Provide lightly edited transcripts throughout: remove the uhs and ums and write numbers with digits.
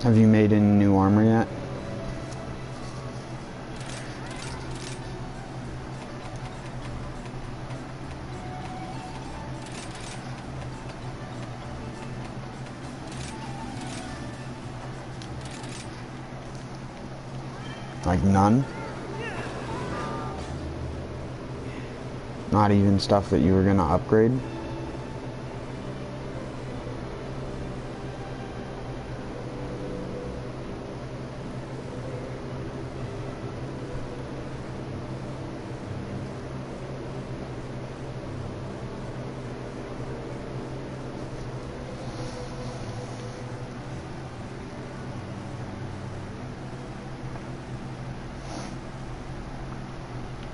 Have you made any new armor yet? Like none? Not even stuff that you were gonna upgrade?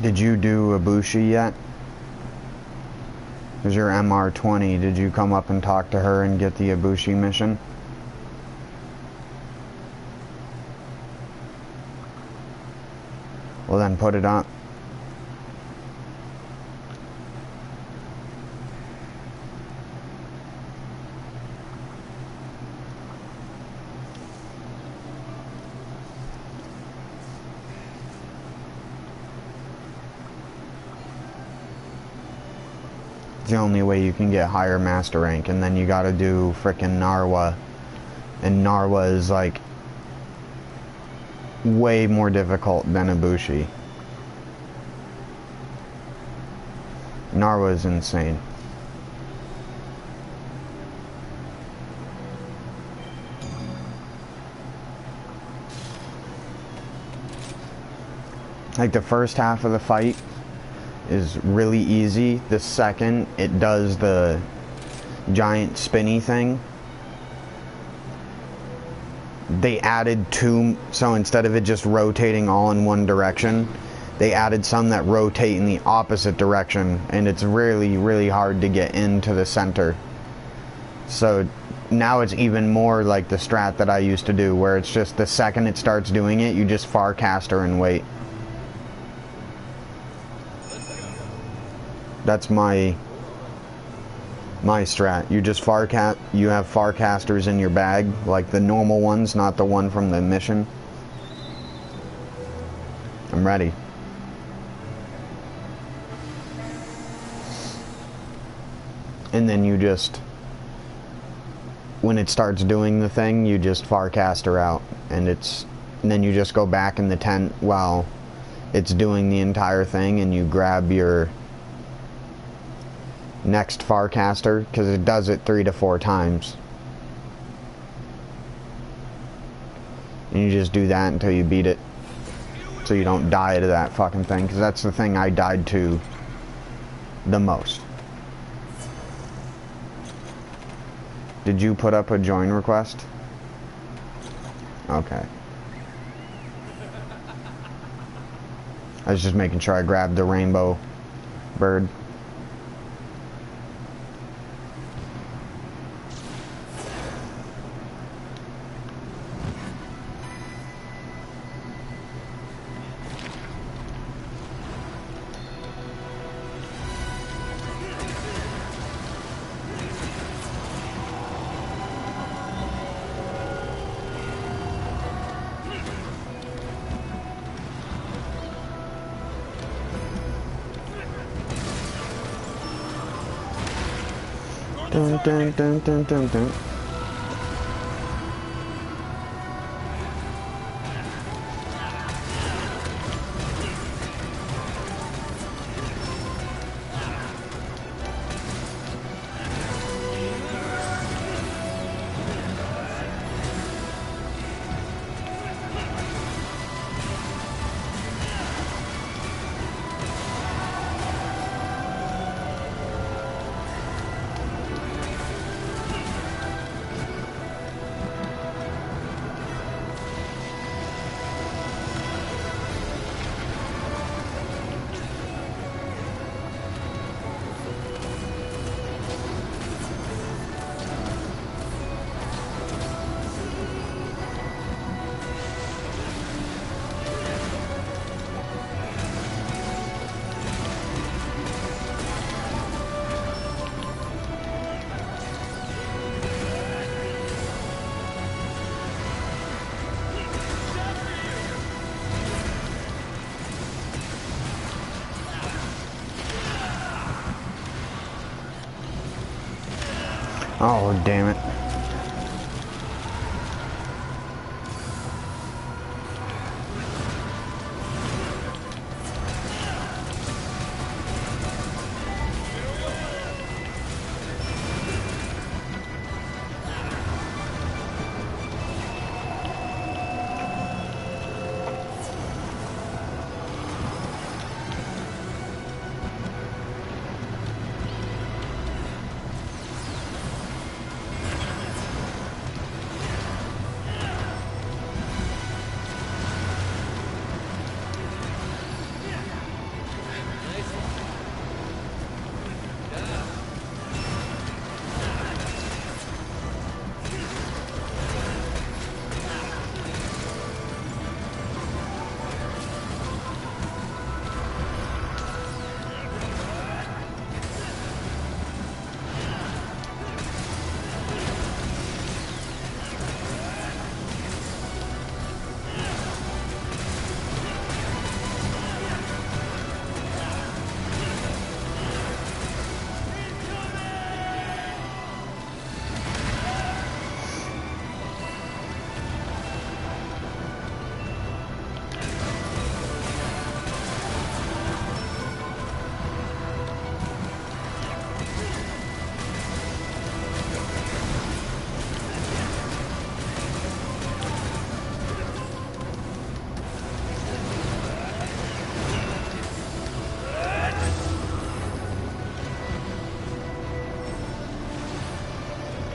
Did you do Ibushi yet? Is your MR20, did you come up and talk to her and get the Ibushi mission? Well then put it on. It's the only way you can get higher master rank, and then you gotta do frickin' Narwa. And Narwa is like way more difficult than Ibushi. Narwa is insane. Like the first half of the fight is really easy. The second it does the giant spinny thing, they added two, so instead of it just rotating all in one direction, they added some that rotate in the opposite direction, and it's really, really hard to get into the center. So now it's even more like the strat that I used to do, where it's just the second it starts doing it, you just farcast her and wait. That's my strat. You just you have farcasters in your bag, like the normal ones, not the one from the mission. I'm ready. And then you just, when it starts doing the thing, you just farcast her out, and then you just go back in the tent while it's doing the entire thing, and you grab your next farcaster, because it does it 3 to 4 times, and you just do that until you beat it, so you don't die to that fucking thing, because that's the thing I died to the most. Did you put up a join request? Okay. I was just making sure I grabbed the rainbow bird. Dun, dun, dun, dun, dun, dun. Oh, damn it.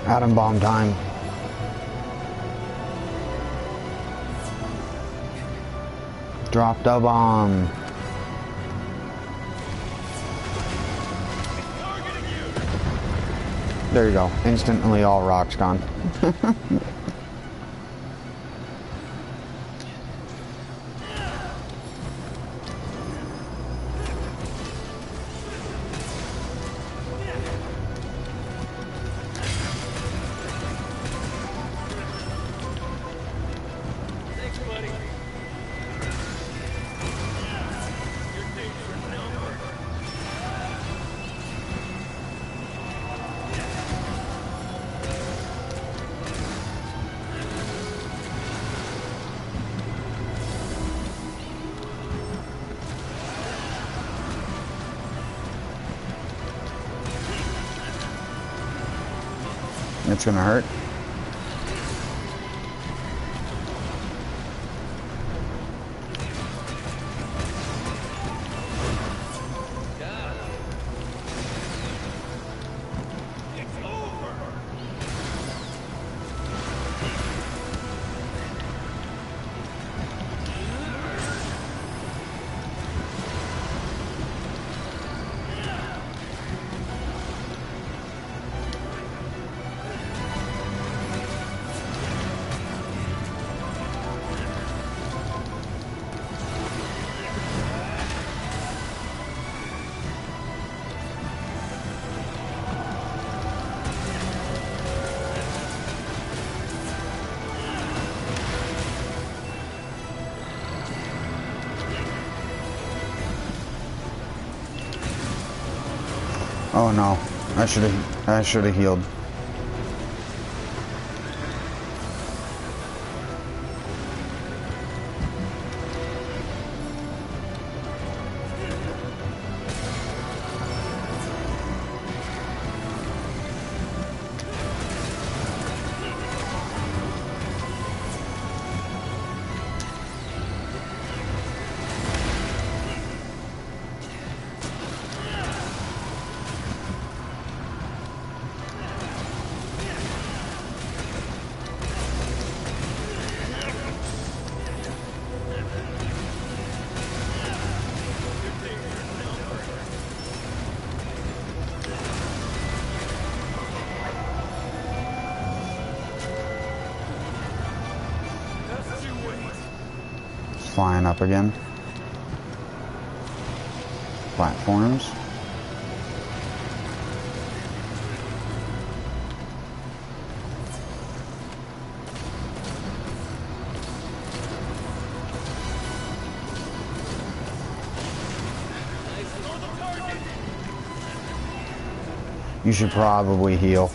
Atom bomb time. Drop the bomb. There you go. Instantly all rocks gone. It's gonna hurt. Oh no, I should have healed. Flying up again. Platforms. You should probably heal.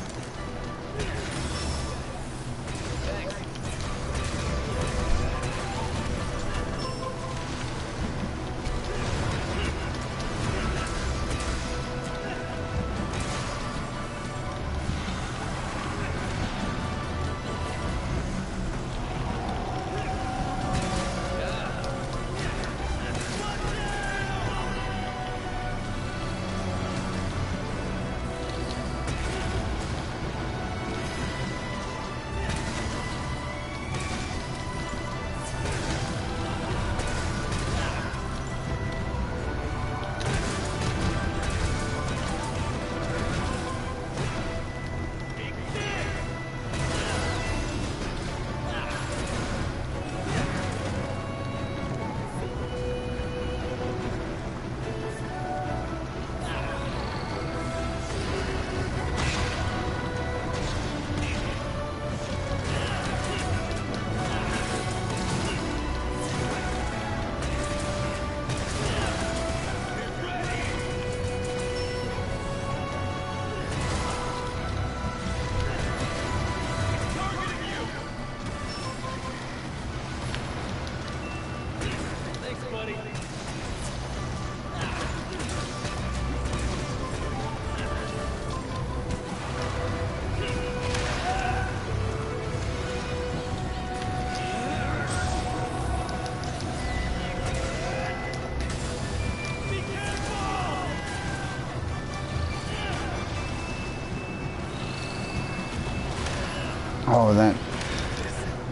Oh, that...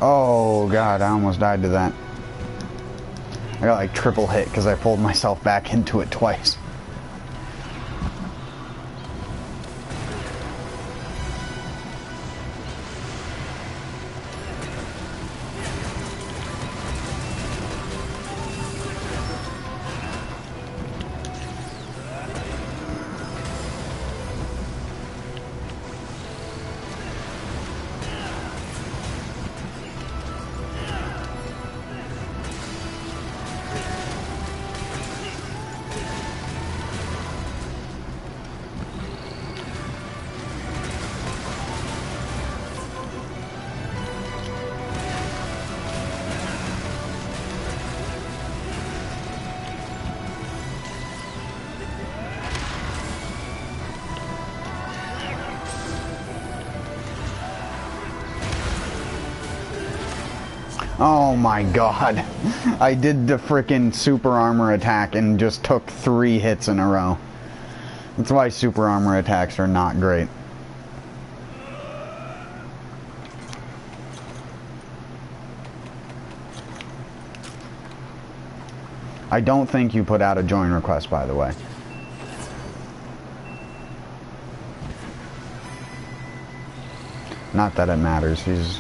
Oh, God, I almost died to that. I got like triple hit because I pulled myself back into it twice. Oh my god. I did the frickin' super armor attack and just took 3 hits in a row. That's why super armor attacks are not great. I don't think you put out a join request, by the way. Not that it matters. He's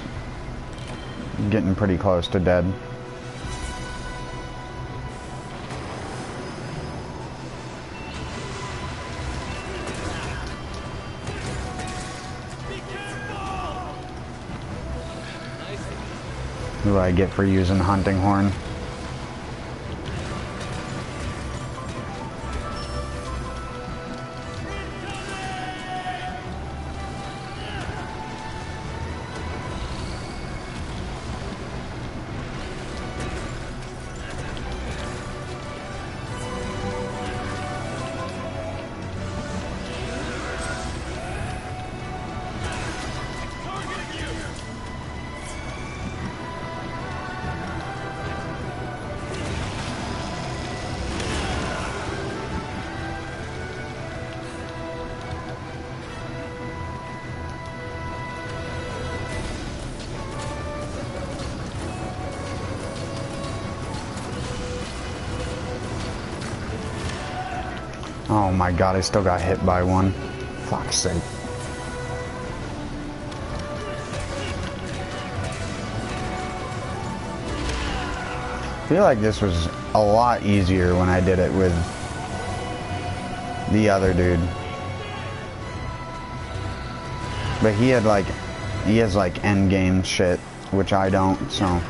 getting pretty close to dead. What do I get for using hunting horn? Oh my god, I still got hit by one. Fuck's sake. I feel like this was a lot easier when I did it with the other dude. But he has like end game shit, which I don't, so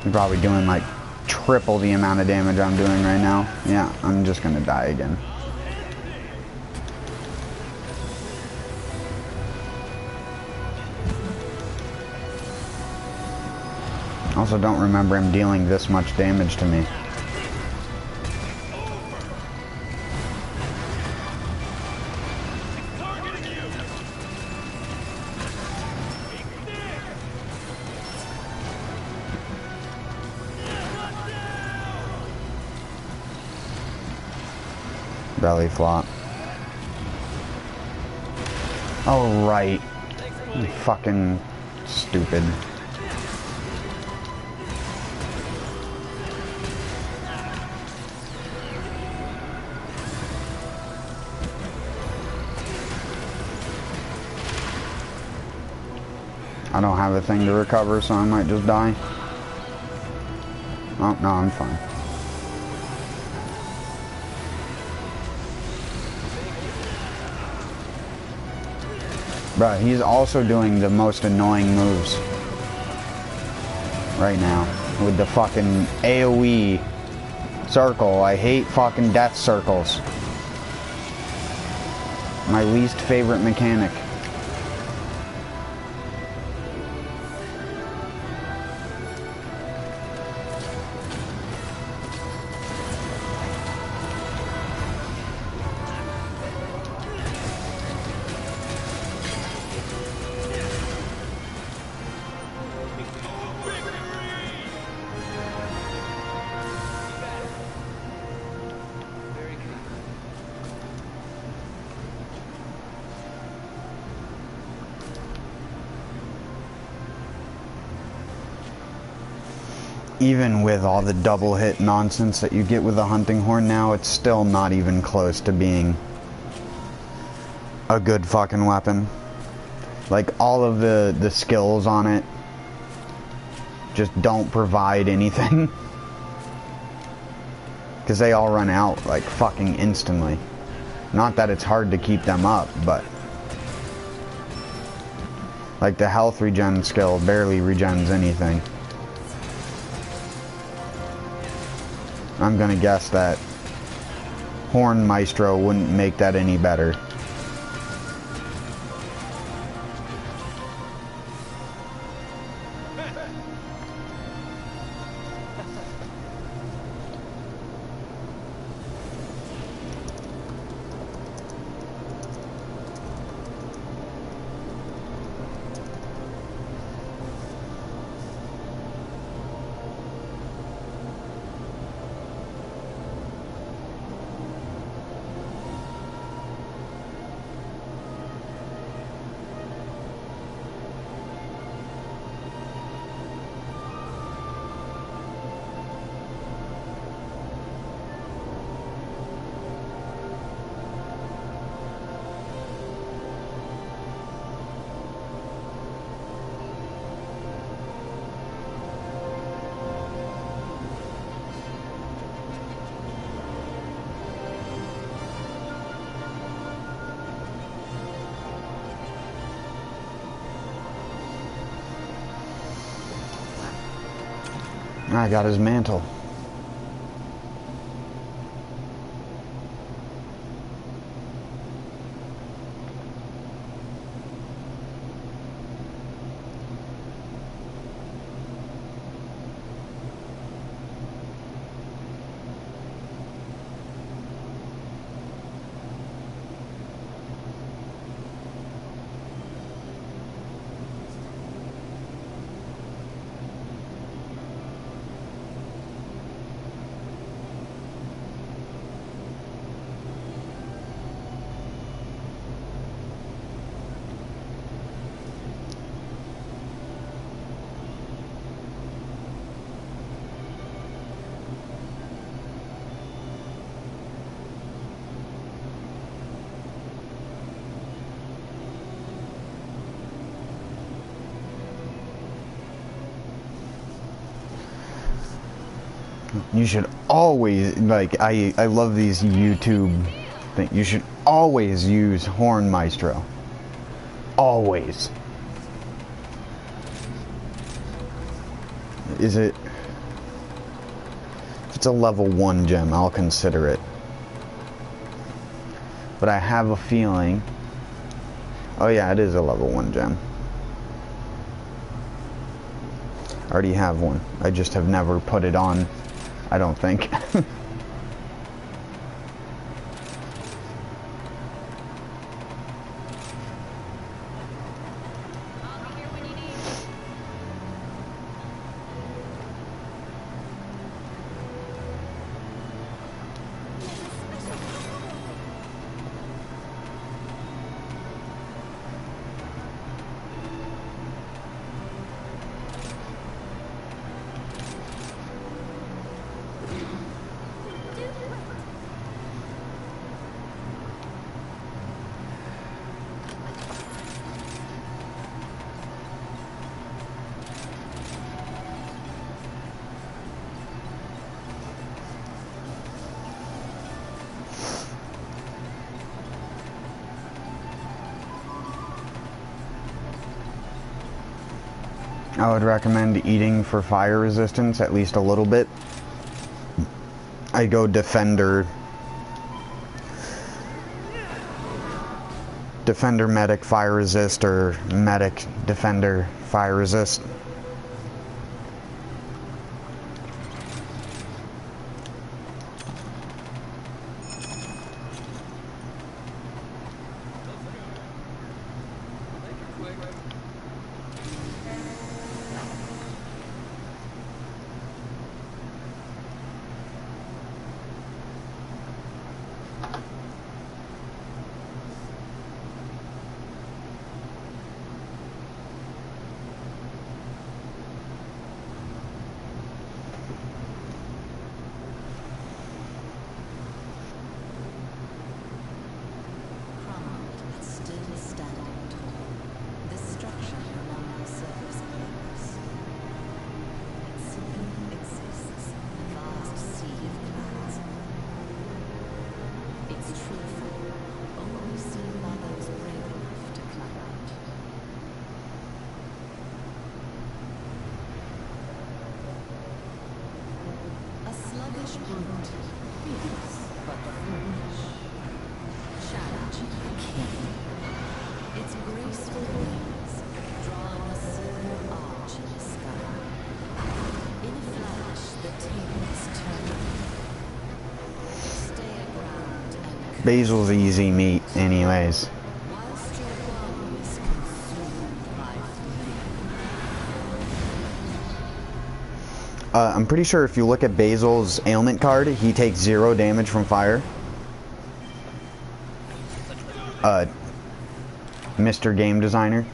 he's probably doing like triple the amount of damage I'm doing right now. Yeah, I'm just gonna die again. Also don't remember him dealing this much damage to me. Belly flop. Oh right. You fucking stupid. I don't have a thing to recover, so I might just die. Oh, no, I'm fine. Bruh, he's also doing the most annoying moves right now with the fucking AoE circle. I hate fucking death circles. My least favorite mechanic. even with all the double hit nonsense that you get with the hunting horn now, it's still not even close to being a good fucking weapon. Like, all of the skills on it just don't provide anything. Because they all run out, like, fucking instantly. Not that it's hard to keep them up, but... like, the health regen skill barely regens anything. I'm gonna guess that Horn Maestro wouldn't make that any better. I got his mantle. You should always, like, I love these YouTube things. You should always use Horn Maestro. Always. Is it... if it's a level 1 gem, I'll consider it. But I have a feeling... oh yeah, it is a level 1 gem. I already have one. I just have never put it on, I don't think. I would recommend eating for fire resistance at least a little bit. I go Defender, Medic, Fire Resist, or Medic, Defender, Fire Resist. Basil's easy meat anyways. I'm pretty sure if you look at Basil's ailment card, he takes 0 damage from fire. Mr. Game Designer.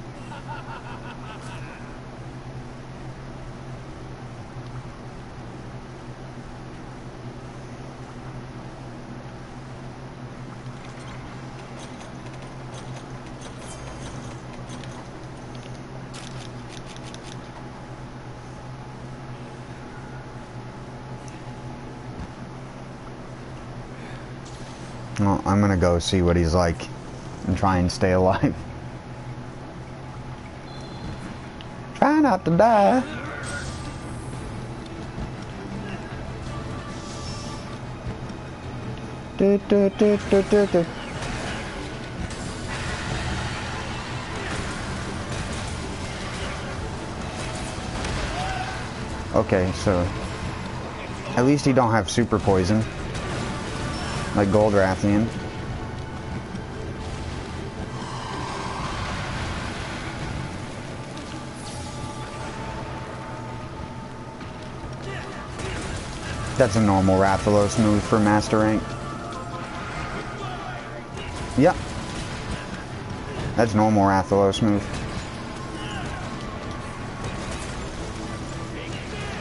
Well, I'm gonna go see what he's like and try and stay alive. Try not to die. Do, do, do, do, do, do. Okay, so at least he don't have super poison like Gold Rathian. That's a normal Rathalos move for Master Rank. Yep. That's normal Rathalos move.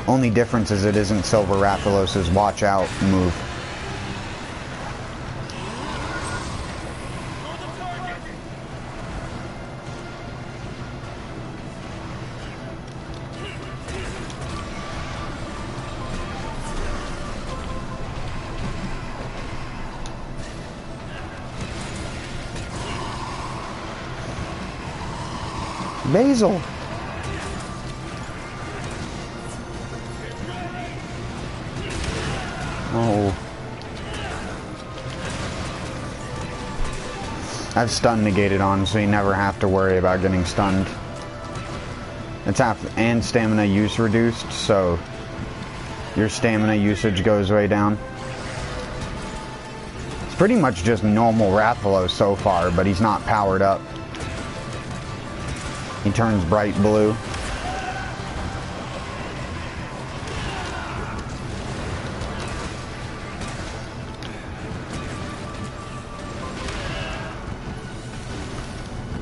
Only difference is it isn't Silver Rathalos's Watch Out move. Basil! Oh. I've stun negated on, so you never have to worry about getting stunned. It's and stamina use reduced, so your stamina usage goes way down. It's pretty much just normal Rathalos so far, but he's not powered up. He turns bright blue.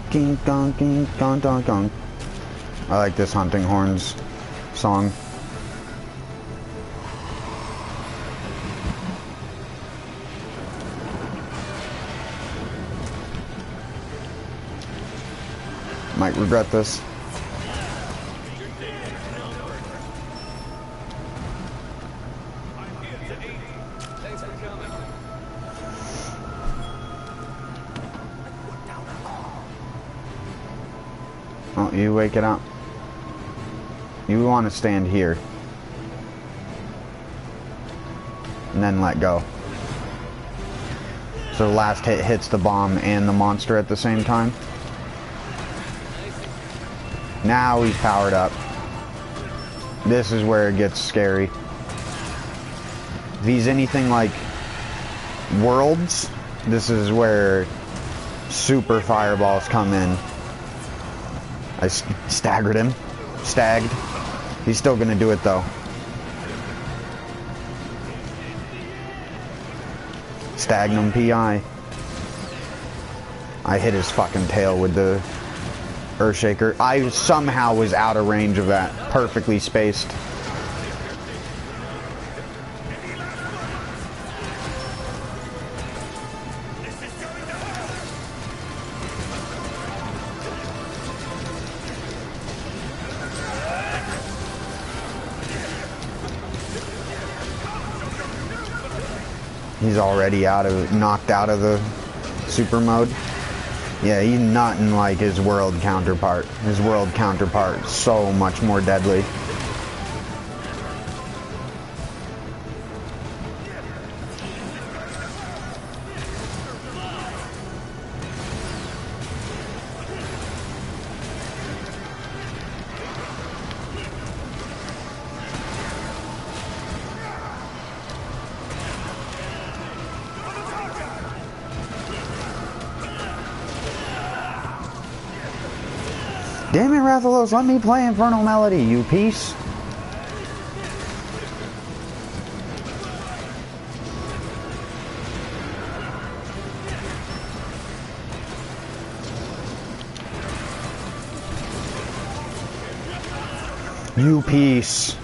King dong, king dong, dong, dong. I like this Hunting Horns song. Might regret this. Oh, you wake it up. You want to stand here. And then let go. So the last hit hits the bomb and the monster at the same time. Now he's powered up. This is where it gets scary. If he's anything like Worlds, this is where super fireballs come in. I staggered him. Stagged. He's still gonna do it though. Stagnum PI. I hit his fucking tail with the Earthshaker. I somehow was out of range of that. Perfectly spaced. He's already knocked out of the super mode. Yeah, he's nothing like his world counterpart. His world counterpart is so much more deadly. Damn it, Rathalos, let me play Infernal Melody, you piece. You piece.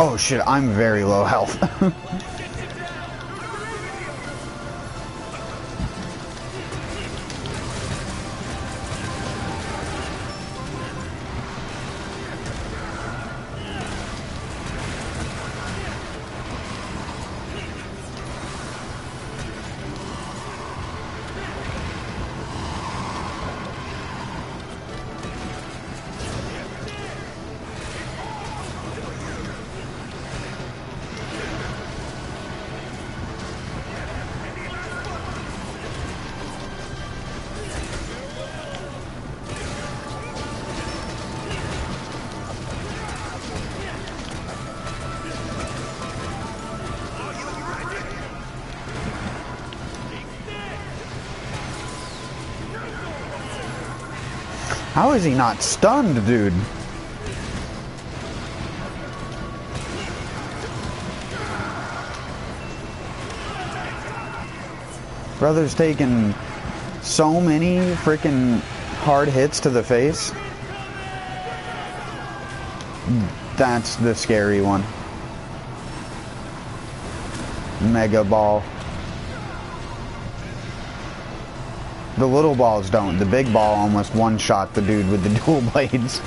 Oh shit, I'm very low health. How is he not stunned, dude? Brother's taking so many freaking hard hits to the face. That's the scary one. Mega ball. The little balls don't. The big ball almost one-shot the dude with the dual blades.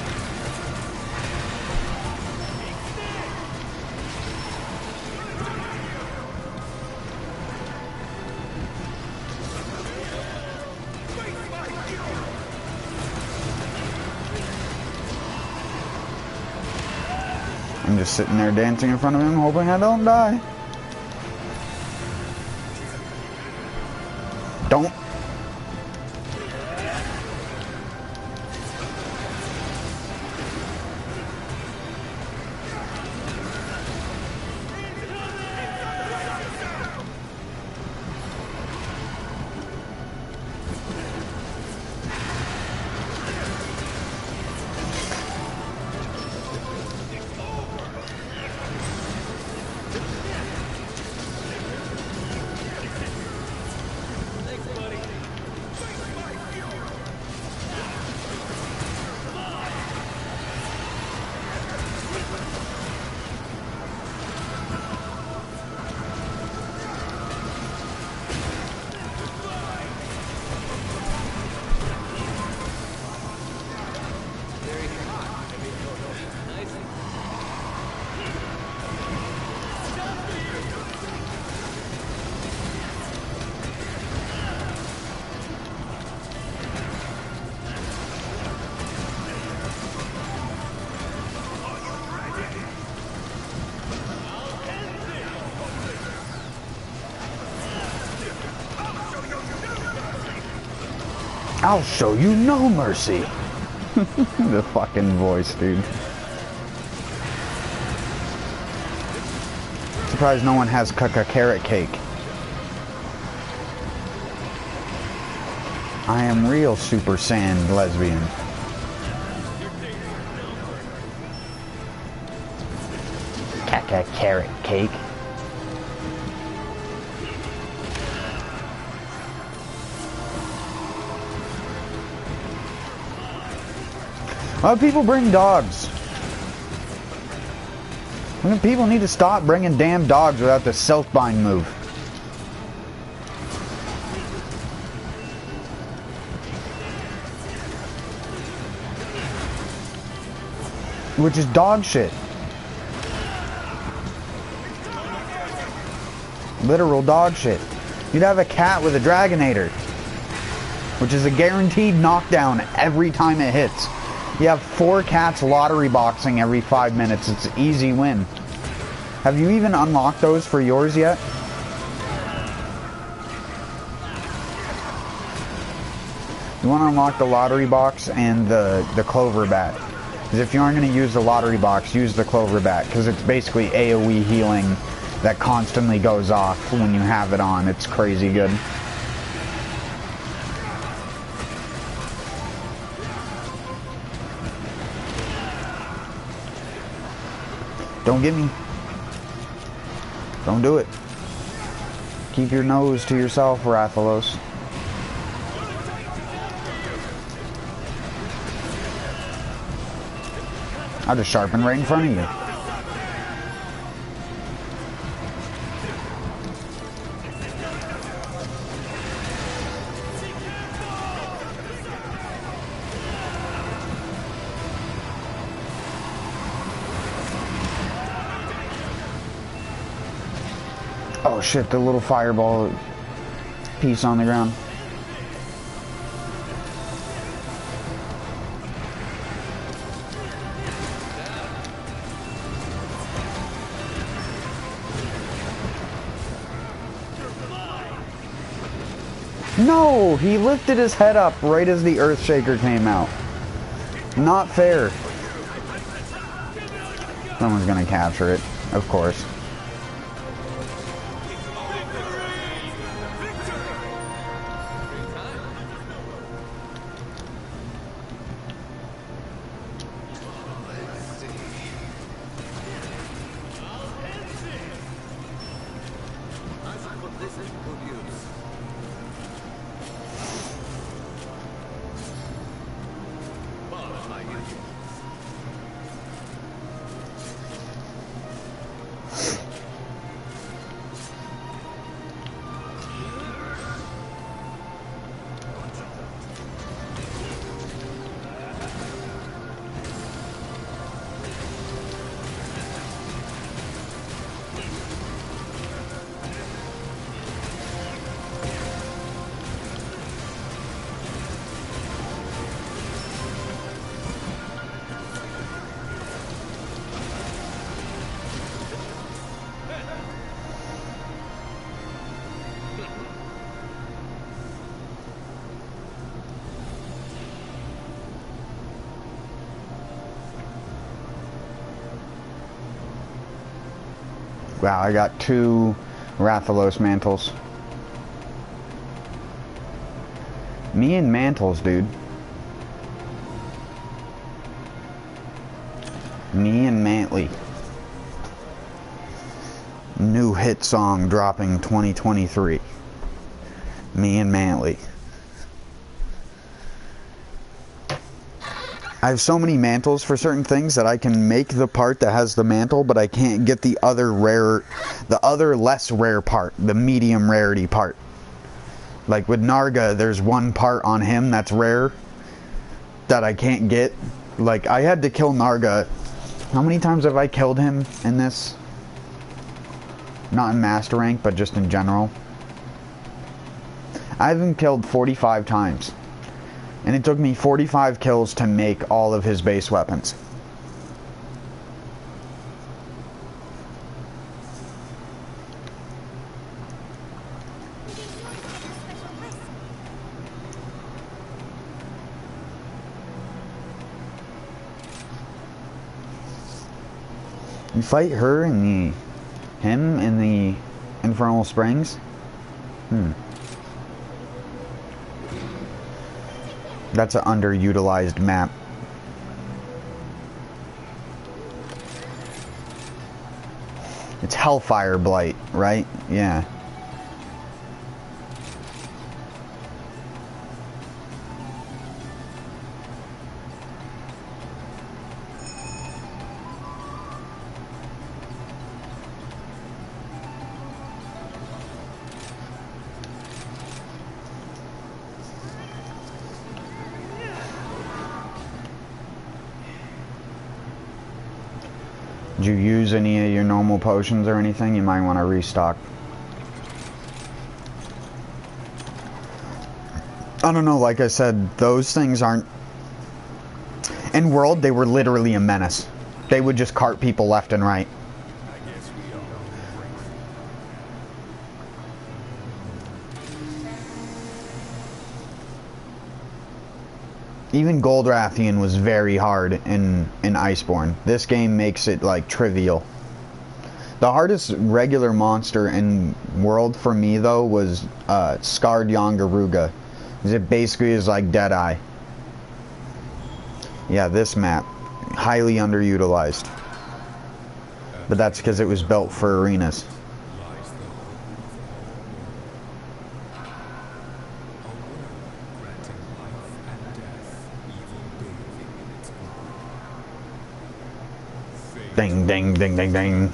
I'm just sitting there dancing in front of him, hoping I don't die. Don't. I'll show you no mercy. The fucking voice, dude. Surprised no one has carrot cake. I am real Super Saiyan lesbian. Carrot cake. Why do people bring dogs? People need to stop bringing damn dogs without the self-bind move. Which is dog shit. Literal dog shit. You'd have a cat with a Dragonator, which is a guaranteed knockdown every time it hits. You have 4 cats lottery boxing every 5 minutes. It's an easy win. Have you even unlocked those for yours yet? You want to unlock the lottery box and the clover bat. Because if you aren't going to use the lottery box, use the clover bat. Because it's basically AoE healing that constantly goes off when you have it on. It's crazy good. Don't get me. Don't do it. Keep your nose to yourself, Rathalos. I'll just sharpen right in front of you. Oh shit, the little fireball piece on the ground. No, he lifted his head up right as the Earthshaker came out. Not fair. Someone's gonna capture it, of course. Wow, I got 2 Rathalos mantles. Me and mantles, dude. Me and Mantley. New hit song dropping 2023. Me and Mantley. I have so many mantles for certain things that I can make the part that has the mantle, but I can't get the other rare, the other less rare part, the medium rarity part. Like with Narga, there's one part on him that's rare that I can't get. Like I had to kill Narga. How many times have I killed him in this? Not in master rank, but just in general. I have him killed 45 times. And it took me 45 kills to make all of his base weapons. You fight him in the Infernal Springs? That's an underutilized map. It's Hellfire Blight, right? Yeah. Did you use any of your normal potions or anything? You might want to restock. I don't know, like I said, those things aren't... In World, they were literally a menace. They would just cart people left and right. Even Goldrathian was very hard in Iceborne. This game makes it, like, trivial. The hardest regular monster in World for me, though, was Scarred Yongaruga. It basically is like Deadeye. Yeah, this map. Highly underutilized. But that's because it was built for arenas. Ding, ding, ding, ding, ding.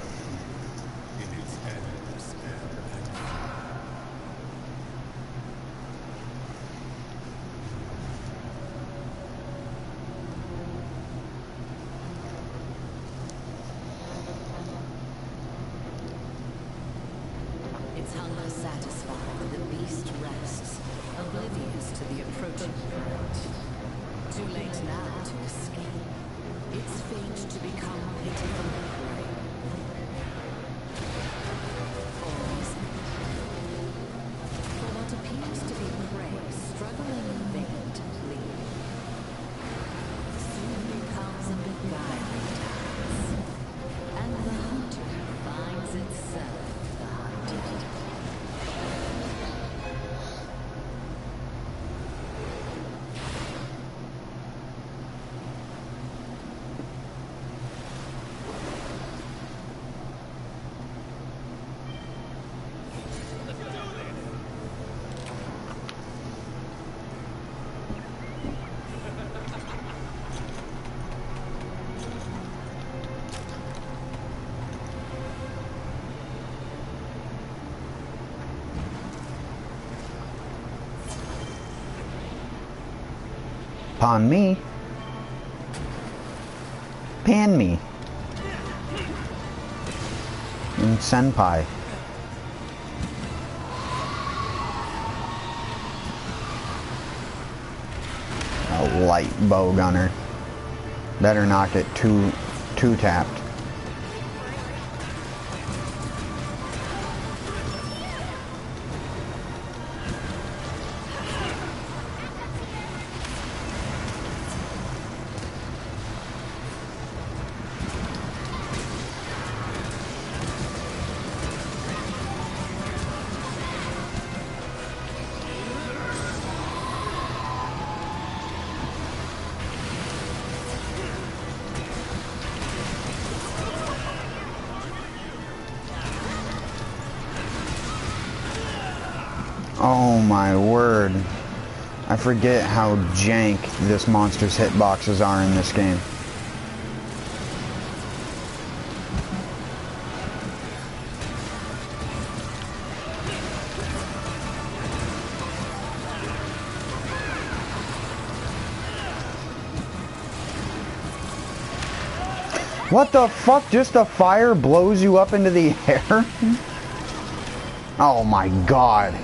Its hunger satisfied, the beast rests, oblivious to the approaching threat. Too late now to escape. Its fate to become pitiful prey. For what appears to be prey, struggling in vain to flee, soon becomes a beguiling task, and the hunter finds itself the hunted. Pon me. Pan me. And senpai. A light bow gunner. Better not get too tapped. Oh my word. I forget how jank this monster's hitboxes are in this game. What the fuck? Just a fire blows you up into the air? Oh my god.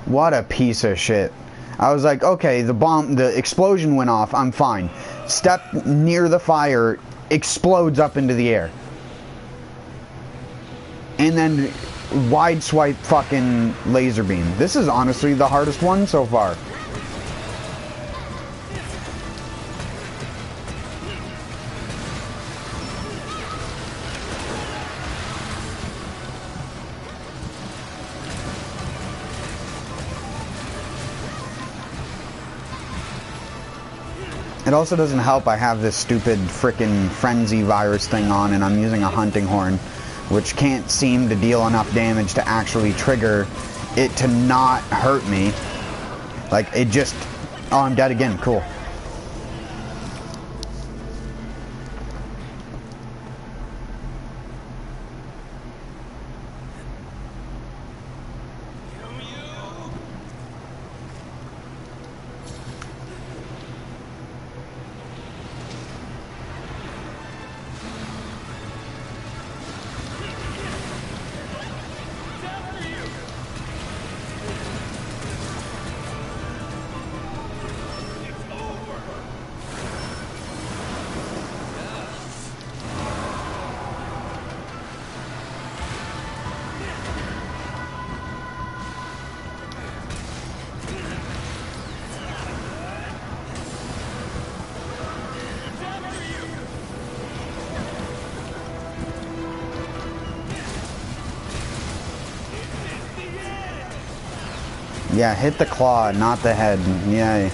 What a piece of shit. I was like, okay, the explosion went off, I'm fine. Step near the fire, explodes up into the air. And then wide swipe fucking laser beam. This is honestly the hardest one so far. It also doesn't help I have this stupid frickin' frenzy virus thing on and I'm using a hunting horn, which can't seem to deal enough damage to actually trigger it to not hurt me. Like, it just... Oh, I'm dead again. Cool. Yeah, hit the claw, not the head. Yeah.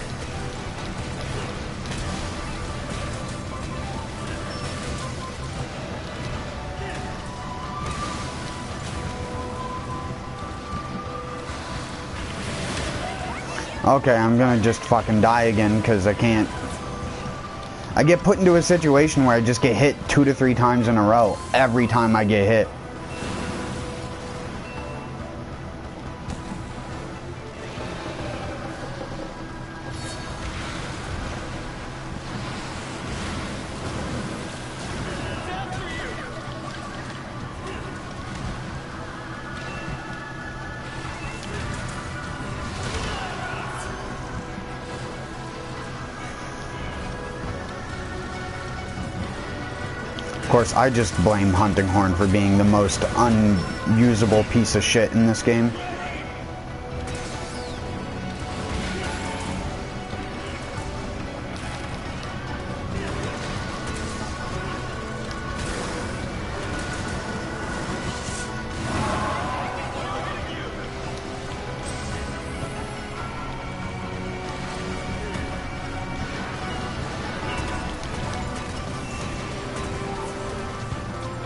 Okay, I'm gonna just fucking die again because I can't. I get put into a situation where I just get hit 2 to 3 times in a row every time I get hit. Of course, I just blame Hunting Horn for being the most unusable piece of shit in this game.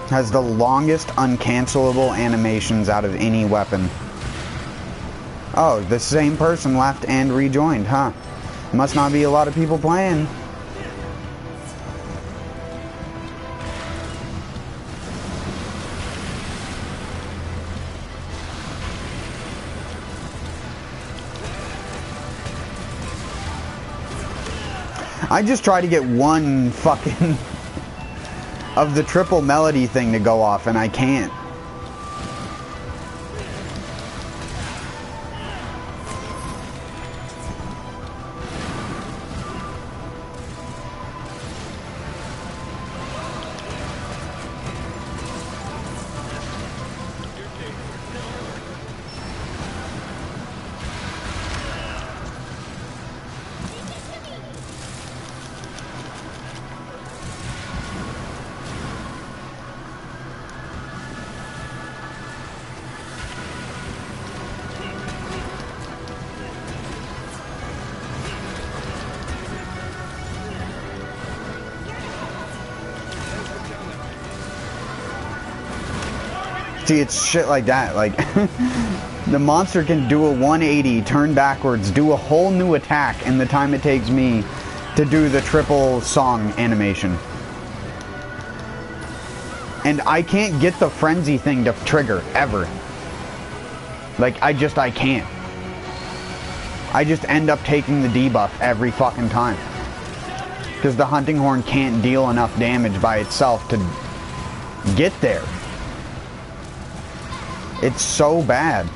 Has the longest uncancelable animations out of any weapon. Oh, the same person left and rejoined, huh? Must not be a lot of people playing. I just try to get one fucking of the triple melody thing to go off, and I can't. See, it's shit like that. Like, the monster can do a 180, turn backwards, do a whole new attack in the time it takes me to do the triple song animation. And I can't get the frenzy thing to trigger, ever. Like, I can't. I just end up taking the debuff every fucking time. Because the Hunting Horn can't deal enough damage by itself to get there. It's so bad.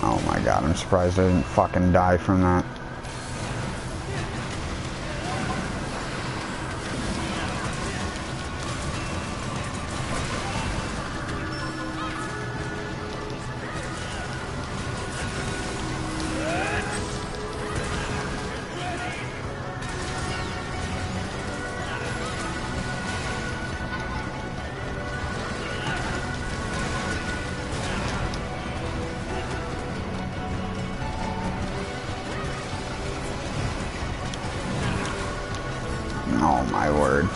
Oh my god, I'm surprised I didn't fucking die from that. Oh my word.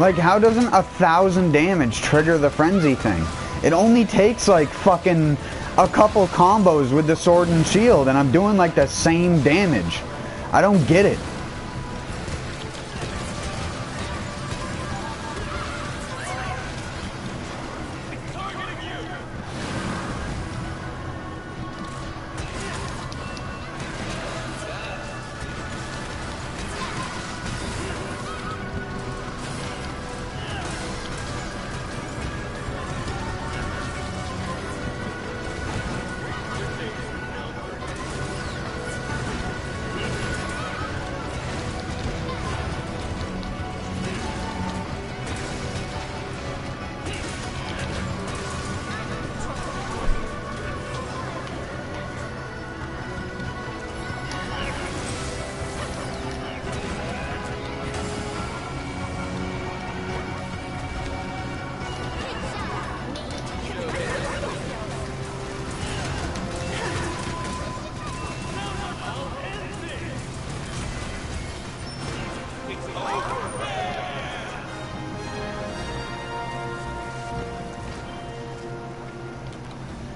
Like, how doesn't 1,000 damage trigger the frenzy thing? It only takes like fucking a couple combos with the sword and shield, and I'm doing like the same damage. I don't get it.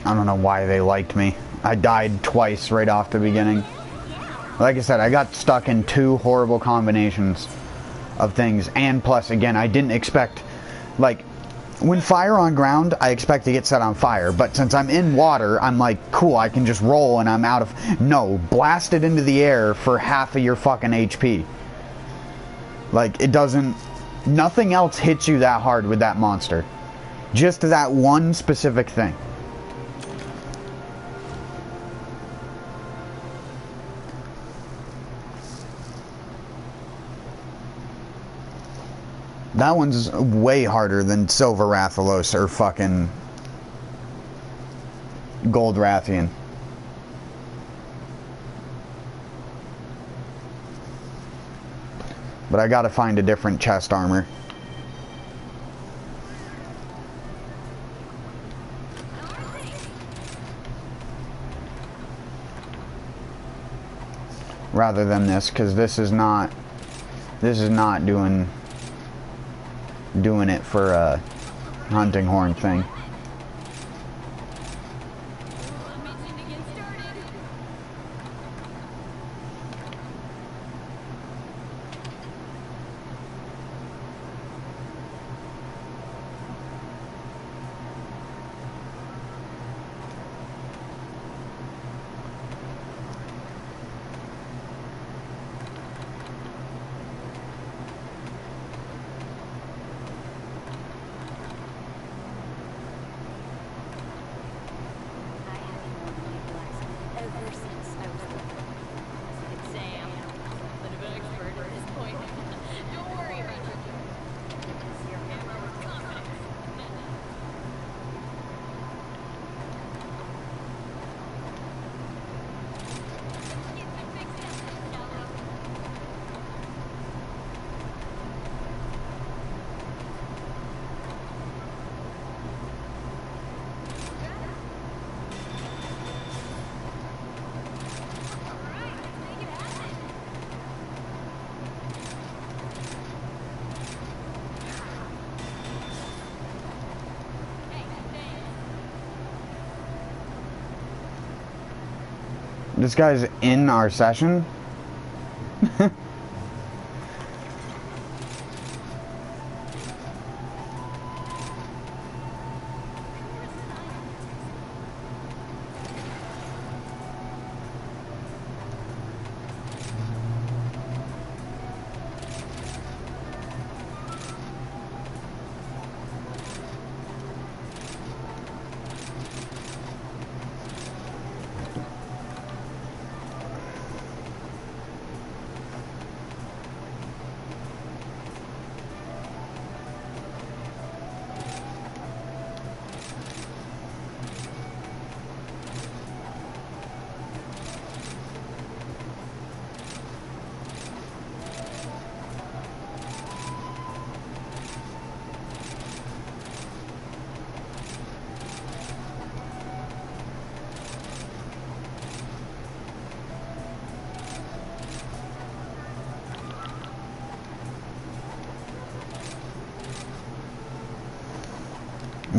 I don't know why they liked me. I died twice right off the beginning. Like I said, I got stuck in 2 horrible combinations of things. And plus, again, I didn't expect... Like, when fire on ground, I expect to get set on fire. But since I'm in water, I'm like, cool, I can just roll and I'm out of... No, blast it into the air for half of your fucking HP. Like, it doesn't... Nothing else hits you that hard with that monster. Just that one specific thing. That one's way harder than Silver Rathalos or fucking Gold Rathian. But I gotta find a different chest armor. Rather than this, because this is not doing it for a hunting horn thing. This guy's in our session?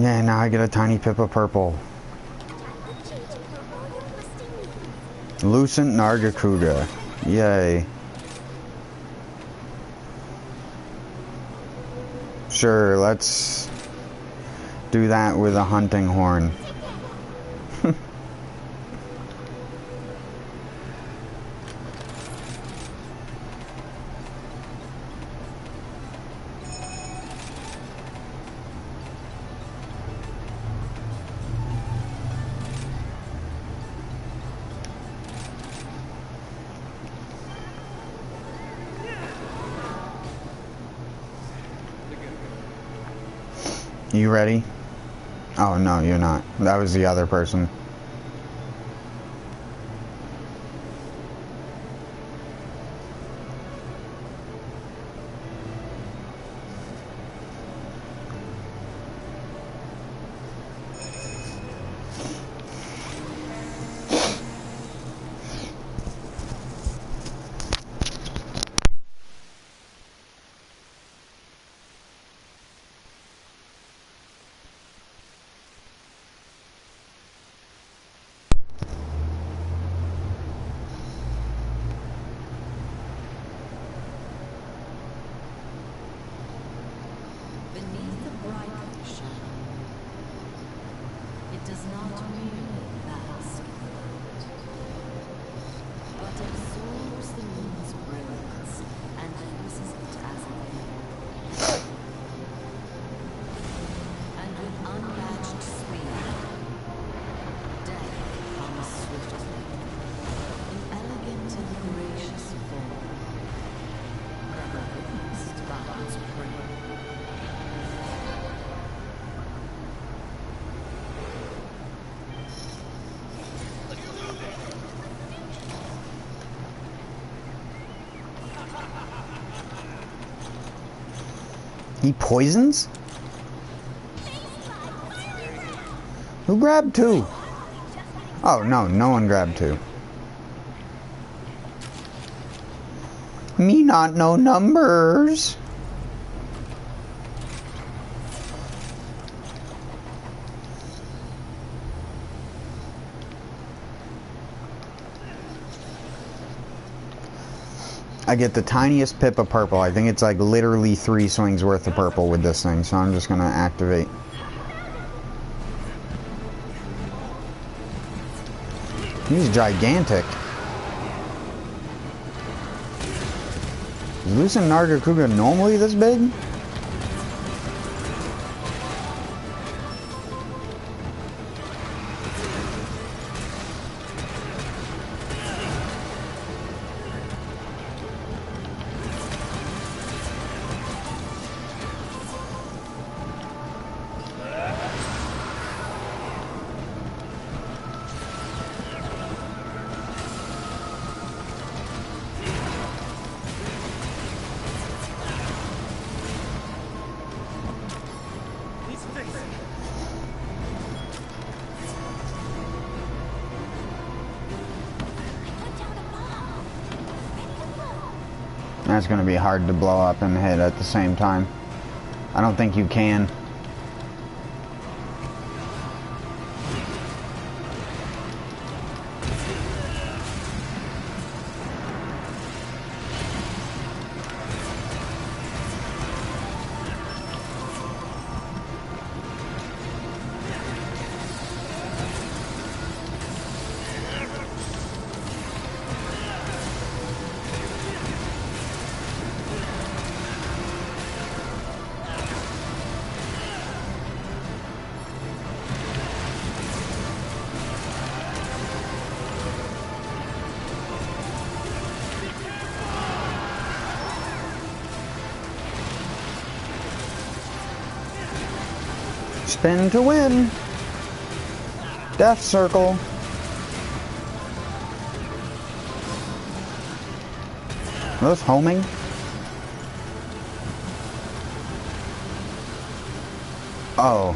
Yeah, now I get a tiny pip of purple. Lucent Nargacuga. Yay. Sure, let's do that with a hunting horn. You ready? Oh no, you're not. That was the other person. Beneath the bright shadow, it does not merely bask in light, but absorbs the moon's brilliance and uses it as a veil. And with unmatched speed, death comes swiftly, in elegant and gracious form, never witnessed by its prey. He poisons? Who grabbed two? Oh no, no one grabbed two. Me not know numbers. I get the tiniest pip of purple. I think it's like literally 3 swings worth of purple with this thing, so I'm just gonna activate. He's gigantic. Is Lucent Nargacuga normally this big? That's going to be hard to blow up and hit at the same time. I don't think you can. Spin to win. Death circle. Are those homing? Oh.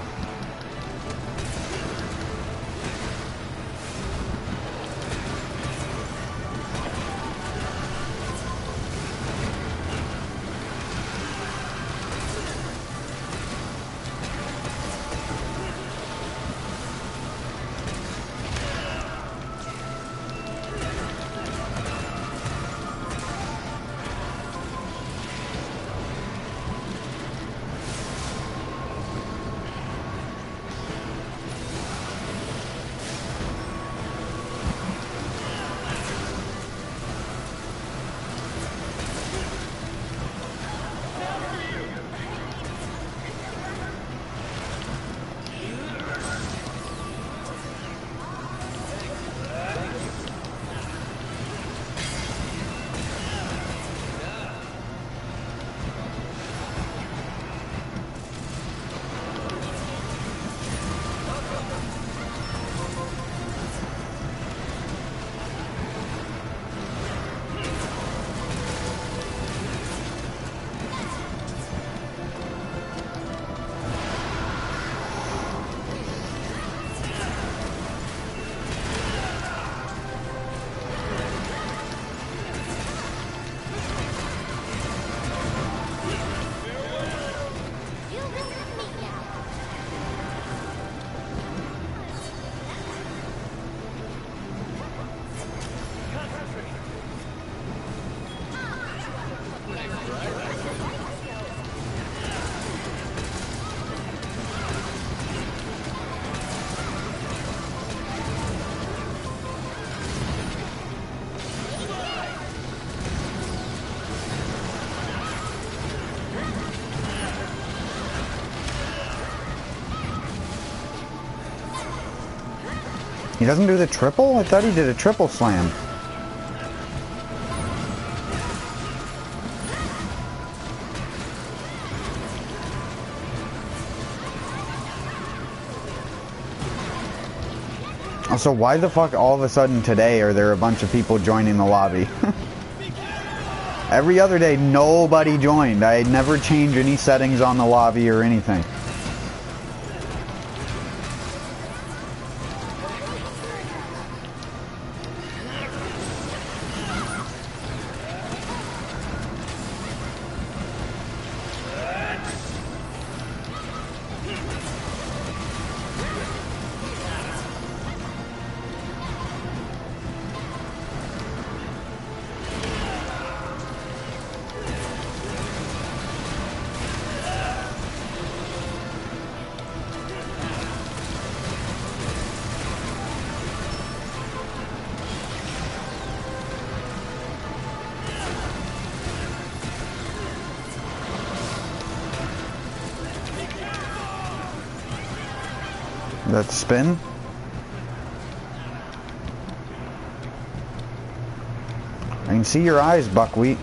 He doesn't do the triple? I thought he did a triple slam. So why the fuck all of a sudden today are there a bunch of people joining the lobby? Every other day nobody joined. I never changed any settings on the lobby or anything. That spin? I can see your eyes, Buckwheat.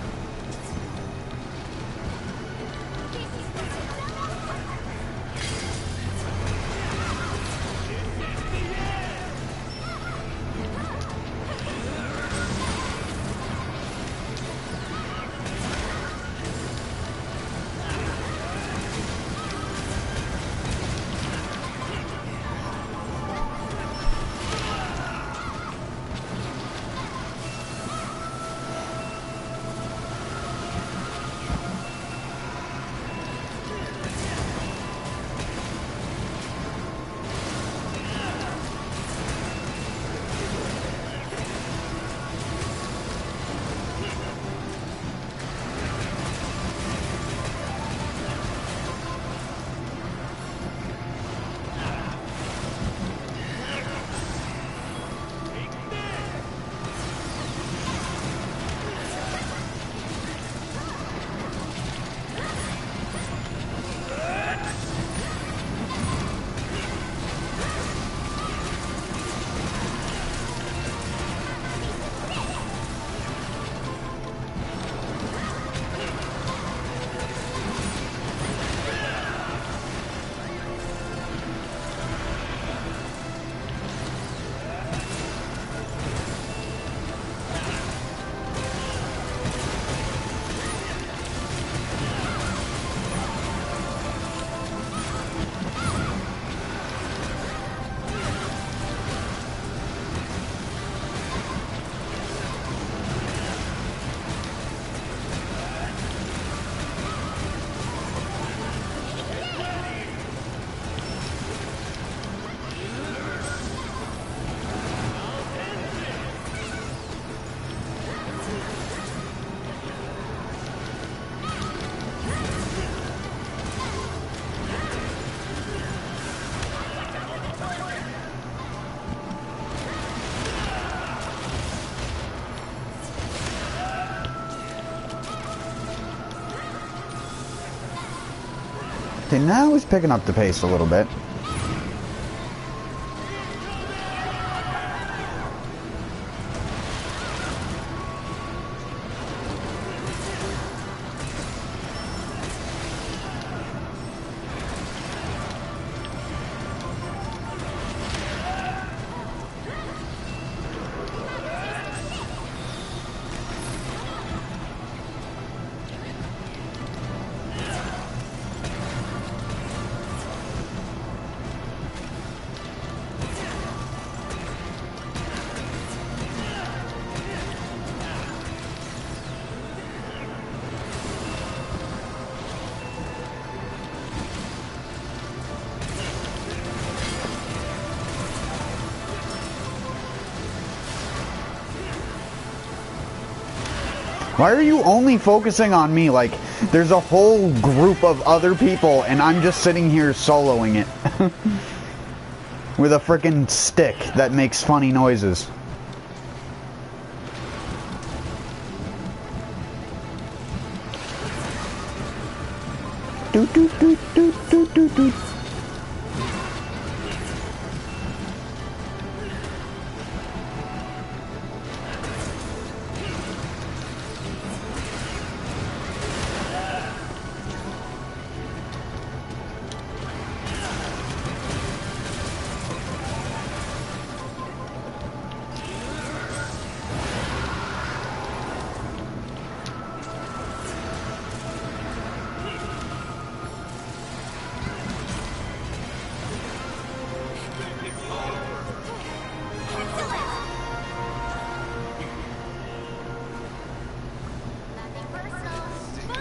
Okay, now he's picking up the pace a little bit. Why are you only focusing on me? Like, there's a whole group of other people and I'm just sitting here soloing it. With a frickin' stick that makes funny noises. Doot doot doot doot doot doot doot.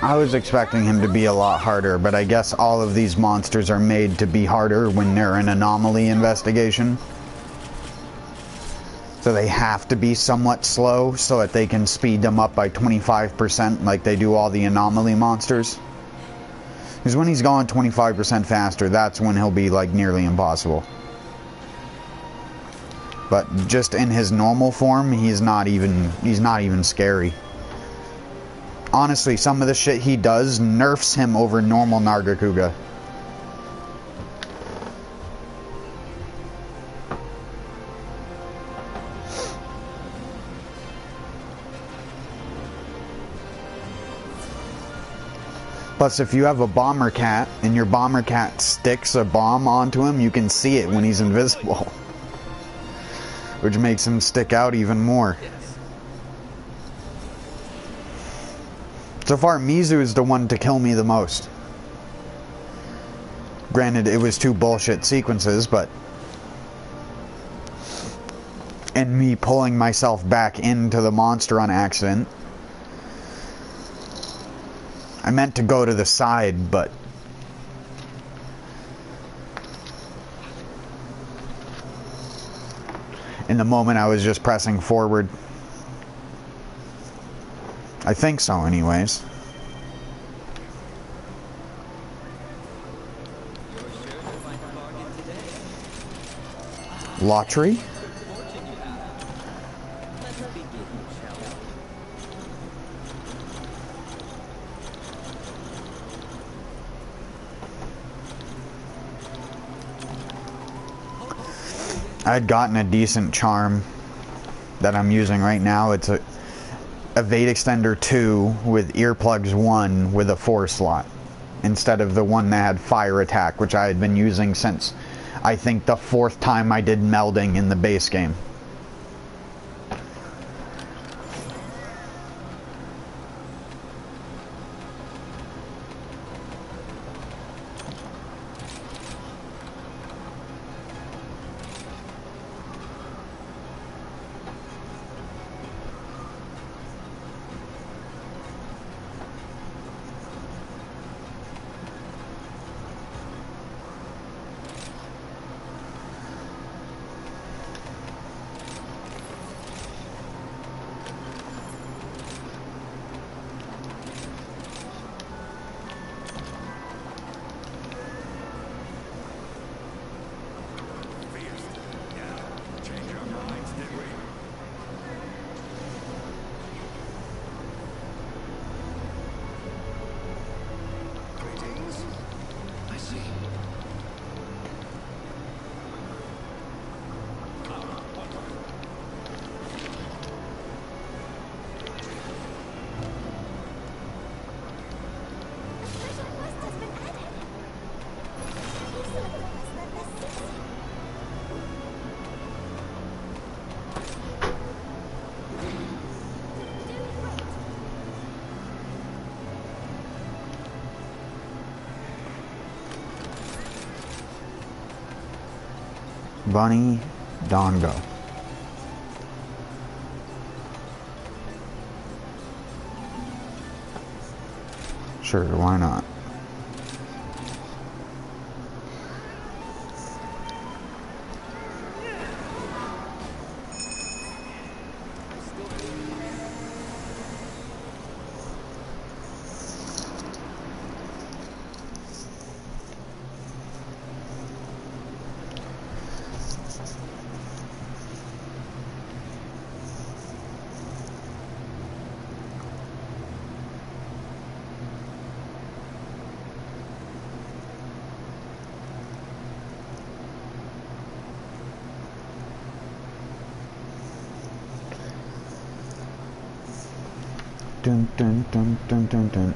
I was expecting him to be a lot harder, but I guess all of these monsters are made to be harder when they're an anomaly investigation. So they have to be somewhat slow so that they can speed them up by 25% like they do all the anomaly monsters. Because when he's going 25% faster, that's when he'll be like nearly impossible. But just in his normal form, he's not even scary. Honestly, some of the shit he does nerfs him over normal Nargacuga. Plus, if you have a bomber cat and your bomber cat sticks a bomb onto him, you can see it when he's invisible. Which makes him stick out even more. So far, Mizu is the one to kill me the most. Granted, it was 2 bullshit sequences, but... and me pulling myself back into the monster on accident. I meant to go to the side, but... in the moment, I was just pressing forward. I think so, anyways. Lottery? I'd gotten a decent charm that I'm using right now. It's a Evade Extender 2 with Earplugs 1 with a 4 slot. Instead of the one that had Fire Attack, which I had been using since, I think, the 4th time I did melding in the base game. Bunny Dongo. Sure, why not? Dun dun dun dun dun dun.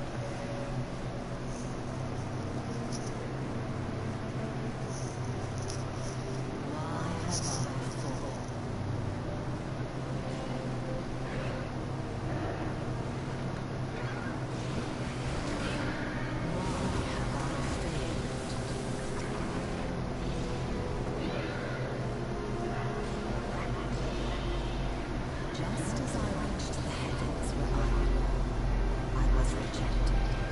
Just as I reached the heavens where I was rejected.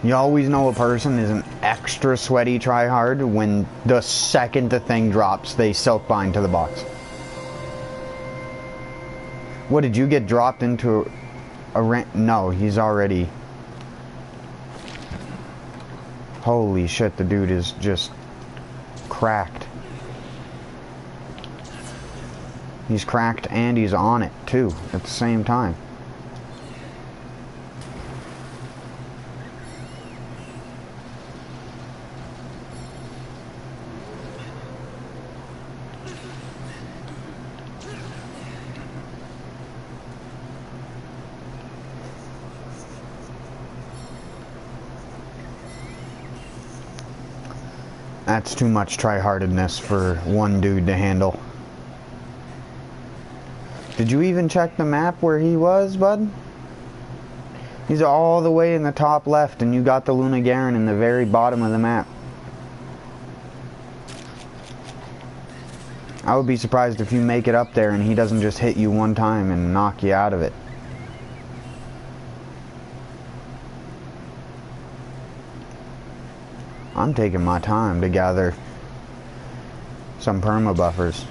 You always know a person is an extra sweaty tryhard when the second the thing drops, they silk bind to the box. What, did you get dropped into a rent? No, he's already... Holy shit, the dude is just cracked. He's cracked and he's on it too at the same time. That's too much tryhardedness for one dude to handle. Did you even check the map where he was, bud? He's all the way in the top left, and you got the Luna Garen in the very bottom of the map. I would be surprised if you make it up there and he doesn't just hit you one time and knock you out of it. I'm taking my time to gather some perma buffers.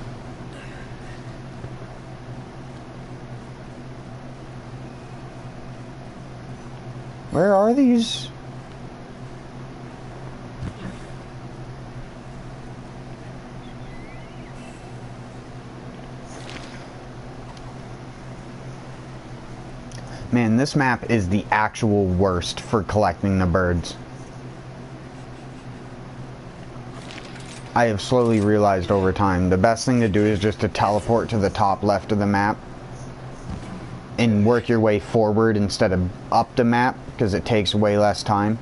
Where are these? Man, this map is the actual worst for collecting the birds. I have slowly realized over time, the best thing to do is just to teleport to the top left of the map and work your way forward instead of up the map, because it takes way less time.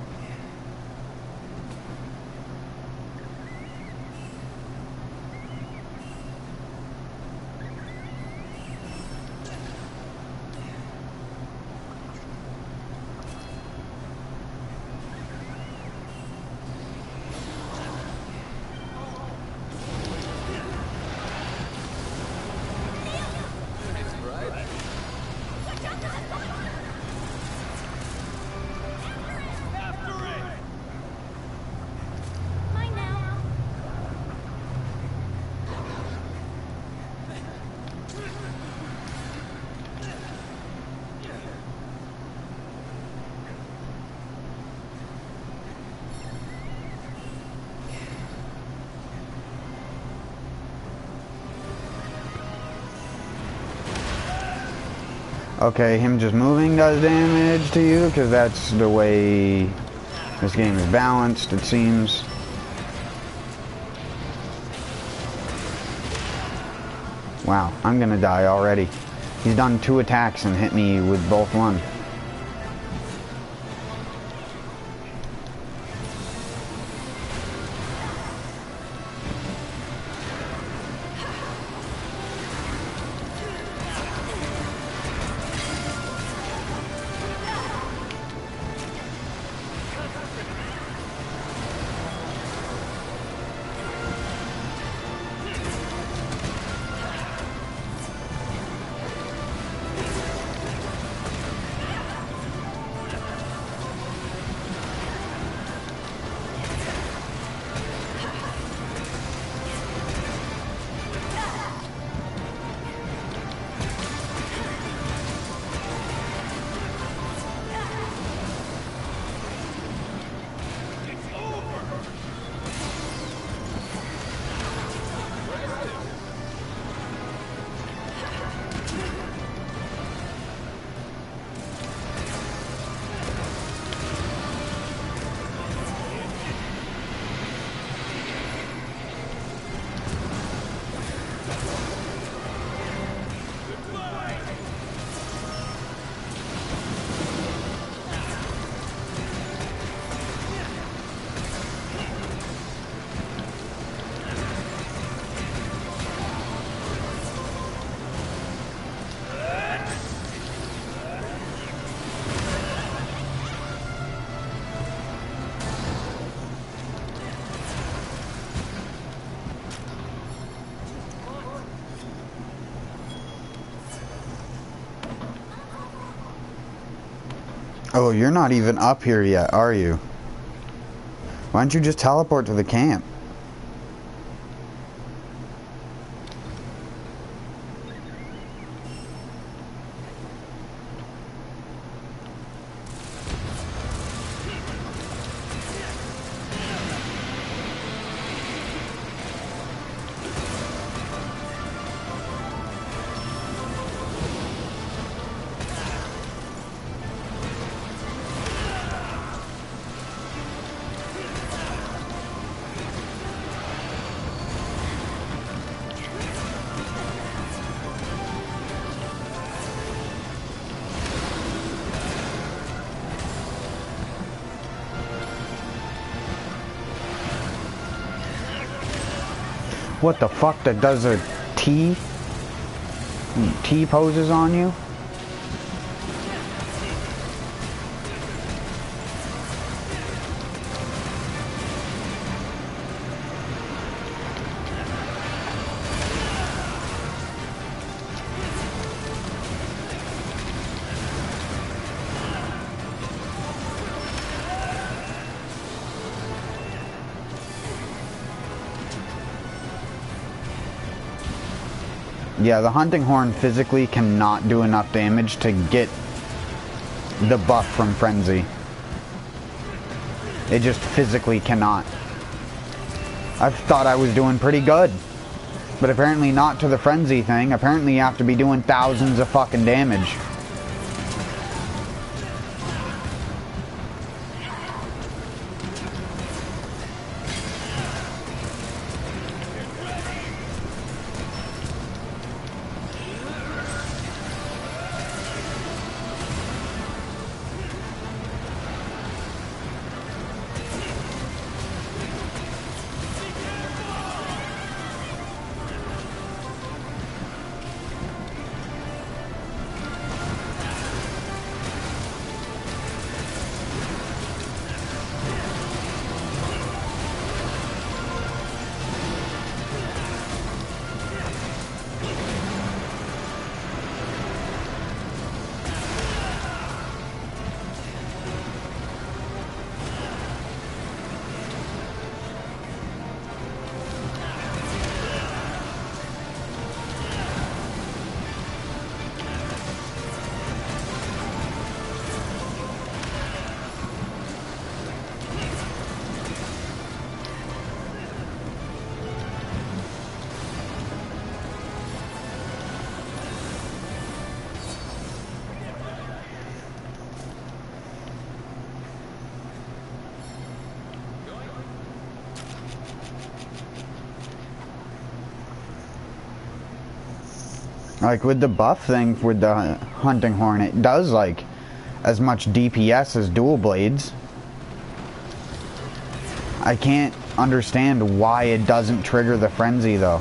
Okay, him just moving does damage to you, because that's the way this game is balanced, it seems. Wow, I'm gonna die already. He's done 2 attacks and hit me with both one. Oh, you're not even up here yet, are you? Why don't you just teleport to the camp? What the fuck, that does a T poses on you? Yeah, the hunting horn physically cannot do enough damage to get the buff from Frenzy. It just physically cannot. I thought I was doing pretty good, but apparently not to the Frenzy thing. Apparently you have to be doing thousands of fucking damage. Like with the buff thing with the hunting horn, it does like as much DPS as dual blades. I can't understand why it doesn't trigger the frenzy though.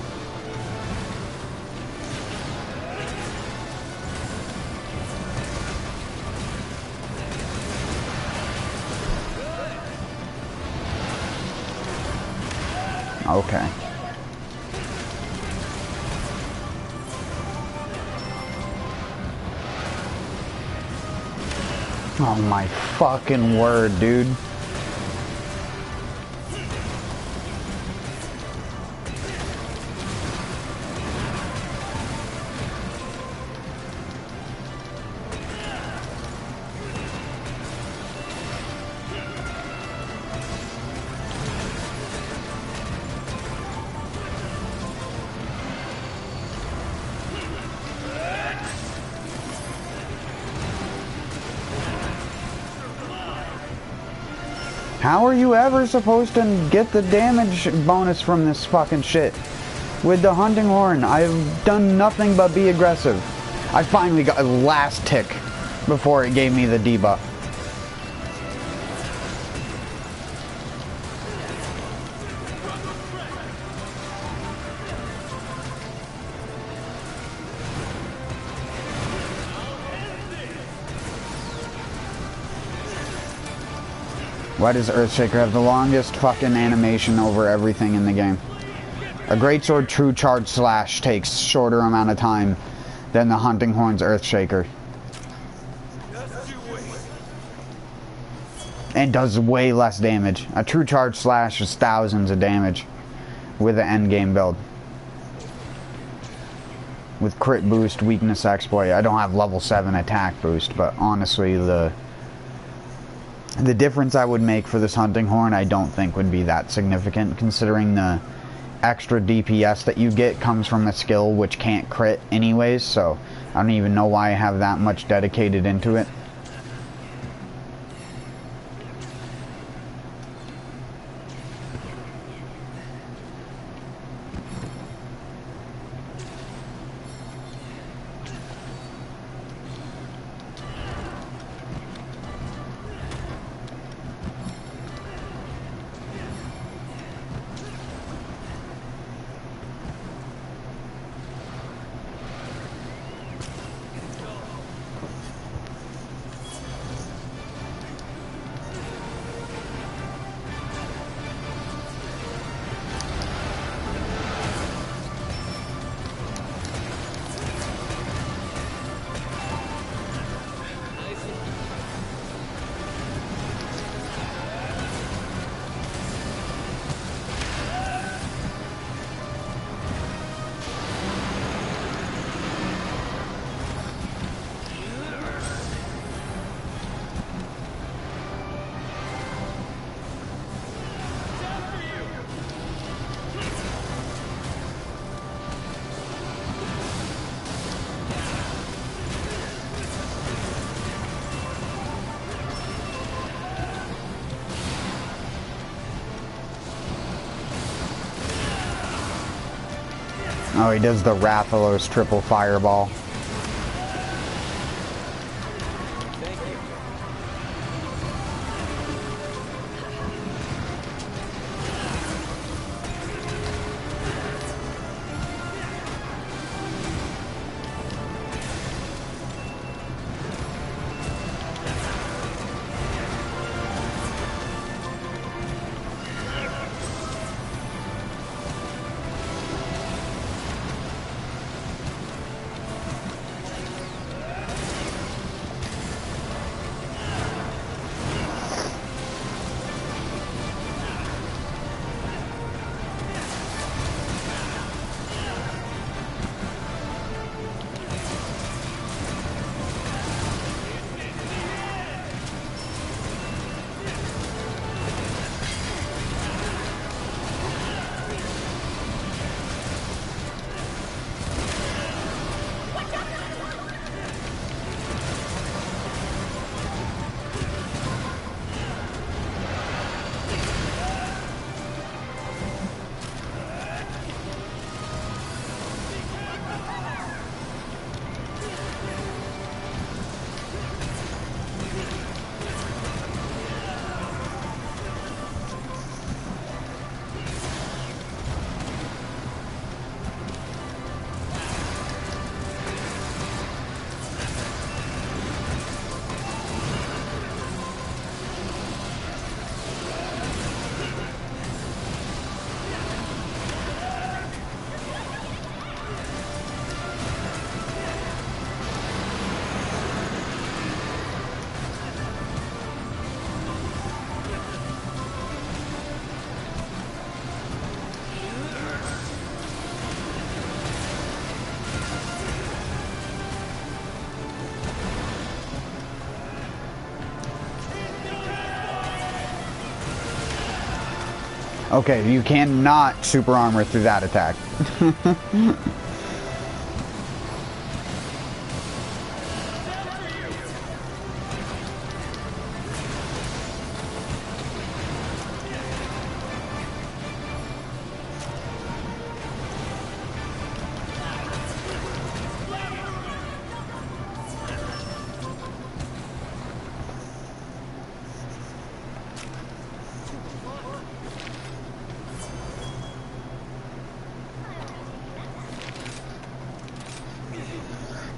Okay. Oh my fucking word, dude. How are you ever supposed to get the damage bonus from this fucking shit? With the hunting horn, I've done nothing but be aggressive. I finally got a last tick before it gave me the debuff. Why does Earthshaker have the longest fucking animation over everything in the game? A Greatsword True Charge Slash takes shorter amount of time than the Hunting Horn's Earthshaker. And does way less damage. A true charge slash is thousands of damage with an endgame build. With crit boost, weakness exploit. I don't have level 7 attack boost, but honestly the difference I would make for this hunting horn I don't think would be that significant, considering the extra DPS that you get comes from a skill which can't crit anyways, so I don't even know why I have that much dedicated into it. Oh, he does the Rathalos triple fireball. Okay, you cannot super armor through that attack.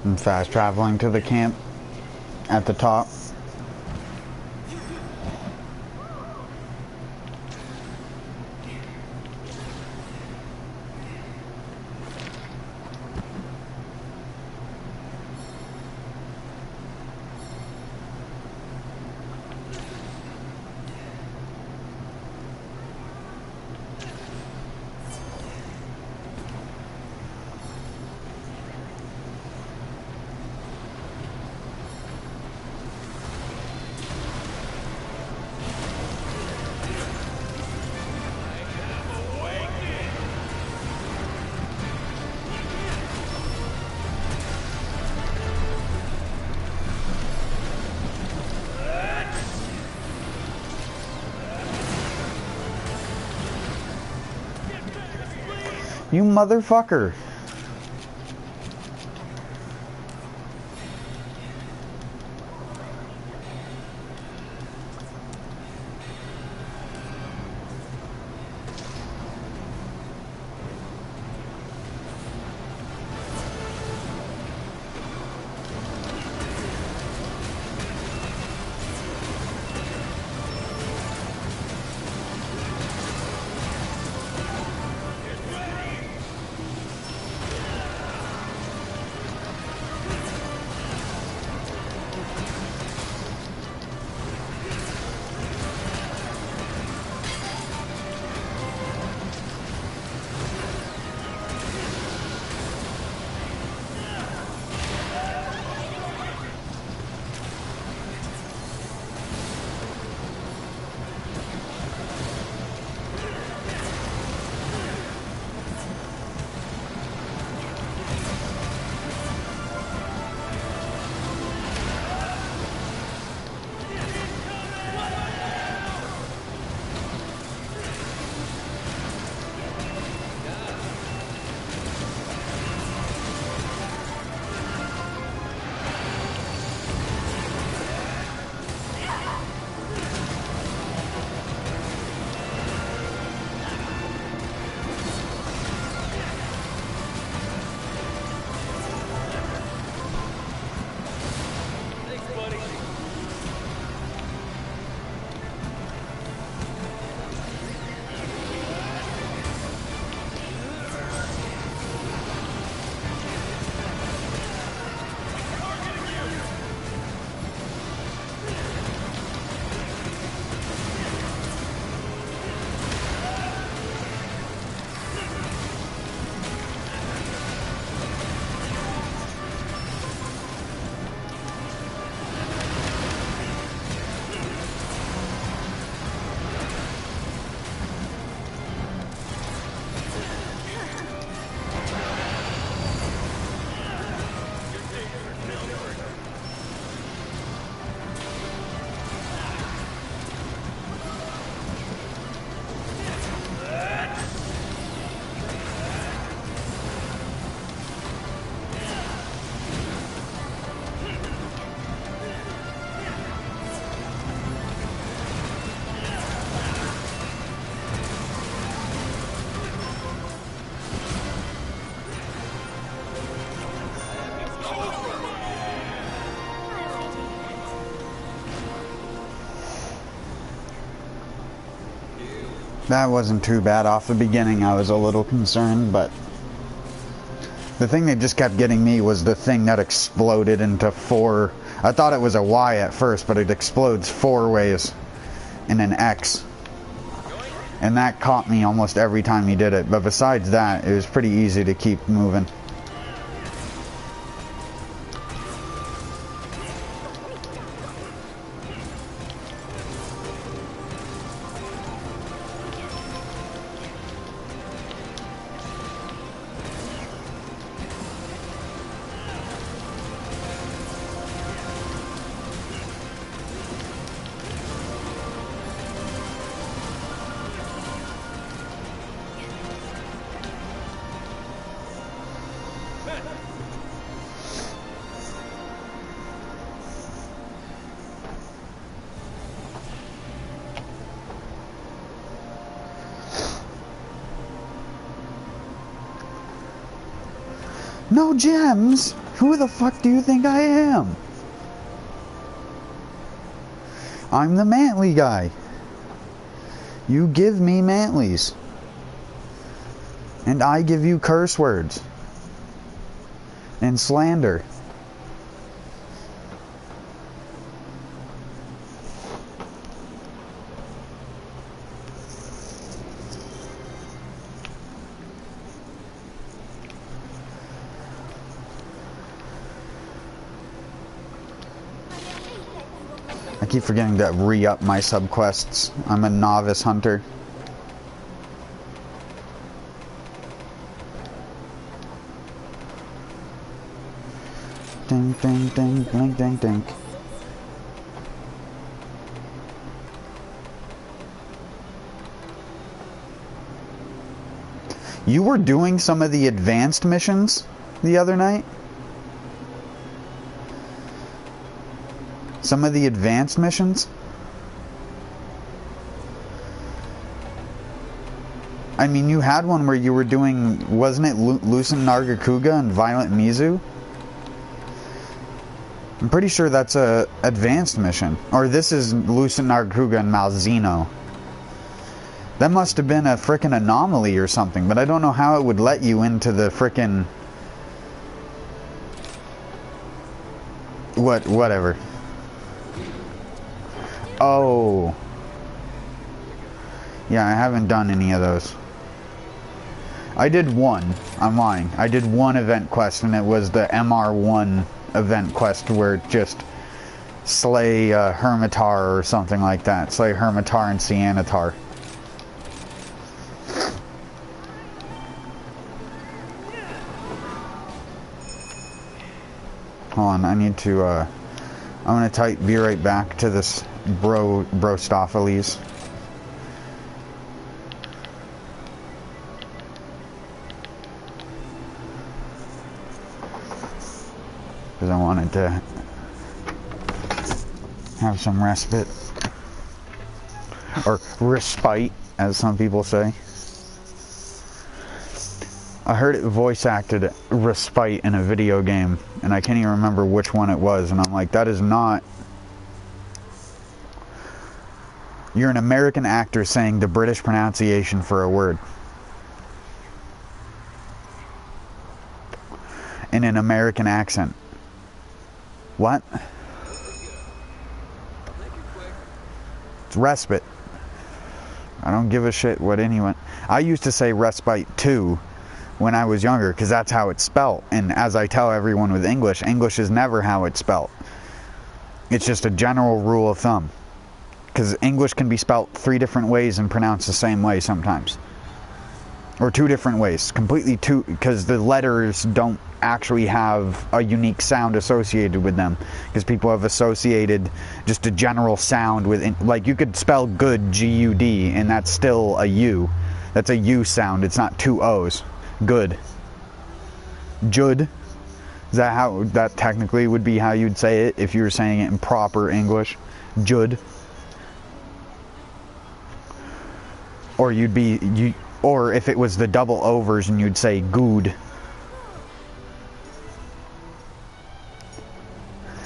I'm fast traveling to the camp at the top. You motherfucker. That wasn't too bad. Off the beginning I was a little concerned, but the thing that just kept getting me was the thing that exploded into 4. I thought it was a Y at first, but it explodes 4 ways in an X. And that caught me almost every time he did it. But besides that, it was pretty easy to keep moving. No gems? Who the fuck do you think I am? I'm the Mantley guy. You give me Mantleys. And I give you curse words. And slander. I keep forgetting to re-up my subquests. I'm a novice hunter. Ding, ding, ding, ding, ding, ding. You were doing some of the advanced missions the other night? Some of the advanced missions? I mean, you had one where you were doing, wasn't it Lucent Nargacuga and Violent Mizu? I'm pretty sure that's a advanced mission. Or this is Lucent Nargacuga and Malzeno. That must have been a frickin' anomaly or something, but I don't know how it would let you into the frickin'... Whatever. Oh. Yeah, I haven't done any of those. I did one. I'm lying. I did one event quest, and it was the MR1 event quest where it just slay Hermitar or something like that. Slay Hermitar and Cianatar. Hold on, I need to, I'm gonna be right back to this Brostophiles. Because I wanted to have some respite. Or respite, as some people say. I heard it voice acted respite in a video game, and I can't even remember which one it was, and I'm like, that is not... You're an American actor saying the British pronunciation for a word. In an American accent. What? It's respite. I don't give a shit what anyone... I used to say respite too when I was younger, because that's how it's spelt. And as I tell everyone with English, English is never how it's spelt. It's just a general rule of thumb. Because English can be spelt 3 different ways and pronounced the same way sometimes. Or 2 different ways. Completely 2, because the letters don't actually have a unique sound associated with them. Because people have associated just a general sound with... Like, you could spell good, G-U-D, and that's still a U. That's a U sound. It's not 2 O's. Good. Jud. Is that how... That technically would be how you'd say it if you were saying it in proper English. Jud. Or you'd be... Or if it was the double O version, you'd say good.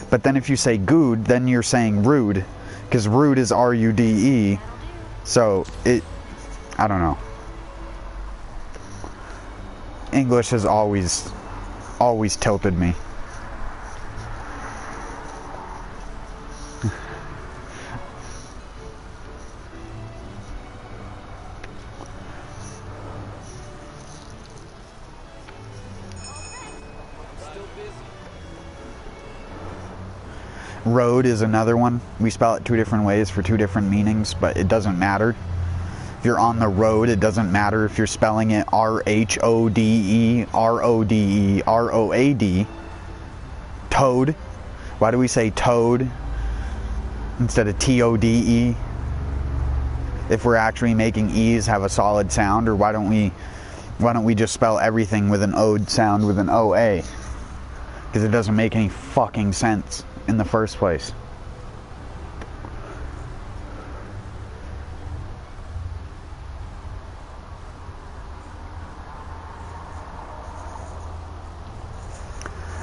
But then if you say good, then you're saying rude. Because rude is R-U-D-E. So, it... I don't know. English has always tilted me. Road is another one. We spell it 2 different ways for 2 different meanings, but it doesn't matter. If you're on the road, it doesn't matter if you're spelling it R-H-O-D-E, R-O-D-E, R-O-A-D. Toad. Why do we say toad instead of T-O-D-E? If we're actually making E's have a solid sound, or why don't we just spell everything with an O sound with an O-A? Because it doesn't make any fucking sense in the first place.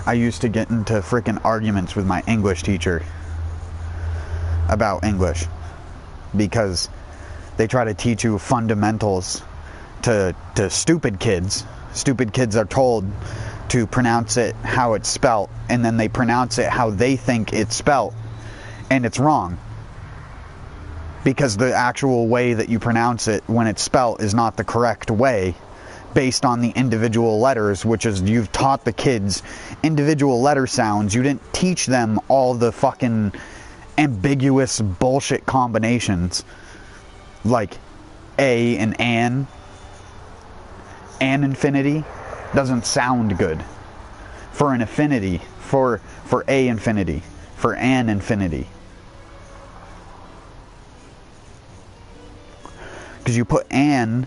I used to get into freaking arguments with my English teacher about English because they try to teach you fundamentals to stupid kids. Stupid kids are told to pronounce it how it's spelt, and then they pronounce it how they think it's spelt, and it's wrong. Because the actual way that you pronounce it when it's spelt is not the correct way, based on the individual letters, which is, you've taught the kids individual letter sounds. You didn't teach them all the fucking ambiguous bullshit combinations, like A and an. An infinity doesn't sound good. For an affinity, for a infinity, for an infinity. Because you put an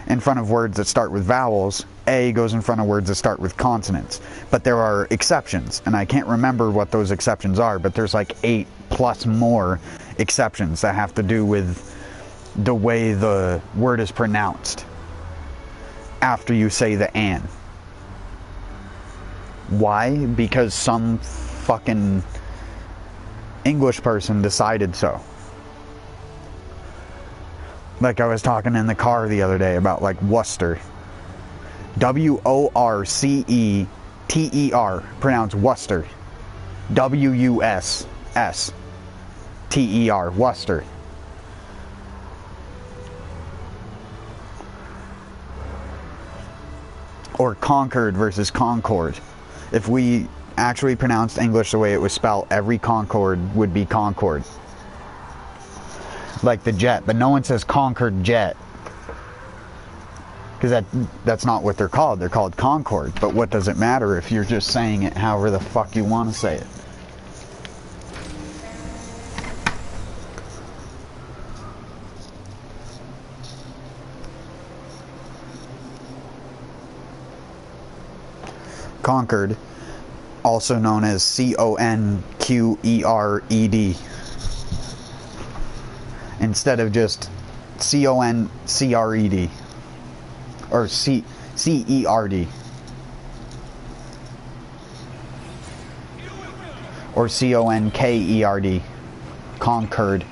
in front of words that start with vowels, A goes in front of words that start with consonants. But there are exceptions, and I can't remember what those exceptions are, but there's like 8 plus more exceptions that have to do with the way the word is pronounced after you say the "an." Why? Because some fucking English person decided so. Like I was talking in the car the other day about like Worcester. W-O-R-C-E-T-E-R, pronounced Worcester. W-U-S-S-T-E-R, Worcester. Or Concord versus Concord. If we actually pronounced English the way it was spelled, every Concord would be Concord. Like the jet, but no one says Concord jet. Because that's not what they're called. They're called Concord. But what does it matter if you're just saying it however the fuck you want to say it? Concord, also known as C-O-N-Q-E-R-E-D, instead of just C-O-N-C-R-E-D, or C-E-R-D, or C-O-N-K-E-R-D, Concord,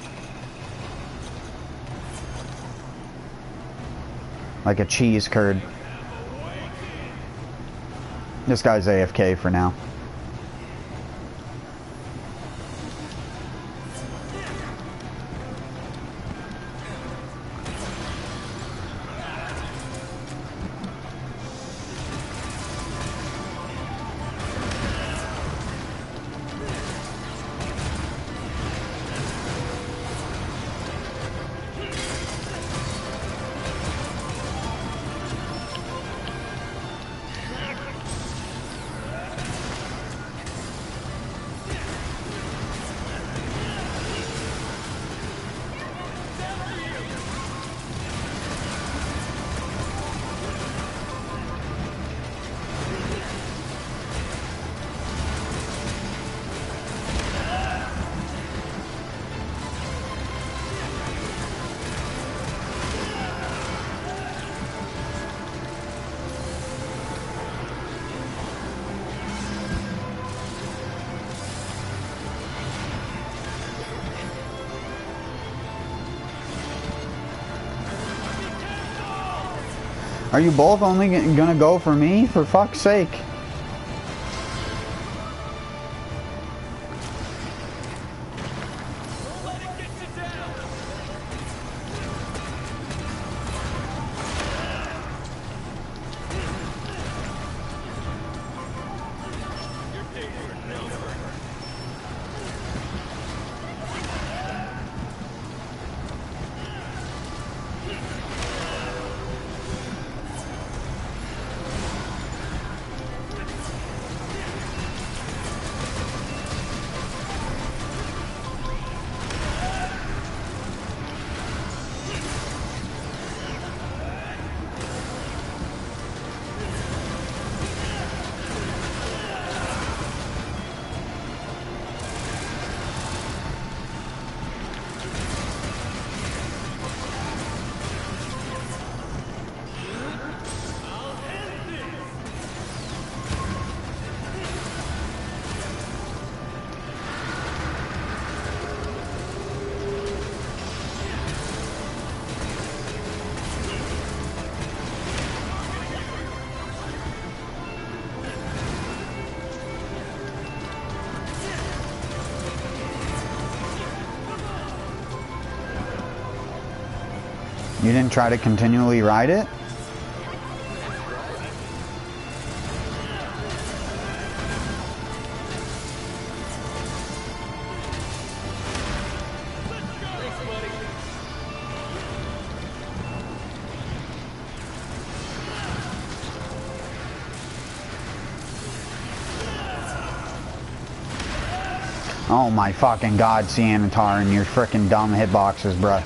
like a cheese curd. This guy's AFK for now. Are you both only gonna go for me? For fuck's sake. You didn't try to continually ride it? Oh my fucking god, Cianatar, and your frickin' dumb hitboxes, bruh.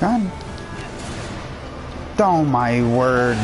God. Oh my word.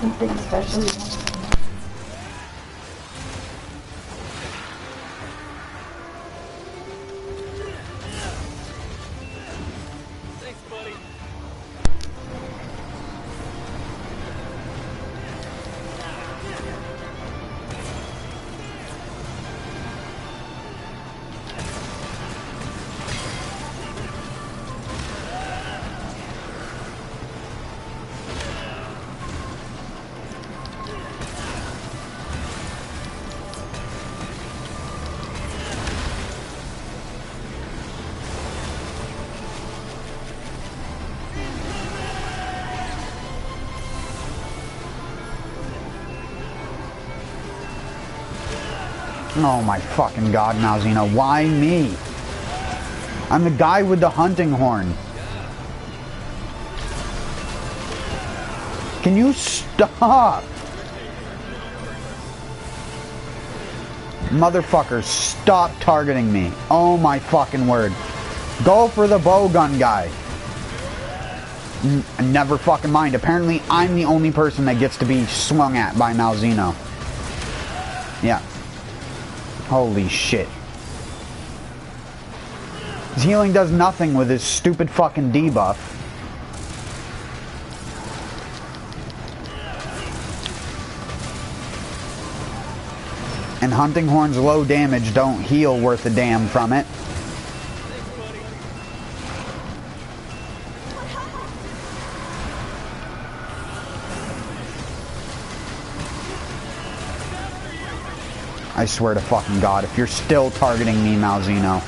Something especially. Thanks, buddy. Oh my fucking god, Malzino, why me? I'm the guy with the hunting horn. Can you stop? Motherfucker, stop targeting me. Oh my fucking word. Go for the bowgun guy. Never fucking mind. Apparently, I'm the only person that gets to be swung at by Malzino. Yeah. Holy shit. His healing does nothing with his stupid fucking debuff. And hunting horns low damage don't heal worth a damn from it. I swear to fucking God, if you're still targeting me, Malzino.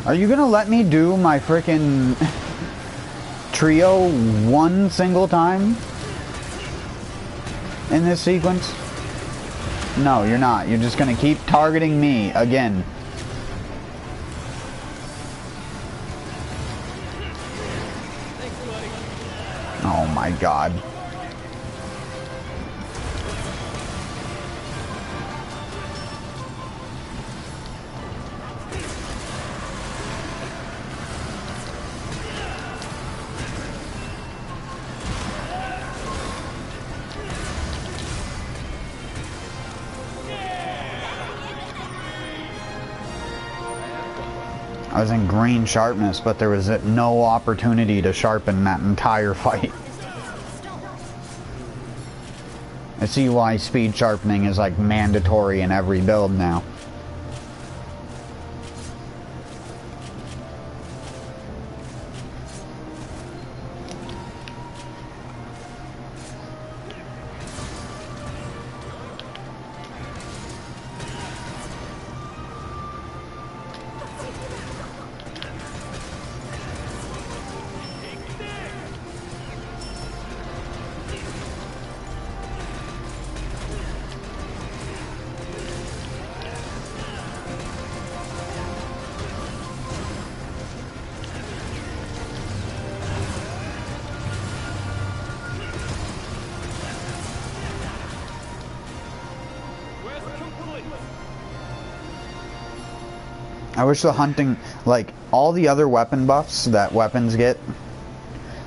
Are you gonna let me do my frickin' trio one single time in this sequence? No, you're not. You're just gonna keep targeting me again. Oh my god. I was in green sharpness, but there was no opportunity to sharpen that entire fight. I see why speed sharpening is like mandatory in every build now. I wish the hunting, like, all the other weapon buffs that weapons get,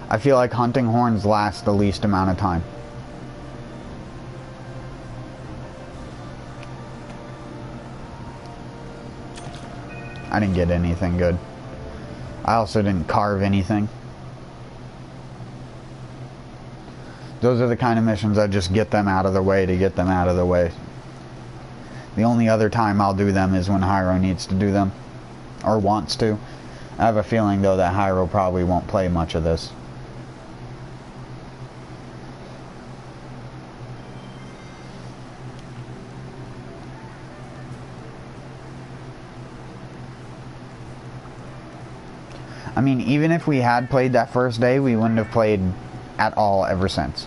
I feel like hunting horns last the least amount of time. I didn't get anything good. I also didn't carve anything. Those are the kind of missions I just get them out of the way to get them out of the way. The only other time I'll do them is when Hyro needs to do them. Or wants to. I have a feeling, though, that Hyro probably won't play much of this. I mean, even if we had played that first day, we wouldn't have played at all ever since.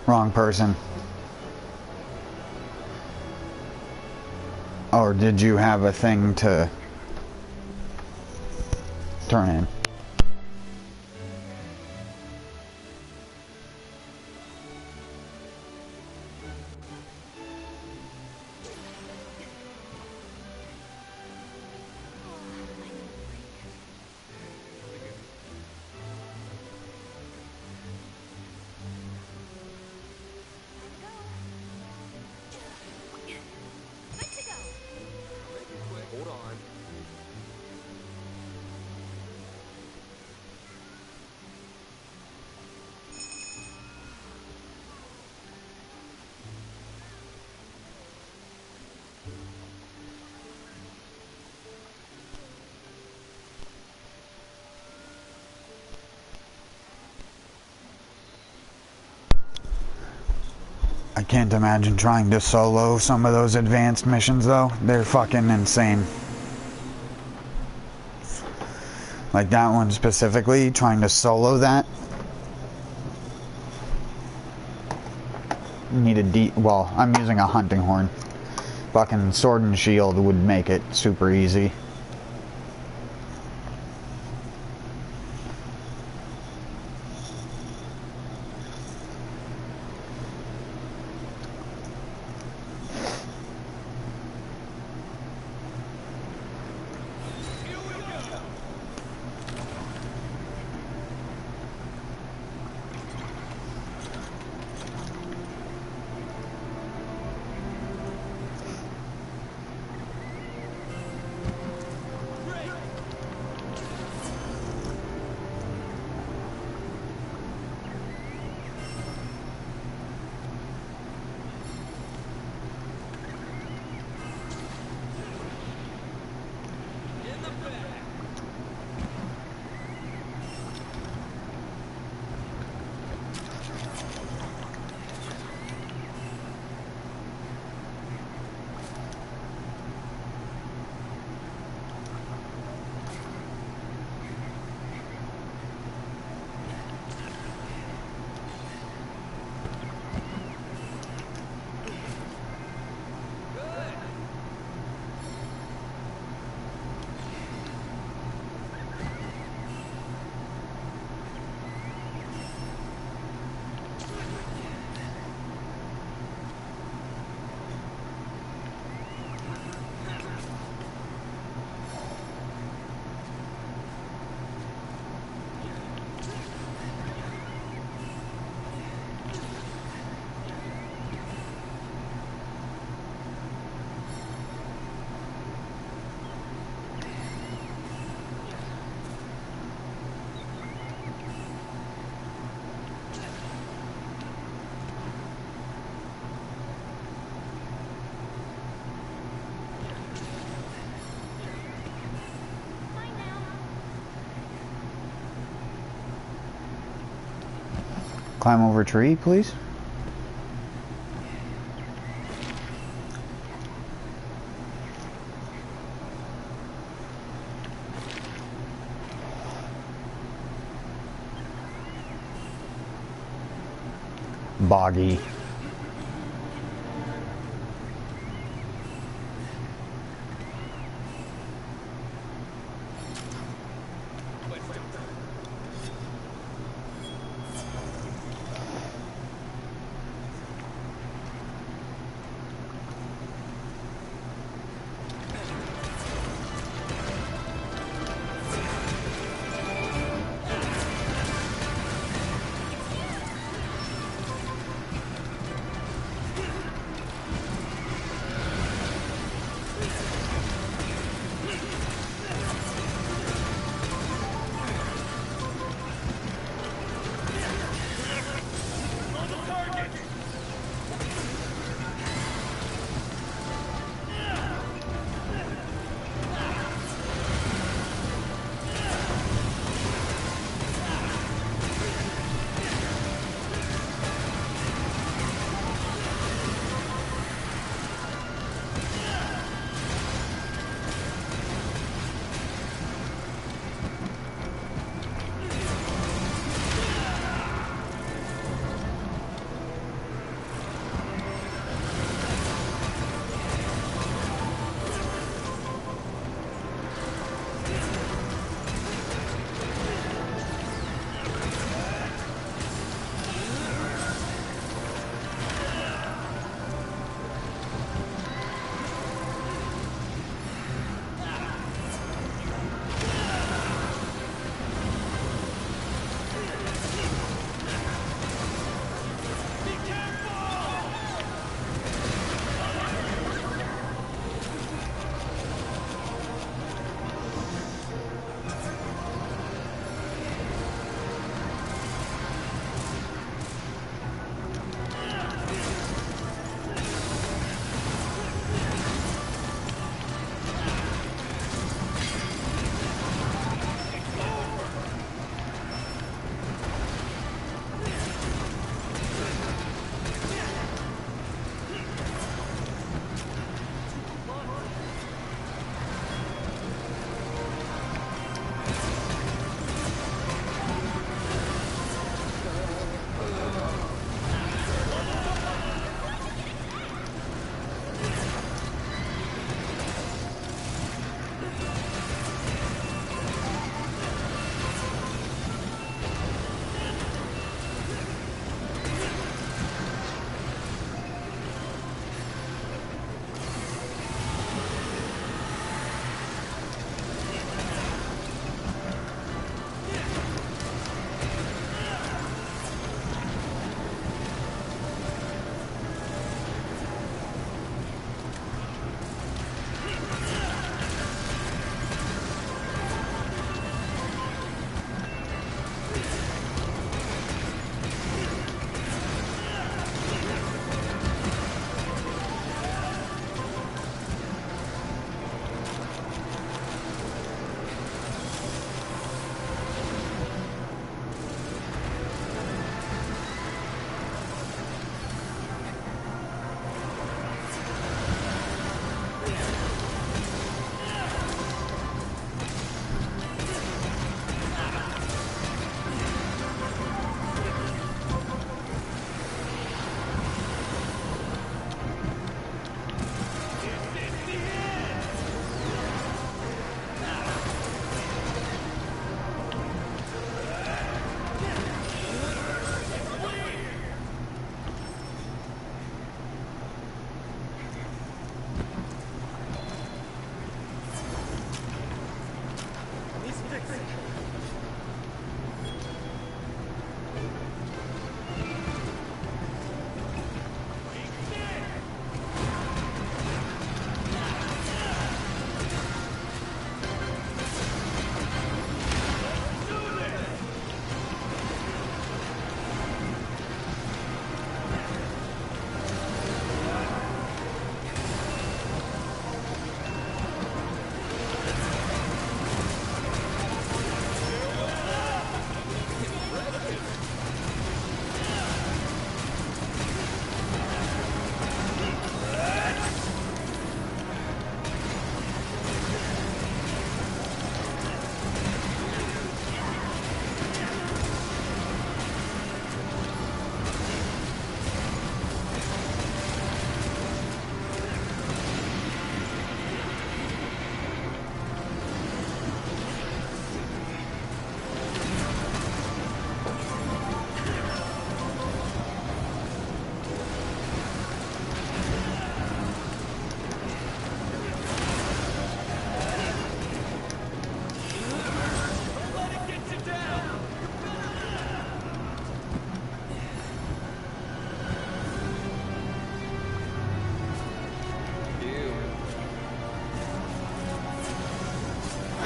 Wrong person. Or did you have a thing to turn in? Hold on. I can't imagine trying to solo some of those advanced missions, though. They're fucking insane. Like that one specifically, trying to solo that. Need a well, I'm using a hunting horn. Fucking sword and shield would make it super easy. Climb over a tree, please. Boggy.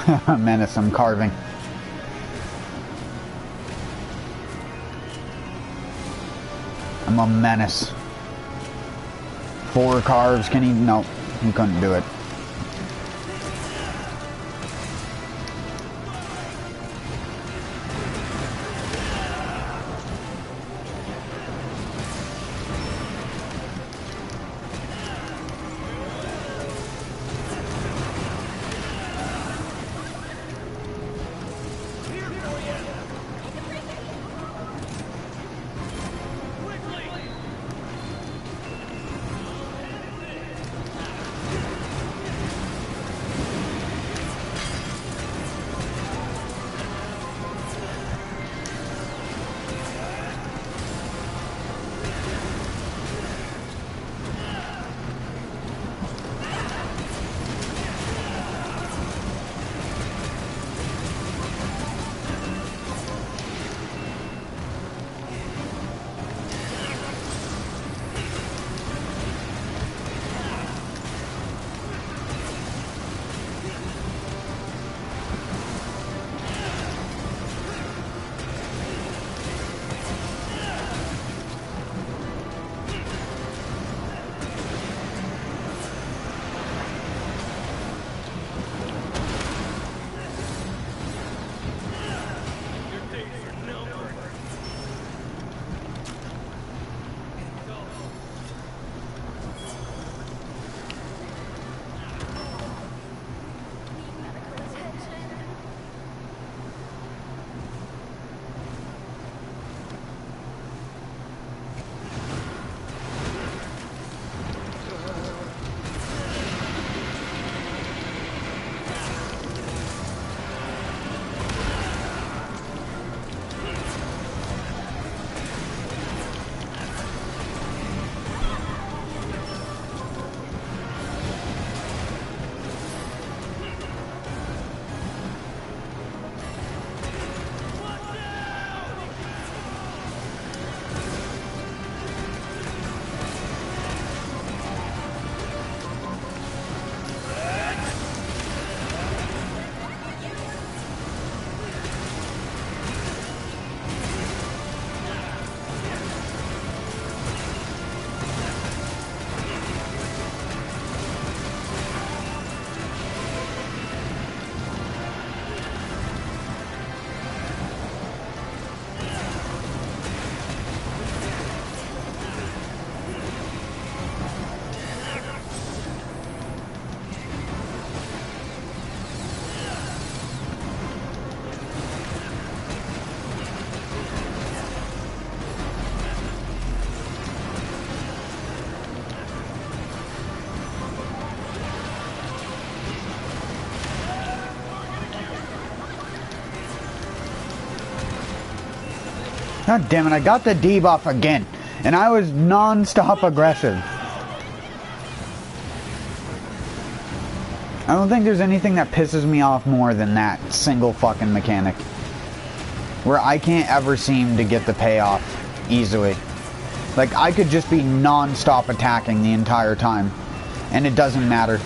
Menace, I'm carving. I'm a menace. 4 carves, can he? No, he couldn't do it. God damn it, I got the debuff again. And I was non-stop aggressive. I don't think there's anything that pisses me off more than that single fucking mechanic. Where I can't ever seem to get the payoff easily. Like, I could just be non-stop attacking the entire time. And it doesn't matter.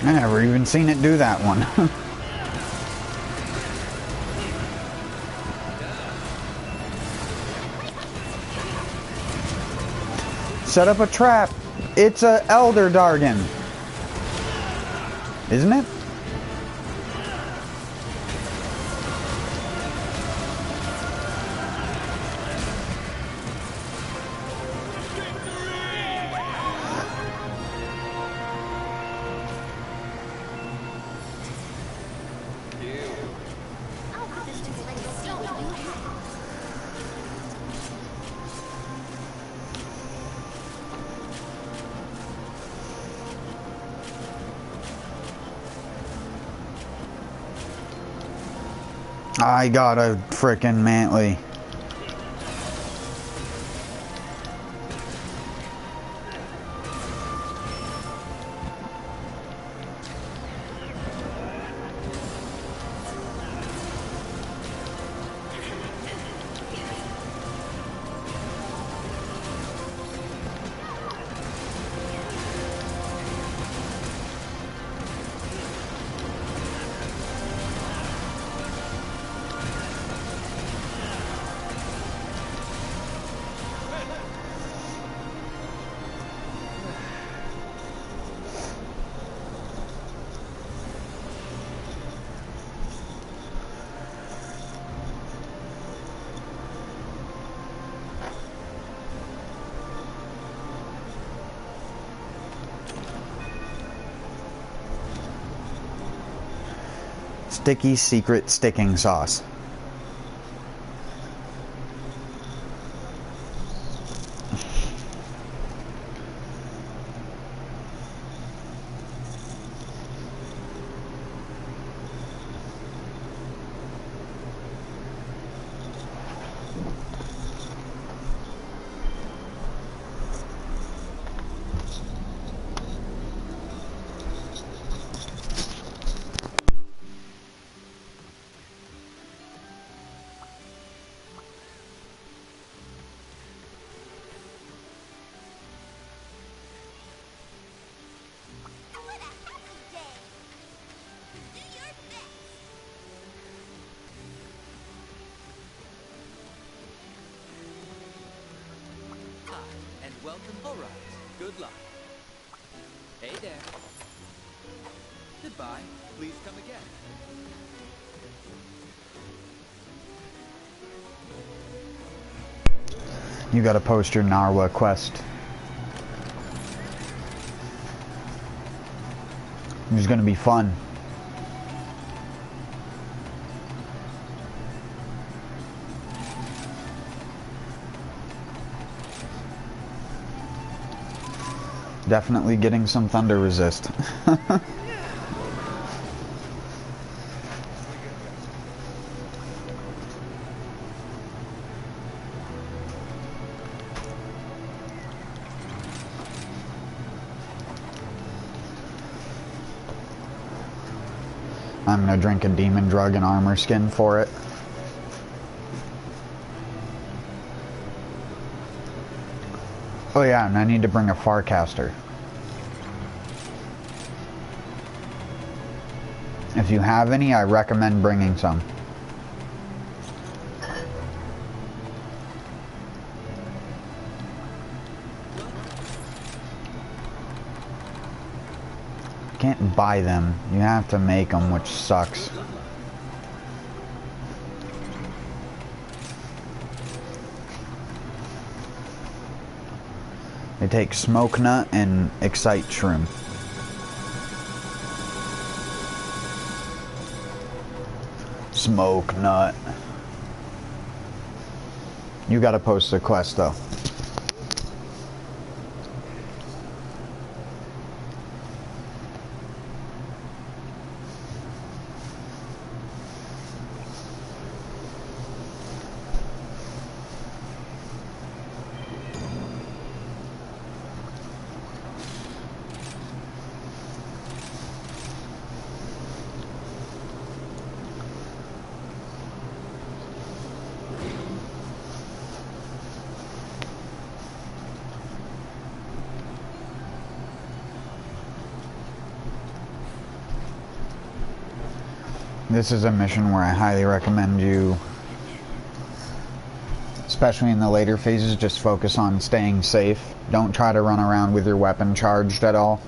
I never even seen it do that one. Set up a trap. It's a Elder Dargon. Isn't it? I got a frickin' Mantley. Sticky secret sticking sauce. Welcome. All right. Good luck. Hey there. Goodbye. Please come again. You gotta post your Narwa quest. It's gonna be fun. Definitely getting some thunder resist. I'm gonna drink a demon drug and armor skin for it. Oh yeah, and I need to bring a Farcaster. If you have any, I recommend bringing some. Can't buy them. You have to make them, which sucks. They take Smoke Nut and Excite Shroom. Smoke Nut. You gotta post the quest though. This is a mission where I highly recommend you, especially in the later phases, just focus on staying safe. Don't try to run around with your weapon charged at all.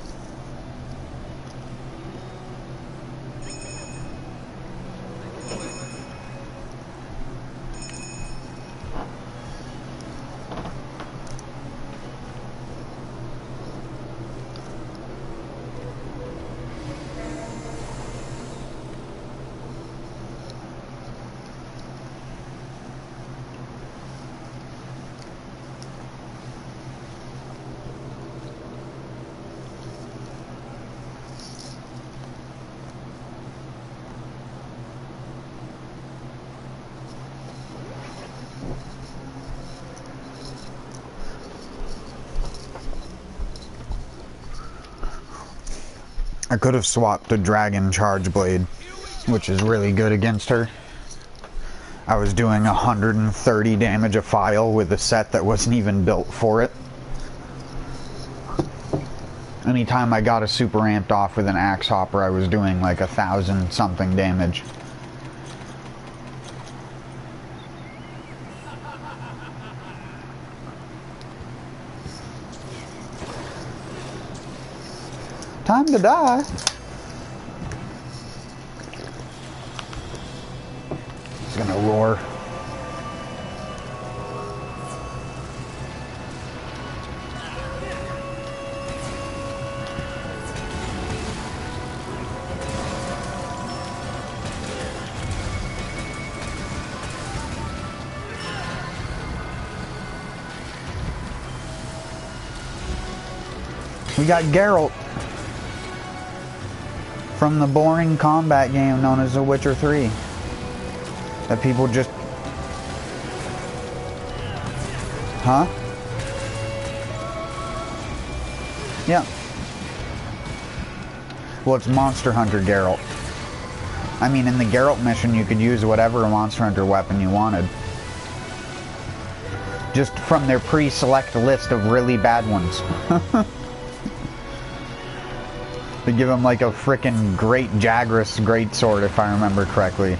I could have swapped a dragon charge blade, which is really good against her. I was doing 130 damage a file with a set that wasn't even built for it. Anytime I got a super amped off with an axe hopper, I was doing like 1,000 something damage. Time to die. It's gonna roar. We got Geralt from the boring combat game known as The Witcher 3 that people just... Huh? Yeah. Well, it's Monster Hunter Geralt. I mean, in the Geralt mission you could use whatever Monster Hunter weapon you wanted. Just from their pre-select list of really bad ones. They give him like a frickin' great Jagras greatsword, if I remember correctly.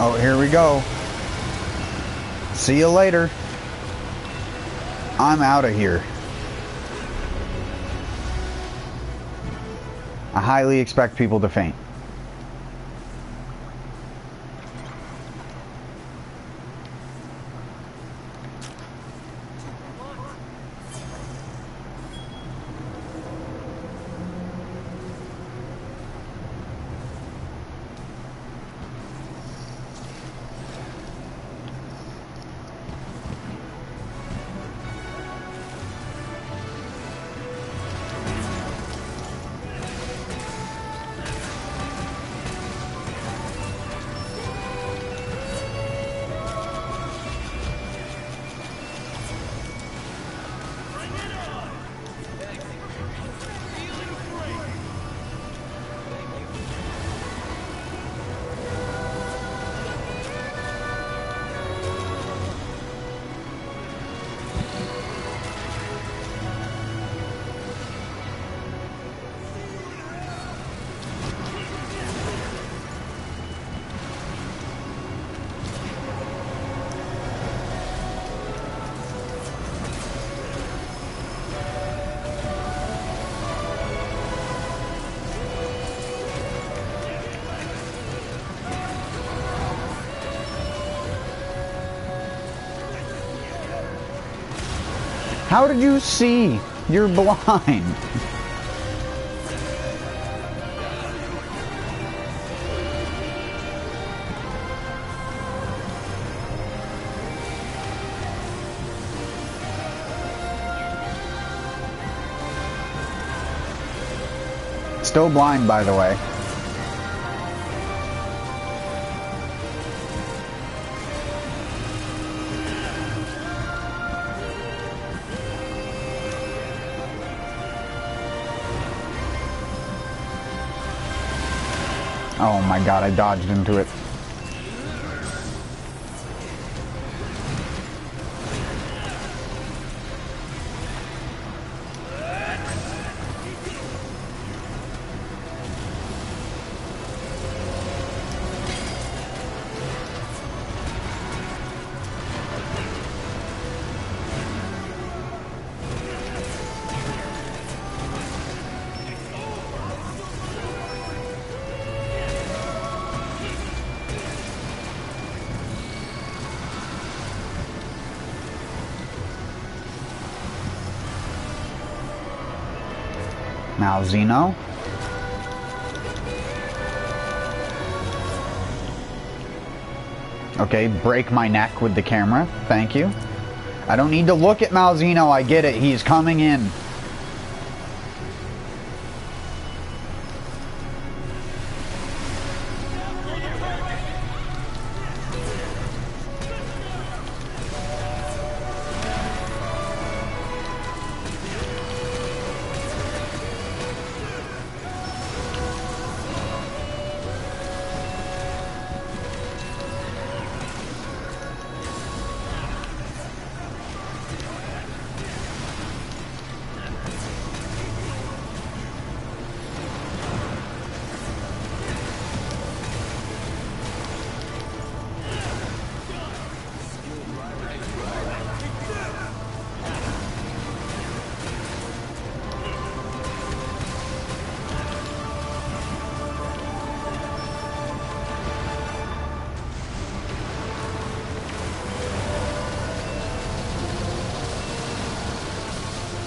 Oh, here we go. See you later. I'm out of here. I highly expect people to faint. How did you see? You're blind. Still blind, by the way. Oh my god, I dodged into it. Now, Zeno. Okay, break my neck with the camera. Thank you. I don't need to look at Malzeno. I get it. He's coming in.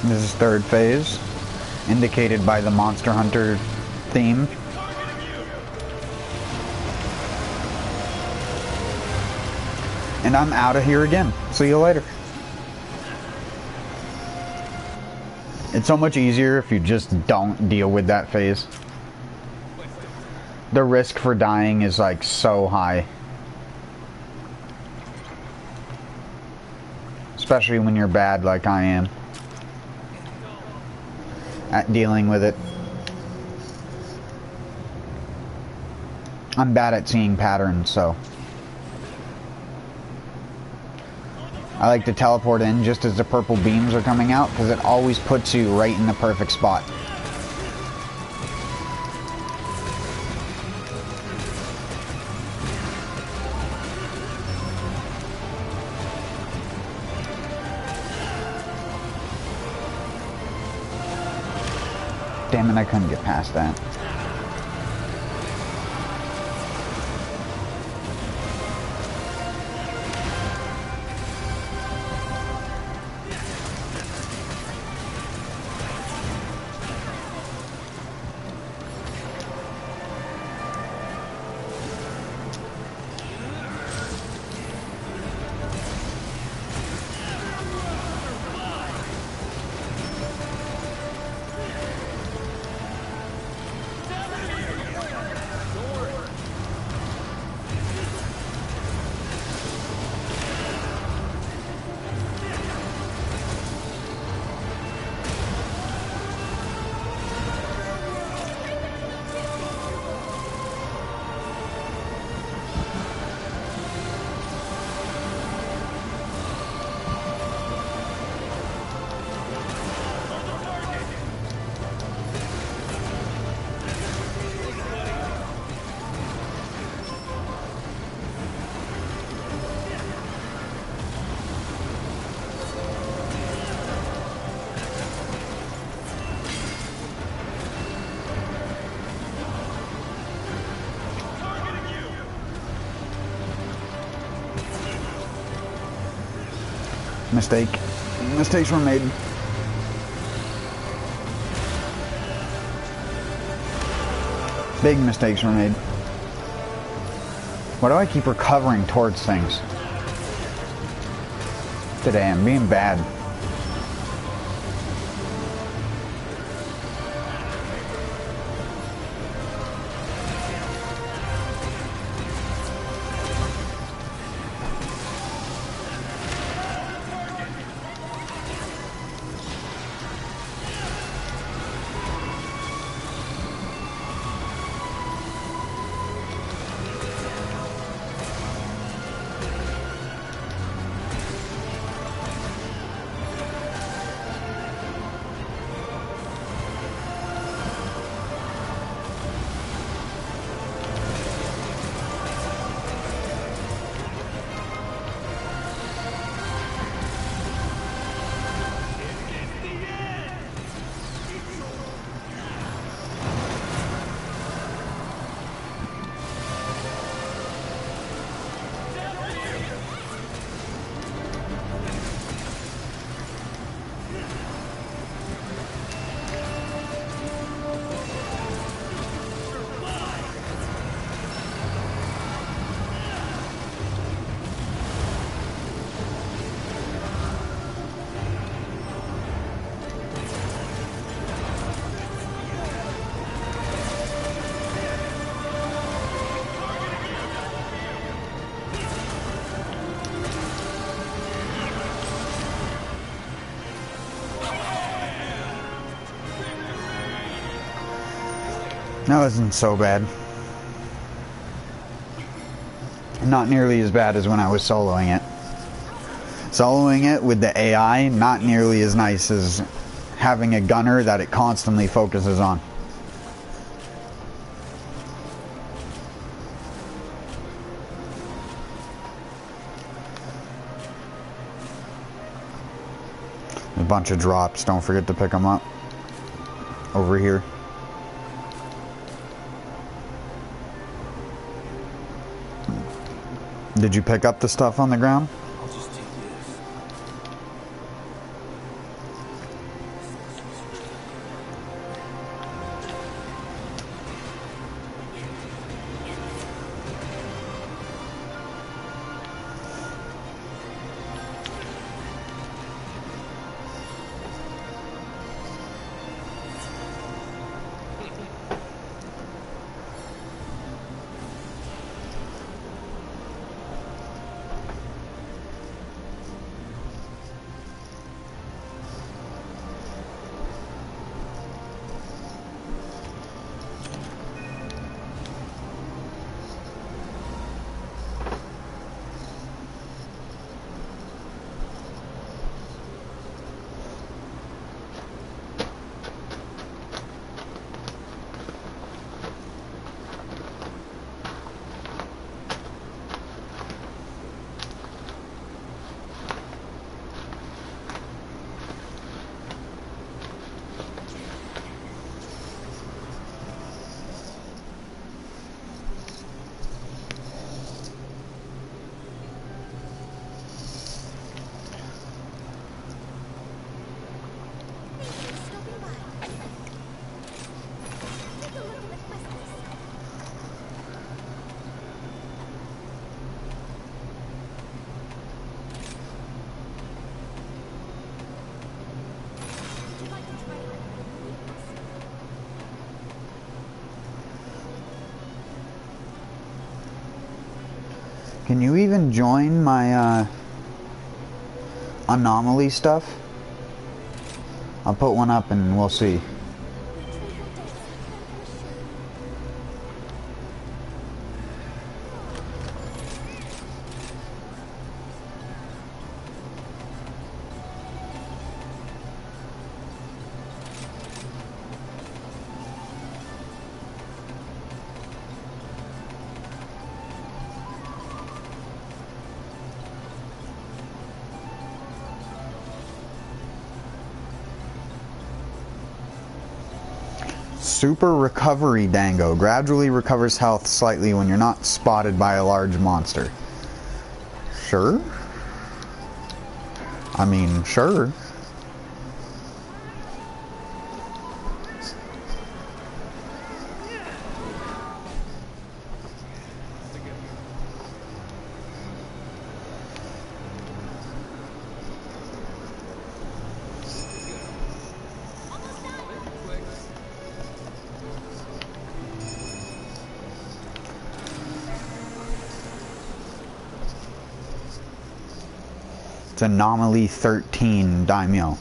This is third phase, indicated by the Monster Hunter theme. And I'm out of here again. See you later. It's so much easier if you just don't deal with that phase. The risk for dying is like so high. Especially when you're bad like I am at dealing with it. I'm bad at seeing patterns, so I like to teleport in just as the purple beams are coming out, because it always puts you right in the perfect spot. Damn it, I couldn't get past that. Mistake. Mistakes were made. Big mistakes were made. Why do I keep recovering towards things? Today I'm being bad. That wasn't so bad. Not nearly as bad as when I was soloing it. Soloing it with the AI, not nearly as nice as having a gunner that it constantly focuses on. A bunch of drops, don't forget to pick them up. Over here. Did you pick up the stuff on the ground? I'll just take this. Can you even join my anomaly stuff? I'll put one up and we'll see. Super Recovery Dango. Gradually recovers health slightly when you're not spotted by a large monster. Sure? I mean, sure. It's anomaly 13 daimyo.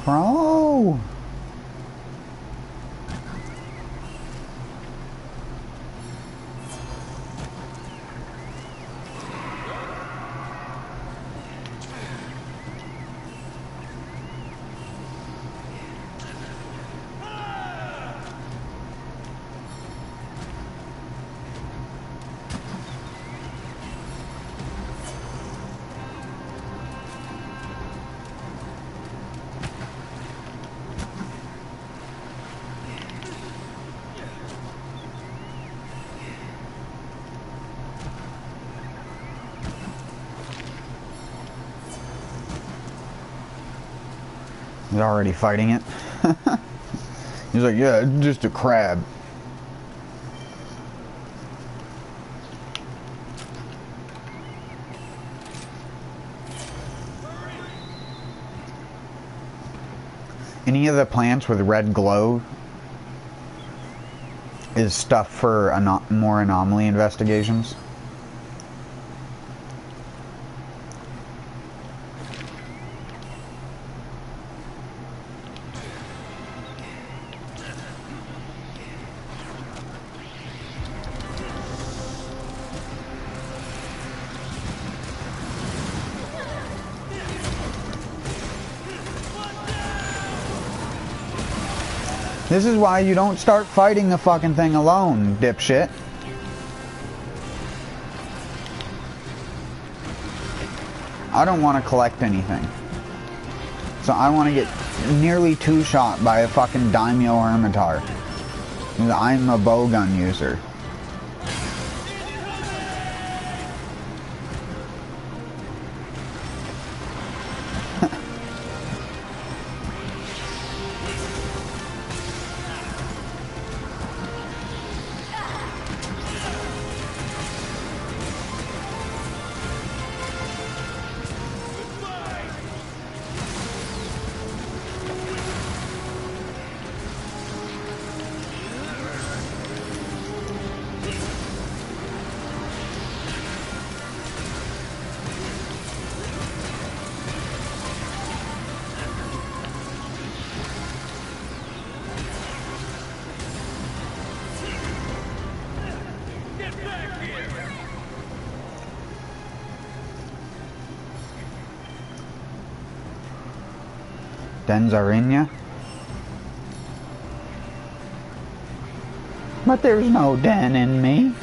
Crow! He's already fighting it. He's like, yeah, it's just a crab. Any of the plants with red glow is stuff for more anomaly investigations. This is why you don't start fighting the fucking thing alone, dipshit. I don't want to collect anything. So I want to get nearly two-shot by a fucking daimyo hermitar. I'm a bowgun user. Denzarinya? But there's no den in me.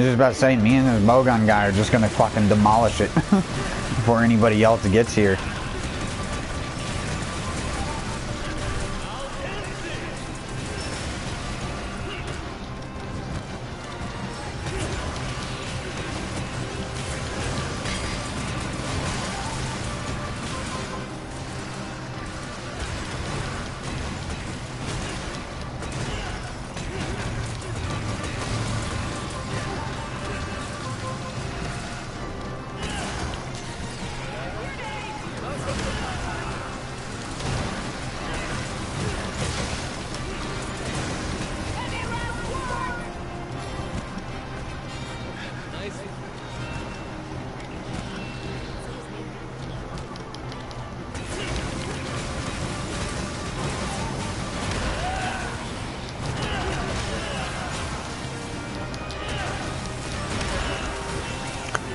was just about to say, me and this bowgun guy are just gonna fucking demolish it before anybody else gets here.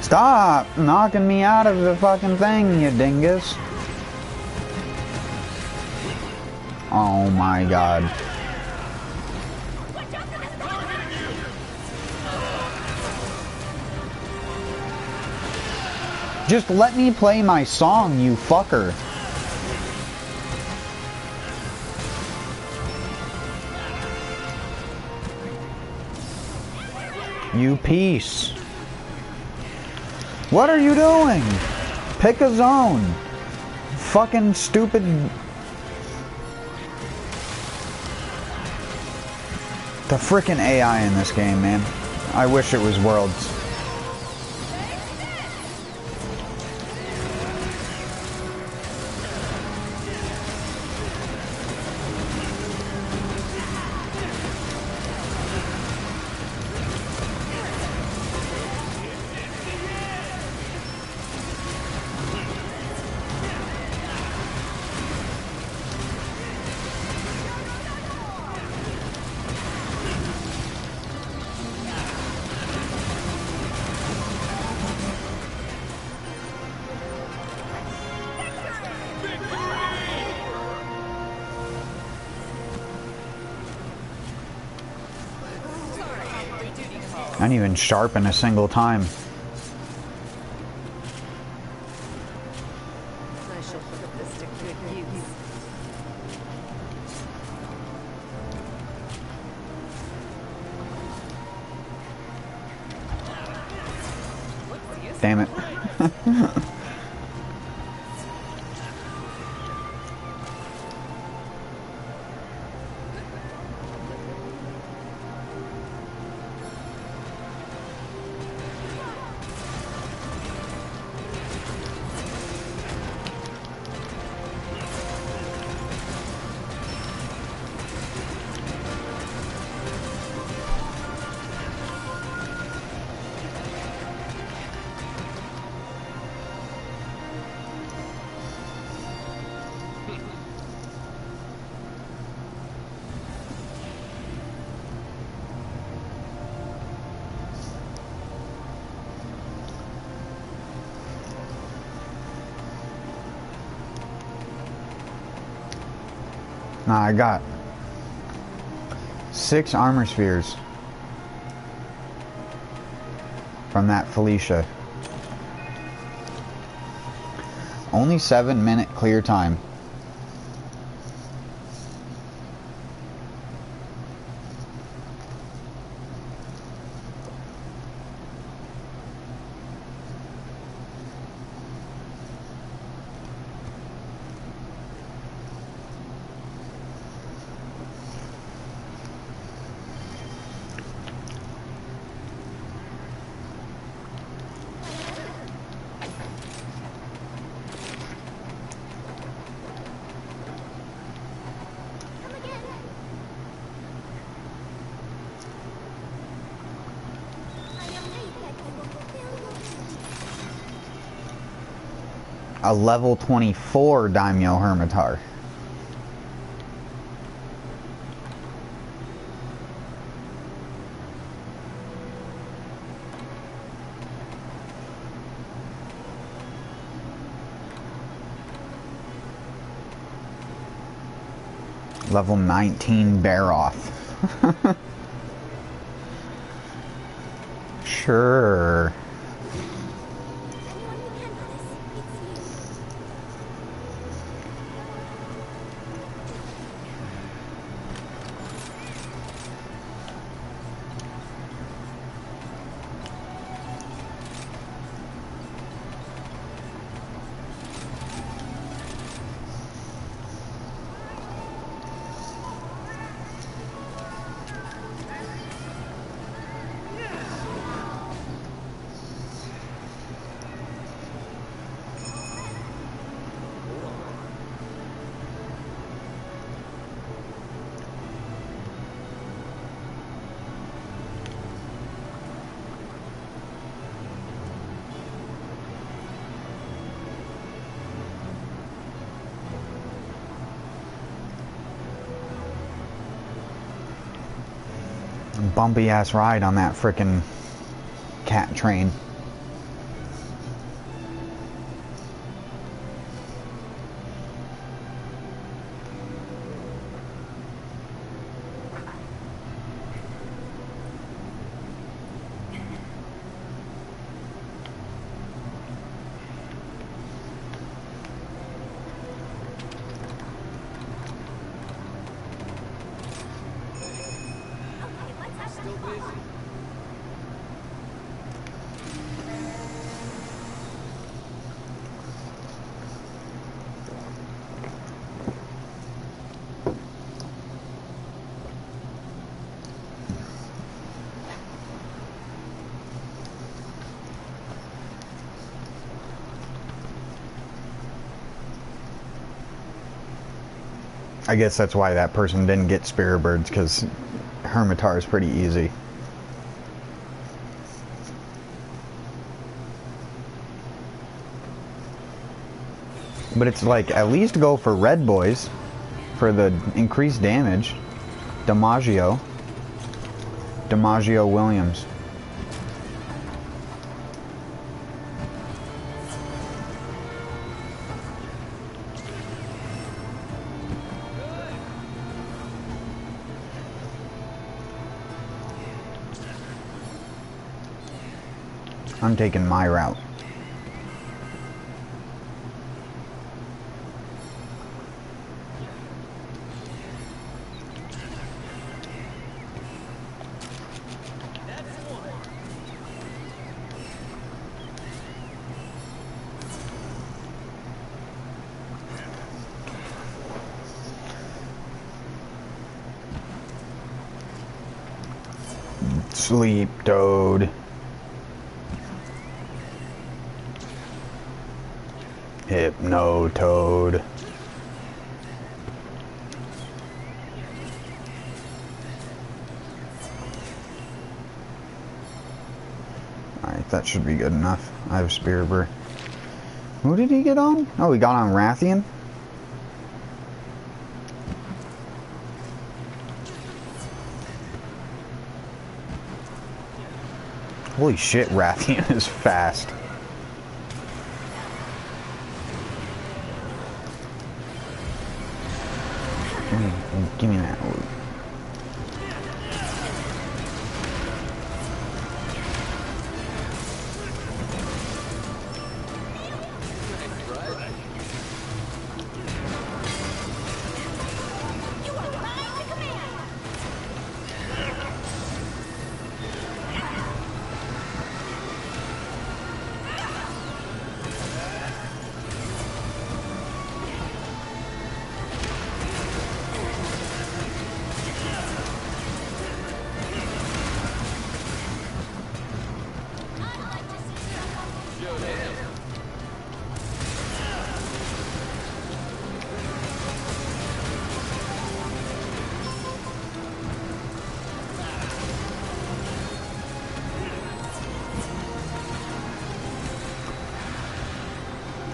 Stop knocking me out of the fucking thing, you dingus. Oh my god. Just let me play my song, you fucker. You piece. What are you doing? Pick a zone. Fucking stupid. The frickin' AI in this game, man. I wish it was Worlds. I didn't even sharpen a single time. I shall put this to good use. Damn it. Nah, I got 6 armor spheres from that Felicia. Only 7-minute clear time. A level 24 Daimyo Hermitar. Level 19 Baroth. Sure. Bumpy ass ride on that frickin' cat train. Still busy. I guess that's why that person didn't get Spirit Birds, because Hermitar is pretty easy. But it's like, at least go for Red Boys for the increased damage. DiMaggio Williams. I'm taking my route. Sleep, Toad. Hypno Toad. Alright, that should be good enough. I have Spirit Bird. Who did he get on? Oh, he got on Rathian? Holy shit, Rathian is fast. Give me that loot.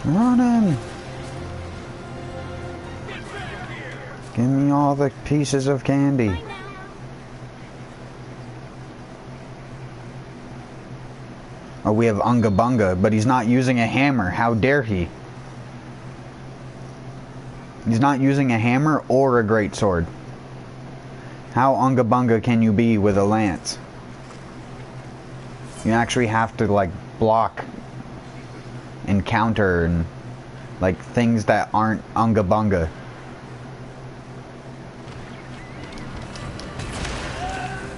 Running! Give me all the pieces of candy. Oh, we have Unga Bunga, but he's not using a hammer. How dare he? He's not using a hammer or a greatsword. How Unga Bunga can you be with a lance? You actually have to, like, block and counter and, like, things that aren't unga bunga.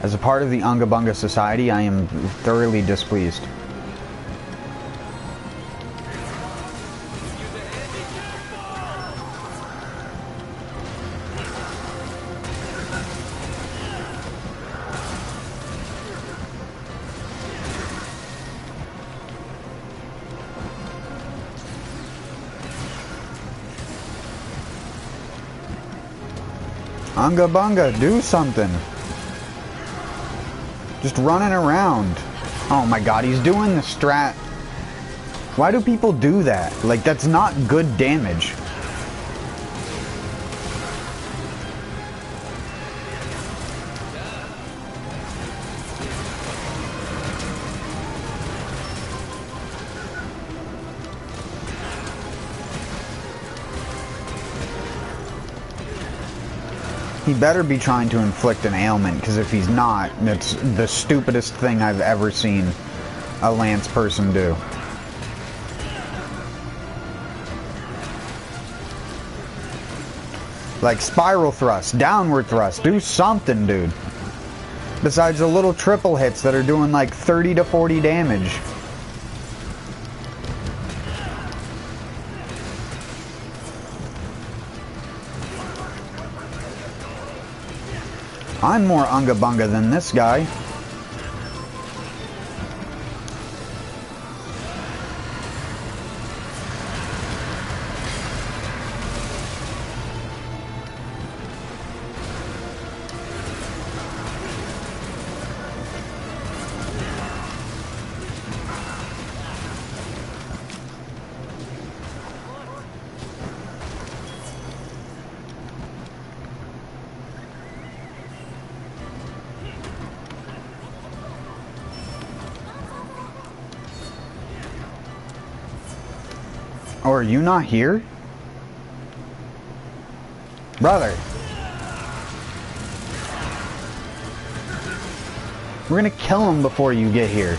As a part of the unga bunga society, I am thoroughly displeased. Unga bunga, do something. Just running around. Oh my god, he's doing the strat. Why do people do that? Like, that's not good damage. He better be trying to inflict an ailment, because if he's not, it's the stupidest thing I've ever seen a lance person do. Like spiral thrust, downward thrust, do something, dude. Besides the little triple hits that are doing like 30 to 40 damage. I'm more unga bunga than this guy. Oh, are you not here? Brother. We're gonna kill him before you get here.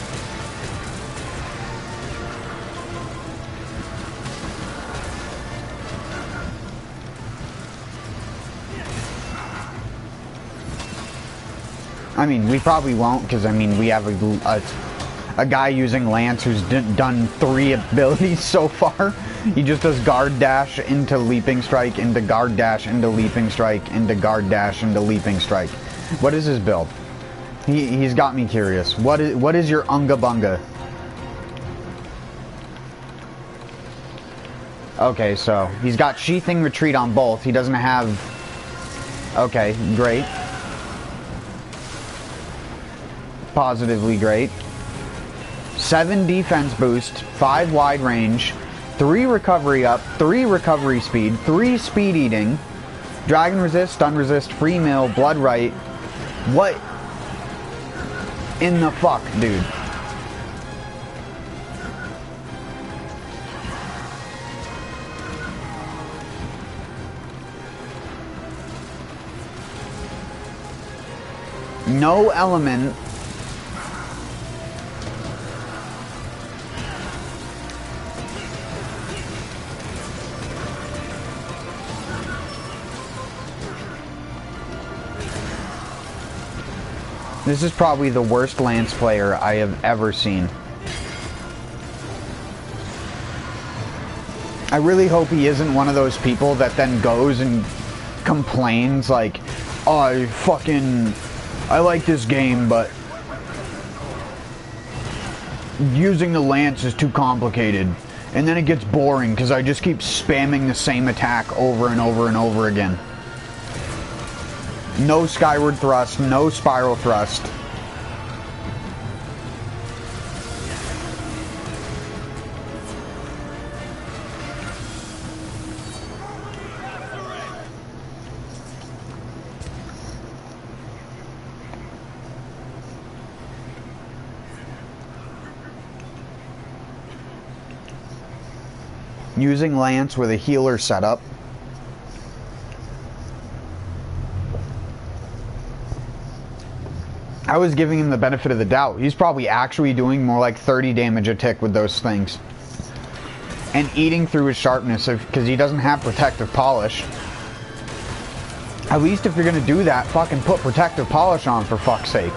I mean, we probably won't, because, I mean, we have a guy using Lance who's done 3 abilities so far. He just does guard dash into leaping strike, into guard dash, into leaping strike, into guard dash, into leaping strike. What is his build? He's got me curious. What is your unga bunga? Okay, so he's got sheathing retreat on both. He doesn't have... Okay, great. Positively great. 7 defense boost, 5 wide range, 3 recovery up, 3 recovery speed, 3 speed eating, dragon resist, stun resist, free mill, blood right. What in the fuck, dude? No element. This is probably the worst Lance player I have ever seen. I really hope he isn't one of those people that then goes and complains like, oh, I like this game, but using the Lance is too complicated. And then it gets boring because I just keep spamming the same attack over and over and over again. No skyward thrust, no spiral thrust. Using Lance with a healer setup. I was giving him the benefit of the doubt. He's probably actually doing more like 30 damage a tick with those things. And eating through his sharpness because he doesn't have protective polish. At least if you're gonna do that, fucking put protective polish on, for fuck's sake.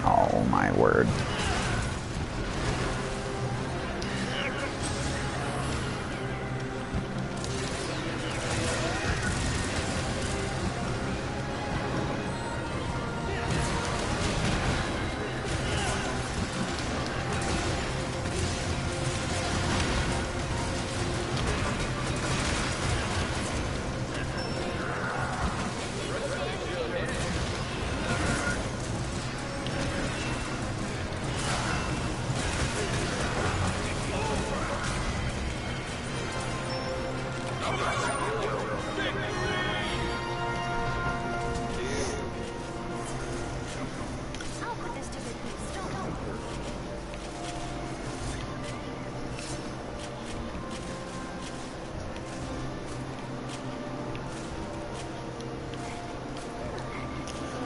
Oh my word.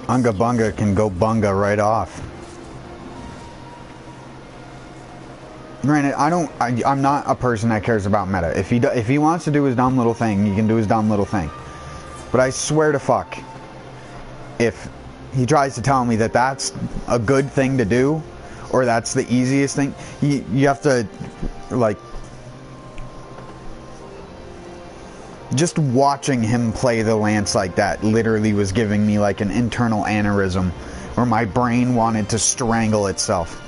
Unga Bunga can go bunga right off. Granted, I'm not a person that cares about meta. If he wants to do his dumb little thing, he can do his dumb little thing. But I swear to fuck, if he tries to tell me that that's a good thing to do, or that's the easiest thing, you have to, like, just watching him play the Lance like that literally was giving me like an internal aneurysm where my brain wanted to strangle itself.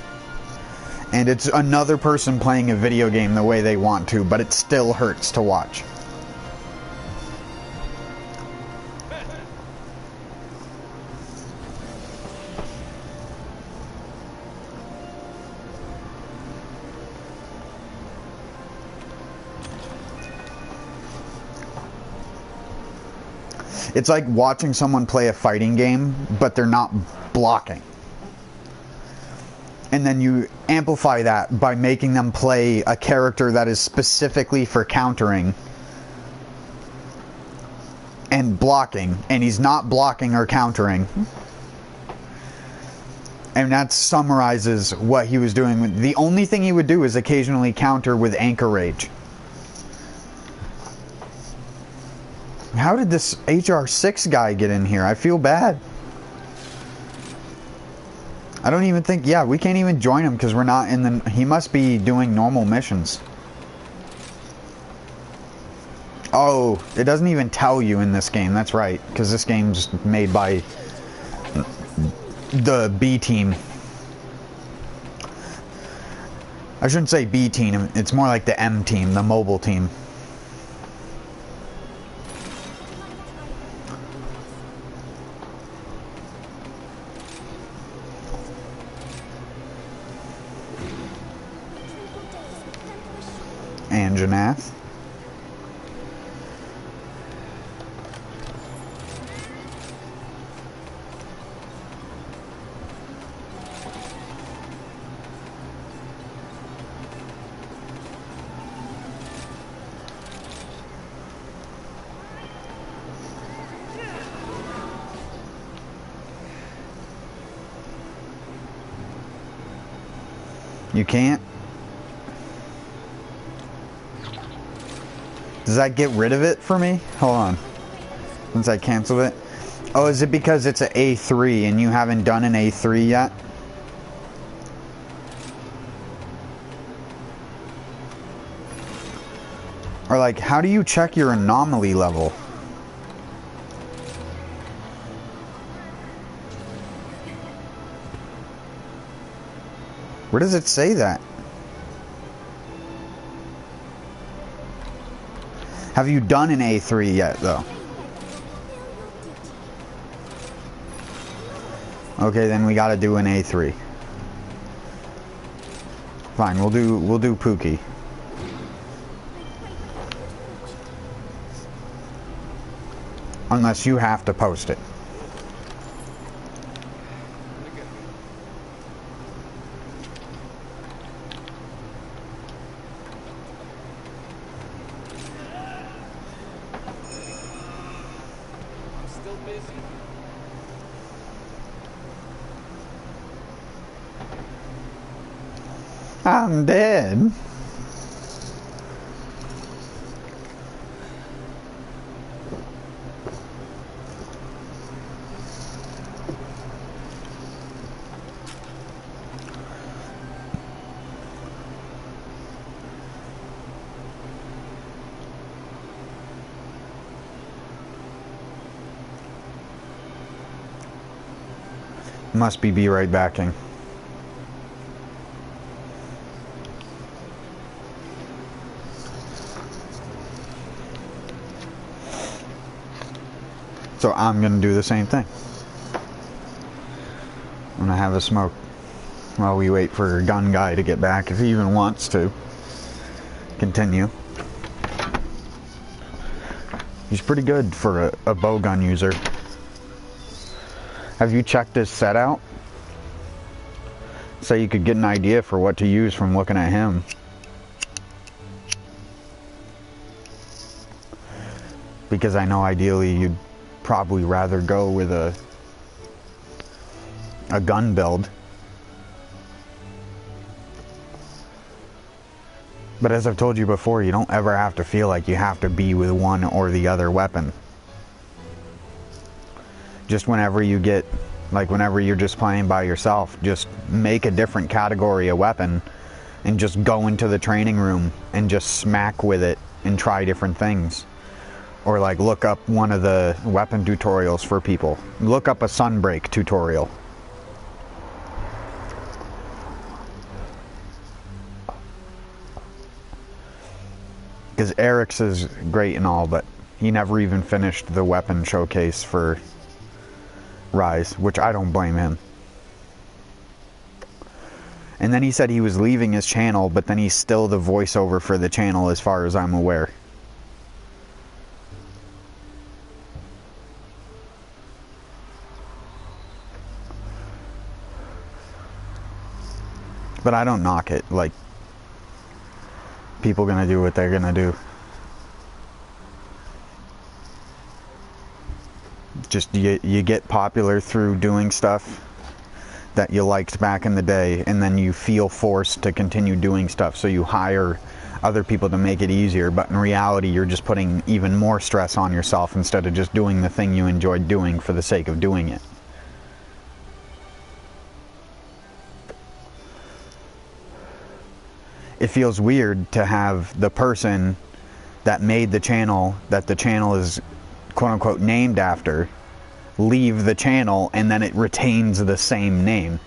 And it's another person playing a video game the way they want to, but it still hurts to watch. It's like watching someone play a fighting game, but they're not blocking. And then you amplify that by making them play a character that is specifically for countering and blocking, and he's not blocking or countering. And that summarizes what he was doing. The only thing he would do is occasionally counter with Anchor Rage. How did this HR6 guy get in here? I feel bad. I don't even think... Yeah, we can't even join him because we're not in the... He must be doing normal missions. Oh, it doesn't even tell you in this game. That's right. Because this game's made by the B team. I shouldn't say B team. It's more like the M team, the mobile team. Anjanath. You can't? Does that get rid of it for me? Hold on. Once I cancel it. Oh, is it because it's an A3 and you haven't done an A3 yet? Or like, how do you check your anomaly level? Where does it say that? Have you done an A3 yet, though? Okay, then we gotta do an A3. Fine, we'll do Pookie. Unless you have to post it. still busy? I'm dead. Must be right backing. So I'm gonna do the same thing. I'm gonna have a smoke while we wait for gun guy to get back, if he even wants to continue. He's pretty good for a bow gun user. Have you checked his set out? So you could get an idea for what to use from looking at him. Because I know ideally you'd probably rather go with a gun build. But as I've told you before, you don't ever have to feel like you have to be with one or the other weapon. Just whenever you get, like whenever you're just playing by yourself, just make a different category of weapon and just go into the training room and just smack with it and try different things. Or like look up one of the weapon tutorials for people. Look up a sunbreak tutorial. Because Eric's is great and all, but he never even finished the weapon showcase for Rise, which I don't blame him. And then he said he was leaving his channel, but then he's still the voiceover for the channel as far as I'm aware. But I don't knock it. Like, people gonna do what they're gonna do. Just you get popular through doing stuff that you liked back in the day, and then you feel forced to continue doing stuff, so you hire other people to make it easier, but in reality you're just putting even more stress on yourself instead of just doing the thing you enjoyed doing for the sake of doing it. It feels weird to have the person that made the channel, that the channel is quote-unquote named after, leave the channel and then it retains the same name.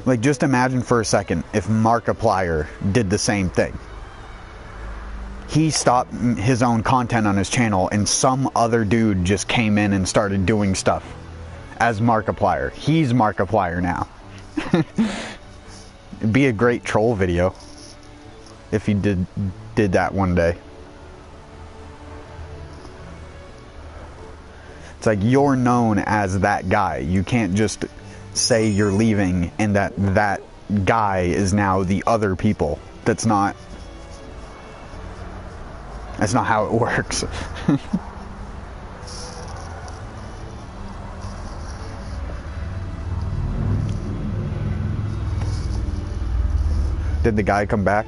Like, just imagine for a second if Markiplier did the same thing. He stopped his own content on his channel and some other dude just came in and started doing stuff as Markiplier. He's Markiplier now. It'd be a great troll video if he did that one day. It's like, you're known as that guy. You can't just say you're leaving and that guy is now the other people. That's not how it works. Did the guy come back?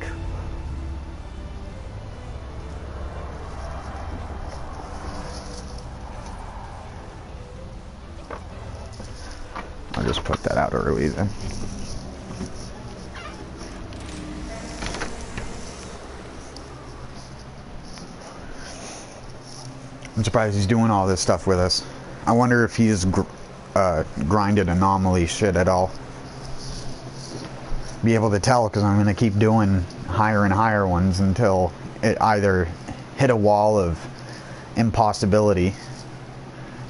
I'll just put that out early then. I'm surprised he's doing all this stuff with us. I wonder if he's grinded anomaly shit at all. Be able to tell, because I'm going to keep doing higher and higher ones until it either hit a wall of impossibility,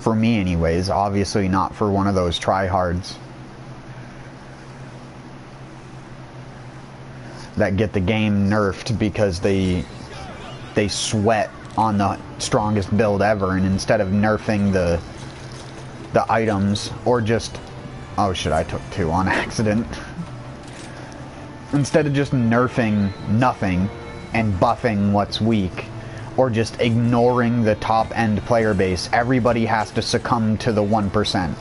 for me anyways, obviously not for one of those tryhards that get the game nerfed because they sweat on the strongest build ever, and instead of nerfing the items, or just, oh shit, I took two on accident. Instead of just nerfing nothing and buffing what's weak, or just ignoring the top end player base. Everybody has to succumb to the 1%.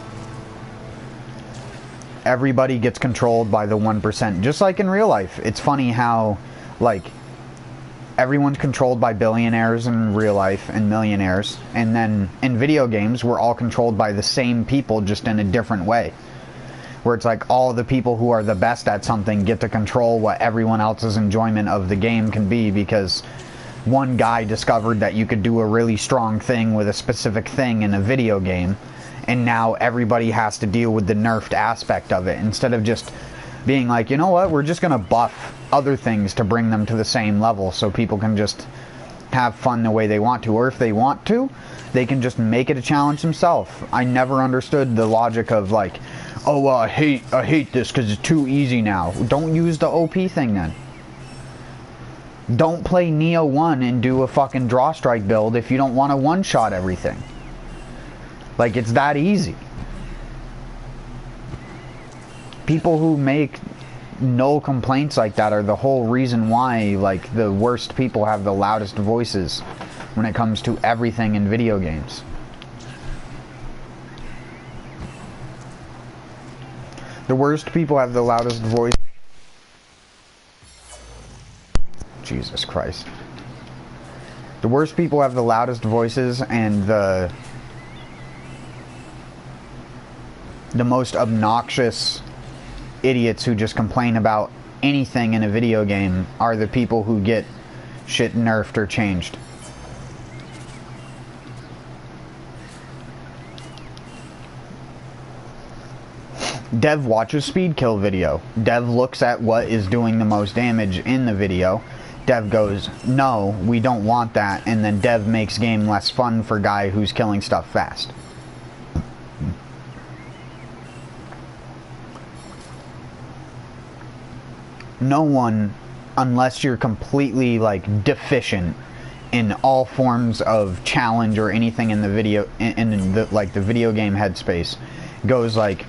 Everybody gets controlled by the 1%, just like in real life. It's funny how, like, everyone's controlled by billionaires in real life and millionaires, and then in video games we're all controlled by the same people, just in a different way, where it's like all the people who are the best at something get to control what everyone else's enjoyment of the game can be, because one guy discovered that you could do a really strong thing with a specific thing in a video game, and now everybody has to deal with the nerfed aspect of it, instead of just being like, you know what, we're just gonna buff other things to bring them to the same level so people can just have fun the way they want to. Or if they want to, they can just make it a challenge themselves. I never understood the logic of like, oh, I hate this because it's too easy now. Don't use the OP thing then. Don't play Neo 1 and do a fucking draw strike build if you don't want to one-shot everything. Like, it's that easy. People who make no complaints like that are the whole reason why, like, the worst people have the loudest voices when it comes to everything in video games. The worst people have the loudest voice. Jesus Christ. The worst people have the loudest voices and the most obnoxious idiots who just complain about anything in a video game are the people who get shit nerfed or changed. Dev watches speed kill video. Dev looks at what is doing the most damage in the video. Dev goes, no, we don't want that, and then Dev makes game less fun for guy who's killing stuff fast. No one, unless you're completely like deficient in all forms of challenge or anything in the video, in the, like the video game headspace, goes like,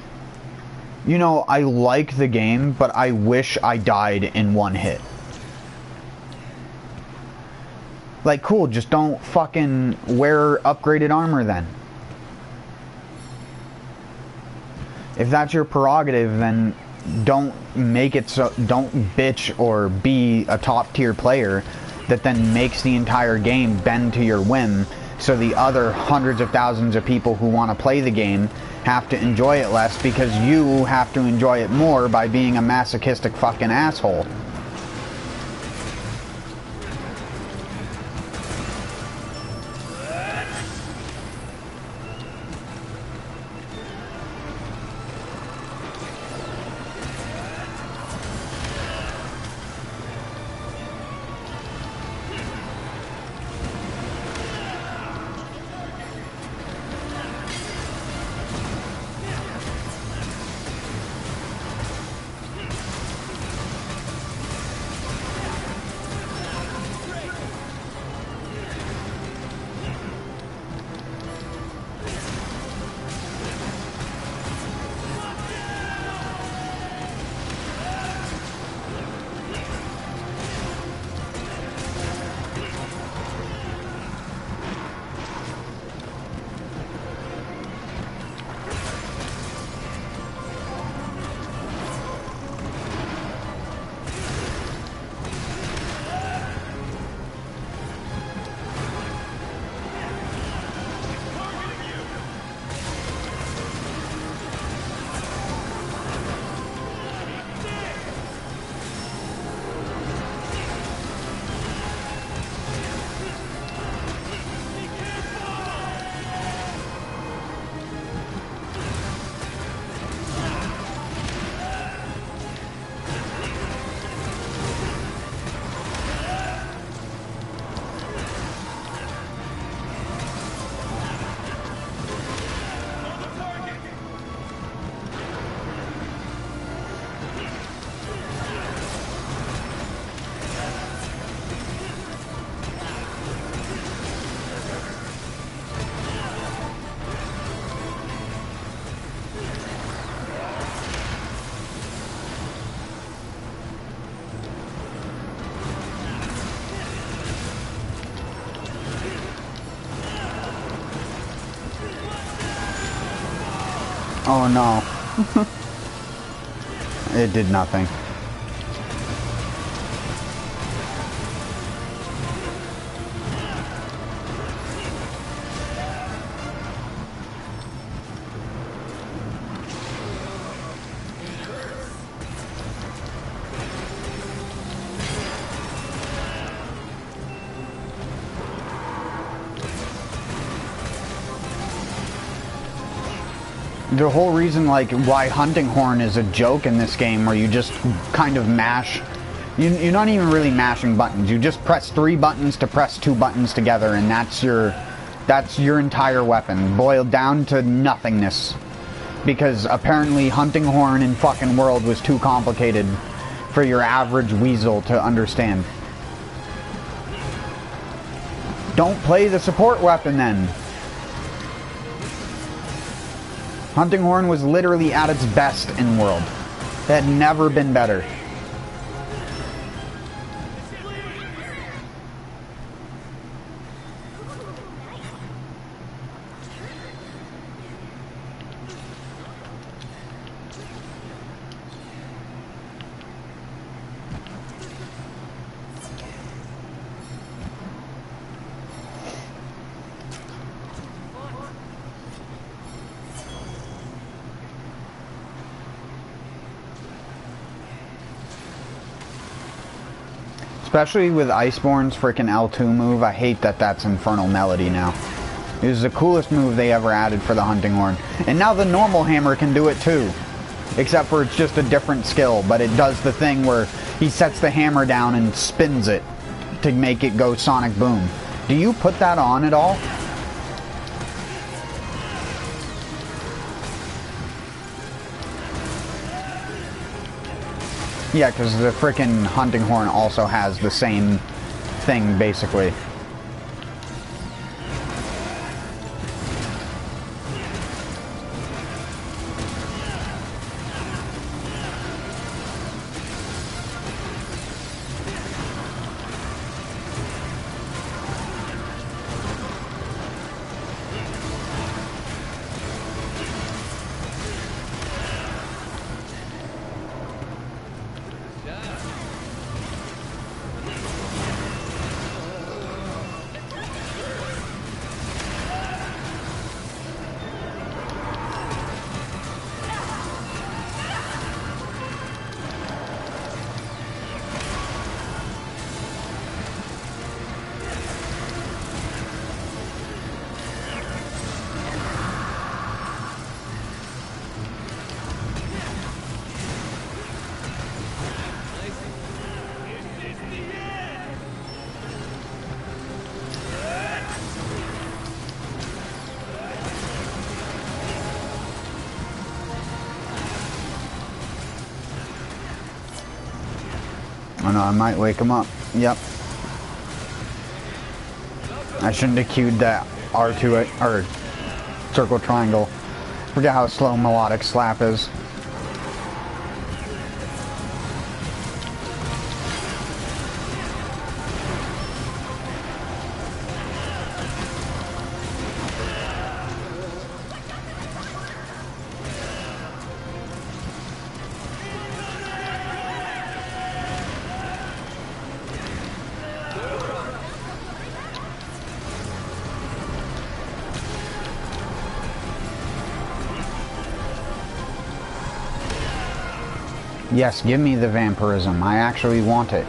you know, I like the game, but I wish I died in one hit. Like, cool, just don't fucking wear upgraded armor then. If that's your prerogative, then don't make it so, don't bitch or be a top tier player that then makes the entire game bend to your whim, so the other hundreds of thousands of people who want to play the game have to enjoy it less because you have to enjoy it more by being a masochistic fucking asshole. Oh no. It did nothing. The whole reason, like, why hunting horn is a joke in this game, where you just kind of mash. You're not even really mashing buttons. You just press 3 buttons to press 2 buttons together, and that's your entire weapon, boiled down to nothingness. Because apparently hunting horn in fucking World was too complicated for your average weasel to understand. Don't play the support weapon then. Hunting horn was literally at its best in World. It had never been better. Especially with Iceborne's freaking L2 move, I hate that that's Infernal Melody now. It was the coolest move they ever added for the hunting horn. And now the normal hammer can do it too. Except for it's just a different skill, but it does the thing where he sets the hammer down and spins it to make it go sonic boom. Do you put that on at all? Yeah, because the frickin' hunting horn also has the same thing, basically. Oh no, I might wake him up. Yep. I shouldn't have queued that R2 or circle triangle. Forget how slow melodic slap is. Yes, give me the vampirism. I actually want it.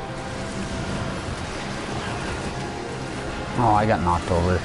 Oh, I got knocked over.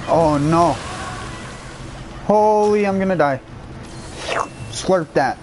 Oh no. Holy, I'm gonna die. Slurp that.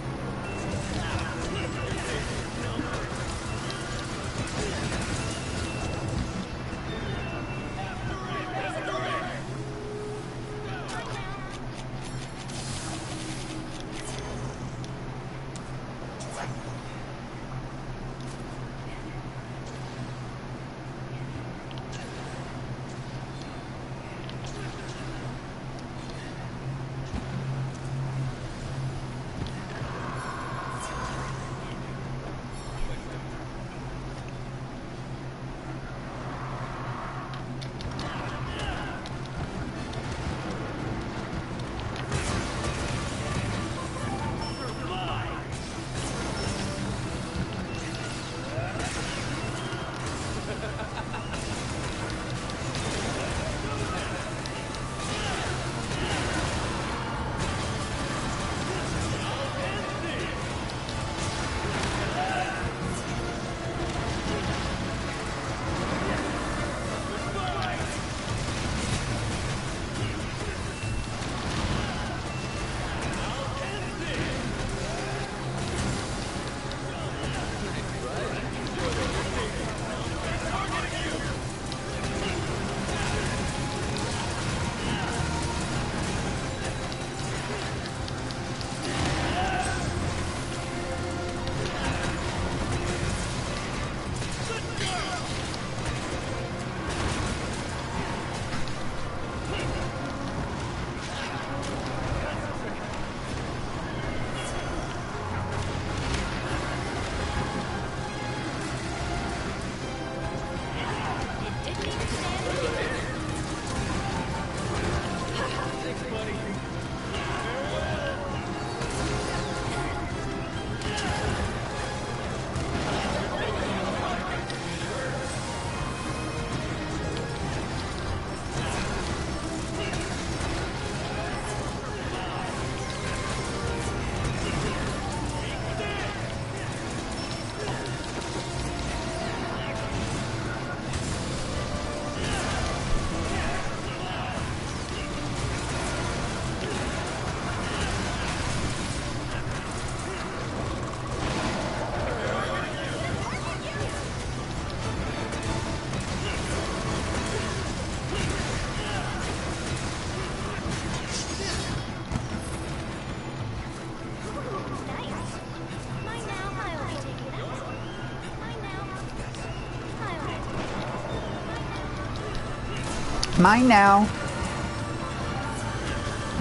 Mine now.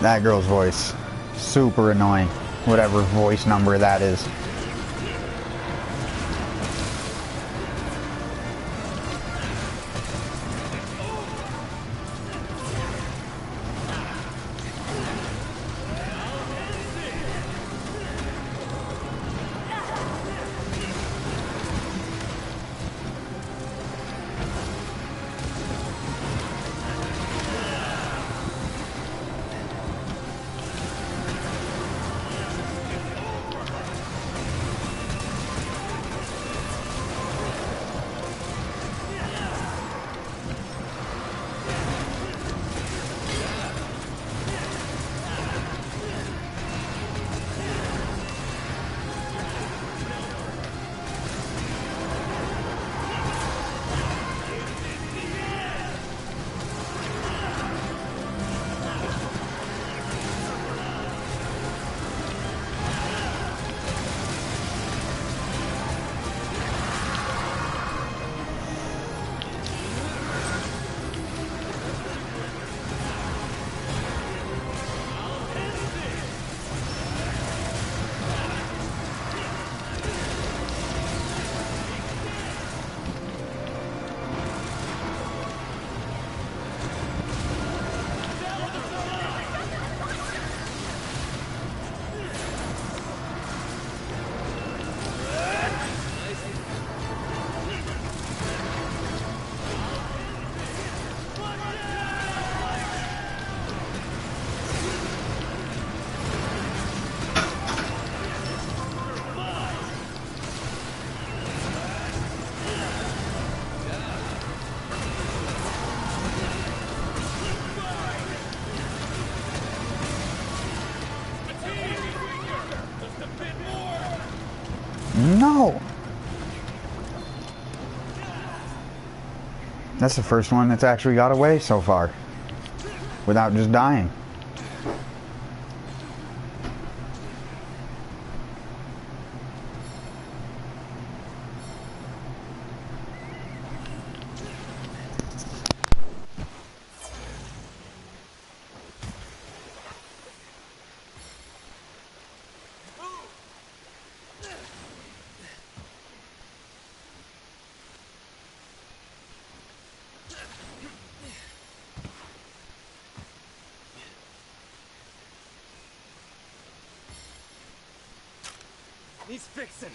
That girl's voice. Super annoying. Whatever voice number that is. No! That's the first one that's actually got away so far. Without just dying. He's fixing.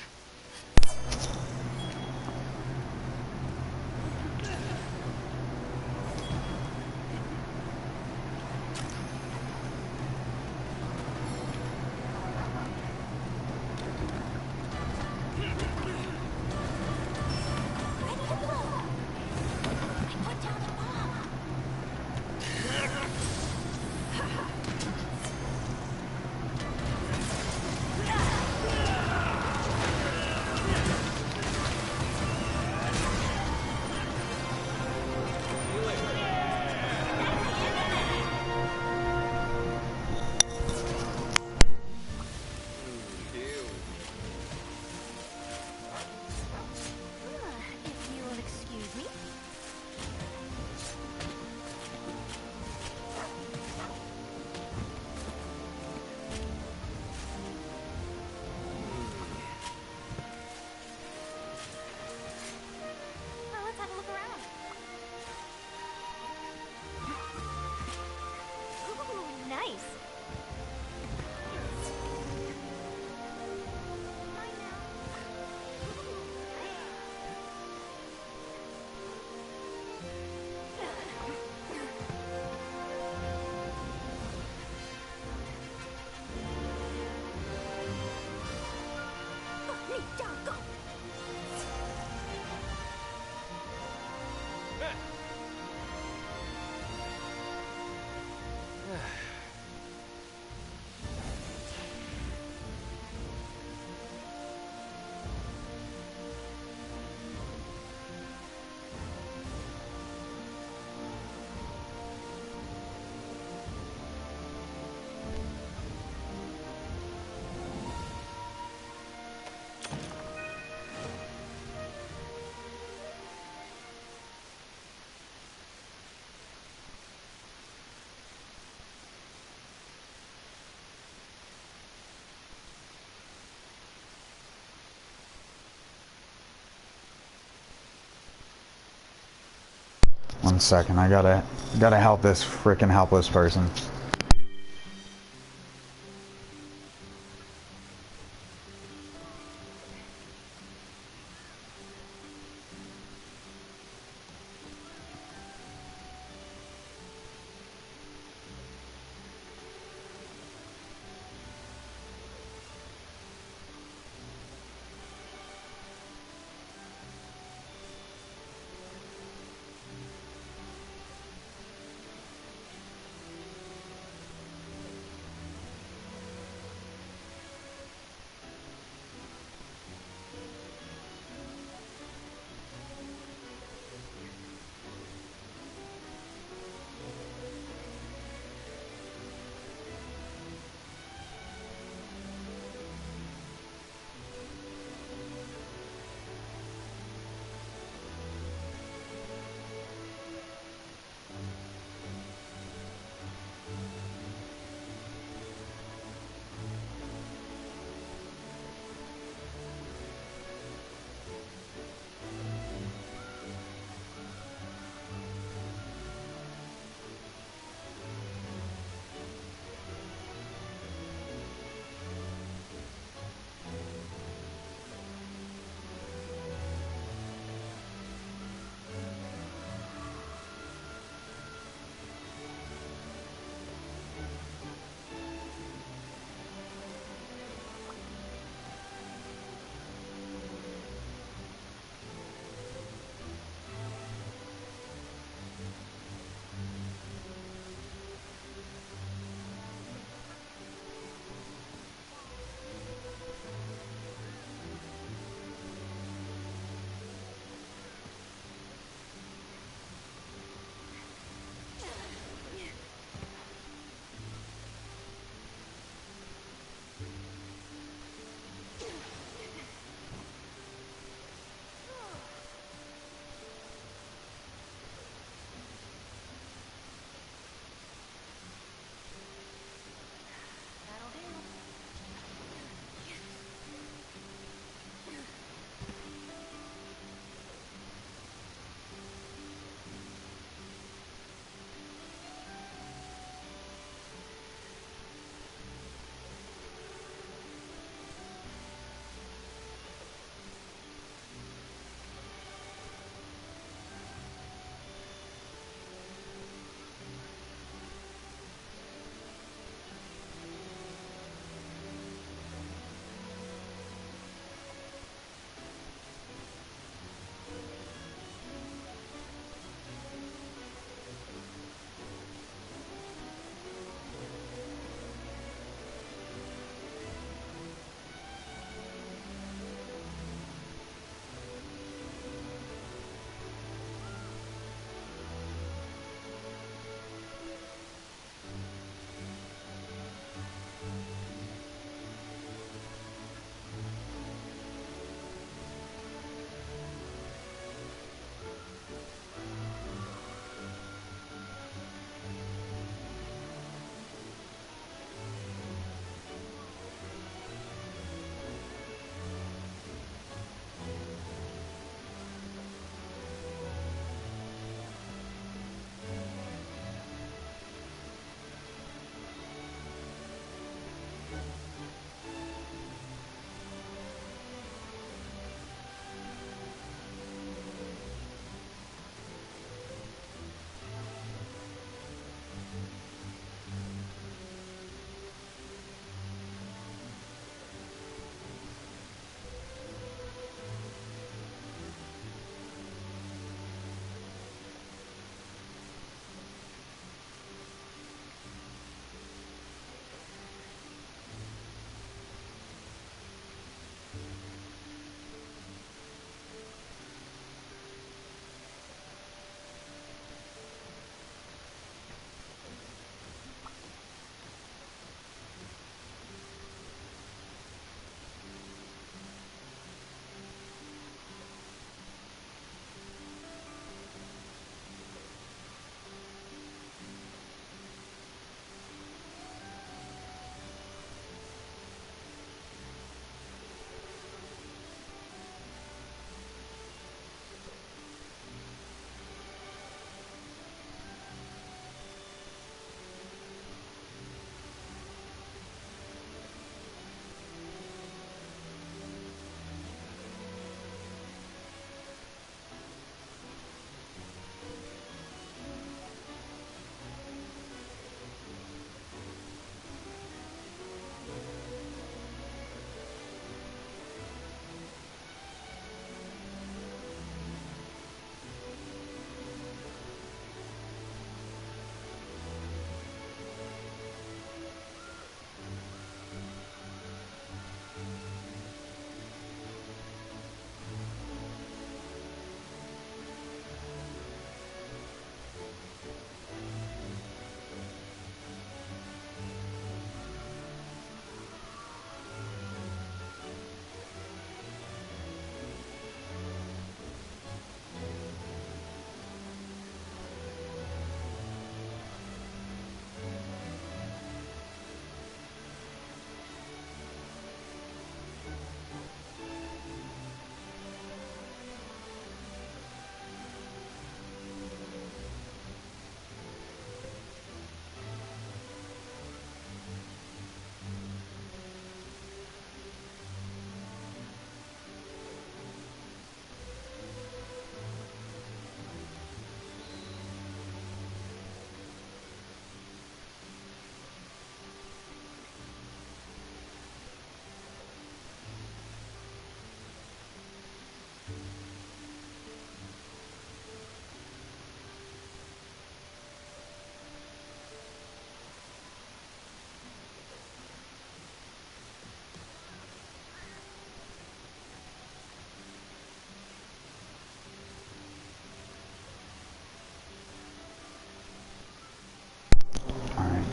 1 second. I gotta help this freaking helpless person.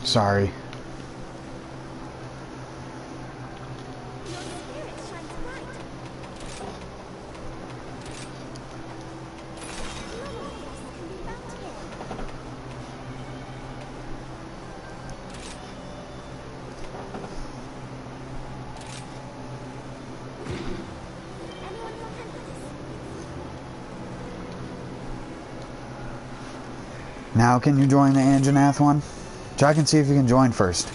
Sorry. Now can you join the Anjanath one? Check and see if you can join first.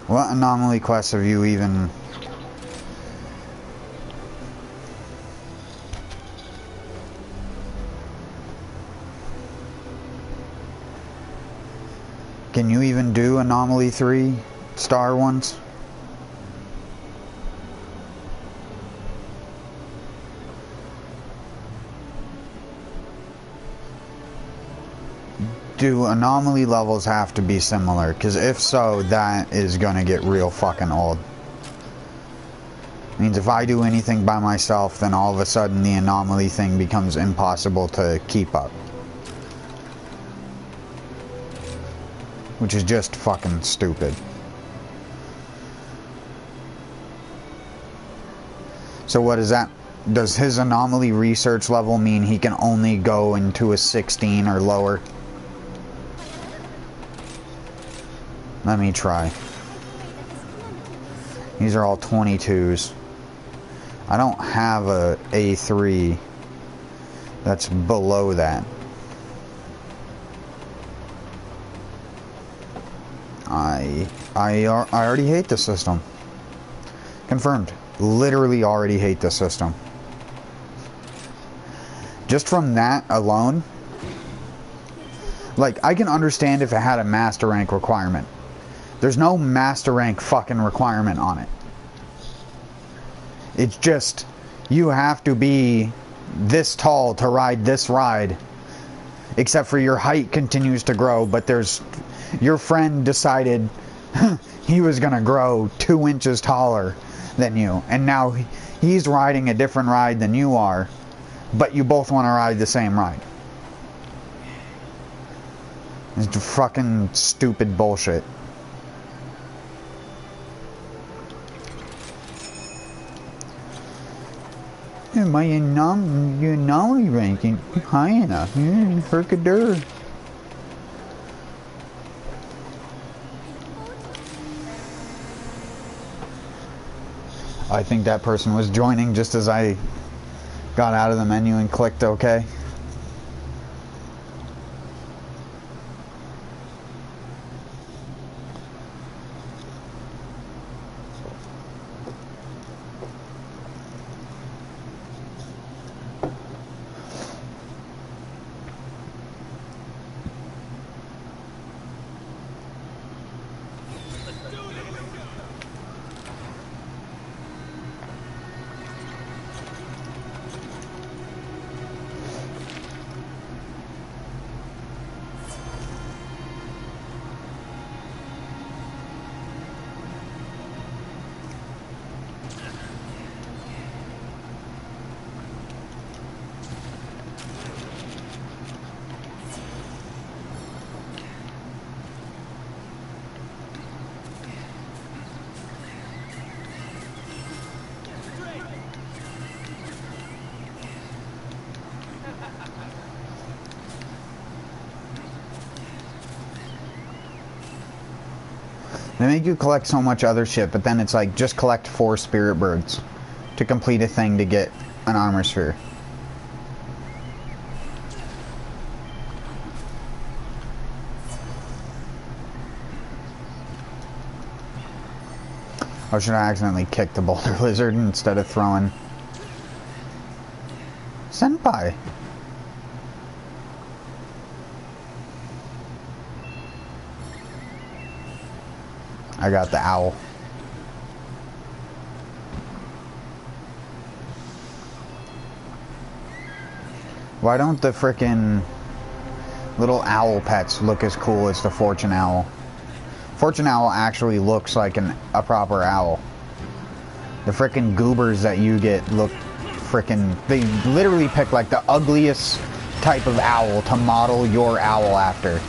What anomaly quests have you even... Can you even do anomaly 3 star ones? Do anomaly levels have to be similar? Because if so, that is gonna get real fucking old. Means if I do anything by myself, then all of a sudden the anomaly thing becomes impossible to keep up. Which is just fucking stupid. So what is that? Does his anomaly research level mean he can only go into a 16 or lower? Let me try. These are all 22s. I don't have a A3 that's below that. I already hate the system. Confirmed. Literally already hate the system. Just from that alone, like, I can understand if it had a master rank requirement. There's no master rank fucking requirement on it. It's just, you have to be this tall to ride this ride. Except for your height continues to grow, but there's... Your friend decided he was gonna grow 2 inches taller than you. And now he's riding a different ride than you are. But you both want to ride the same ride. It's fucking stupid bullshit. My anomaly ranking high enough. Herkadur. I think that person was joining just as I got out of the menu and clicked OK. They make you collect so much other shit, but then it's like, just collect 4 spirit birds to complete a thing to get an armor sphere. Or should I accidentally kick the boulder lizard instead of throwing... Senpai! I got the owl. Why don't the frickin' little owl pets look as cool as the fortune owl? Fortune owl actually looks like a proper owl. The frickin' goobers that you get look frickin'... They literally pick like the ugliest type of owl to model your owl after.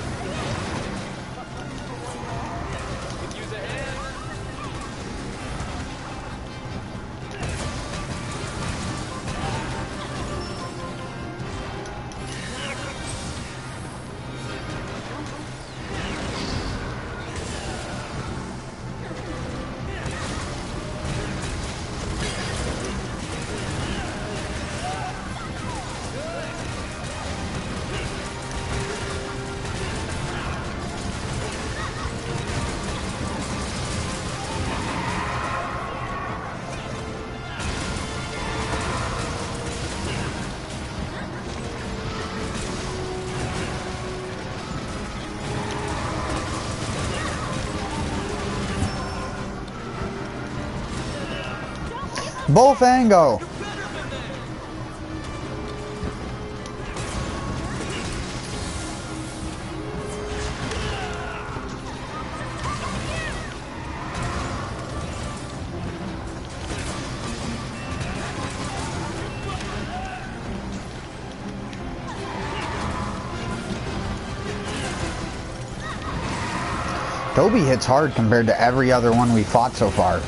Bullfango! Toby hits hard compared to every other one we fought so far.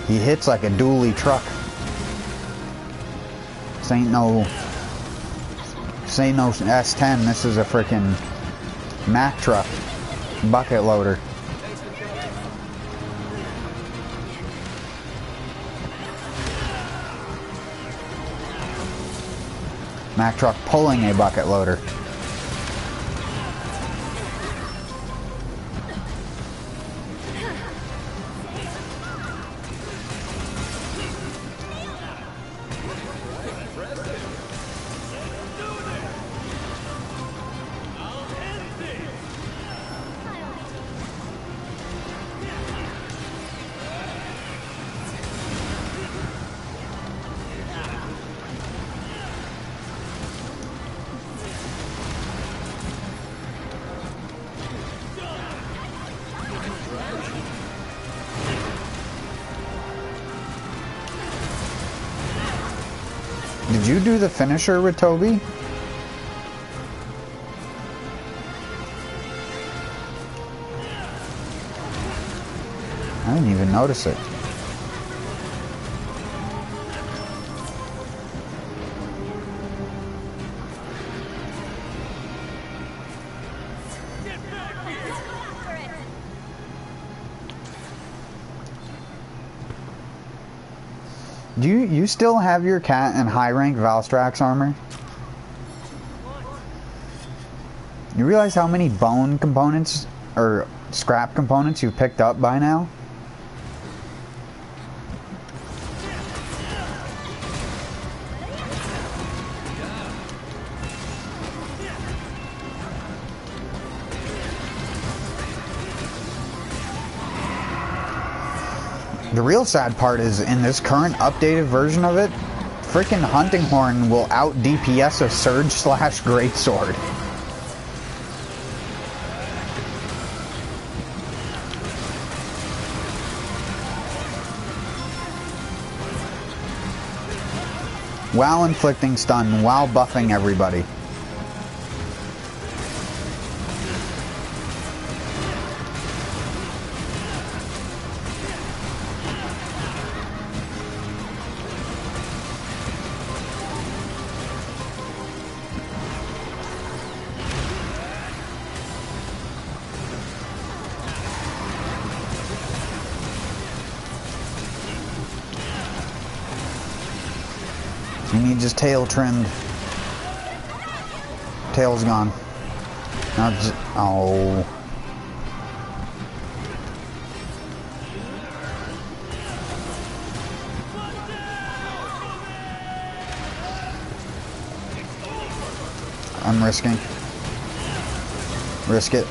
He hits like a dually truck. This ain't no S10, this is a frickin' Mack truck. Bucket loader. Mack truck pulling a bucket loader. Did you do the finisher with Toby? I didn't even notice it. Do you still have your cat in high rank Valstrax armor? You realize how many bone components or scrap components you've picked up by now? The real sad part is, in this current updated version of it, freaking Hunting Horn will out DPS a Surge / Greatsword. While inflicting stun, while buffing everybody. You need just tail trimmed. Tail's gone. Now just, oh. I'm risking. Risk it.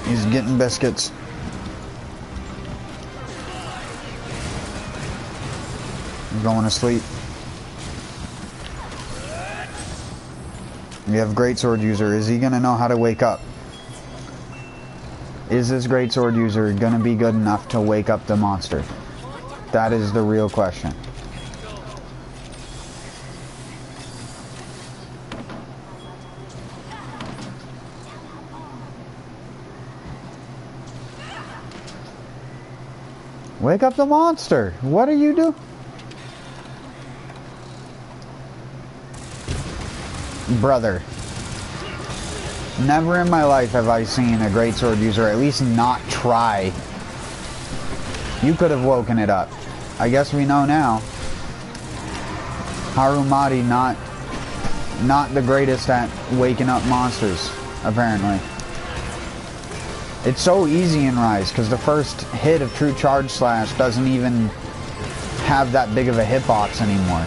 He's getting biscuits. going to sleep. We have greatsword user. Is he gonna know how to wake up? Is this greatsword user gonna be good enough to wake up the monster? That is the real question. Wake up the monster! What are you doing? Brother. Never in my life have I seen a greatsword user at least not try. You could have woken it up. I guess we know now. Harumati not the greatest at waking up monsters, apparently. It's so easy in Rise, because the first hit of True Charge Slash doesn't even have that big of a hitbox anymore.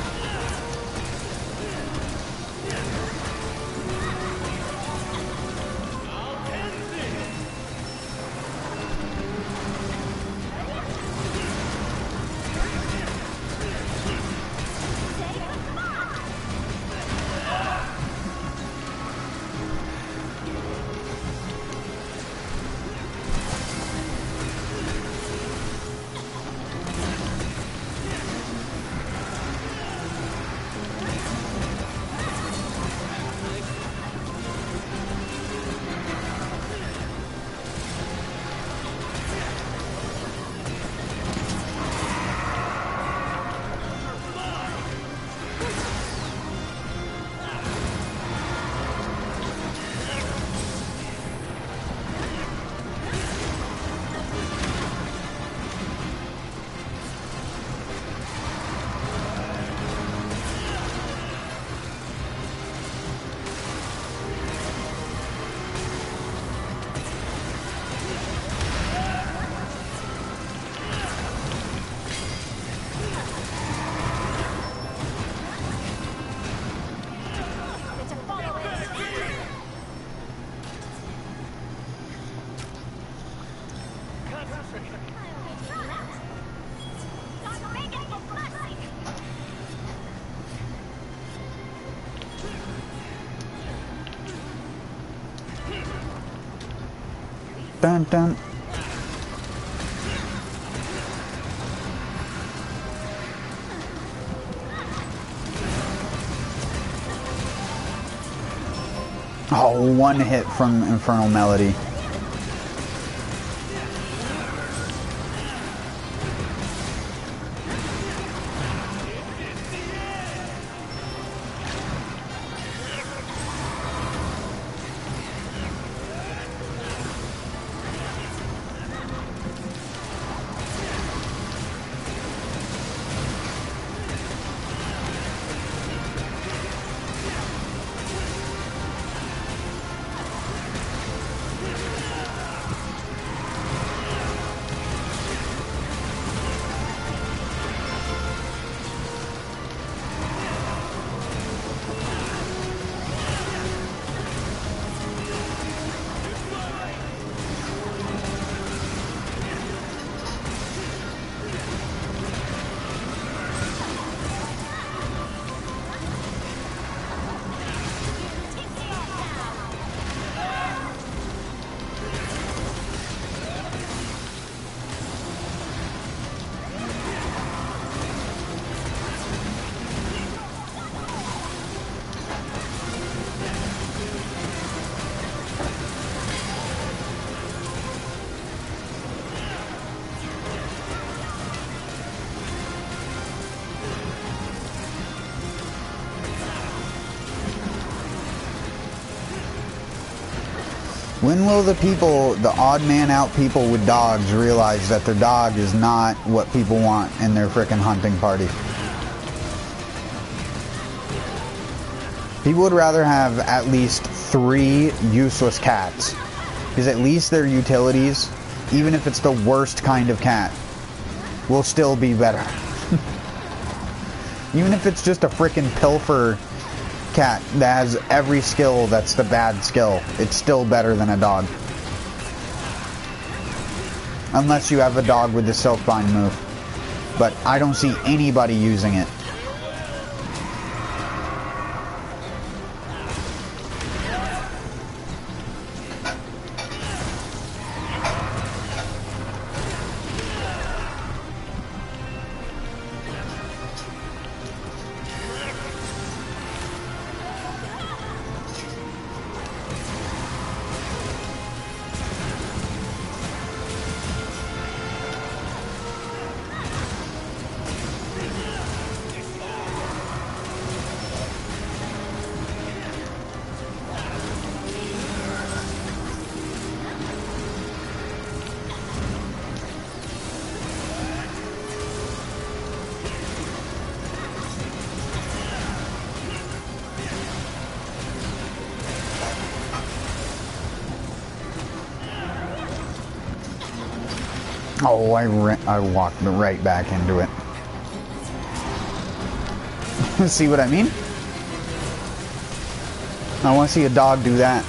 Dun dun. Oh, one hit from Infernal Melody. When will the people, the odd man out people with dogs, realize that their dog is not what people want in their frickin' hunting party? People would rather have at least 3 useless cats, because at least their utilities, even if it's the worst kind of cat, will still be better. Even if it's just a frickin' pilfer cat that has every skill that's the bad skill, it's still better than a dog. Unless you have a dog with the Silkbind move. but I don't see anybody using it. Oh, I walked right back into it. See what I mean? I want to see a dog do that.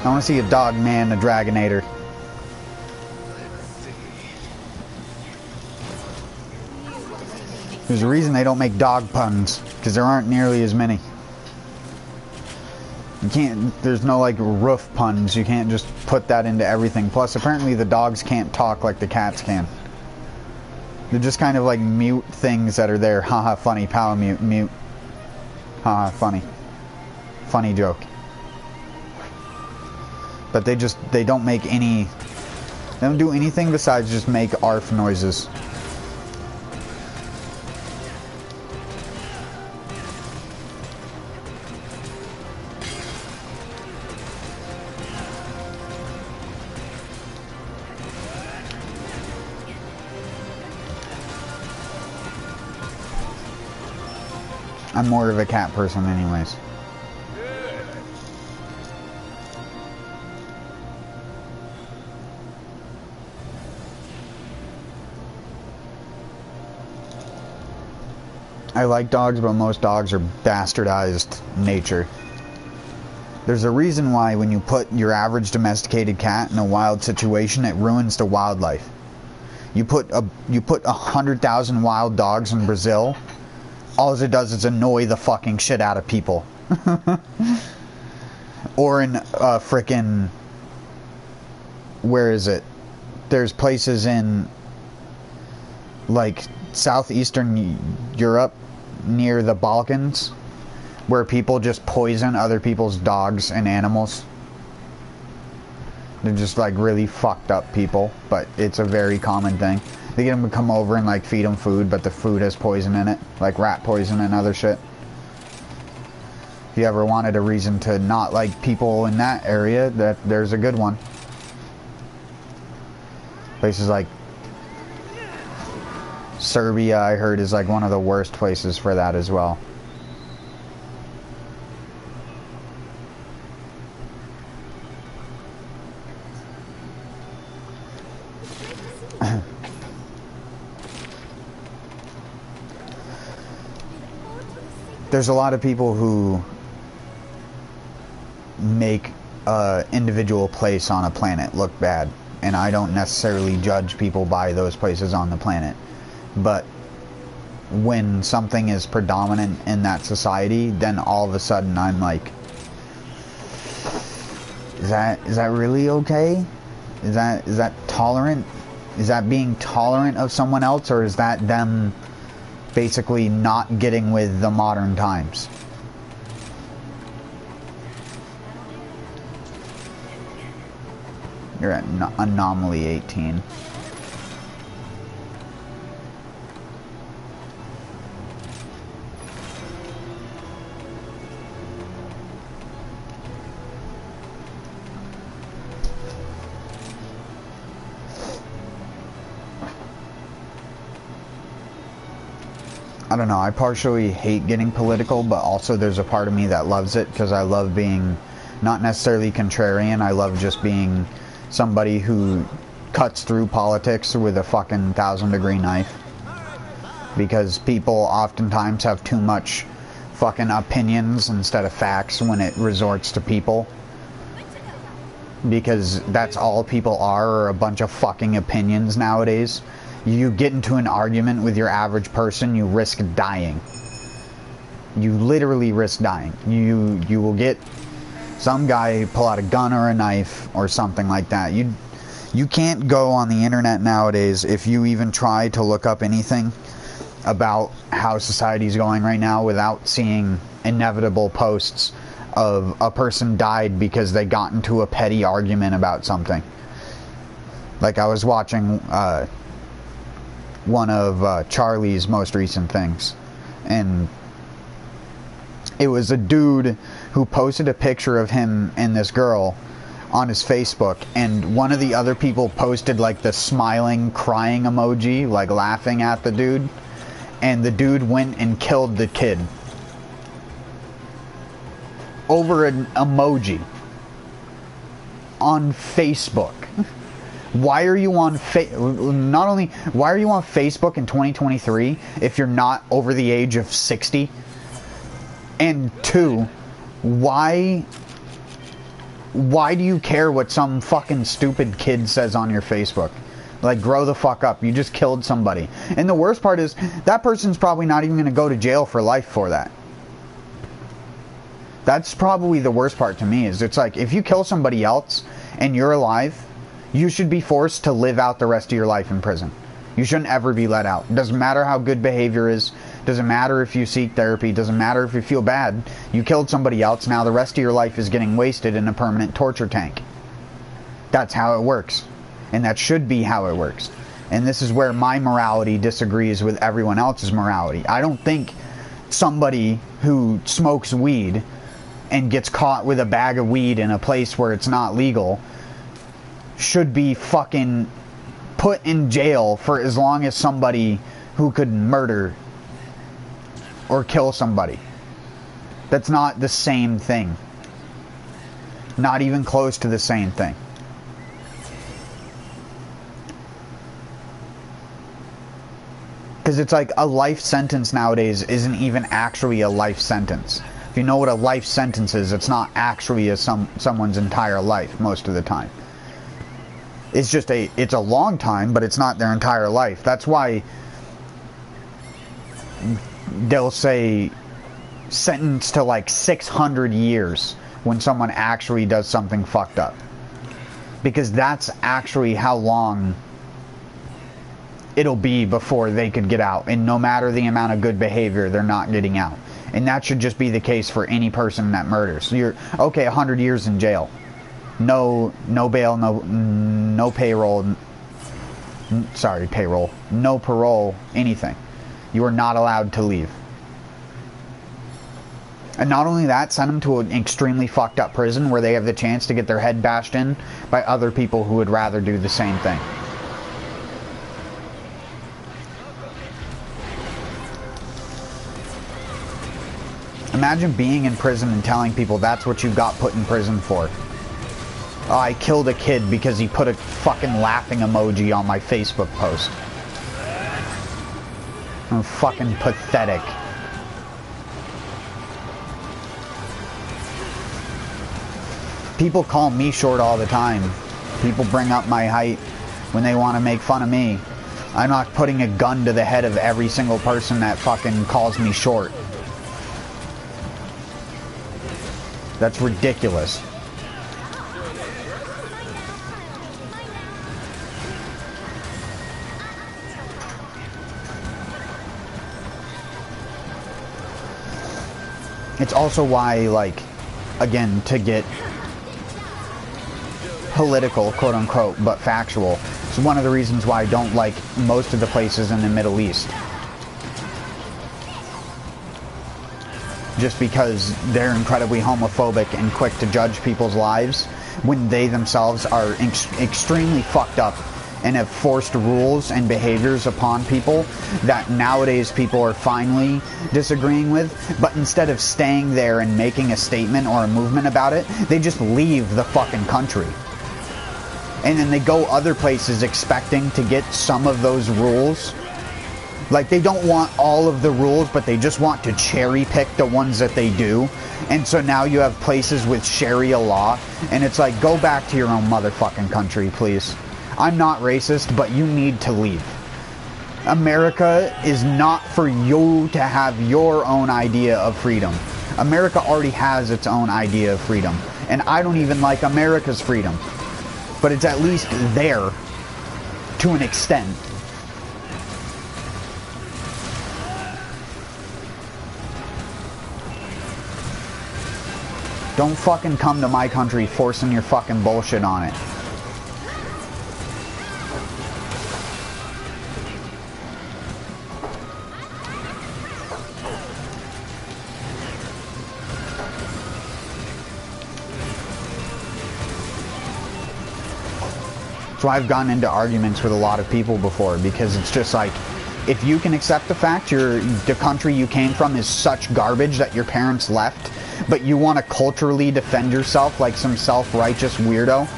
I want to see a dog man a Dragonator. There's a reason they don't make dog puns, because there aren't nearly as many. You can't, there's no like roof puns, you can't just put that into everything. Plus apparently the dogs can't talk like the cats can. They're just kind of like mute things that are there. Haha, funny, power mute, mute. Haha, funny. Funny joke. But they don't make any, they don't do anything besides just make ARF noises. I'm more of a cat person anyways. I like dogs, but most dogs are bastardized nature. There's a reason why when you put your average domesticated cat in a wild situation, it ruins the wildlife. You put 100,000 wild dogs in Brazil, all it does is annoy the fucking shit out of people. Or in frickin', where is it? There's places in like southeastern Europe near the Balkans where people just poison other people's dogs and animals. They're just like really fucked up people, but it's a very common thing. They get them to come over and like feed them food, but the food has poison in it, like rat poison and other shit. If you ever wanted a reason to not like people in that area, there's a good one. Places like Serbia, I heard, is like one of the worst places for that as well. There's a lot of people who make an individual place on a planet look bad, and I don't necessarily judge people by those places on the planet. But when something is predominant in that society, then all of a sudden I'm like, is that really okay? Is that tolerant? Is that being tolerant of someone else, or is that them basically not getting with the modern times? You're at Anomaly 18. I don't know, I partially hate getting political, but also there's a part of me that loves it, because I love being not necessarily contrarian. I love just being somebody who cuts through politics with a fucking 1,000-degree knife, because people oftentimes have too much fucking opinions instead of facts when it resorts to people. because that's all people are a bunch of fucking opinions nowadays. You get into an argument with your average person, you risk dying. You literally risk dying. You will get some guy pull out a gun or a knife or something like that. You can't go on the internet nowadays, if you even try to look up anything about how society's going right now, without seeing inevitable posts of a person died because they got into a petty argument about something. Like, I was watching one of Charlie's most recent things, and it was a dude who posted a picture of him and this girl on his Facebook, and one of the other people posted like the smiling, crying emoji, like laughing at the dude, and the dude went and killed the kid over an emoji on Facebook. Why are you on not only why are you on Facebook in 2023 if you're not over the age of 60? And two, why do you care what some fucking stupid kid says on your Facebook? Like, grow the fuck up. You just killed somebody. And the worst part is, that person's probably not even going to go to jail for life for that. That's probably the worst part to me, is it's like, if you kill somebody else and you're alive, you should be forced to live out the rest of your life in prison. You shouldn't ever be let out. Doesn't matter how good behavior is. Doesn't matter if you seek therapy. Doesn't matter if you feel bad. You killed somebody else. Now the rest of your life is getting wasted in a permanent torture tank. That's how it works. And that should be how it works. And this is where my morality disagrees with everyone else's morality. I don't think somebody who smokes weed and gets caught with a bag of weed in a place where it's not legal should be fucking put in jail for as long as somebody who could murder or kill somebody. That's not the same thing. Not even close to the same thing. Because it's like, a life sentence nowadays isn't even actually a life sentence. If you know what a life sentence is, it's not actually someone's entire life most of the time. It's just it's a long time, but it's not their entire life. That's why they'll say sentenced to like 600 years when someone actually does something fucked up. Because that's actually how long it'll be before they could get out. And no matter the amount of good behavior, they're not getting out. And that should just be the case for any person that murders. So you're, okay, 100 years in jail. No bail, no payroll. Sorry, payroll. No parole, anything. You are not allowed to leave. And not only that, send them to an extremely fucked up prison where they have the chance to get their head bashed in by other people who would rather do the same thing. Imagine being in prison and telling people that's what you got put in prison for. Oh, I killed a kid because he put a fucking laughing emoji on my Facebook post. I'm fucking pathetic. People call me short all the time. People bring up my height when they want to make fun of me. I'm not putting a gun to the head of every single person that fucking calls me short. That's ridiculous. It's also why, like, again, to get political, quote unquote, but factual, it's one of the reasons why I don't like most of the places in the Middle East. Just because they're incredibly homophobic and quick to judge people's lives when they themselves are extremely fucked up and have forced rules and behaviors upon people that nowadays people are finally disagreeing with. But instead of staying there and making a statement or a movement about it, they just leave the fucking country. And then they go other places expecting to get some of those rules Like, they don't want all of the rules, but they just want to cherry pick the ones that they do. And so now you have places with Sharia law, and it's like, go back to your own motherfucking country, please. I'm not racist, but you need to leave. America is not for you to have your own idea of freedom. America already has its own idea of freedom. And I don't even like America's freedom. But it's at least there to an extent. Don't fucking come to my country forcing your fucking bullshit on it. That's why I've gotten into arguments with a lot of people before, because it's just like, if you can accept the fact the country you came from is such garbage that your parents left, but you want to culturally defend yourself like some self-righteous weirdo,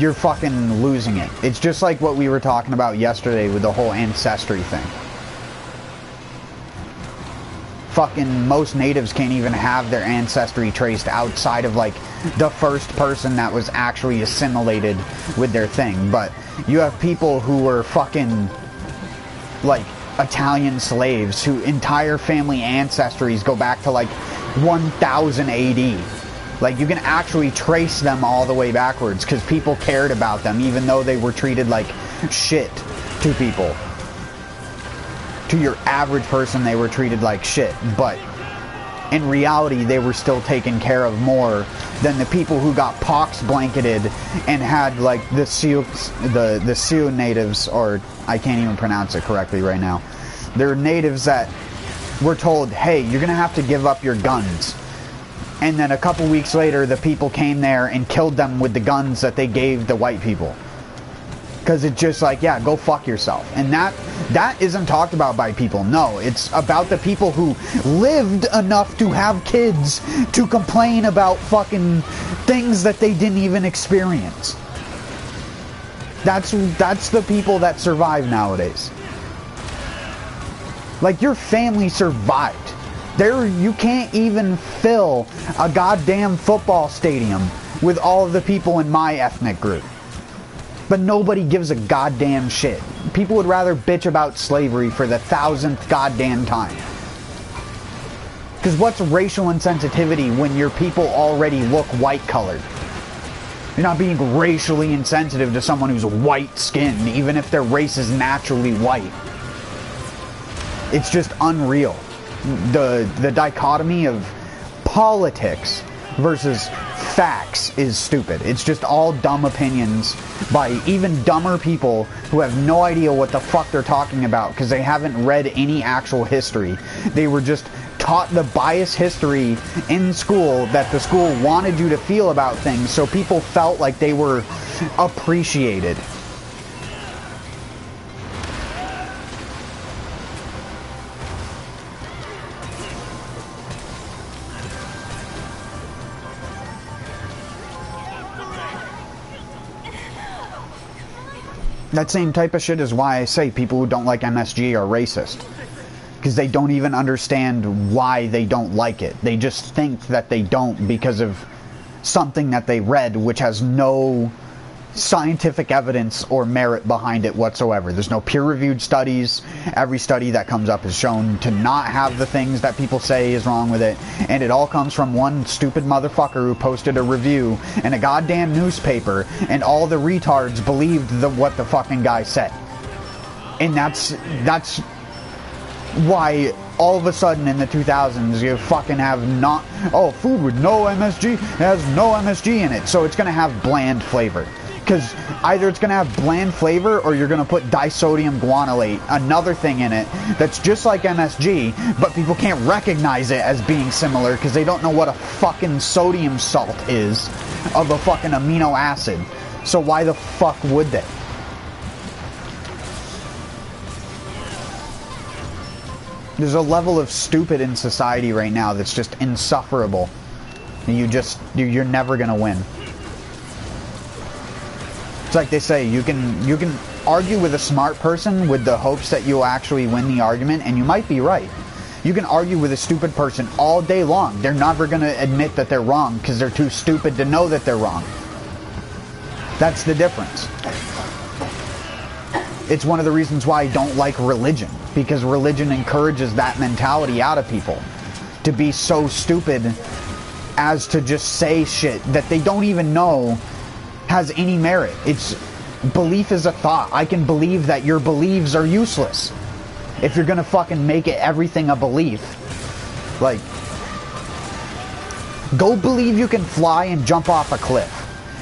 you're fucking losing it. It's just like what we were talking about yesterday with the whole ancestry thing. Fucking most natives can't even have their ancestry traced outside of like the first person that was actually assimilated with their thing. But you have people who were fucking like Italian slaves whose entire family ancestries go back to like 1000 AD. Like, you can actually trace them all the way backwards because people cared about them even though they were treated like shit to people. To your average person, they were treated like shit, but in reality, they were still taken care of more than the people who got pox blanketed and had like the Sioux natives, or I can't even pronounce it correctly right now. They're natives that were told, hey, you're gonna have to give up your guns. And then a couple weeks later, the people came there and killed them with the guns that they gave the white people. Because it's just like, yeah, go fuck yourself. And that isn't talked about by people. No, it's about the people who lived enough to have kids to complain about fucking things that they didn't even experience. That's the people that survive nowadays. Like, your family survived. You can't even fill a goddamn football stadium with all of the people in my ethnic group. But nobody gives a goddamn shit. People would rather bitch about slavery for the 1000th goddamn time. Because what's racial insensitivity when your people already look white-colored? You're not being racially insensitive to someone who's white-skinned, even if their race is naturally white. It's just unreal. The dichotomy of politics versus facts is stupid. It's just all dumb opinions by even dumber people who have no idea what the fuck they're talking about because they haven't read any actual history. They were just taught the biased history in school that the school wanted you to feel about things, so people felt like they were appreciated. That same type of shit is why I say people who don't like MSG are racist. Because they don't even understand why they don't like it. They just think that they don't because of something that they read, which has no scientific evidence or merit behind it whatsoever. There's no peer-reviewed studies. Every study that comes up is shown to not have the things that people say is wrong with it. And it all comes from one stupid motherfucker who posted a review in a goddamn newspaper, and all the retards believed what the fucking guy said. And that's why all of a sudden in the 2000s you fucking have food with no MSG, it has no MSG in it, so it's gonna have bland flavor. Because either it's going to have bland flavor or you're going to put disodium guanylate, another thing in it that's just like MSG, but people can't recognize it as being similar because they don't know what a fucking sodium salt is of a fucking amino acid. So why the fuck would they? There's a level of stupid in society right now that's just insufferable. And you're never going to win. It's like they say, you can argue with a smart person with the hopes that you'll actually win the argument, and you might be right. You can argue with a stupid person all day long. They're never going to admit that they're wrong because they're too stupid to know that they're wrong. That's the difference. It's one of the reasons why I don't like religion, because religion encourages that mentality out of people, to be so stupid as to just say shit that they don't even know has any merit. It's belief is a thought. I can believe that your beliefs are useless if you're gonna fucking make it everything a belief. Like, go believe you can fly and jump off a cliff.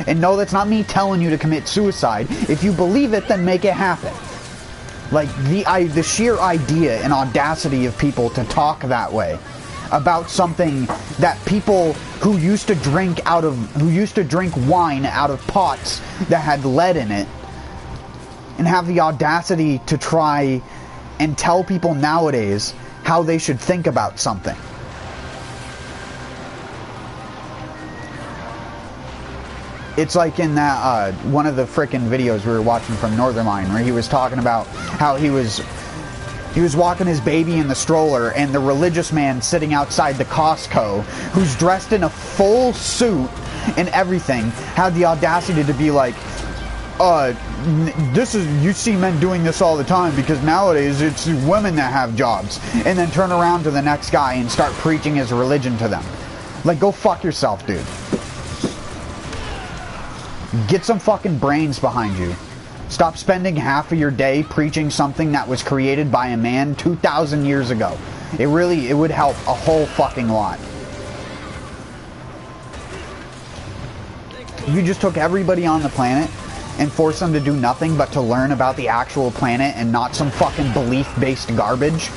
And no, that's not me telling you to commit suicide. If you believe it, then make it happen. Like, the sheer idea and audacity of people to talk that way about something that people who used to drink wine out of pots that had lead in it, and have the audacity to try and tell people nowadays how they should think about something. It's like in that one of the frickin' videos we were watching from Northernline, where he was talking about how he was walking his baby in the stroller, and the religious man sitting outside the Costco, who's dressed in a full suit and everything, had the audacity to be like, you see men doing this all the time because nowadays it's women that have jobs, and then turn around to the next guy and start preaching his religion to them. Like, go fuck yourself, dude. Get some fucking brains behind you. Stop spending half of your day preaching something that was created by a man 2,000 years ago. It would help a whole fucking lot. If you just took everybody on the planet and forced them to do nothing but to learn about the actual planet and not some fucking belief-based garbage,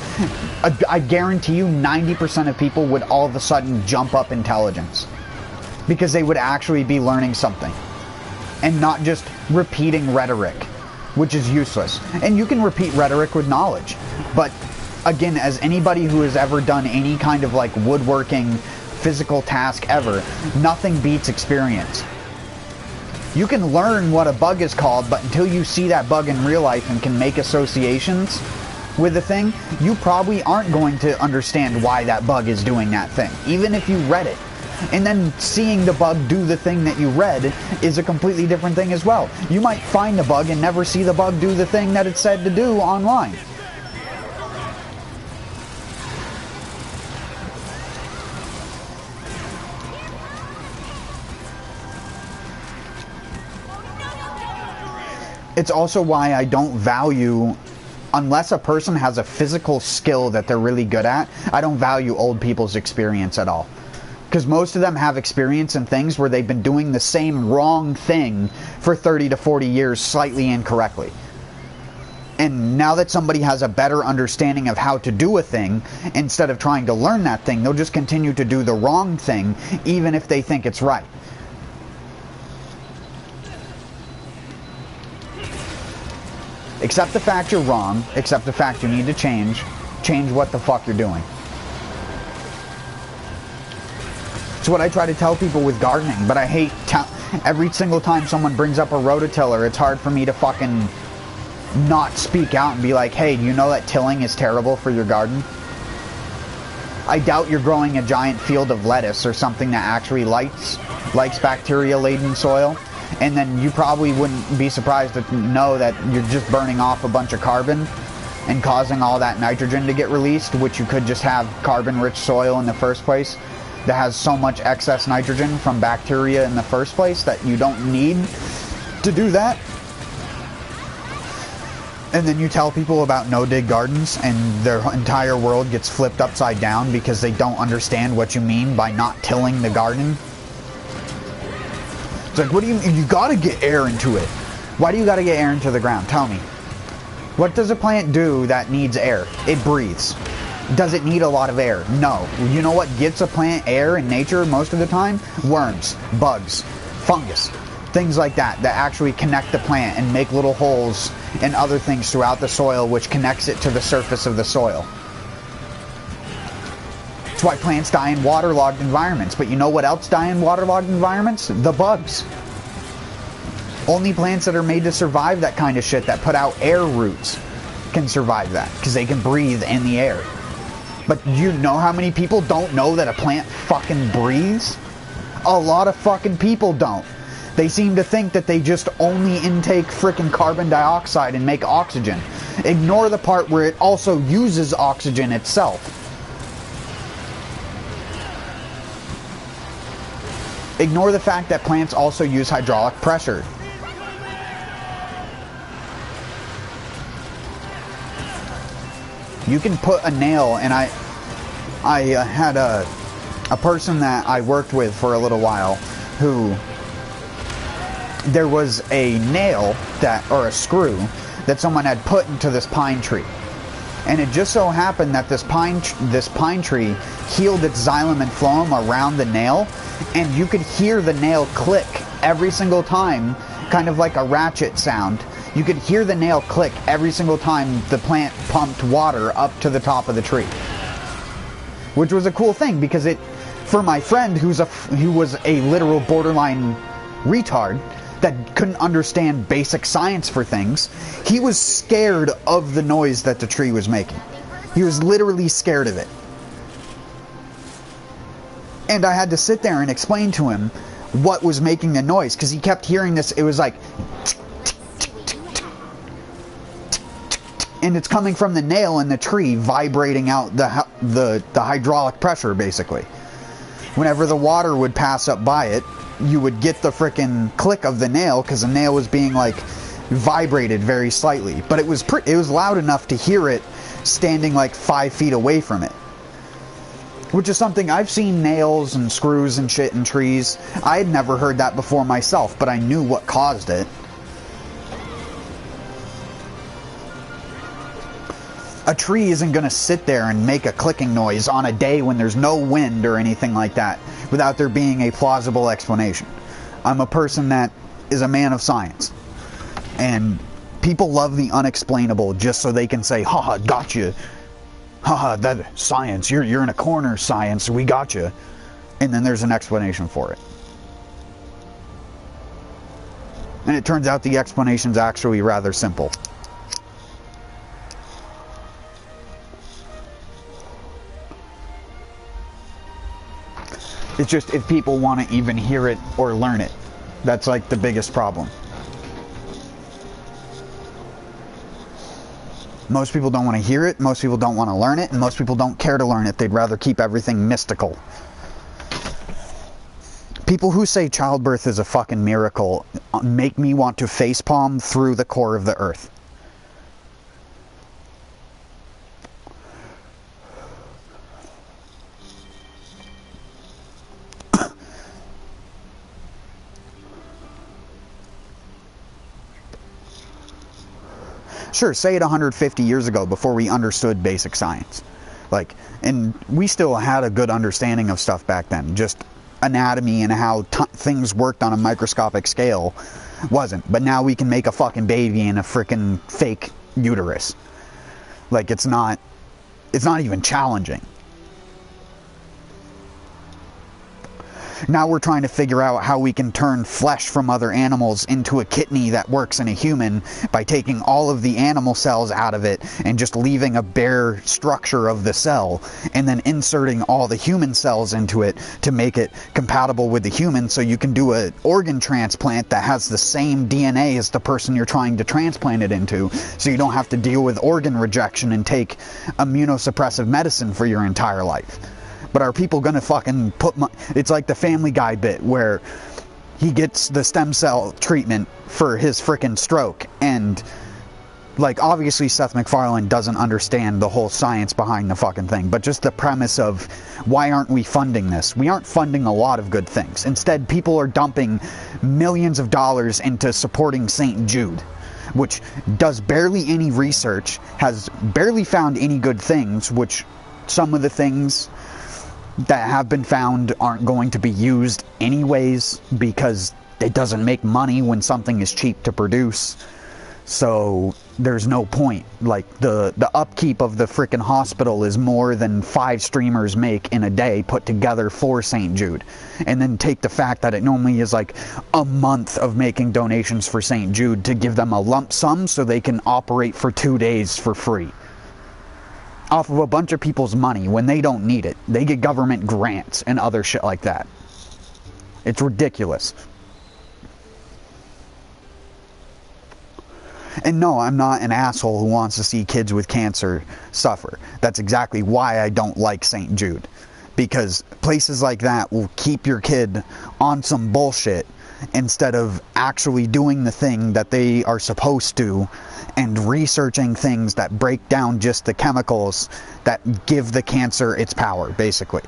I guarantee you 90% of people would all of a sudden jump up intelligence. Because they would actually be learning something. And not just repeating rhetoric, which is useless. And you can repeat rhetoric with knowledge. But again, as anybody who has ever done any kind of like woodworking, physical task ever, nothing beats experience. You can learn what a bug is called, but until you see that bug in real life and can make associations with the thing, you probably aren't going to understand why that bug is doing that thing, even if you read it. And then seeing the bug do the thing that you read is a completely different thing as well. You might find the bug and never see the bug do the thing that it said to do online. It's also why I don't value, unless a person has a physical skill that they're really good at, I don't value old people's experience at all. Because most of them have experience in things where they've been doing the same wrong thing for 30 to 40 years slightly incorrectly. And now that somebody has a better understanding of how to do a thing, instead of trying to learn that thing, they'll just continue to do the wrong thing, even if they think it's right. Accept the fact you're wrong, accept the fact you need to change what the fuck you're doing. It's what I try to tell people with gardening, but I hate every single time someone brings up a rototiller, it's hard for me to fucking not speak out and be like, hey, do you know that tilling is terrible for your garden? I doubt you're growing a giant field of lettuce or something that actually likes bacteria-laden soil, and then you probably wouldn't be surprised to know that you're just burning off a bunch of carbon and causing all that nitrogen to get released, which you could just have carbon-rich soil in the first place that has so much excess nitrogen from bacteria in the first place that you don't need to do that. And then you tell people about no-dig gardens and their entire world gets flipped upside down because they don't understand what you mean by not tilling the garden. It's like, what do you mean? You gotta get air into it. Why do you gotta get air into the ground? Tell me. What does a plant do that needs air? It breathes. Does it need a lot of air? No. You know what gets a plant air in nature most of the time? Worms, bugs, fungus, things like that actually connect the plant and make little holes and other things throughout the soil which connects it to the surface of the soil. That's why plants die in waterlogged environments. But you know what else die in waterlogged environments? The bugs. Only plants that are made to survive that kind of shit, that put out air roots, can survive that, because they can breathe in the air. But you know how many people don't know that a plant fucking breathes? A lot of fucking people don't. They seem to think that they just only intake frickin' carbon dioxide and make oxygen. Ignore the part where it also uses oxygen itself. Ignore the fact that plants also use hydraulic pressure. You can put a nail, and I had a person that I worked with for a little while who, there was a nail that, or a screw that someone had put into this pine tree, and it just so happened that this pine tree healed its xylem and phloem around the nail, and you could hear the nail click every single time, kind of like a ratchet sound. You could hear the nail click every single time the plant pumped water up to the top of the tree, which was a cool thing, because it, for my friend who was a literal borderline retard that couldn't understand basic science for things, he was scared of the noise that the tree was making. He was literally scared of it. And I had to sit there and explain to him what was making the noise, because he kept hearing this. It was like, and it's coming from the nail in the tree vibrating out the hydraulic pressure, basically. Whenever the water would pass up by it, you would get the frickin' click of the nail, because the nail was being like vibrated very slightly. But it was loud enough to hear it standing like 5 feet away from it. Which is something, I've seen nails and screws and shit in trees. I had never heard that before myself, but I knew what caused it. A tree isn't going to sit there and make a clicking noise on a day when there's no wind or anything like that without there being a plausible explanation. I'm a person that is a man of science. And people love the unexplainable just so they can say, haha, gotcha. Haha, that science, you're in a corner, science, we gotcha. And then there's an explanation for it. And it turns out the explanation's actually rather simple. It's just if people want to even hear it or learn it. That's like the biggest problem. Most people don't want to hear it, most people don't want to learn it, and most people don't care to learn it. They'd rather keep everything mystical. People who say childbirth is a fucking miracle make me want to facepalm through the core of the earth. Sure, say it 150 years ago before we understood basic science. Like, and we still had a good understanding of stuff back then. Just anatomy and how things worked on a microscopic scale wasn't. But now we can make a fucking baby in a freaking fake uterus. Like, it's not even challenging. Now we're trying to figure out how we can turn flesh from other animals into a kidney that works in a human by taking all of the animal cells out of it and just leaving a bare structure of the cell, and then inserting all the human cells into it to make it compatible with the human, so you can do an organ transplant that has the same DNA as the person you're trying to transplant it into, so you don't have to deal with organ rejection and take immunosuppressive medicine for your entire life. But are people gonna fucking put it's like the Family Guy bit where he gets the stem cell treatment for his frickin' stroke, and like, obviously Seth MacFarlane doesn't understand the whole science behind the fucking thing, but just the premise of why aren't we funding this? We aren't funding a lot of good things. Instead, people are dumping millions of dollars into supporting St. Jude, which does barely any research, has barely found any good things, which some of the things that have been found aren't going to be used anyways, because it doesn't make money when something is cheap to produce. So there's no point. Like, the upkeep of the freaking hospital is more than 5 streamers make in a day put together for St. Jude. And then take the fact that it normally is like a month of making donations for St. Jude to give them a lump sum so they can operate for 2 days for free. Off of a bunch of people's money when they don't need it. They get government grants and other shit like that. It's ridiculous. And no, I'm not an asshole who wants to see kids with cancer suffer. That's exactly why I don't like St. Jude. Because places like that will keep your kid on some bullshit instead of actually doing the thing that they are supposed to and researching things that break down just the chemicals that give the cancer its power, basically.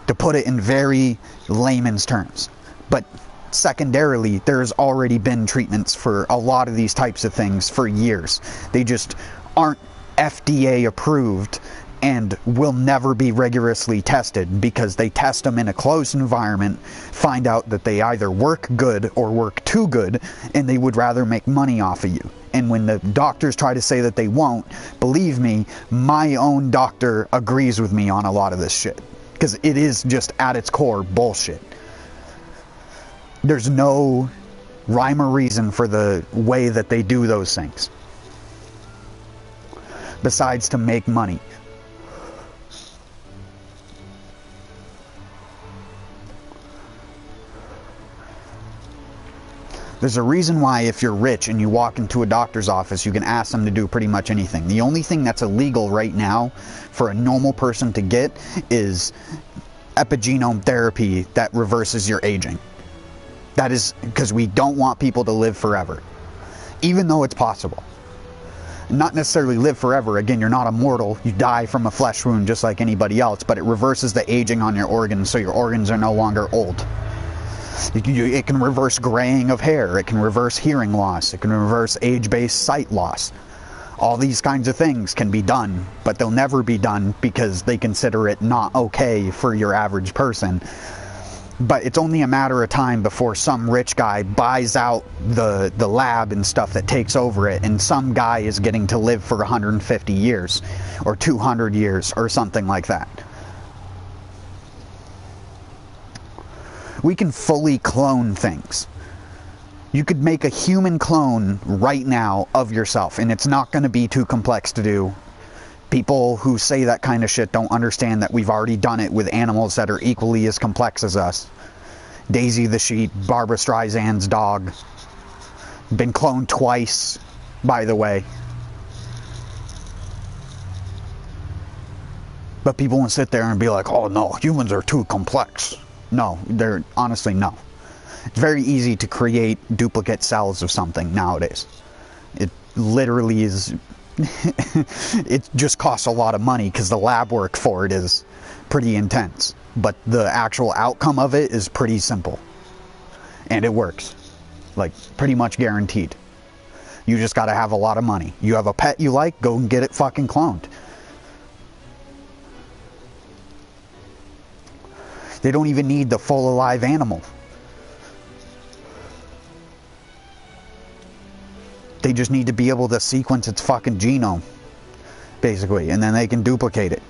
To put it in very layman's terms. But secondarily, there's already been treatments for a lot of these types of things for years. They just aren't FDA approved and will never be rigorously tested because they test them in a closed environment, find out that they either work good or work too good, and they would rather make money off of you. And when the doctors try to say that they won't, believe me, my own doctor agrees with me on a lot of this shit. Because it is just at its core bullshit. There's no rhyme or reason for the way that they do those things. Besides to make money. There's a reason why if you're rich and you walk into a doctor's office, you can ask them to do pretty much anything. The only thing that's illegal right now for a normal person to get is epigenome therapy that reverses your aging. That is because we don't want people to live forever. Even though it's possible. Not necessarily live forever. Again, you're not immortal. You die from a flesh wound just like anybody else. But it reverses the aging on your organs so your organs are no longer old. It can reverse graying of hair. It can reverse hearing loss. It can reverse age-based sight loss. All these kinds of things can be done. But they'll never be done because they consider it not okay for your average person. But it's only a matter of time before some rich guy buys out the lab and stuff that takes over it, and some guy is getting to live for 150 years or 200 years or something like that. We can fully clone things. You could make a human clone right now of yourself, and it's not going to be too complex to do. People who say that kind of shit don't understand that we've already done it with animals that are equally as complex as us. Daisy the sheep, Barbara Streisand's dog. Been cloned twice, by the way. But people won't sit there and be like, oh no, humans are too complex. No, they're honestly no. It's very easy to create duplicate cells of something nowadays. It literally is... it just costs a lot of money because the lab work for it is pretty intense. But the actual outcome of it is pretty simple. And it works. Like, pretty much guaranteed. You just gotta have a lot of money. You have a pet you like, go and get it fucking cloned. They don't even need the full alive animal. They just need to be able to sequence its fucking genome, basically, and then they can duplicate it.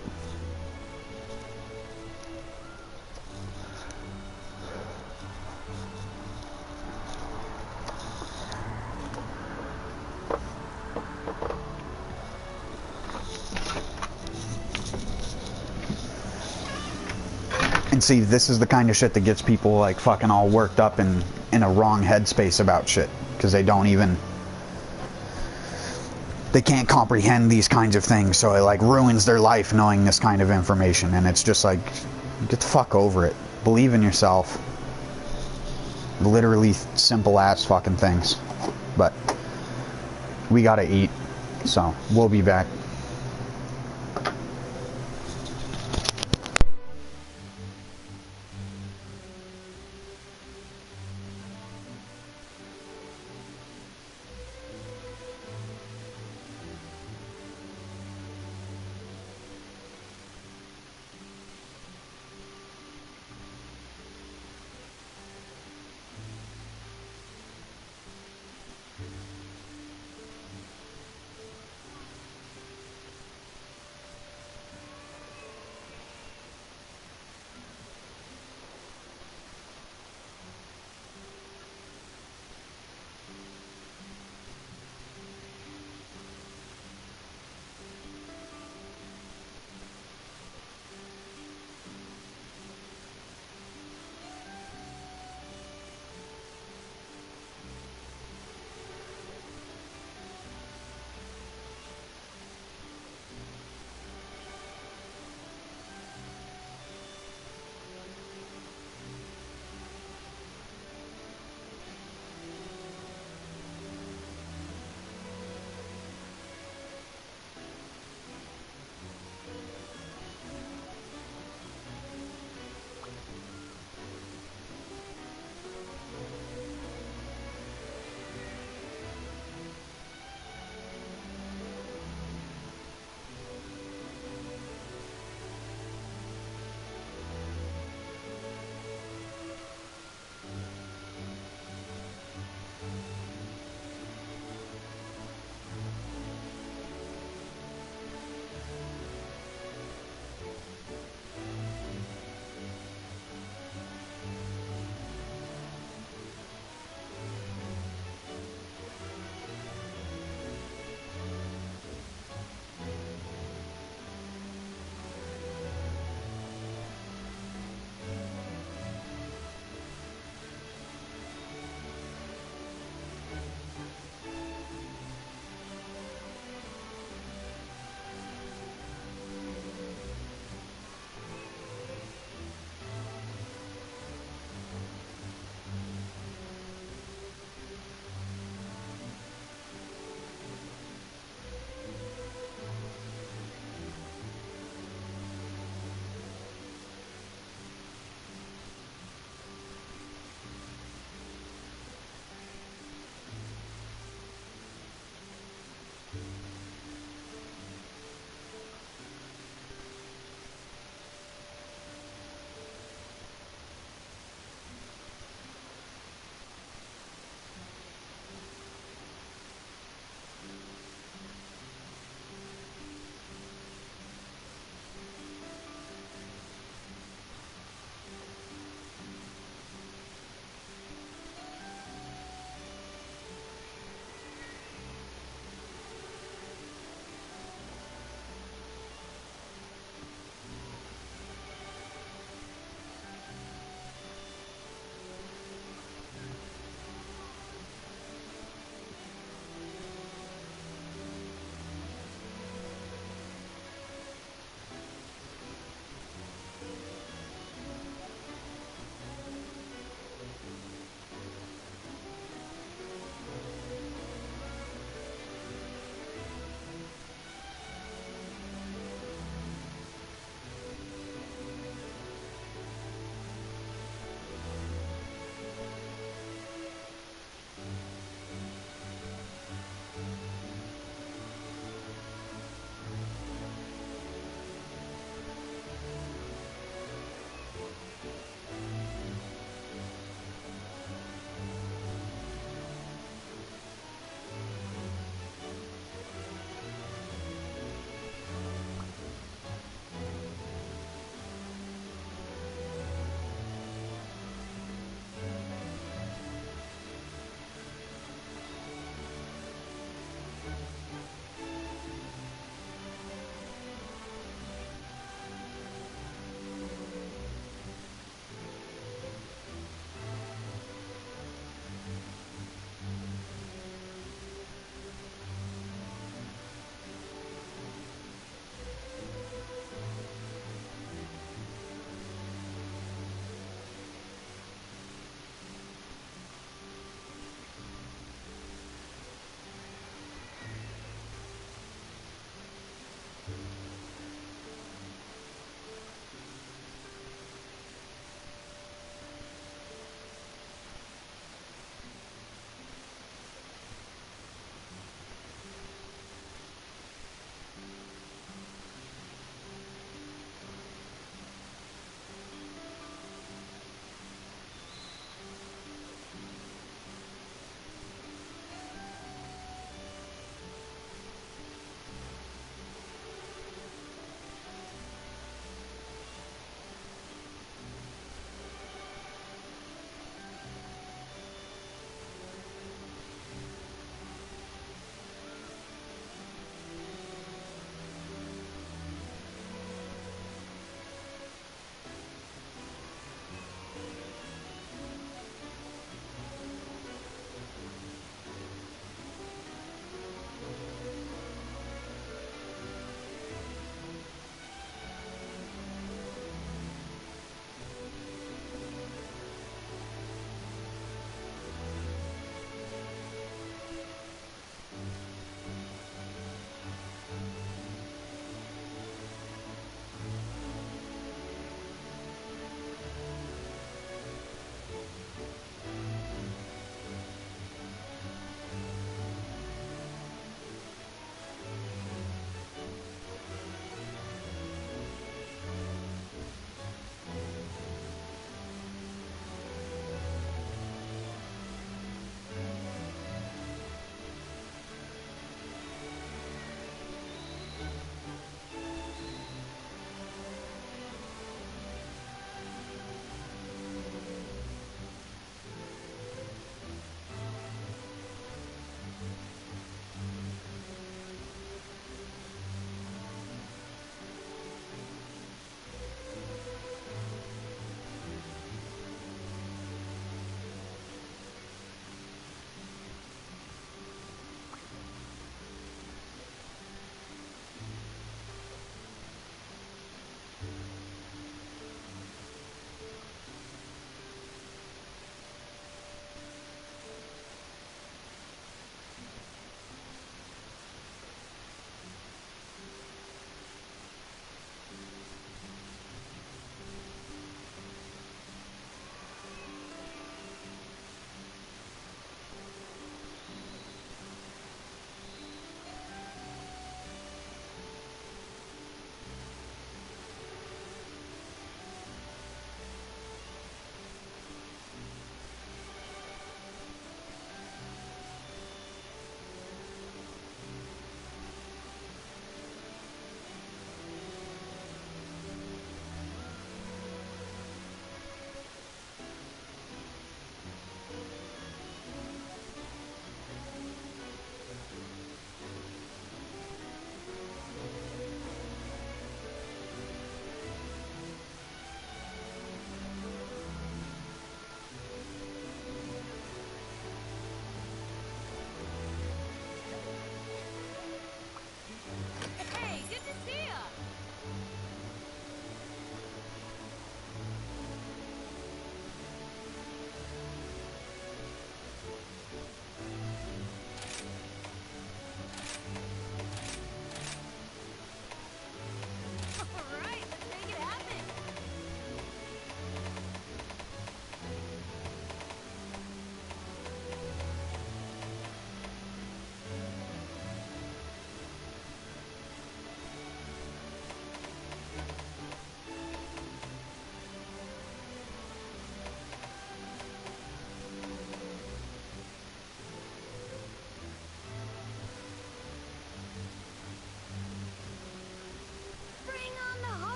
And see, this is the kind of shit that gets people like fucking all worked up in a wrong headspace about shit, because they don't even... they can't comprehend these kinds of things, so it like ruins their life knowing this kind of information. And it's just like, get the fuck over it. Believe in yourself. Literally simple ass fucking things. But we gotta eat, so we'll be back.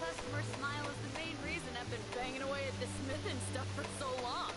customer smile is the main reason I've been banging away at this smith and stuff for so long.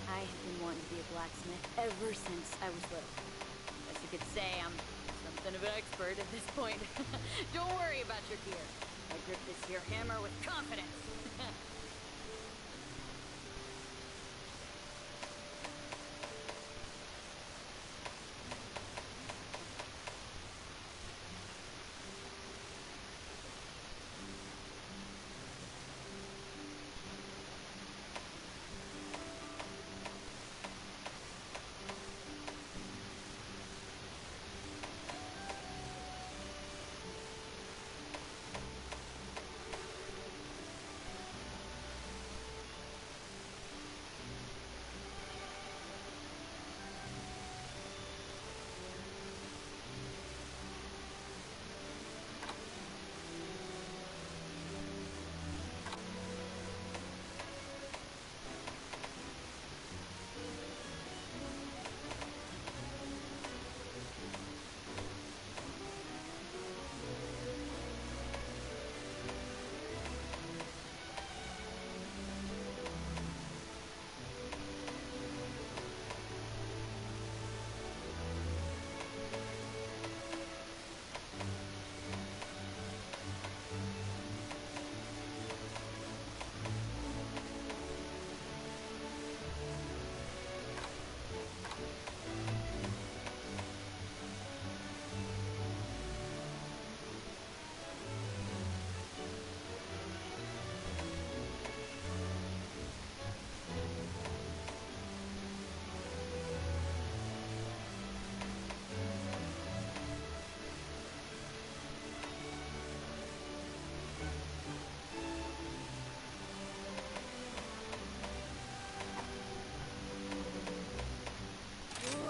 I have been wanting to be a blacksmith ever since I was little. Guess you could say I'm something of an expert at this point. Don't worry about your gear. I grip this here hammer with confidence.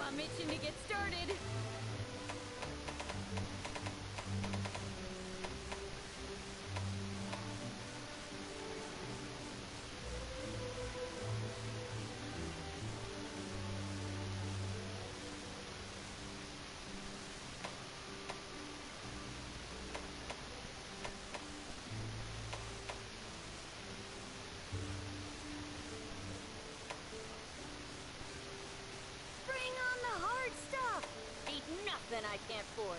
I'm itching to get started. Bring on the hard stuff! Ain't nothing I can't forge.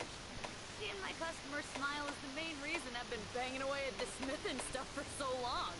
Seeing my customers smile is the main reason I've been banging away at the smithing stuff for so long.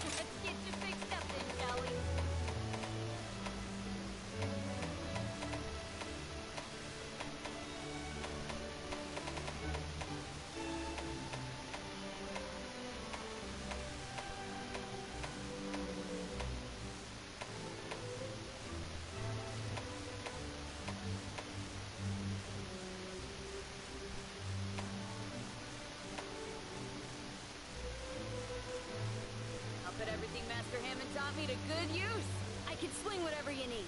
Let's get you fixed up then, shall we? I'll put everything Master Hammond taught me to good use. I can swing whatever you need.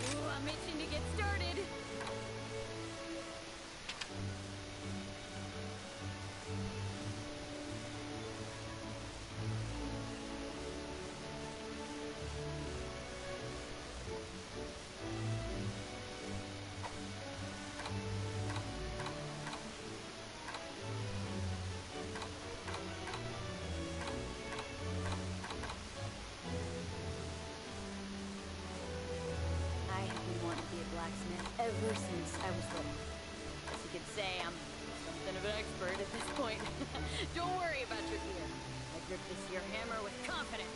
Ooh, I'm itching to get started. I have been wanting to be a blacksmith ever since I was little. As you could say, I'm something of an expert at this point. Don't worry about your gear. I grip this here hammer with confidence.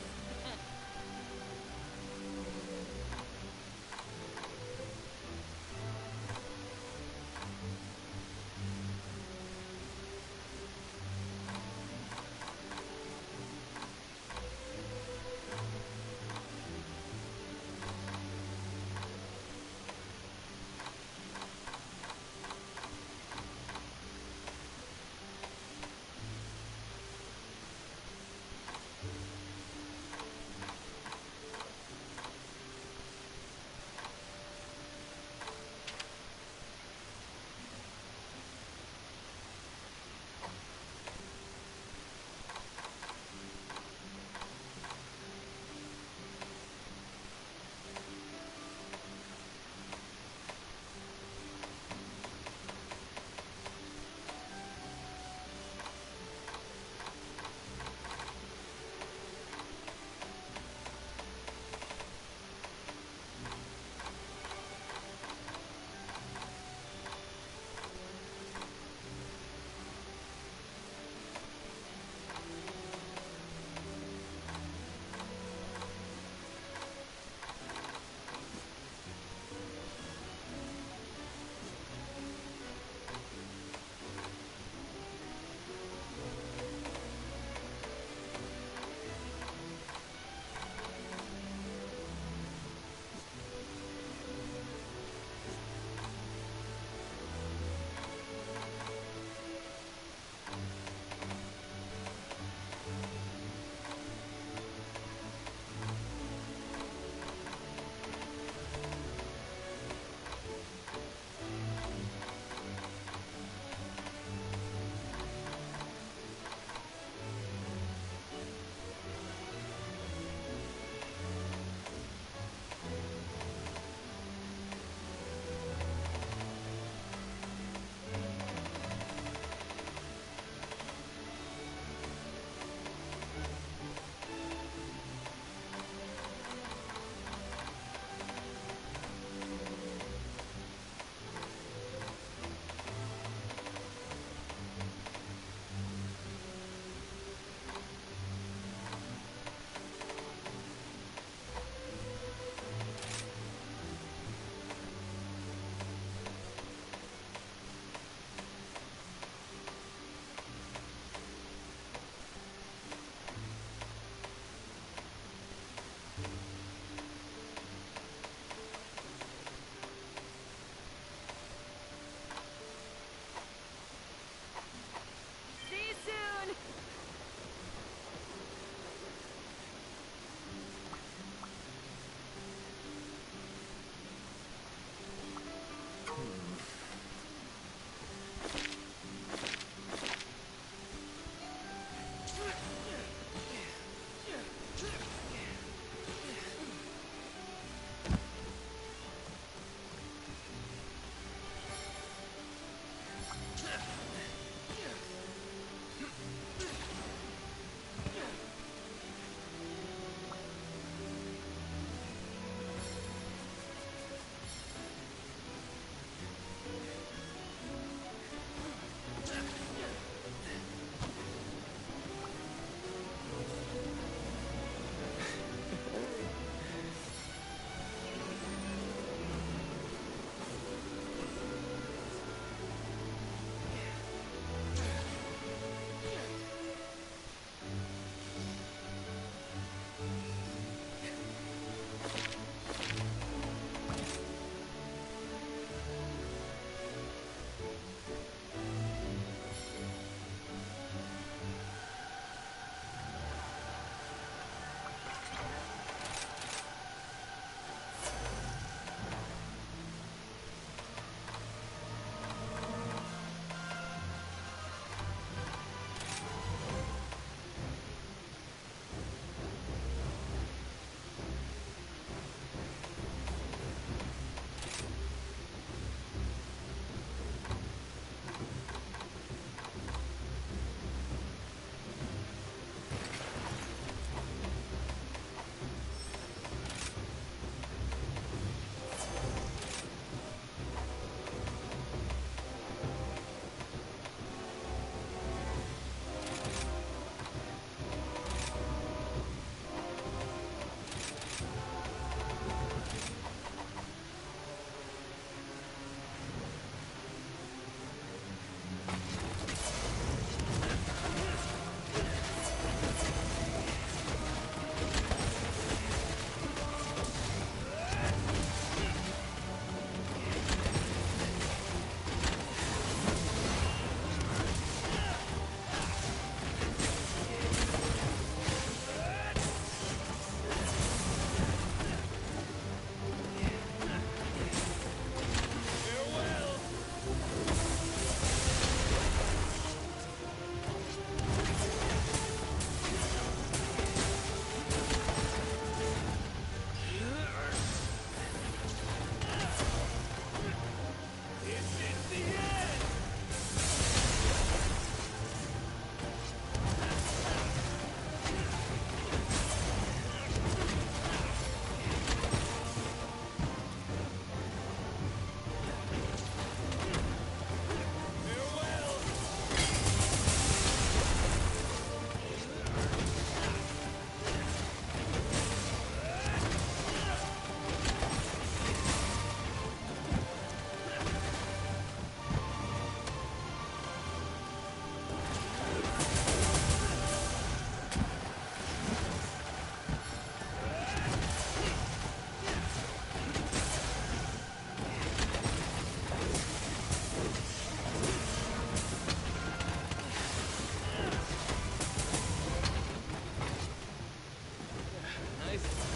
nice.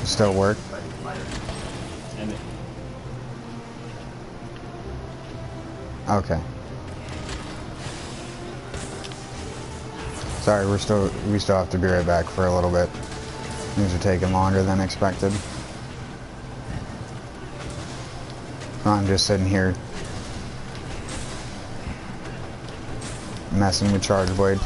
Still work? Okay. Sorry, we still have to be right back for a little bit. Things are taking longer than expected. I'm just sitting here messing with Charge Blade.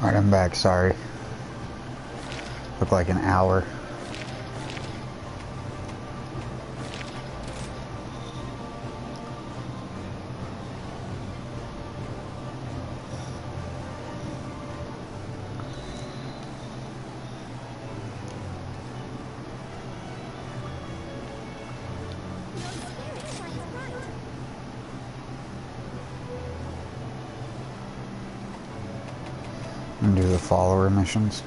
Alright, I'm back, sorry. Looked like an hour. And do the follower missions.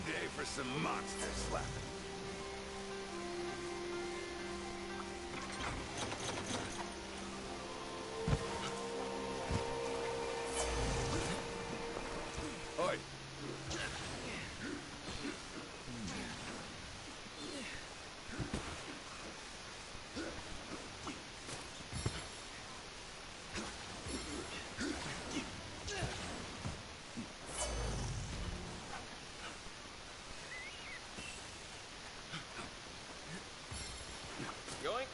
Day for some monster slapping. Oi. Yoink.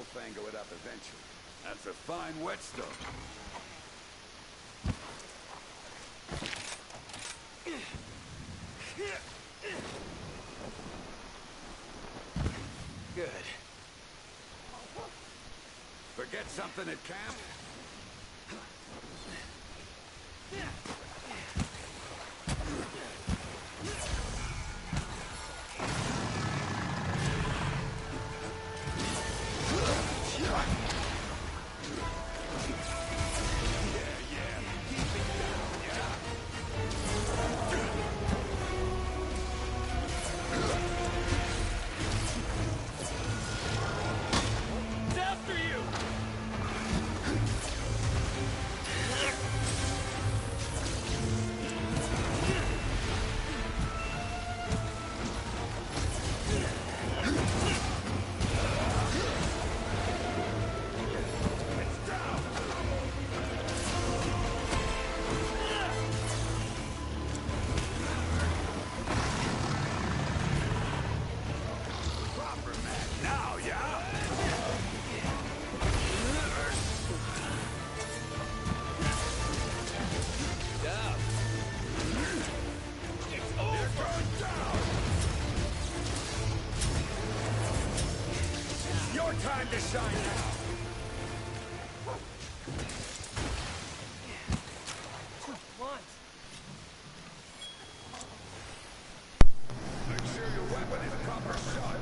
fangle it up eventually. That's a fine whetstone. Good. Forget something at camp? Time to shine now. Make sure your weapon is proper shot.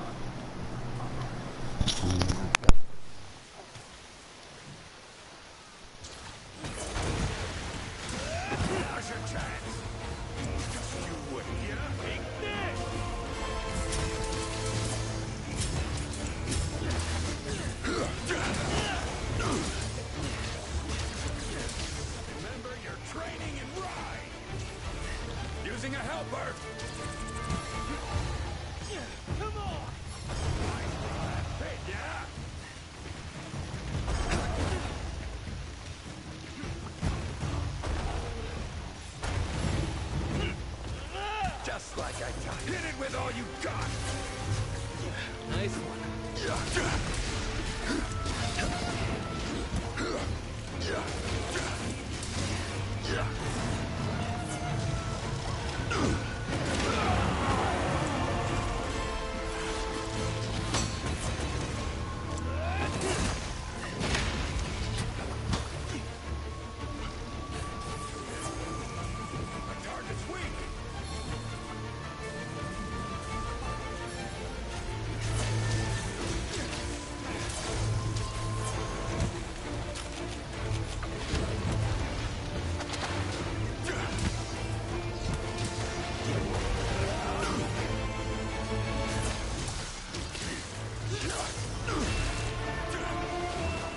Now's your chance. You wouldn't, yeah? Take this! Remember your training and ride. Using a helper. Come on. Hey, yeah. Just like I taught. Hit it with all you got. Nice one. The target's weak.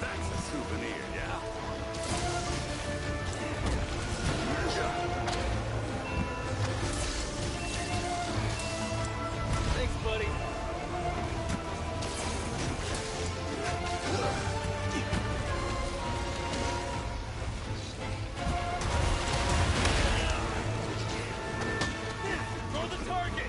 That's a souvenir, yeah? Thanks, buddy. Throw the target.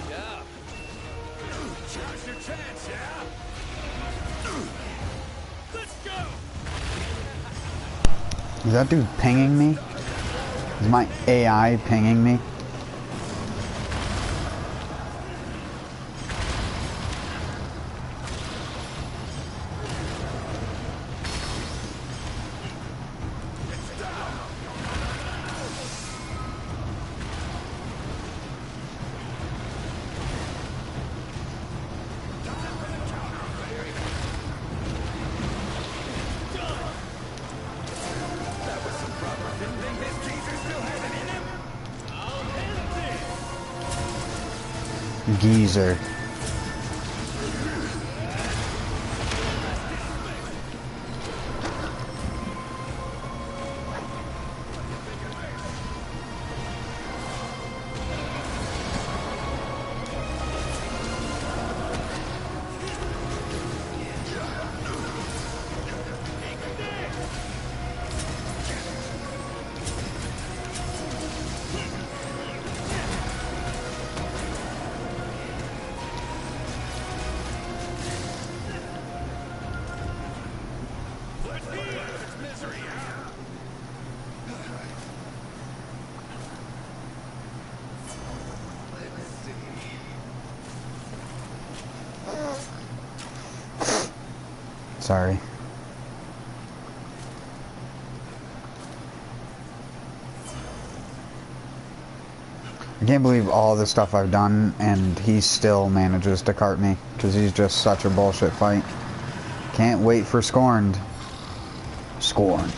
Yeah. Now's your chance, yeah? Let's go. Is that dude pinging me? Is my AI pinging me? Didn't think this geezer still had it in him? I'll hit this. Geezer. Sorry. I can't believe all the stuff I've done and he still manages to cart me because he's just such a bullshit fight. Can't wait for Scorned. Scorn.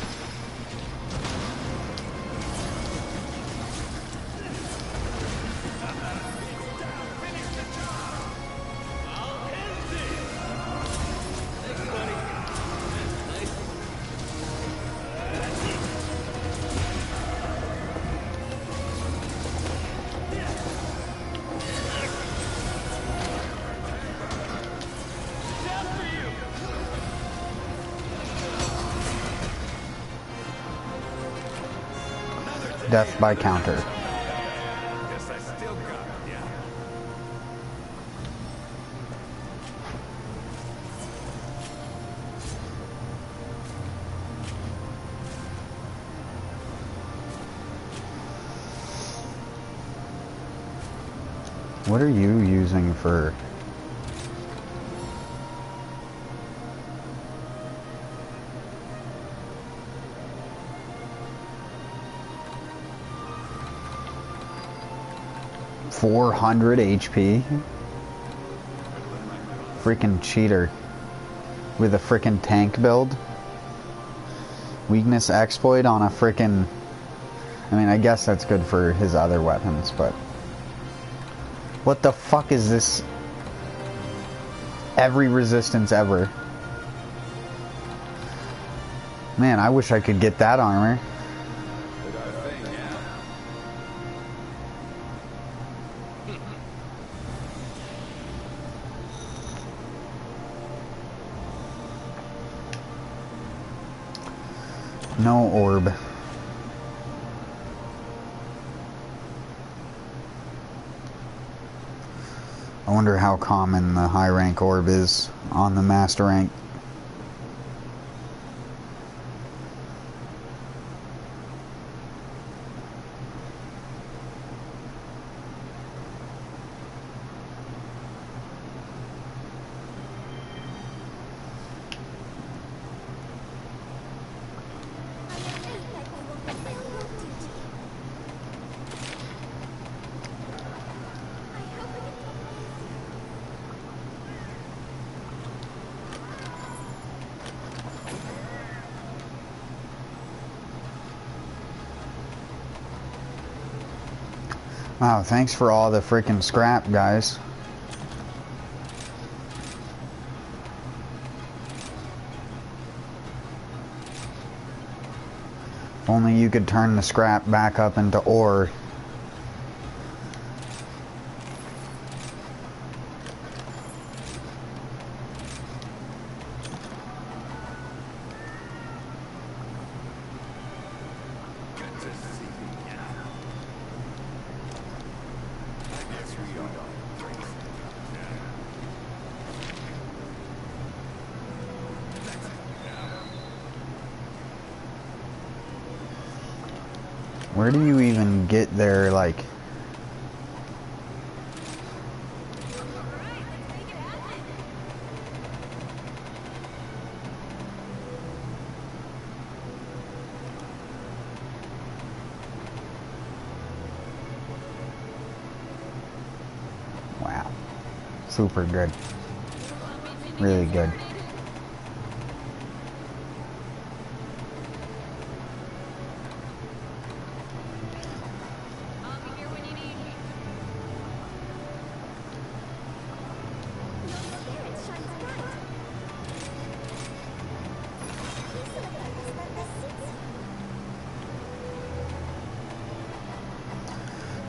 Death by counter. Guess I still got it, yeah. What are you using for... $400 HP? Freaking cheater. With a freaking tank build? Weakness exploit on a freaking... I mean, I guess that's good for his other weapons, but... What the fuck is this? Every resistance ever. Man, I wish I could get that armor. No orb. I wonder how common the high rank orb is on the master rank. Wow, thanks for all the freaking scrap, guys. If only you could turn the scrap back up into ore. Where do you even get there, like... Wow. Super good. Really good.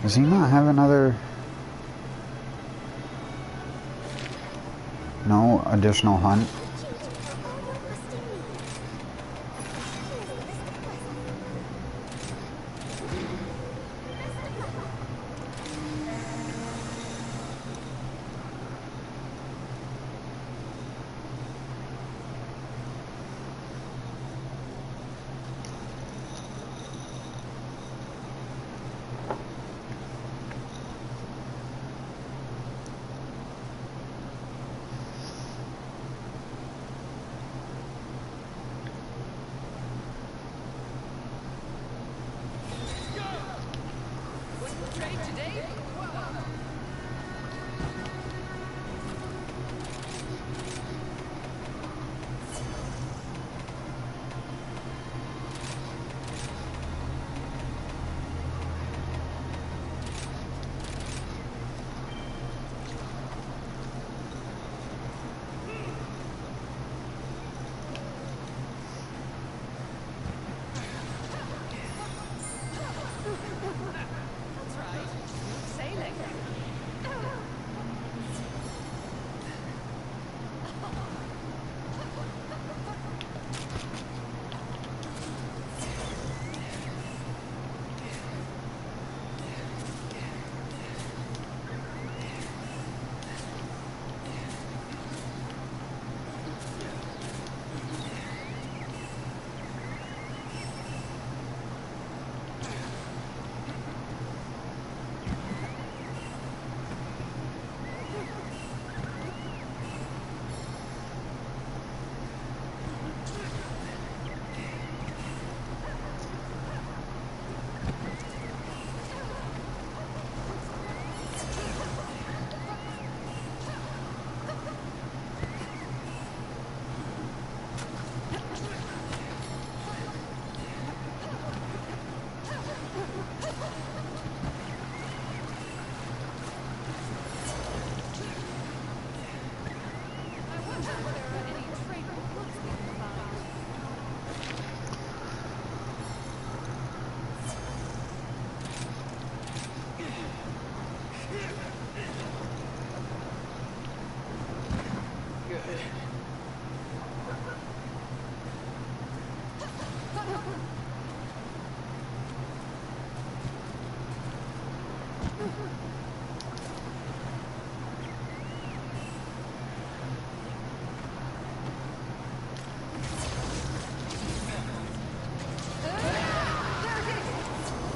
Does he not have another... No additional hunt?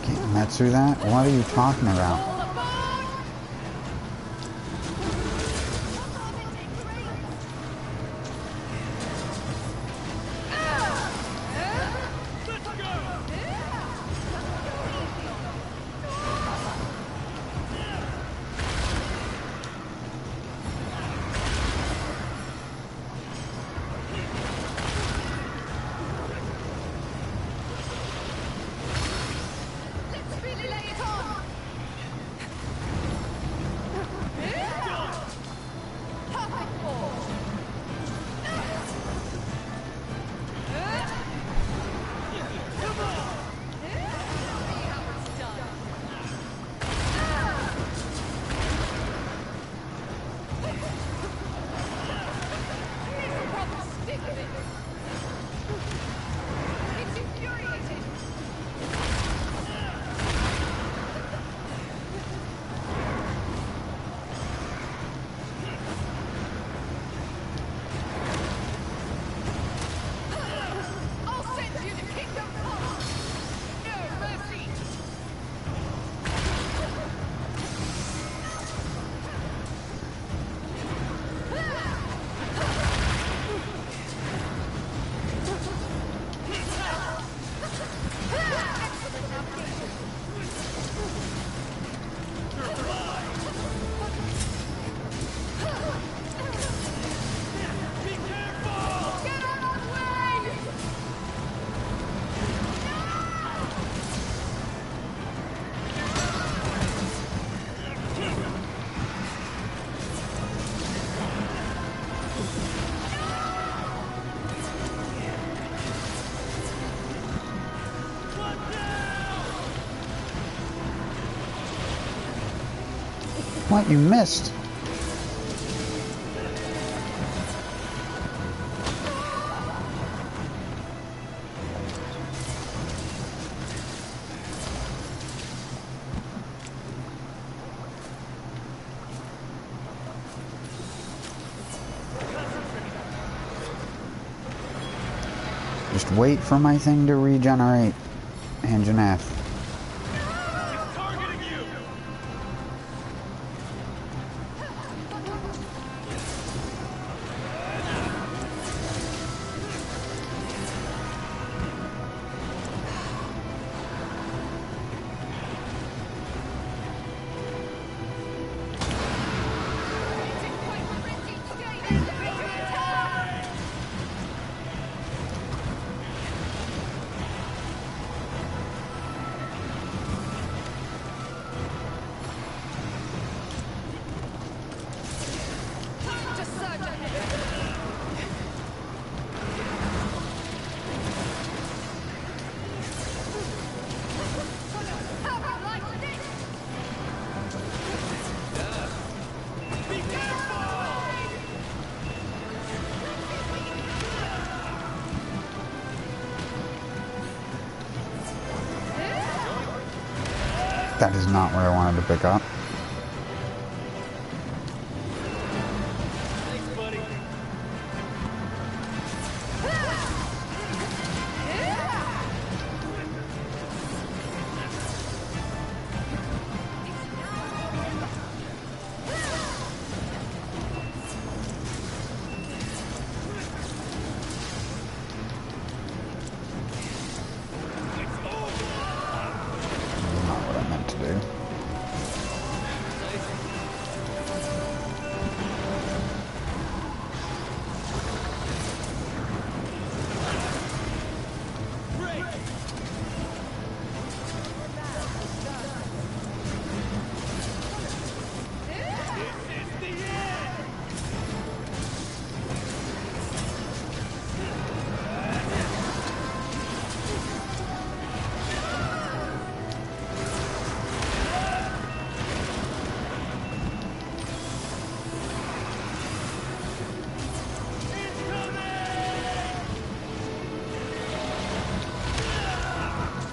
Can't mess through that? What are you talking about? What? You missed? Just wait for my thing to regenerate, Anjaneth. That is not what I wanted to pick up. Not what I meant to do.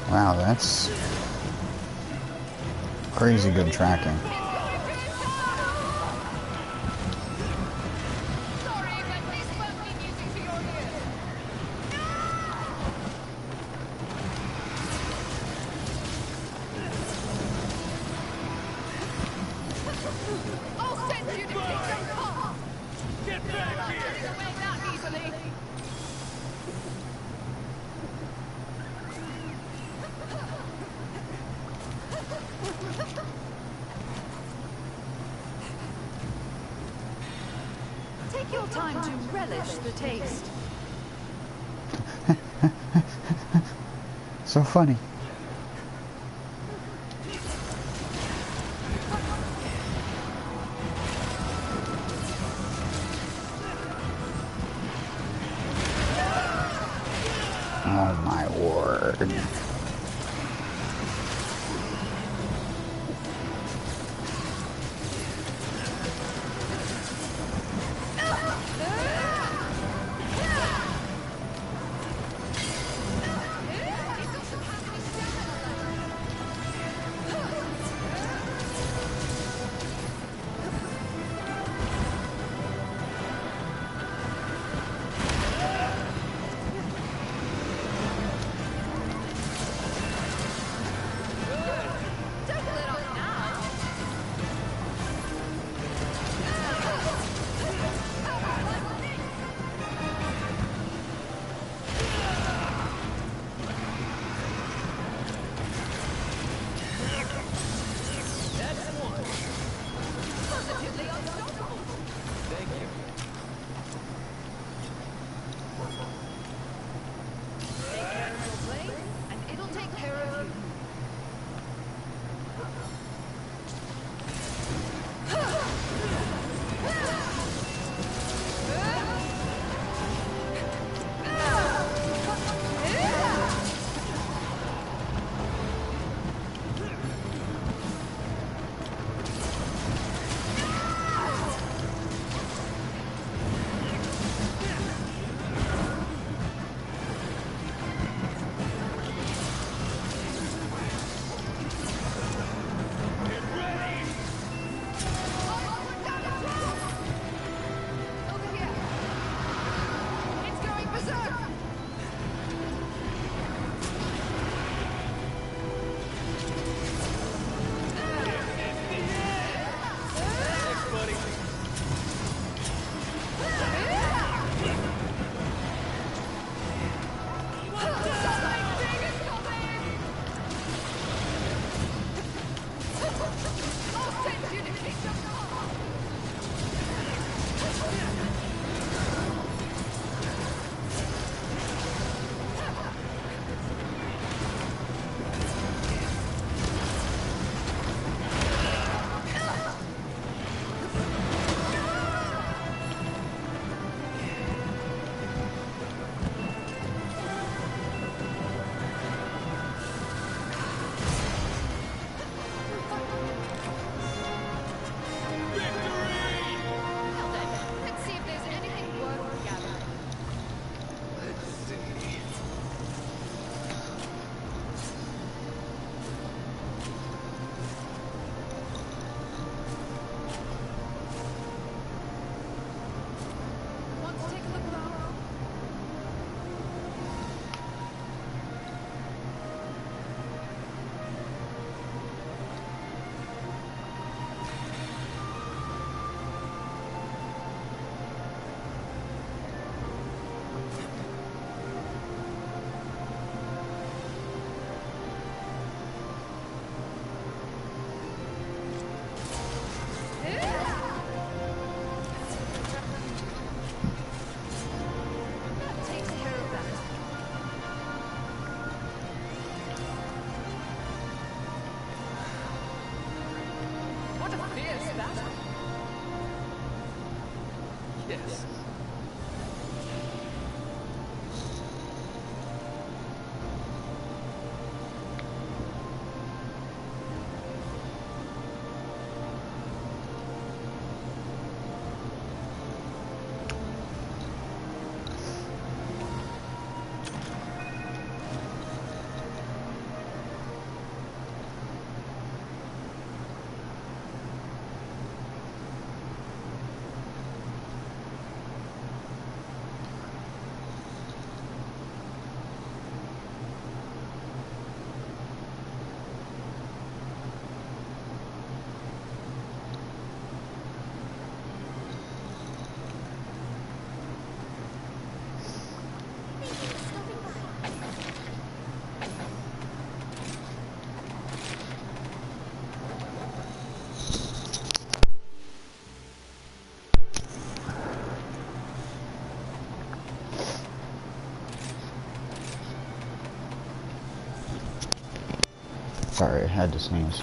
Wow, that's crazy good tracking. Take your time to relish the taste. So funny. Oh my word. Yes. Sorry, I had to sneeze.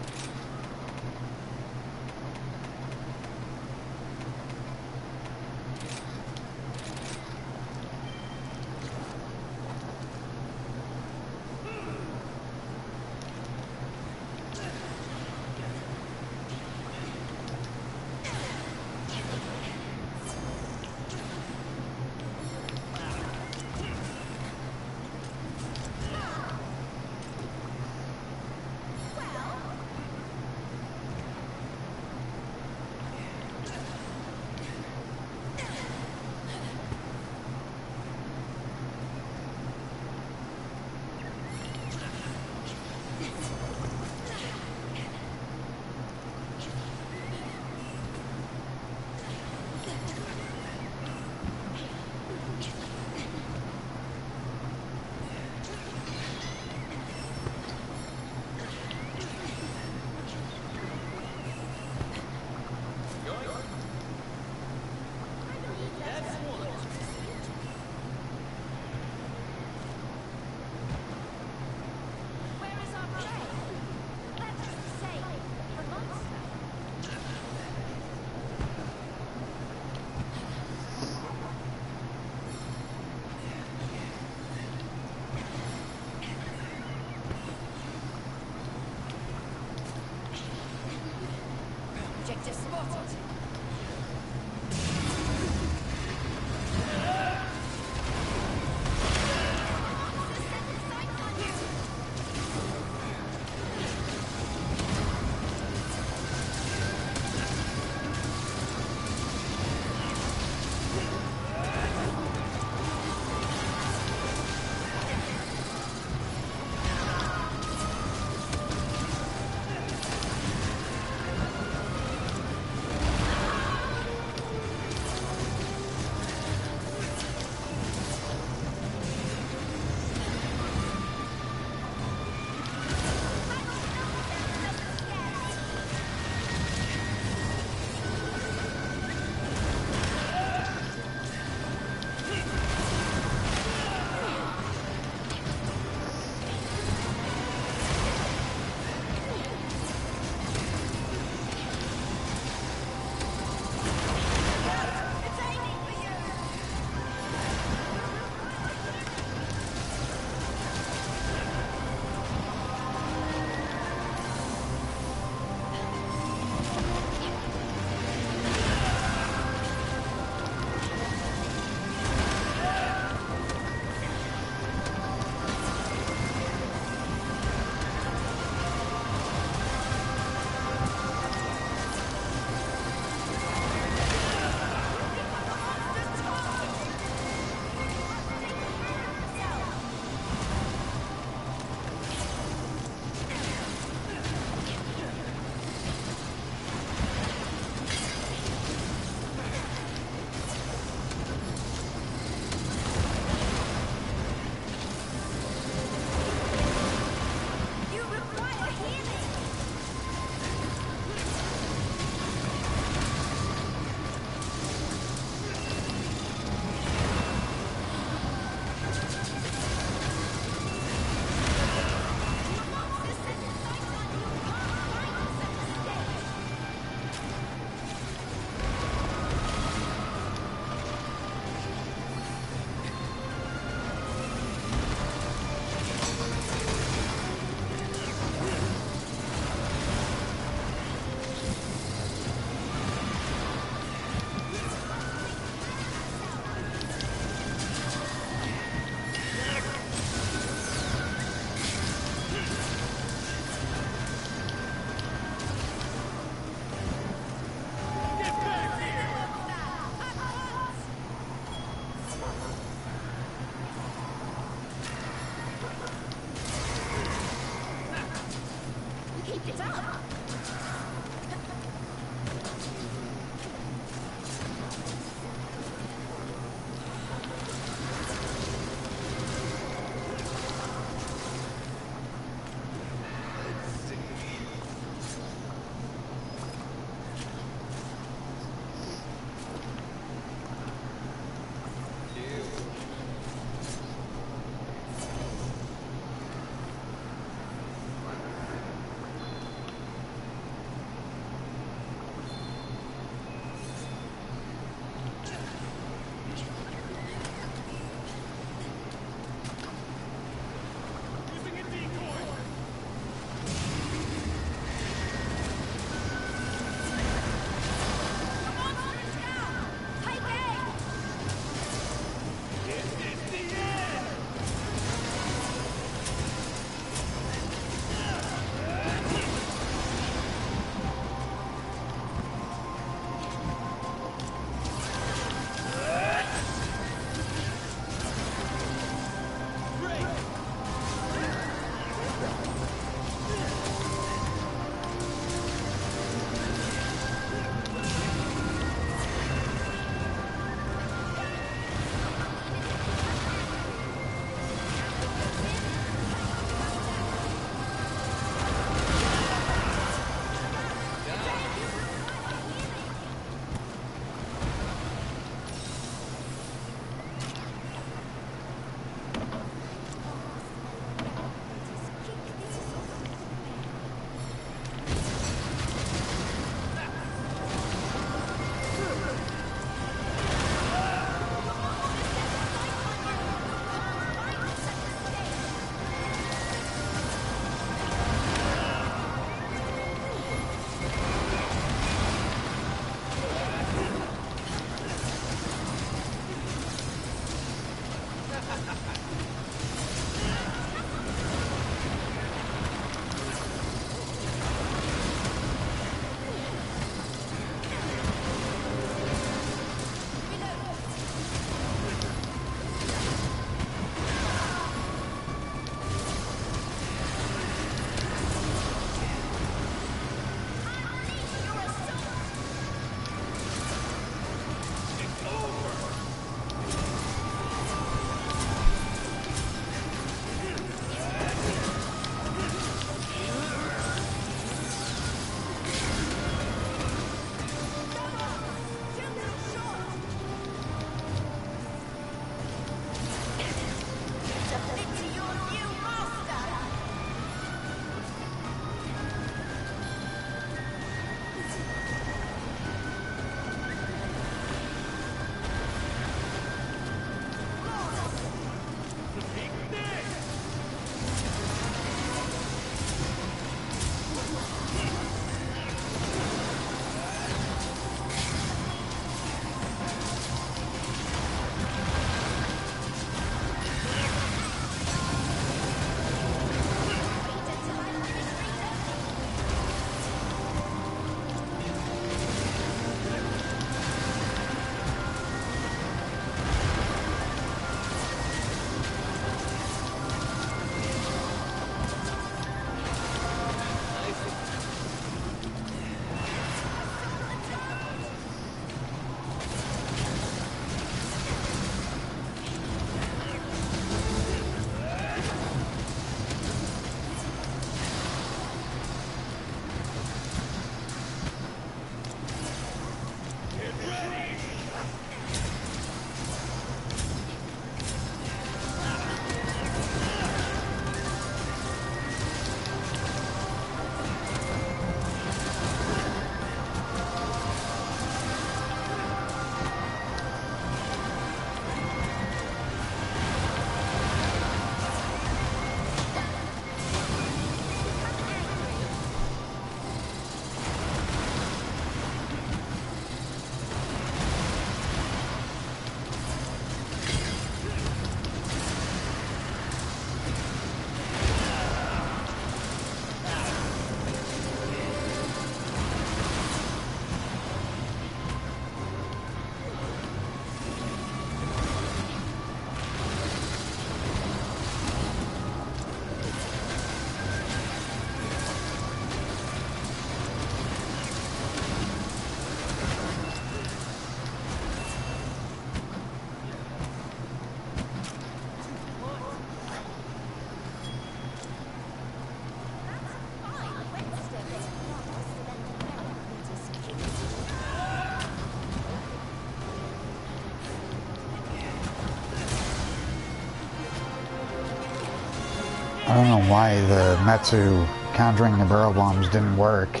I don't know why the Metsu countering the barrel bombs didn't work.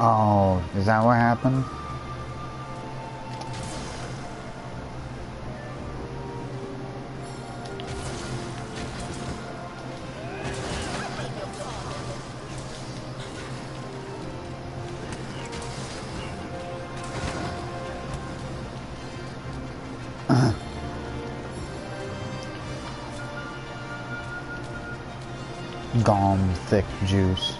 Oh, is that what happened? Gom thick juice.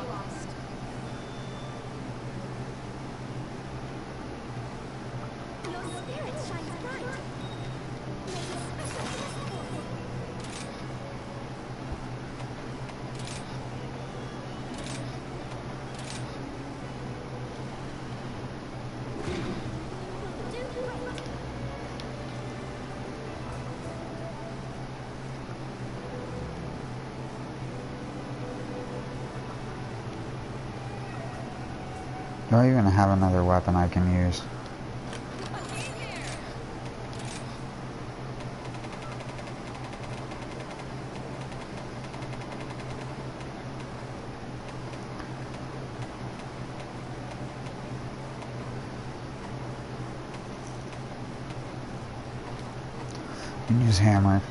lost. Your spirit shines bright. There's a special test for you. Do great. Do I even have another weapon I can use? I can use hammer.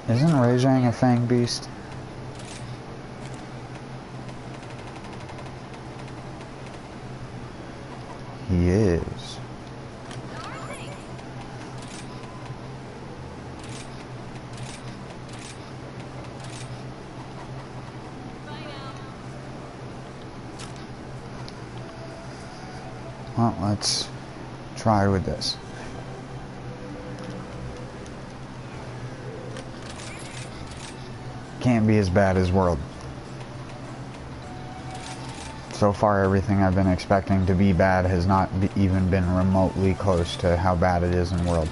Isn't Rajang a Fang Beast? He is. Well, let's try with this. Can't be as bad as World. So far, everything I've been expecting to be bad has not even been remotely close to how bad it is in World.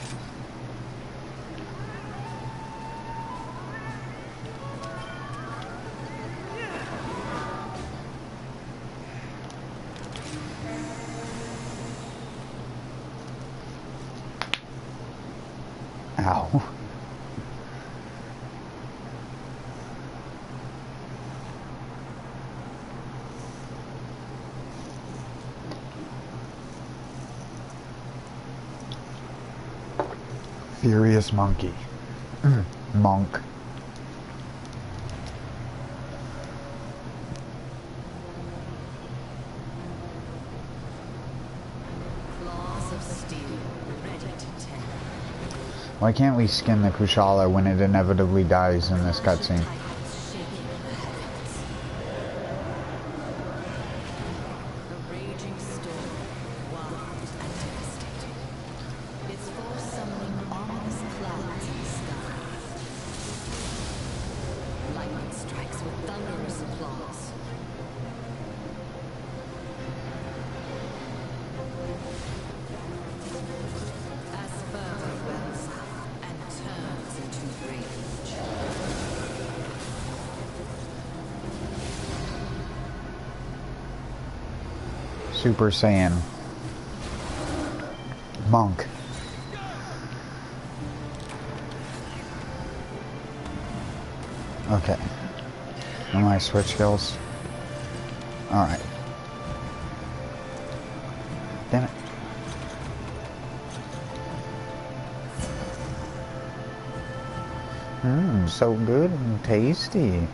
Ow. Furious monkey. Monk. Claws of steel, ready to tear. Why can't we skin the Kushala when it inevitably dies in this cutscene? Titans shaking the heavens. A raging storm, wild and devastating. Its force summoning ominous clouds in the sky. Lightning strikes with thunderous applause. Super Saiyan. Monk. Okay. Am I switch skills? Alright. Damn it. Mmm, so good and tasty.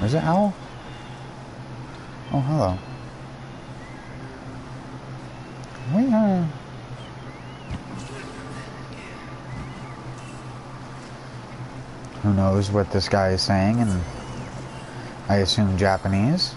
Is it Owl? Oh, hello. Where? Who knows what this guy is saying, and I assume Japanese.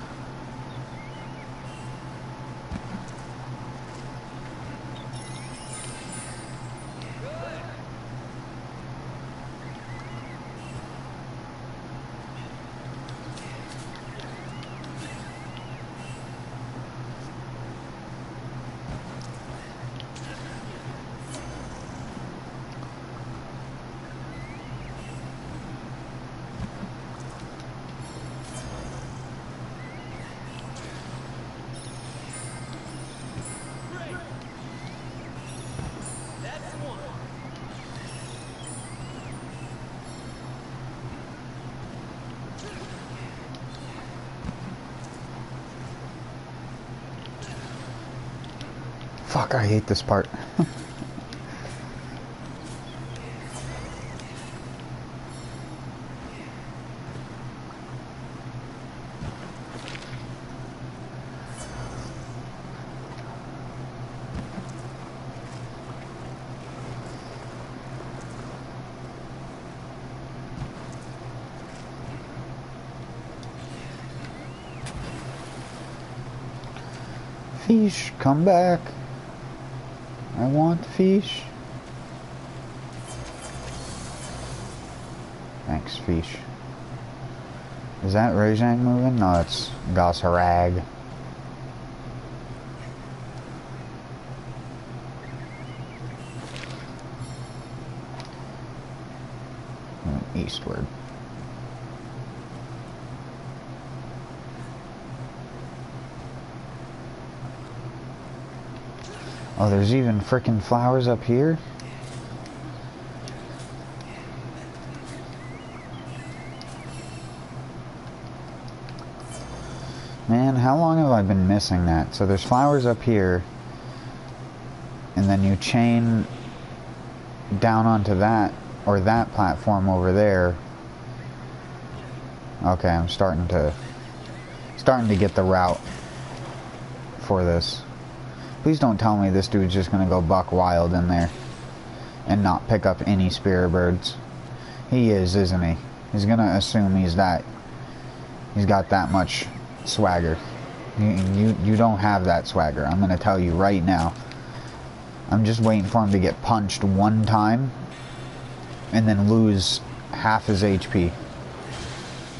Fuck, I hate this part. Fish, come back. I want fish. Thanks, fish. Is that Rajang moving? No, it's Gosharag. Eastward. Oh, there's even frickin' flowers up here? Man, how long have I been missing that? So there's flowers up here, and then you chain down onto that, or that platform over there. Okay, I'm starting to get the route for this. Please don't tell me this dude's just gonna go buck wild in there and not pick up any spirit birds. He is, isn't he? He's gonna assume he's got that much swagger. You don't have that swagger. I'm gonna tell you right now. I'm just waiting for him to get punched one time and then lose half his HP,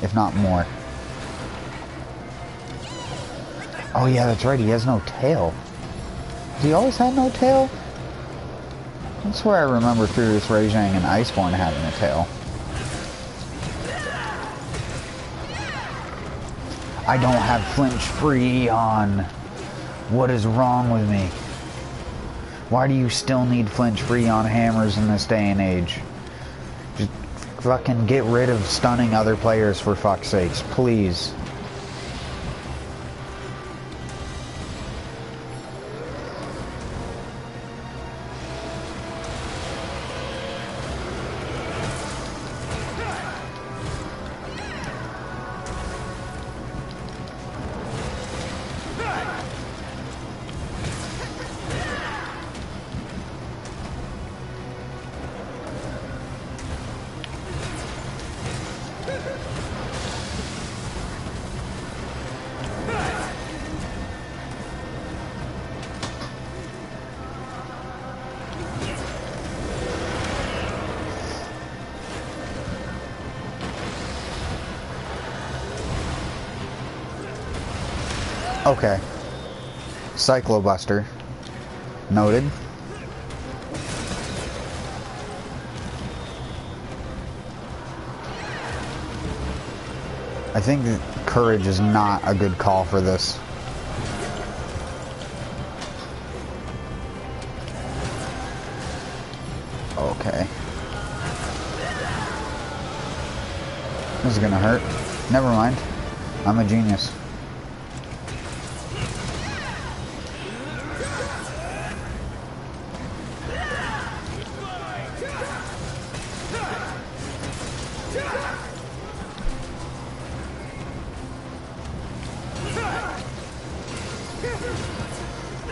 if not more. Oh yeah, that's right. He has no tail. He always had no tail? That's where I remember Furious Rajang and Iceborne having a tail. I don't have flinch free on. What is wrong with me? Why do you still need flinch free on hammers in this day and age? Just fucking get rid of stunning other players for fuck's sakes, please. Okay. Cyclobuster. Noted. I think that courage is not a good call for this. Okay. This is gonna hurt. Never mind. I'm a genius.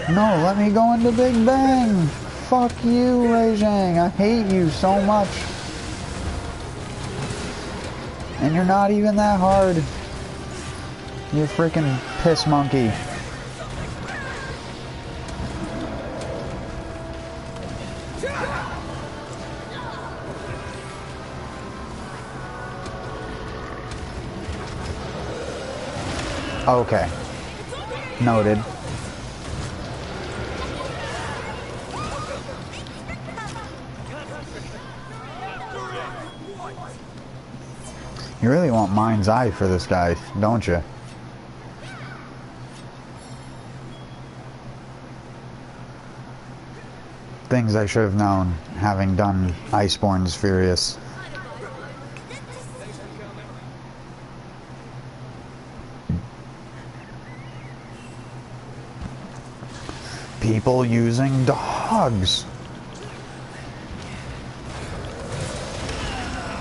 No, let me go into Big Bang. Fuck you, Rajang. I hate you so much. And you're not even that hard. You freaking piss monkey. Okay. Noted. You really want mind's eye for this guy, don't you? Things I should have known, having done Iceborne's Furious. People using dogs.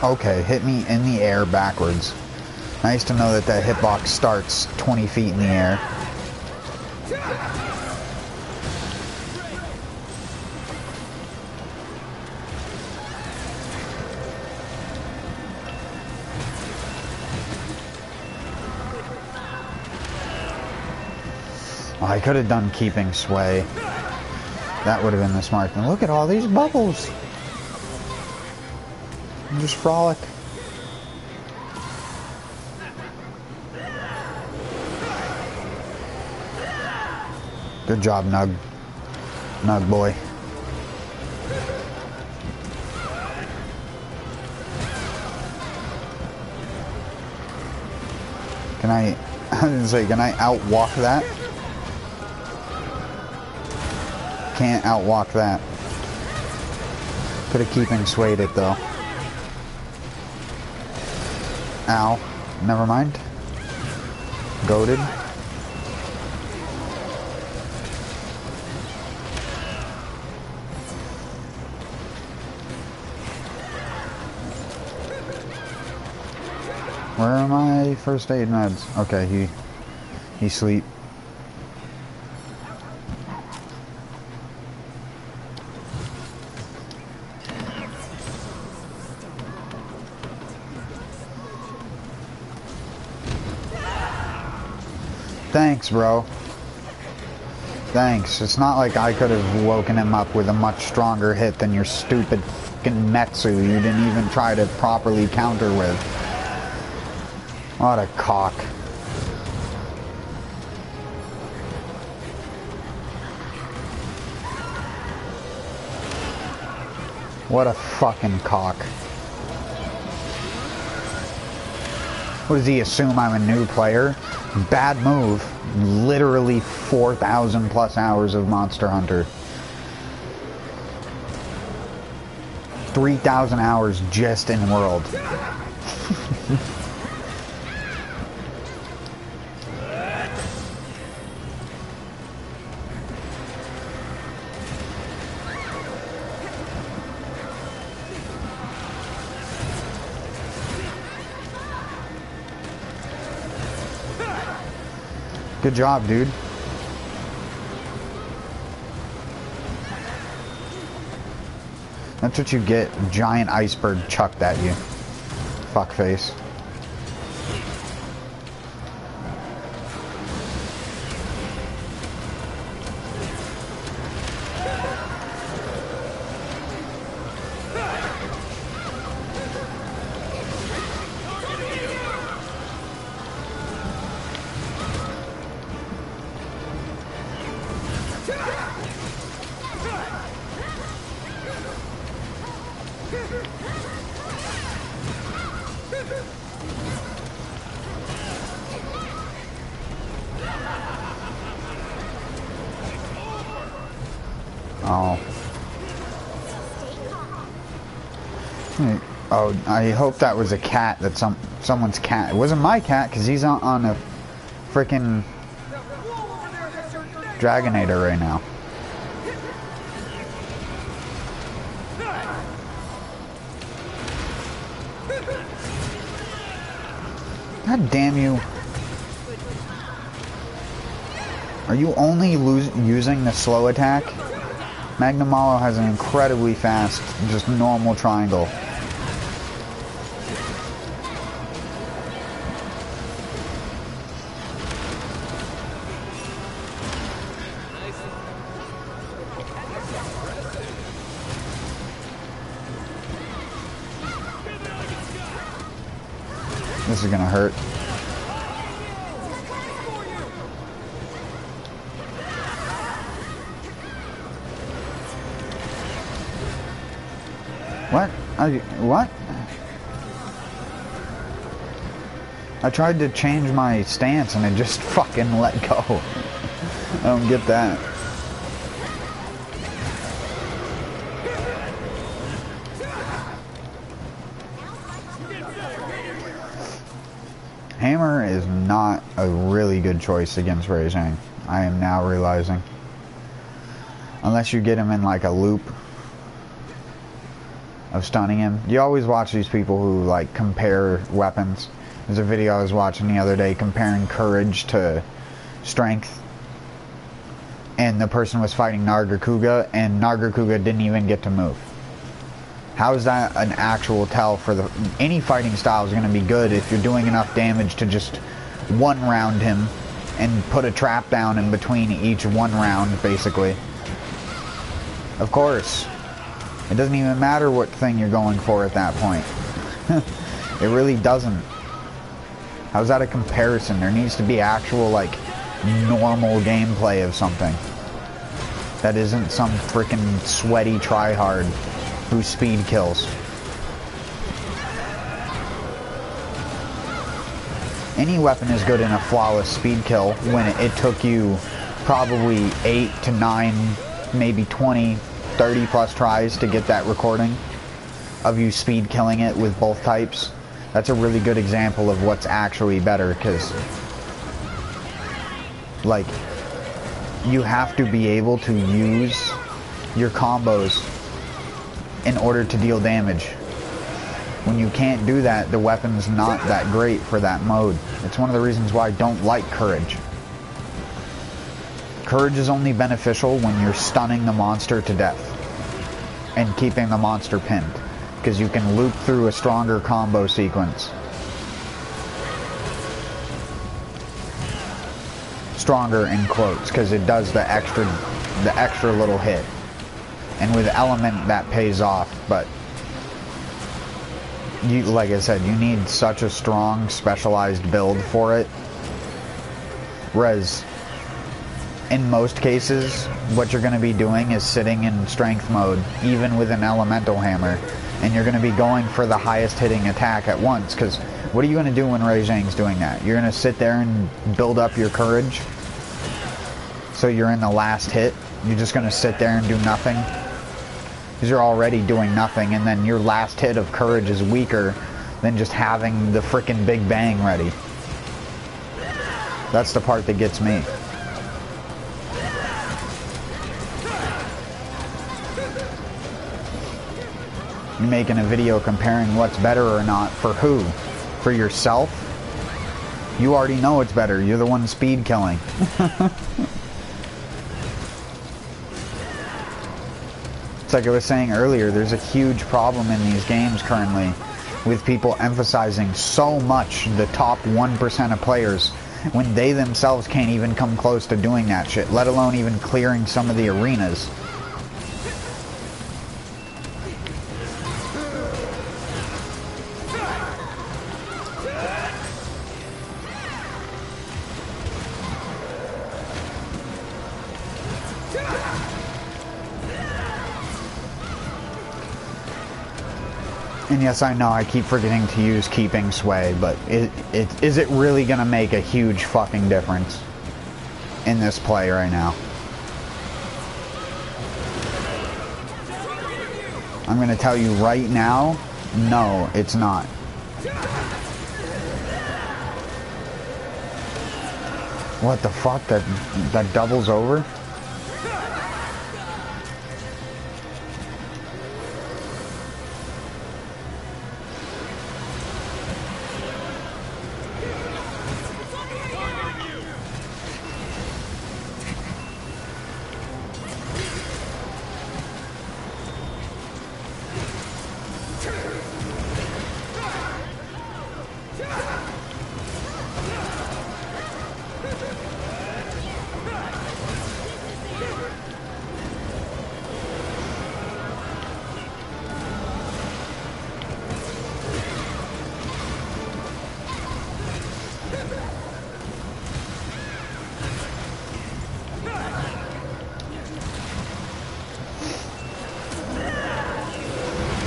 Okay, hit me in the air backwards. Nice to know that that hitbox starts 20 feet in the air. Oh, I could have done keeping sway. That would have been the smart thing. Look at all these bubbles. Just frolic. Good job, Nug. Nug boy. Can I was gonna say, can I outwalk that? Can't outwalk that. Could have keeping swayed it though. Ow. Never mind. Goated. Where are my first aid meds? Okay, he sleep. Thanks, bro. Thanks. It's not like I could have woken him up with a much stronger hit than your stupid fucking Metsu you didn't even try to properly counter with. What a cock. What a fucking cock. What does he assume I'm a new player? Bad move. Literally 4,000 plus hours of Monster Hunter. 3,000 hours just in World. Good job, dude. That's what you get. Giant iceberg chucked at you. Fuckface. Oh. Oh, I hope that was a cat. That someone's cat. It wasn't my cat because he's on a freaking Dragonator right now. God damn you. Are you only using the slow attack? Magnum Malo has an incredibly fast, just normal triangle. This is gonna hurt. What? What? I tried to change my stance and it just fucking let go. I don't get that. Hammer is not a really good choice against Wei Zhang. I am now realizing. Unless you get him in like a loop of stunning him. You always watch these people who like compare weapons. There's a video I was watching the other day comparing courage to strength. And the person was fighting Nargacuga and Nargacuga didn't even get to move. How is that an actual tell for the... Any fighting style is going to be good if you're doing enough damage to just one round him and put a trap down in between each one round, basically. Of course. It doesn't even matter what thing you're going for at that point. It really doesn't. How's that a comparison? There needs to be actual, like, normal gameplay of something. That isn't some freaking sweaty tryhard who speed kills. Any weapon is good in a flawless speed kill when it took you probably 8 to 9, maybe 20, 30 plus tries to get that recording of you speed killing it with both types. That's a really good example of what's actually better, because like you have to be able to use your combos in order to deal damage. When you can't do that, the weapon's not that great for that mode. It's one of the reasons why I don't like Courage. Courage is only beneficial when you're stunning the monster to death and keeping the monster pinned, because you can loop through a stronger combo sequence. Stronger in quotes, because it does the extra little hit. And with Element that pays off, but you, like I said, you need such a strong specialized build for it. Whereas in most cases, what you're going to be doing is sitting in strength mode, even with an elemental hammer, and you're going to be going for the highest hitting attack at once, because what are you going to do when Wei Zhang's doing that? You're going to sit there and build up your courage, so you're in the last hit. You're just going to sit there and do nothing, because you're already doing nothing, and then your last hit of courage is weaker than just having the frickin' Big Bang ready. That's the part that gets me. You're making a video comparing what's better or not for who? For yourself? You already know it's better. You're the one speed killing. It's like I was saying earlier, there's a huge problem in these games currently with people emphasizing so much the top 1% of players when they themselves can't even come close to doing that shit, let alone even clearing some of the arenas. And yes, I know I keep forgetting to use keeping sway, but is it really going to make a huge fucking difference in this play right now? I'm gonna tell you right now, no, it's not. What the fuck? That doubles over?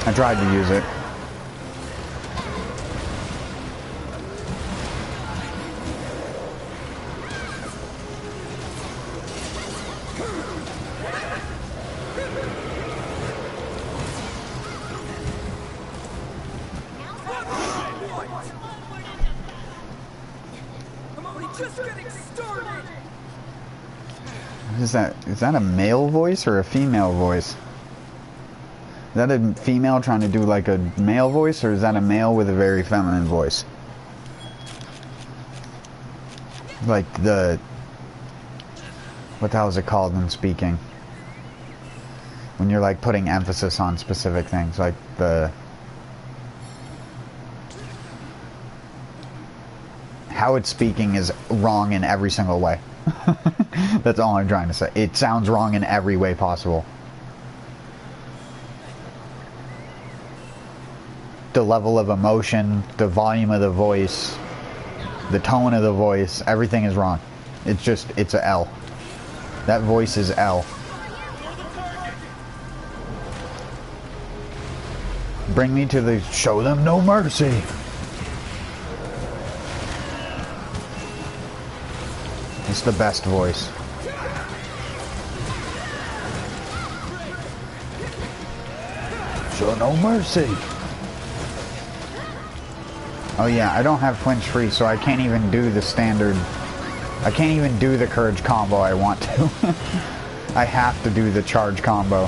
I tried to use it. I'm only just getting started. Is that a male voice or a female voice? Is that a female trying to do like a male voice, or is that a male with a very feminine voice? Like what the hell is it called when speaking? When you're like putting emphasis on specific things, like how it's speaking is wrong in every single way. That's all I'm trying to say. It sounds wrong in every way possible. The level of emotion, the volume of the voice, the tone of the voice, everything is wrong. It's a L. That voice is L. Bring me to the show them no mercy. It's the best voice. Show no mercy. Oh yeah, I don't have flinch free, so I can't even do the standard. I can't even do the courage combo I want to. I have to do the charge combo.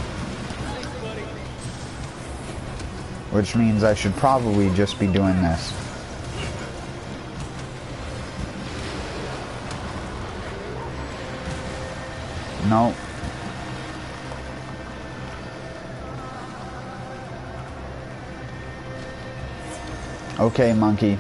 Which means I should probably just be doing this. No. Okay, monkey.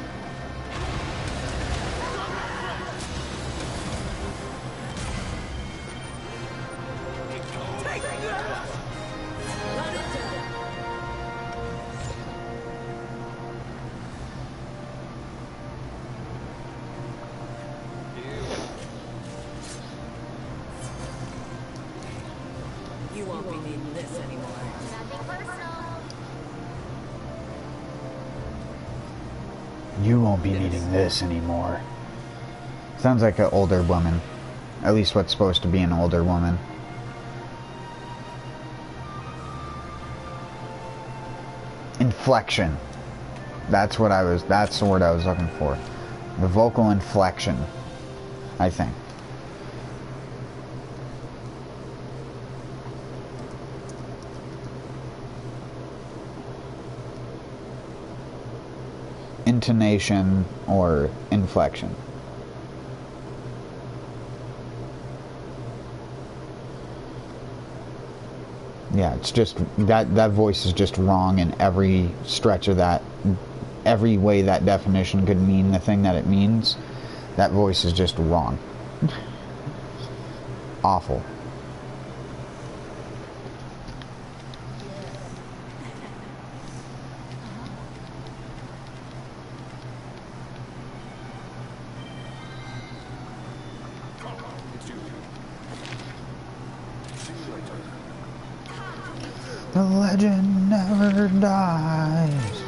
You won't be needing this anymore. You won't be needing this anymore. Sounds like an older woman. At least what's supposed to be an older woman. Inflection. That's the word I was looking for. The vocal inflection, I think. Intonation or inflection. Yeah, it's just that voice is just wrong in every stretch of that, every way that definition could mean the thing that it means. That voice is just wrong. Awful. The legend never dies.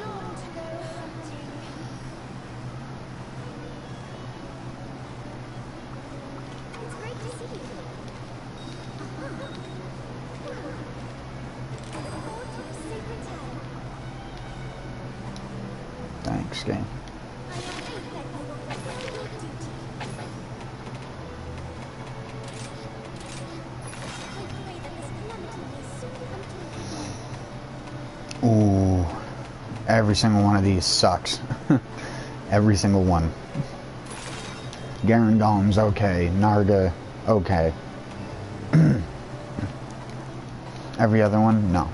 next game. Ooh, every single one of these sucks. Every single one. Garangolm's okay. Narga, okay. Every other one, no.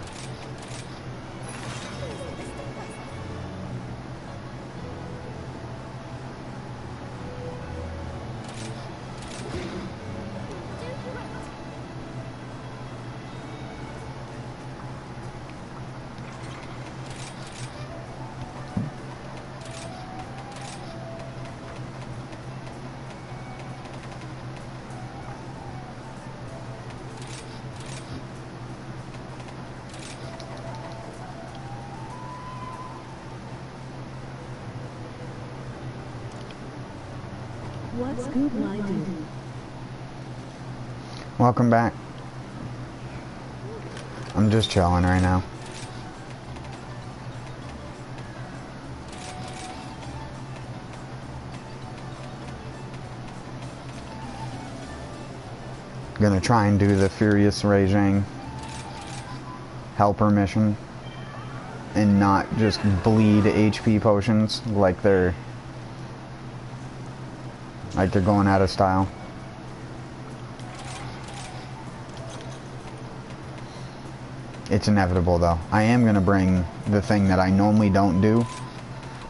What's good, my dude? Welcome back. I'm just chilling right now. Gonna try and do the Furious Raging helper mission and not just bleed HP potions like they're going out of style. It's inevitable though. I am going to bring the thing that I normally don't do,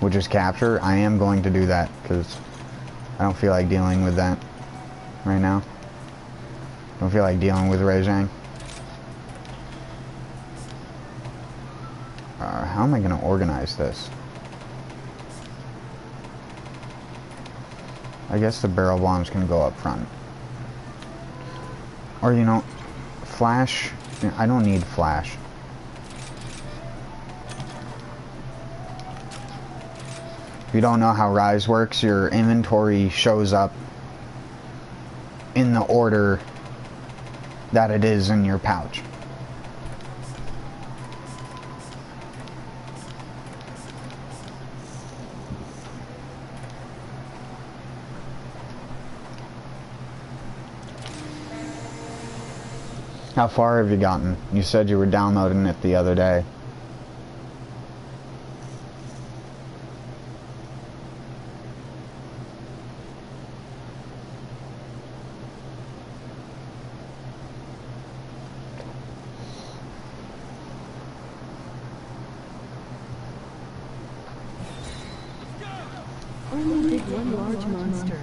which is capture. I am going to do that because I don't feel like dealing with that right now. Don't feel like dealing with Rajang. How am I going to organize this? I guess the barrel bombs can go up front. Or, you know, flash. I don't need flash. If you don't know how Rise works, your inventory shows up in the order that it is in your pouch. How far have you gotten? You said you were downloading it the other day. Only did one large monster.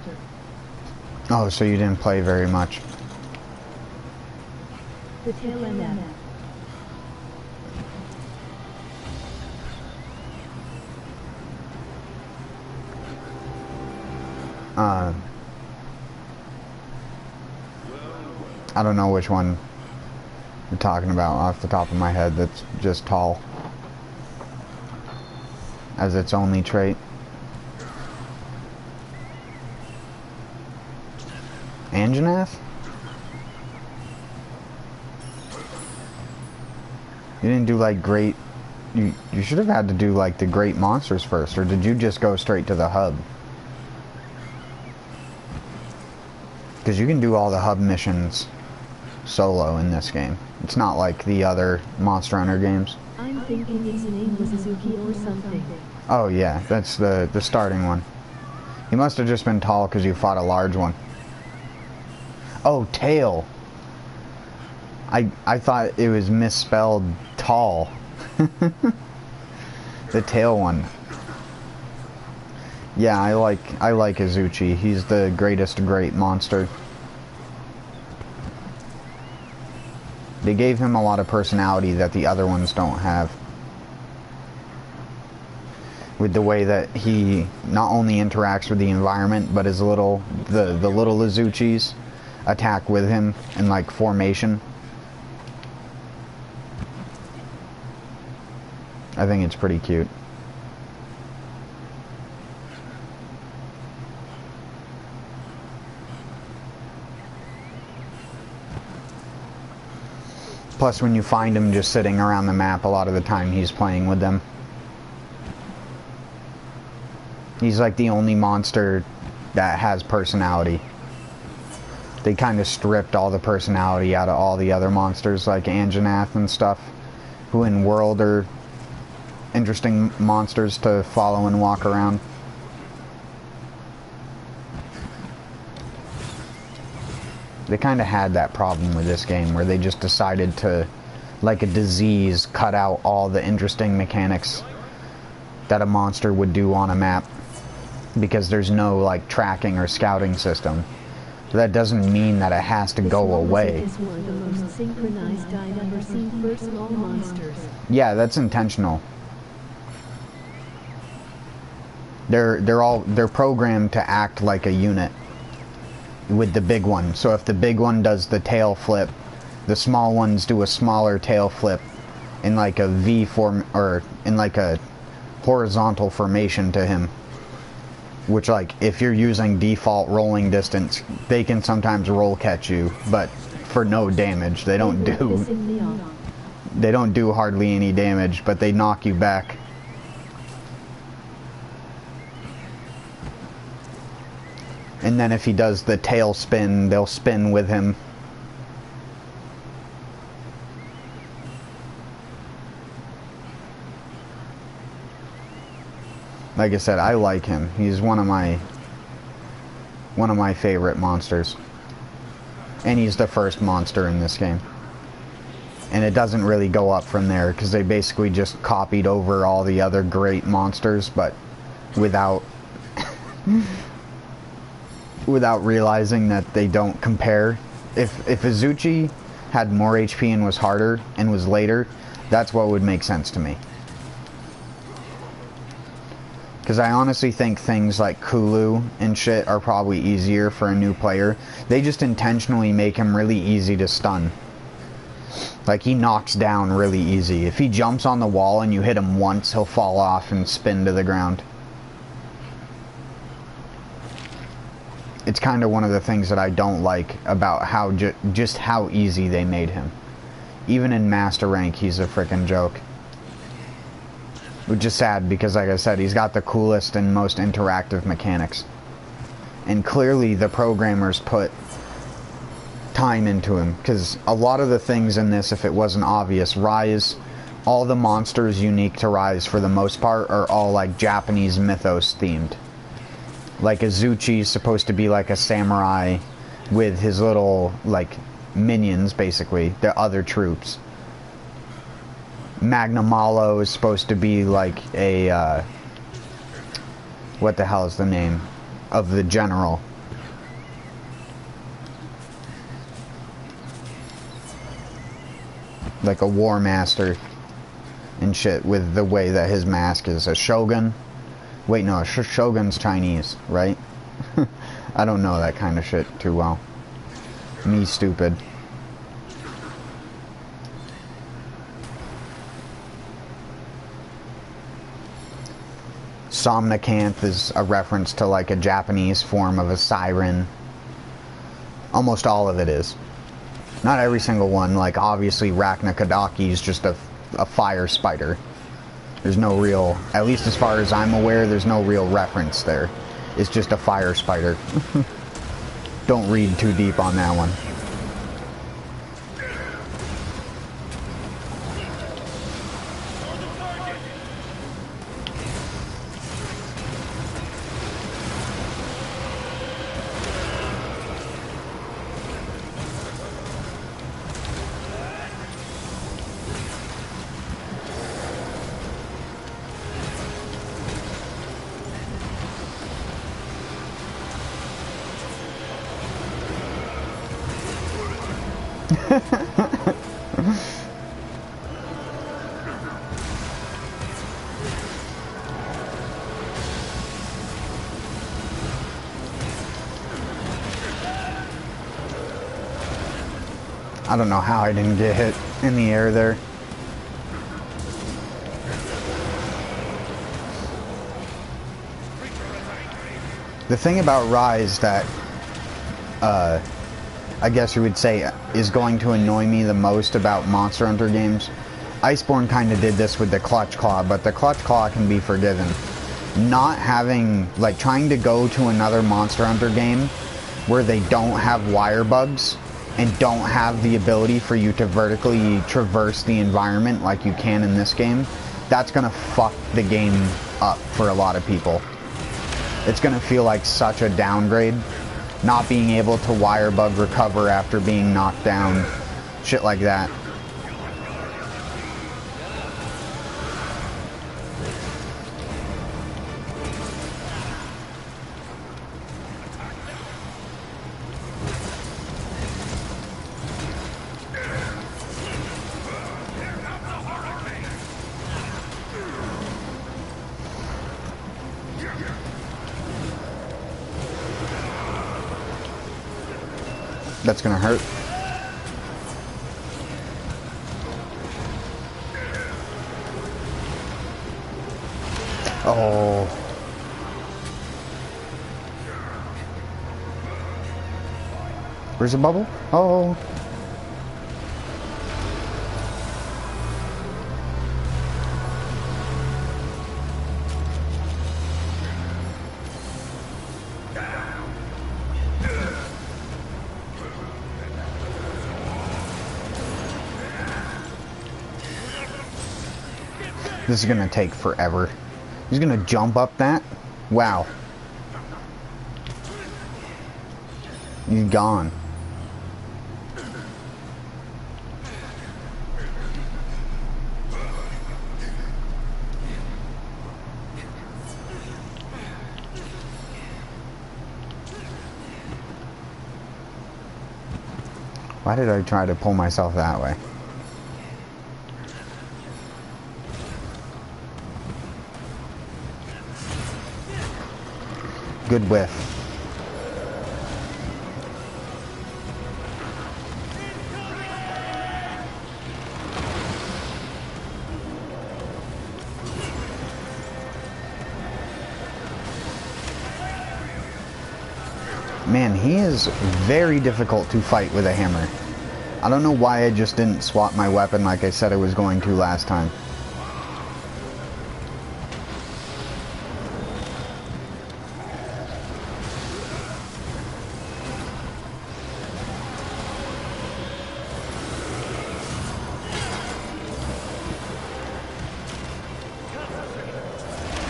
Oh, so you didn't play very much. The tail end of I don't know which one you're talking about off the top of my head. That's just tall as its only trait. Anjanath? You didn't do like great. You should have had to do like the great monsters first, or did you just go straight to the hub? Because you can do all the hub missions solo in this game. It's not like the other Monster Hunter games. I'm thinking its name was Suzuki or something. Oh yeah, that's the starting one. You must have just been tall because you fought a large one. Oh, tail. I thought it was misspelled tall. The tail one. Yeah, I like Izuchi. He's the greatest great monster. They gave him a lot of personality that the other ones don't have. With the way that he not only interacts with the environment, but his the little Izuchis attack with him in like formation. I think it's pretty cute. Plus, when you find him just sitting around the map, a lot of the time he's playing with them. He's like the only monster that has personality. They kind of stripped all the personality out of all the other monsters like Anjanath and stuff, who in World are interesting monsters to follow and walk around. They kind of had that problem with this game where they just decided to, like a disease, cut out all the interesting mechanics that a monster would do on a map, because there's no like tracking or scouting system. But that doesn't mean that it has to go away. It is one of the most synchronized I've ever seen for small monsters. Yeah, that's intentional. They're programmed to act like a unit with the big one. So if the big one does the tail flip, the small ones do a smaller tail flip in like a V form, or in like a horizontal formation to him. Which, like, if you're using default rolling distance, they can sometimes roll catch you, but for no damage. They don't do hardly any damage, but they knock you back. And then if he does the tail spin, they'll spin with him. Like I said, I like him. He's one of my favorite monsters. And he's the first monster in this game. And it doesn't really go up from there, because they basically just copied over all the other great monsters, but without without realizing that they don't compare. If Izuchi had more HP and was harder and was later, that's what would make sense to me. Because I honestly think things like Kulu and shit are probably easier for a new player. They just intentionally make him really easy to stun. Like, he knocks down really easy. If he jumps on the wall and you hit him once, he'll fall off and spin to the ground. It's kind of one of the things that I don't like about how just how easy they made him. Even in Master Rank, he's a frickin' joke. Which is sad, because like I said, he's got the coolest and most interactive mechanics. And clearly the programmers put time into him, because a lot of the things in this, if it wasn't obvious, Rise, all the monsters unique to Rise for the most part are all like Japanese mythos themed. Like Izuchi is supposed to be like a samurai with his little like minions, basically, the other troops. Magnamalo is supposed to be like a, what the hell is the name of the general? Like a war master and shit, with the way that his mask is. A shogun? Wait, no, shogun's Chinese, right? I don't know that kind of shit too well. Me stupid. Somnicanth is a reference to like a Japanese form of a siren. Almost all of it is. Not every single one. Like, obviously Raknakadaki is just a fire spider. There's no real, at least as far as I'm aware, there's no real reference there. It's just a fire spider. Don't read too deep on that one. I don't know how I didn't get hit in the air there. The thing about Rise that, I guess you would say, is going to annoy me the most about Monster Hunter games. Iceborne kind of did this with the Clutch Claw, but the Clutch Claw can be forgiven. not having, like, trying to go to another Monster Hunter game where they don't have wire bugs and don't have the ability for you to vertically traverse the environment like you can in this game, that's gonna fuck the game up for a lot of people. It's gonna feel like such a downgrade, not being able to wire bug recover after being knocked down, shit like that. That's gonna hurt. Oh. Where's the bubble? Oh. This is gonna take forever. He's gonna jump up that? Wow. He's gone. Why did I try to pull myself that way? Good whiff. Man, he is very difficult to fight with a hammer. I don't know why I just didn't swap my weapon like I said I was going to last time.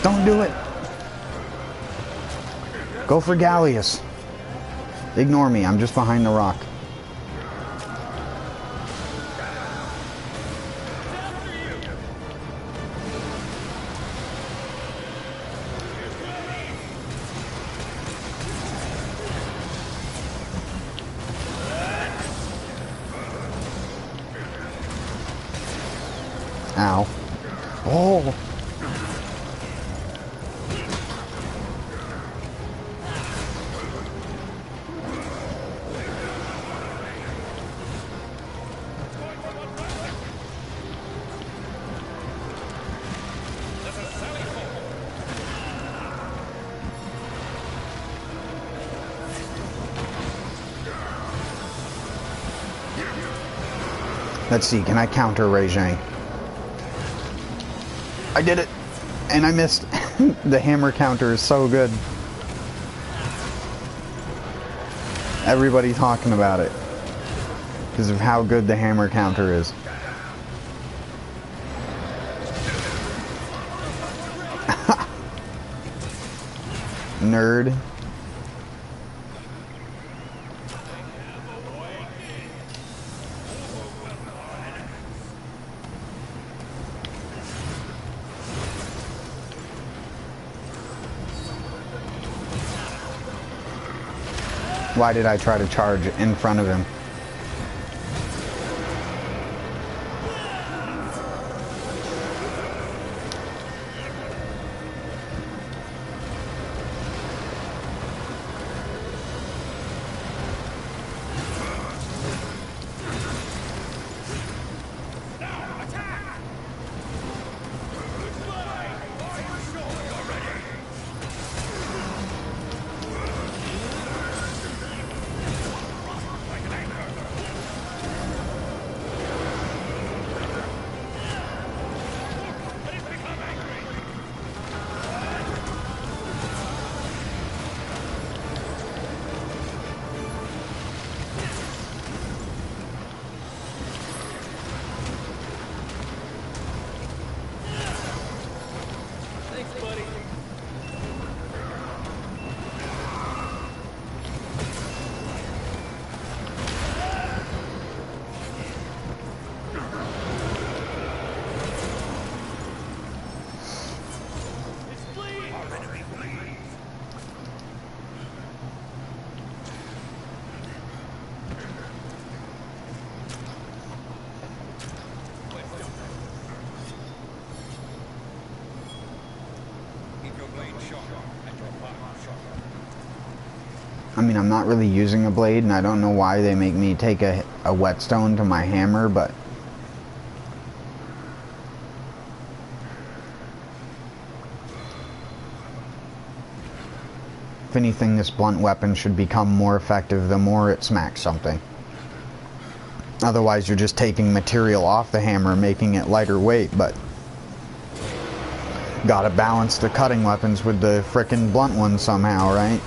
Don't do it. Go for Gallius. Ignore me, I'm just behind the rock. Ow. Oh. Let's see, can I counter Ray Zhang? I did it! And I missed. The hammer counter is so good. Everybody talking about it. Because of how good the hammer counter is. Nerd. Why did I try to charge in front of him? I mean, I'm not really using a blade, and I don't know why they make me take a whetstone to my hammer, but... if anything, this blunt weapon should become more effective the more it smacks something. Otherwise, you're just taking material off the hammer, making it lighter weight, but... gotta balance the cutting weapons with the frickin' blunt ones somehow, right?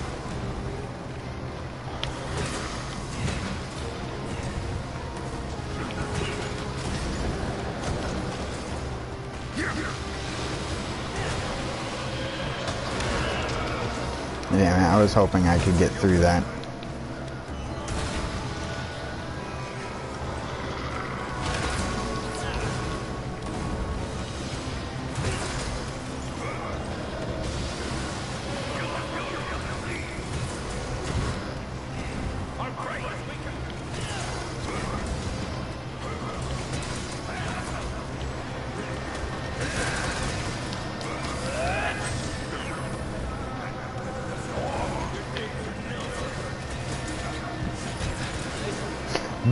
Yeah, I was hoping I could get through that.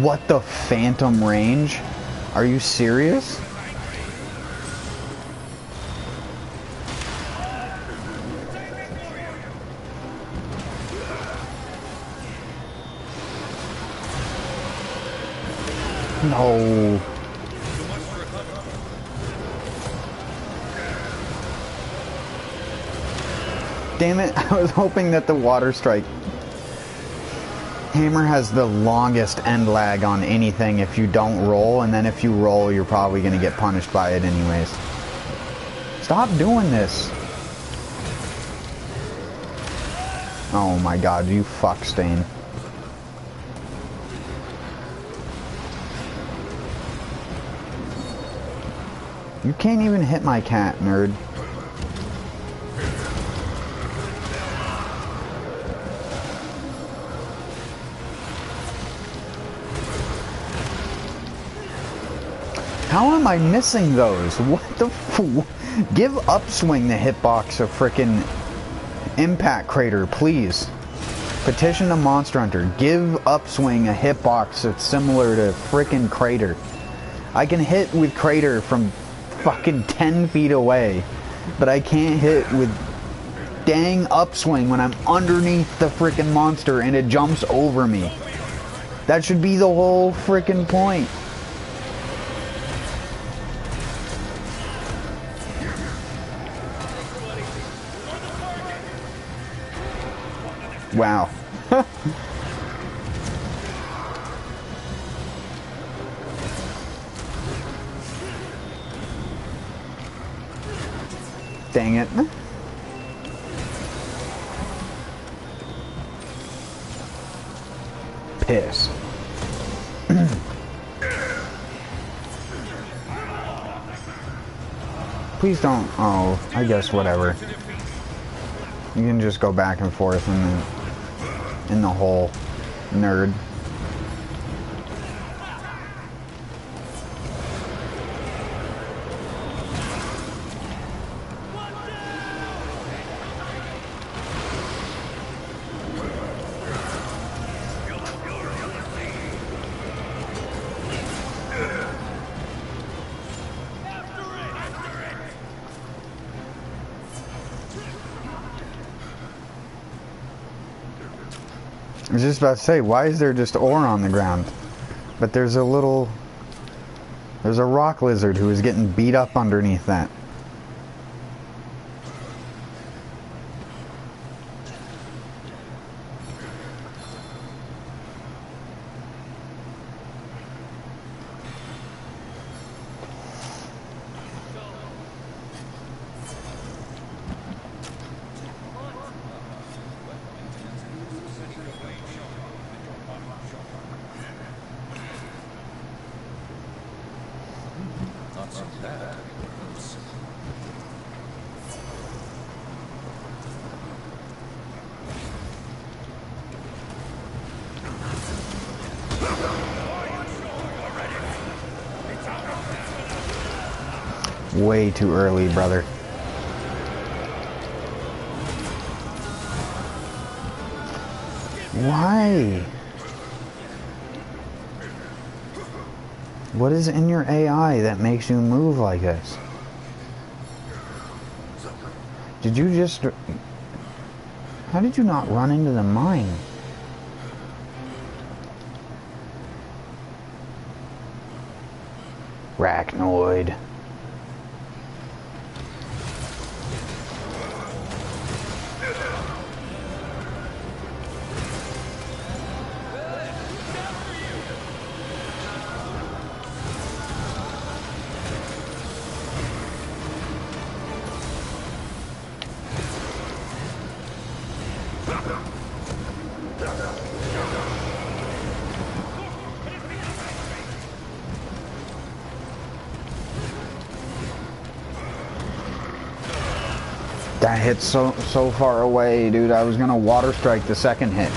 What the phantom range? Are you serious? No. Damn it, I was hoping that the water strike hammer has the longest end lag on anything if you don't roll, and then if you roll, you're probably going to get punished by it anyways. Stop doing this. Oh my god, you fuck stain. You can't even hit my cat, nerd. How am I missing those? What the f- Give Upswing the hitbox a frickin' impact crater, please. Petition to Monster Hunter. Give Upswing a hitbox that's similar to frickin' crater. I can hit with crater from fucking 10 feet away, but I can't hit with dang Upswing when I'm underneath the frickin' monster and it jumps over me. That should be the whole frickin' point. Wow. Dang it. Piss. Please don't. Oh, I guess whatever. You can just go back and forth in the hole, nerd. I was just about to say, why is there just ore on the ground? But there's a rock lizard who is getting beat up underneath that. Way too early, brother. Why? What is in your AI that makes you move like this? Did you just... How did you not run into the mine? Arachnoid. That hit so far away, dude. I was gonna water strike the second hit.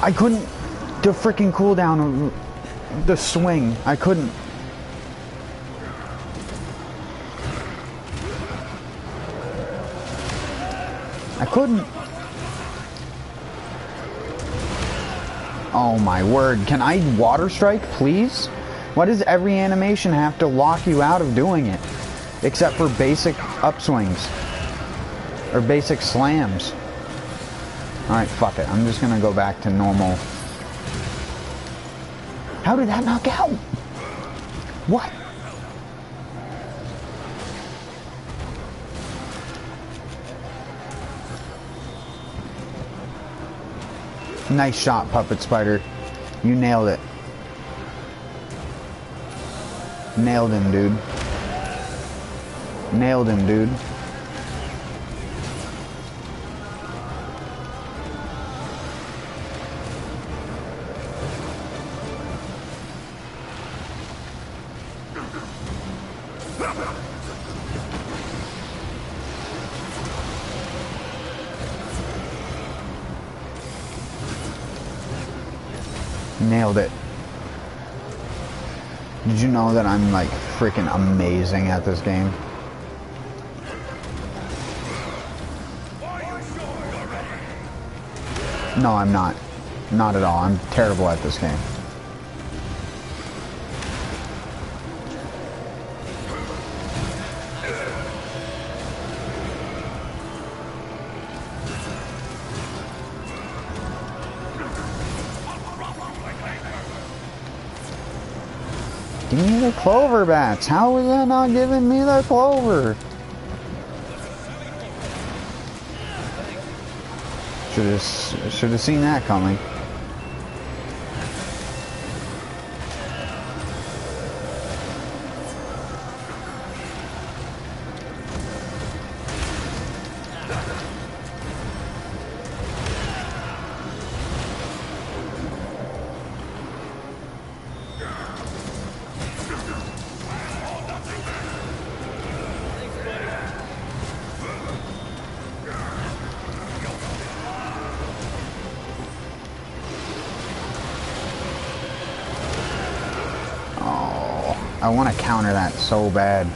I couldn't. The freaking cooldown of the swing. I couldn't. I couldn't. Oh my word. Can I water strike, please? Why does every animation have to lock you out of doing it? Except for basic upswings. Or basic slams. Alright, fuck it. I'm just gonna go back to normal. How did that knock out? What? Nice shot, Puppet Spider. You nailed it. Nailed him, dude. Nailed him, dude. Nailed it. Did you know that I'm like freaking amazing at this game? No, I'm not. Not at all. I'm terrible at this game. Give me the clover bats. How is that not giving me the clover? Should have seen that coming. I want to counter that so bad.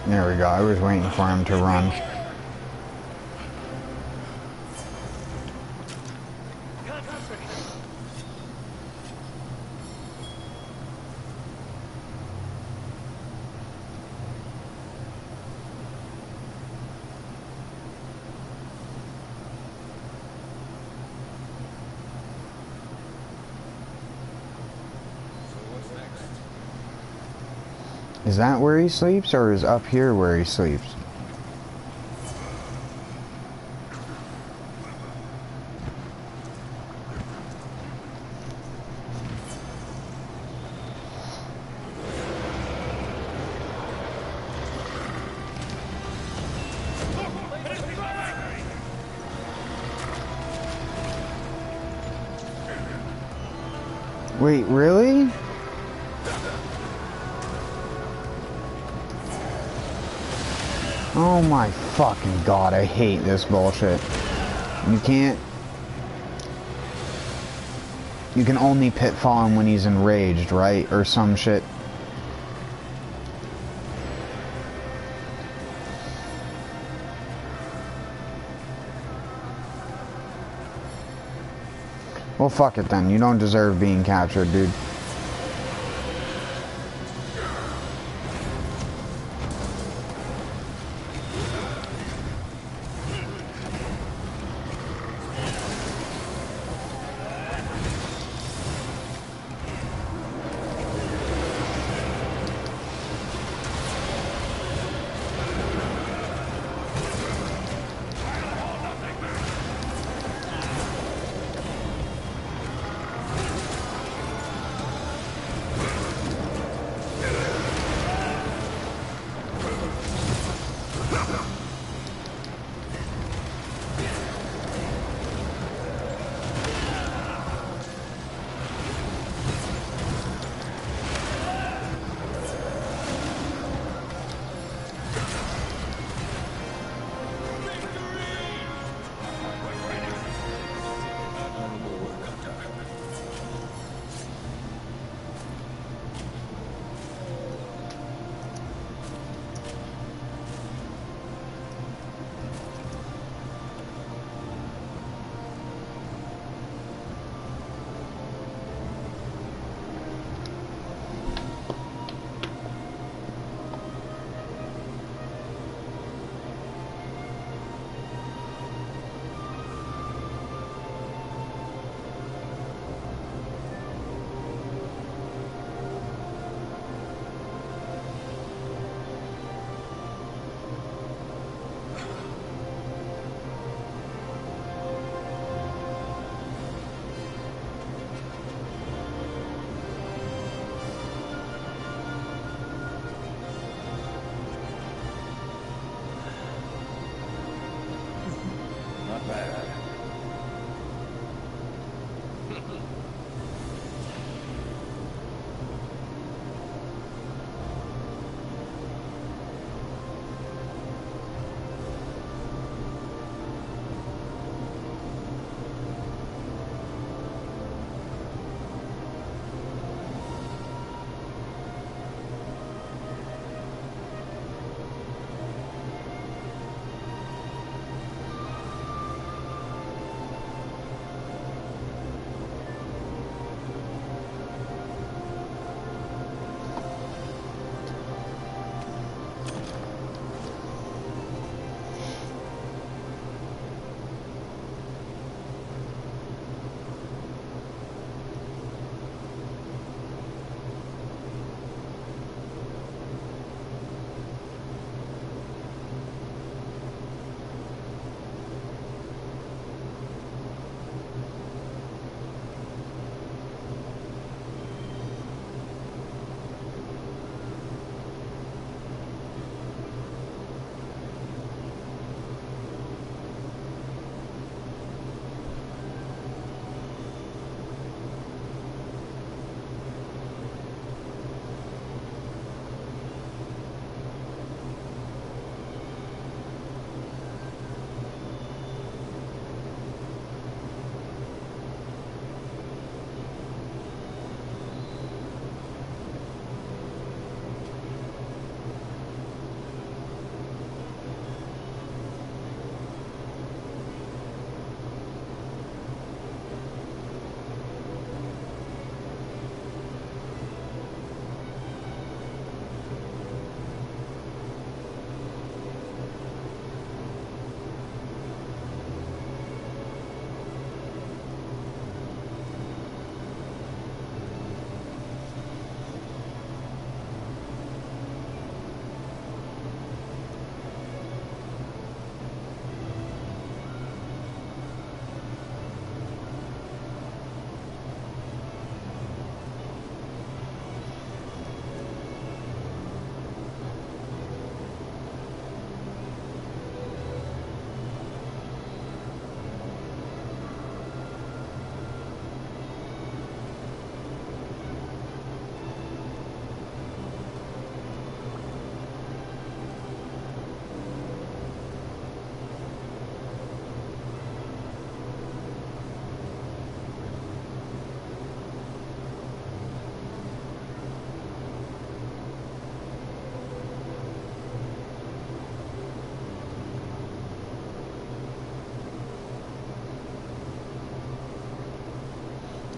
There we go. I was waiting for him to run. Is that where he sleeps, or is up here where he sleeps? Wait, really? Oh my fucking god, I hate this bullshit. You can't... You can only pitfall him when he's enraged, right? Or some shit. Well, fuck it then. You don't deserve being captured, dude. Not bad.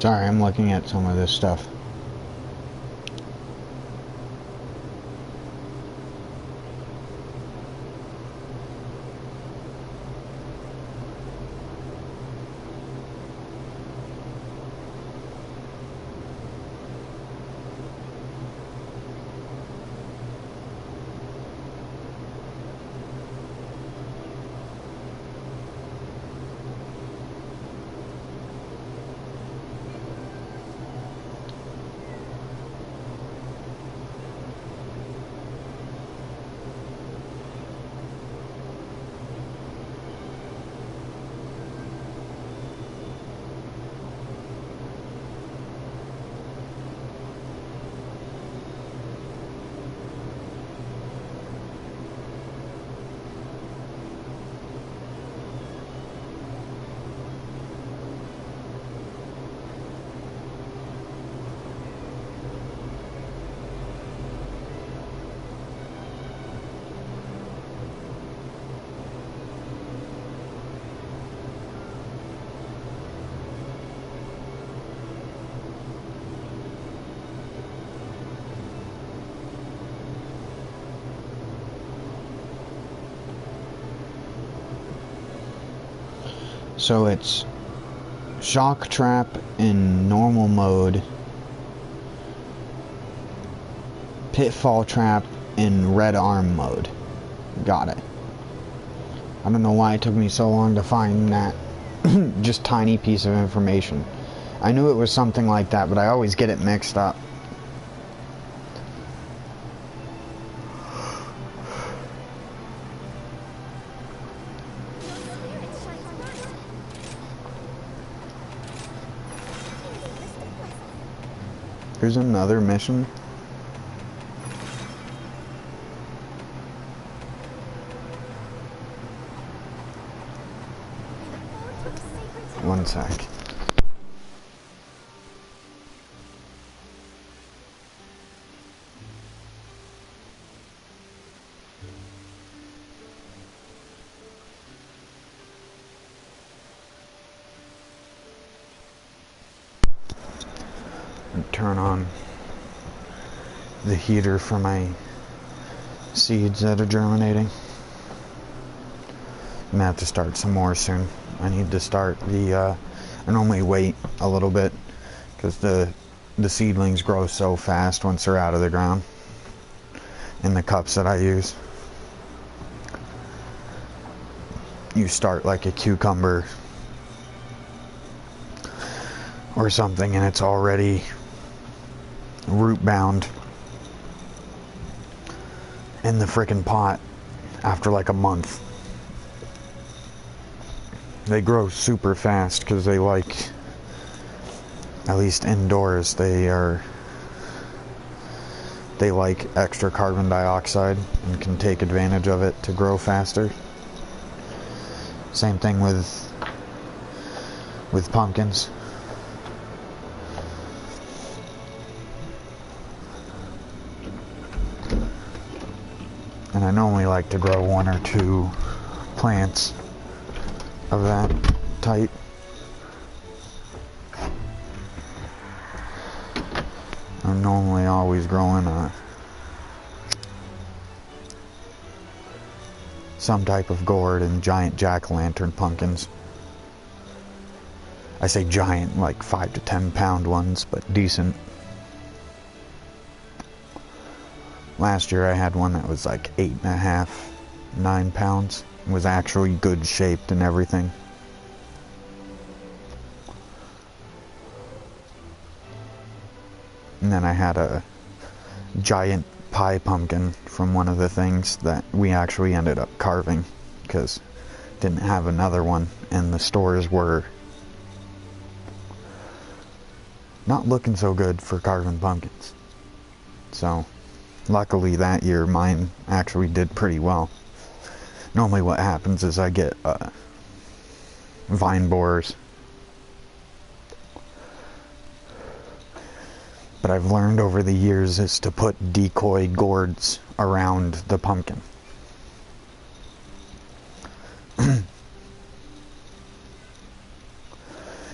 Sorry, I'm looking at some of this stuff. So it's shock trap in normal mode, pitfall trap in red arm mode. Got it. I don't know why it took me so long to find that just tiny piece of information. I knew it was something like that, but I always get it mixed up. Here's another mission. One sec. Turn on the heater for my seeds that are germinating. I'm gonna have to start some more soon. I need to start the I normally wait a little bit because the seedlings grow so fast once they're out of the ground in the cups that I use. You start like a cucumber or something and it's already root bound in the frickin' pot after like a month. They grow super fast because they like, at least indoors, they like extra carbon dioxide and can take advantage of it to grow faster. Same thing with pumpkins. And I normally like to grow 1 or 2 plants of that type. I'm normally always growing some type of gourd and giant jack-o'-lantern pumpkins. I say giant, like 5 to 10 pound ones, but decent. Last year I had one that was like 8.5, 9 pounds. It was actually good shaped and everything. And then I had a giant pie pumpkin from one of the things that we actually ended up carving because didn't have another one and the stores were not looking so good for carving pumpkins. So luckily that year mine actually did pretty well. Normally what happens is I get vine borers. But I've learned over the years is to put decoy gourds around the pumpkin. And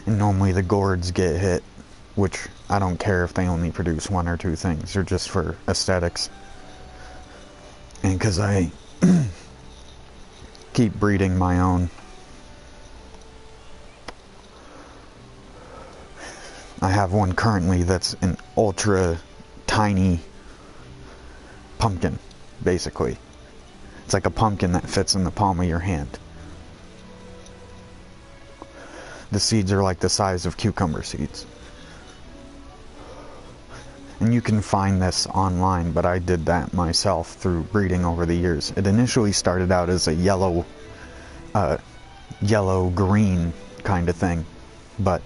normally the gourds get hit which I don't care if they only produce one or two things. They're just for aesthetics. And because I keep breeding my own. I have one currently that's an ultra tiny pumpkin, basically. It's like a pumpkin that fits in the palm of your hand. The seeds are like the size of cucumber seeds. And you can find this online, but I did that myself through breeding over the years. It initially started out as a yellow-green kind of thing, but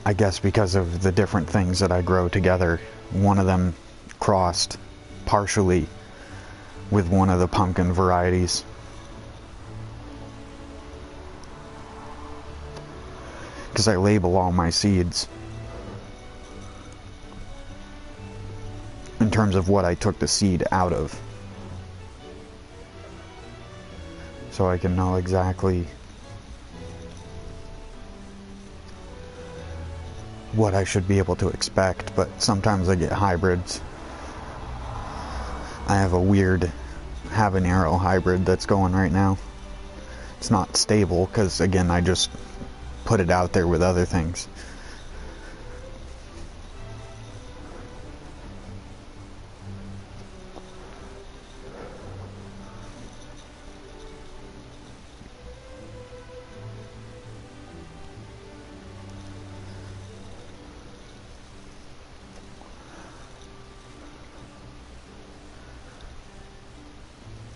I guess because of the different things that I grow together, one of them crossed partially with one of the pumpkin varieties. Because I label all my seeds in terms of what I took the seed out of, so I can know exactly what I should be able to expect. But sometimes I get hybrids. I have a weird habanero hybrid that's going right now. It's not stable because, again, I just put it out there with other things.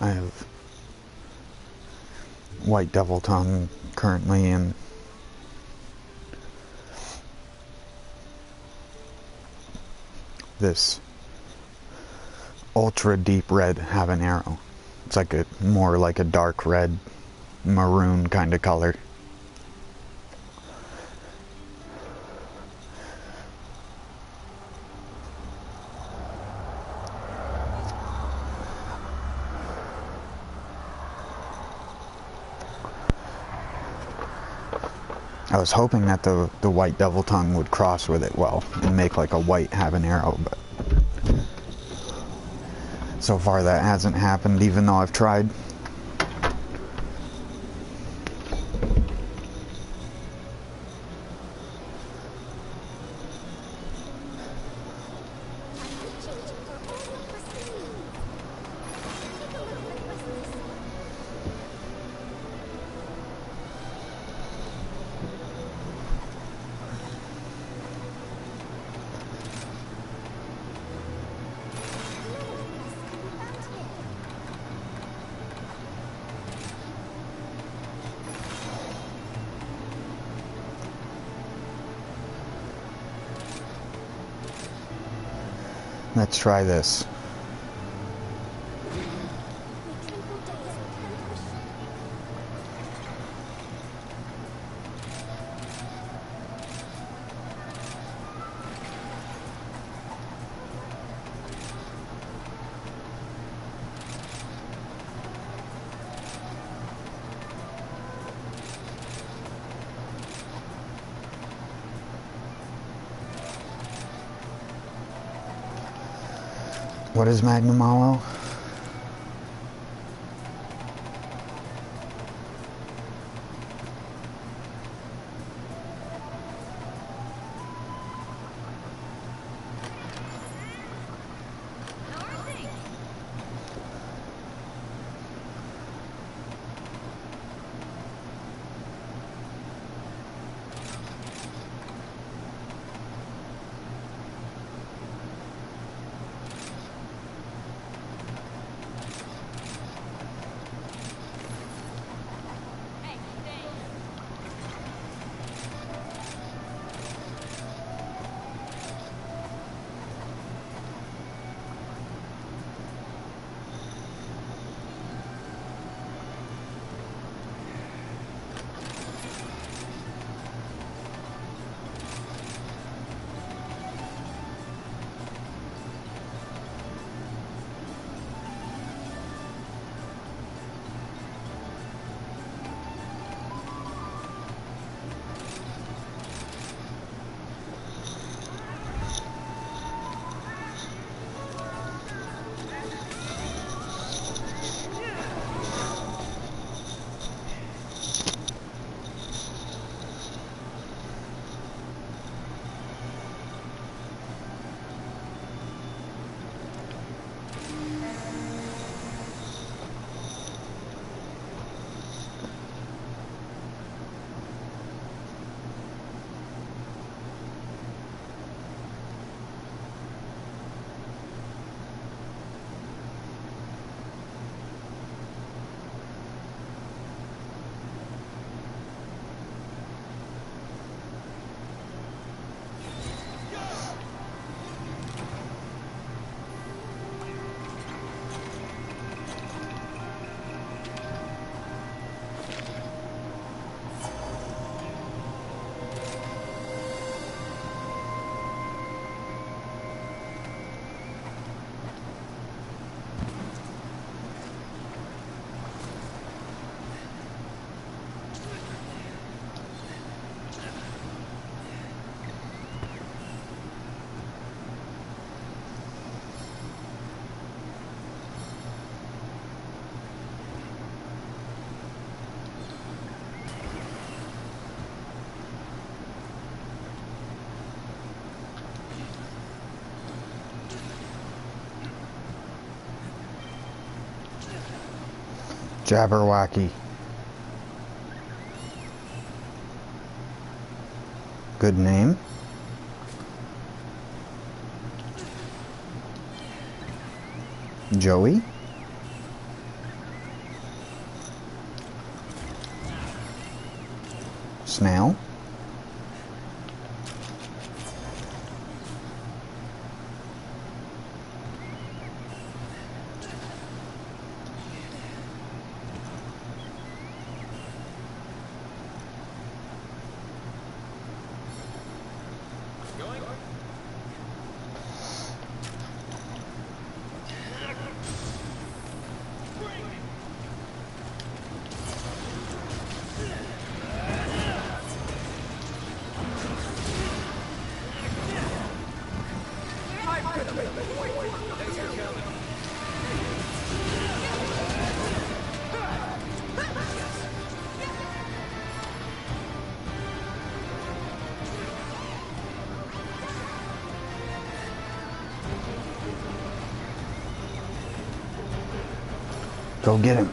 I have white devil tongue currently, and this ultra deep red habanero. It's like a more like a dark red maroon kind of color. I was hoping that the white devil tongue would cross with it well and make like a white habanero, but so far that hasn't happened, even though I've tried. Let's try this. What is Magnum Aloe? Jabberwocky. Good name. Joey. Snail. Go get him.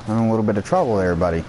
I'm in a little bit of trouble there, buddy.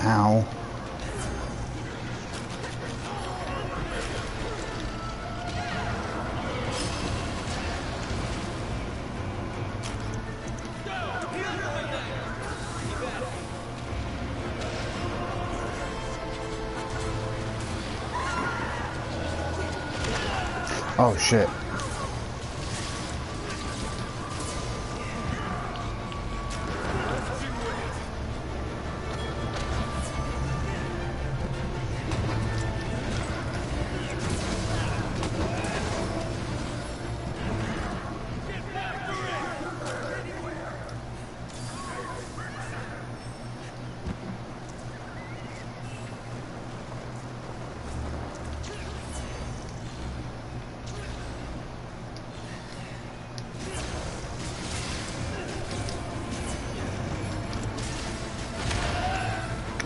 Ow. Oh shit.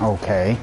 Okay.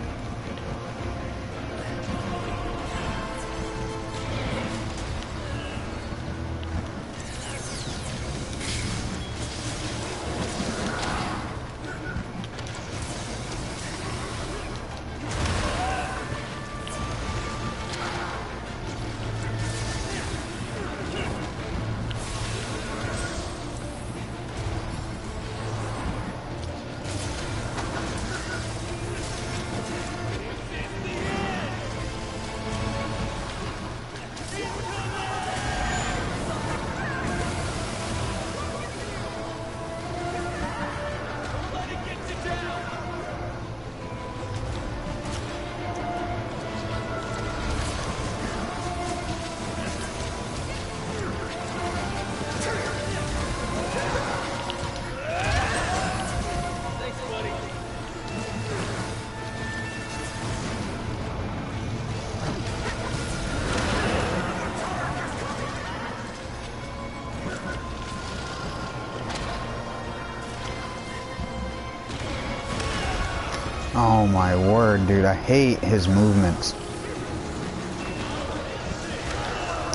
Oh my word, dude, I hate his movements.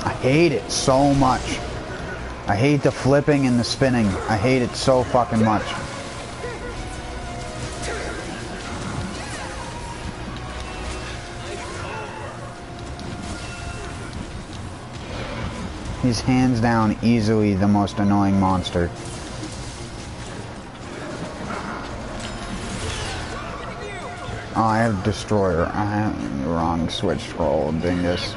I hate it so much. I hate the flipping and the spinning. I hate it so fucking much. He's hands down easily the most annoying monster. Oh, I have Destroyer. I have the wrong switch scroll, dingus.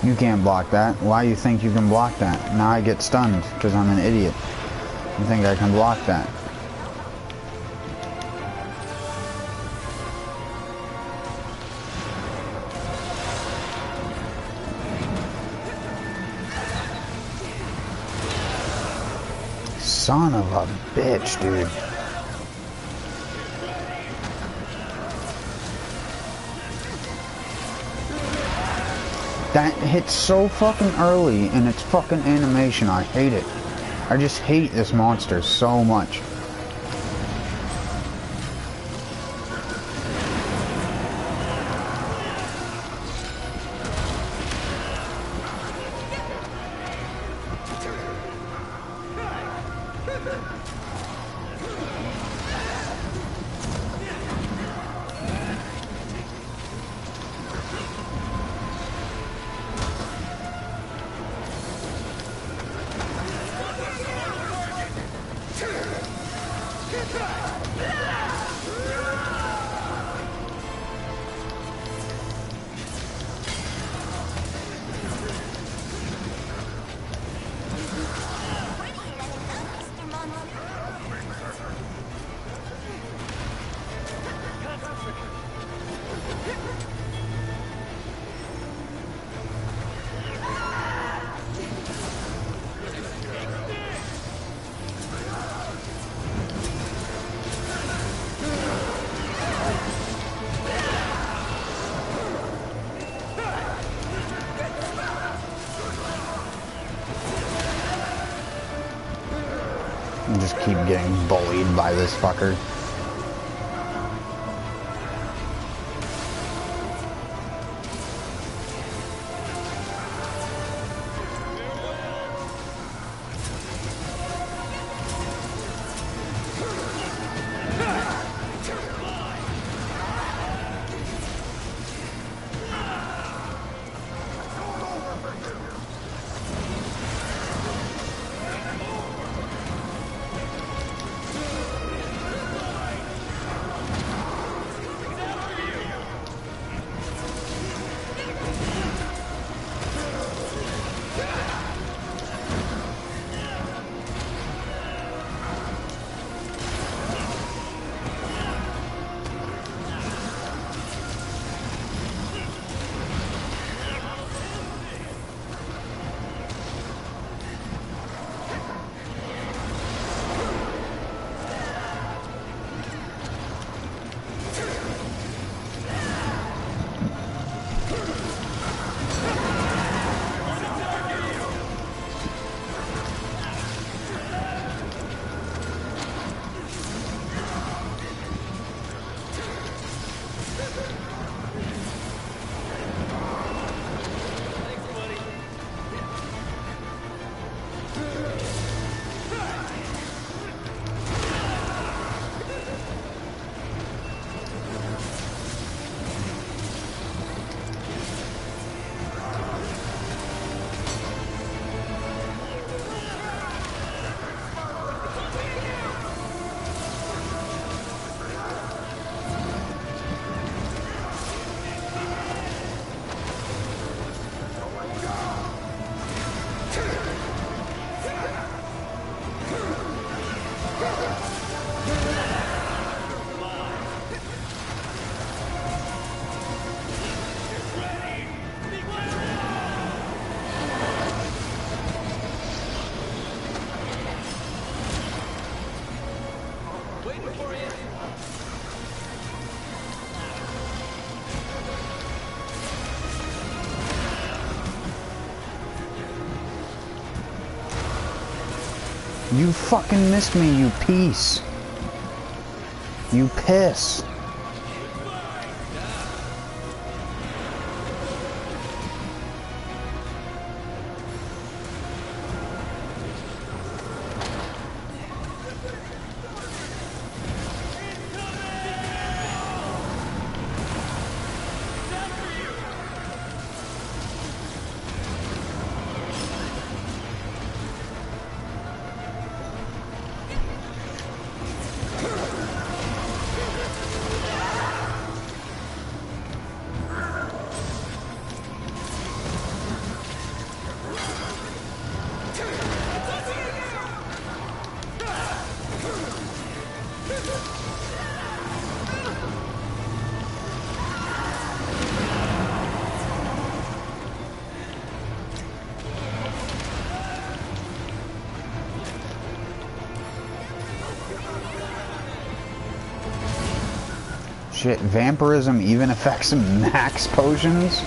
You can't block that. Why do you think you can block that? Now I get stunned because I'm an idiot. You think I can block that? Son of a bitch, dude. That hits so fucking early in its fucking animation. I hate it. I just hate this monster so much. just keep getting bullied by this fucker. You fucking missed me, you piece. You piss. Shit, vampirism even affects max potions?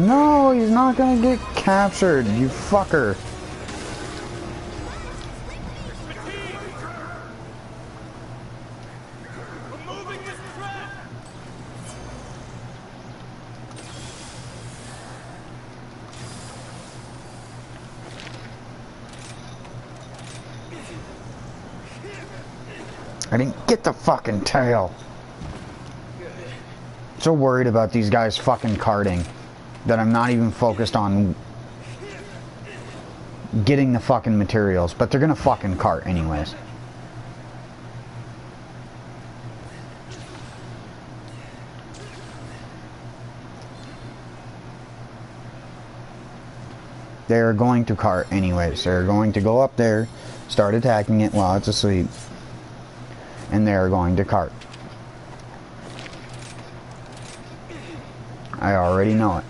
No, he's not gonna get captured, you fucker. I didn't get the fucking tail. So worried about these guys fucking carting that I'm not even focused on getting the fucking materials, but they're gonna fucking cart anyways. They're going to cart anyways. They're going to go up there, start attacking it while it's asleep, and they're going to cart. I already know it.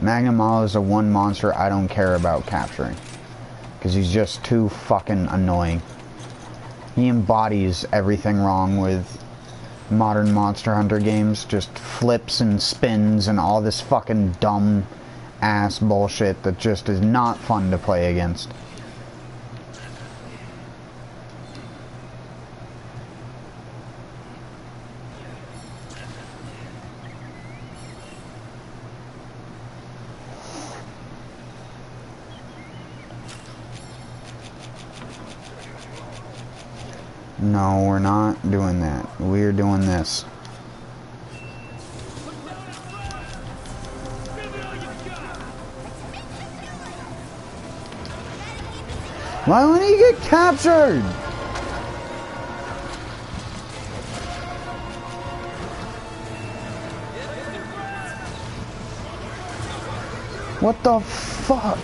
Magnum is the one monster I don't care about capturing, because he's just too fucking annoying. He embodies everything wrong with modern Monster Hunter games. Just flips and spins and all this fucking dumb ass bullshit that just is not fun to play against. No, we're not doing that. We're doing this. Why wouldn't he get captured? What the fuck?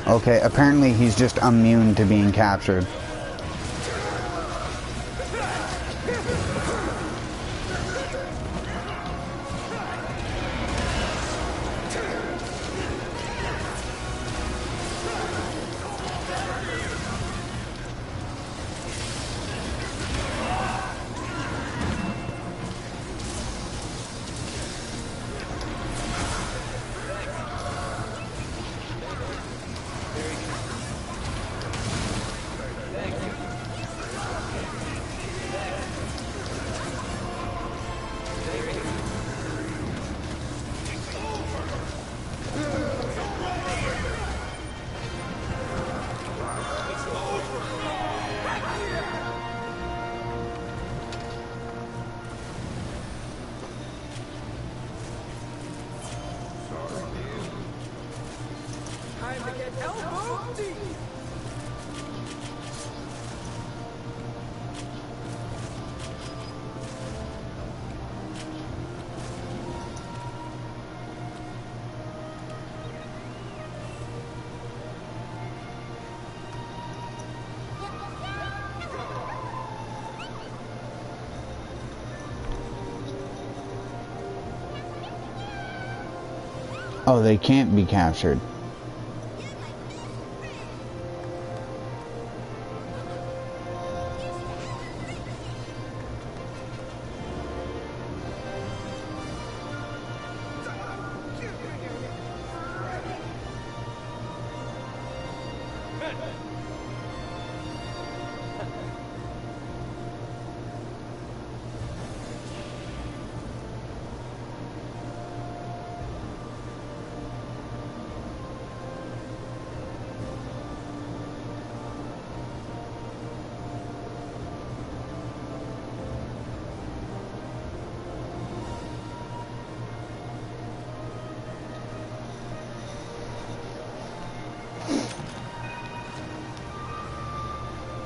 Okay, apparently he's just immune to being captured. Oh, they can't be captured.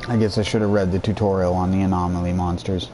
I guess I should have read the tutorial on the anomaly monsters.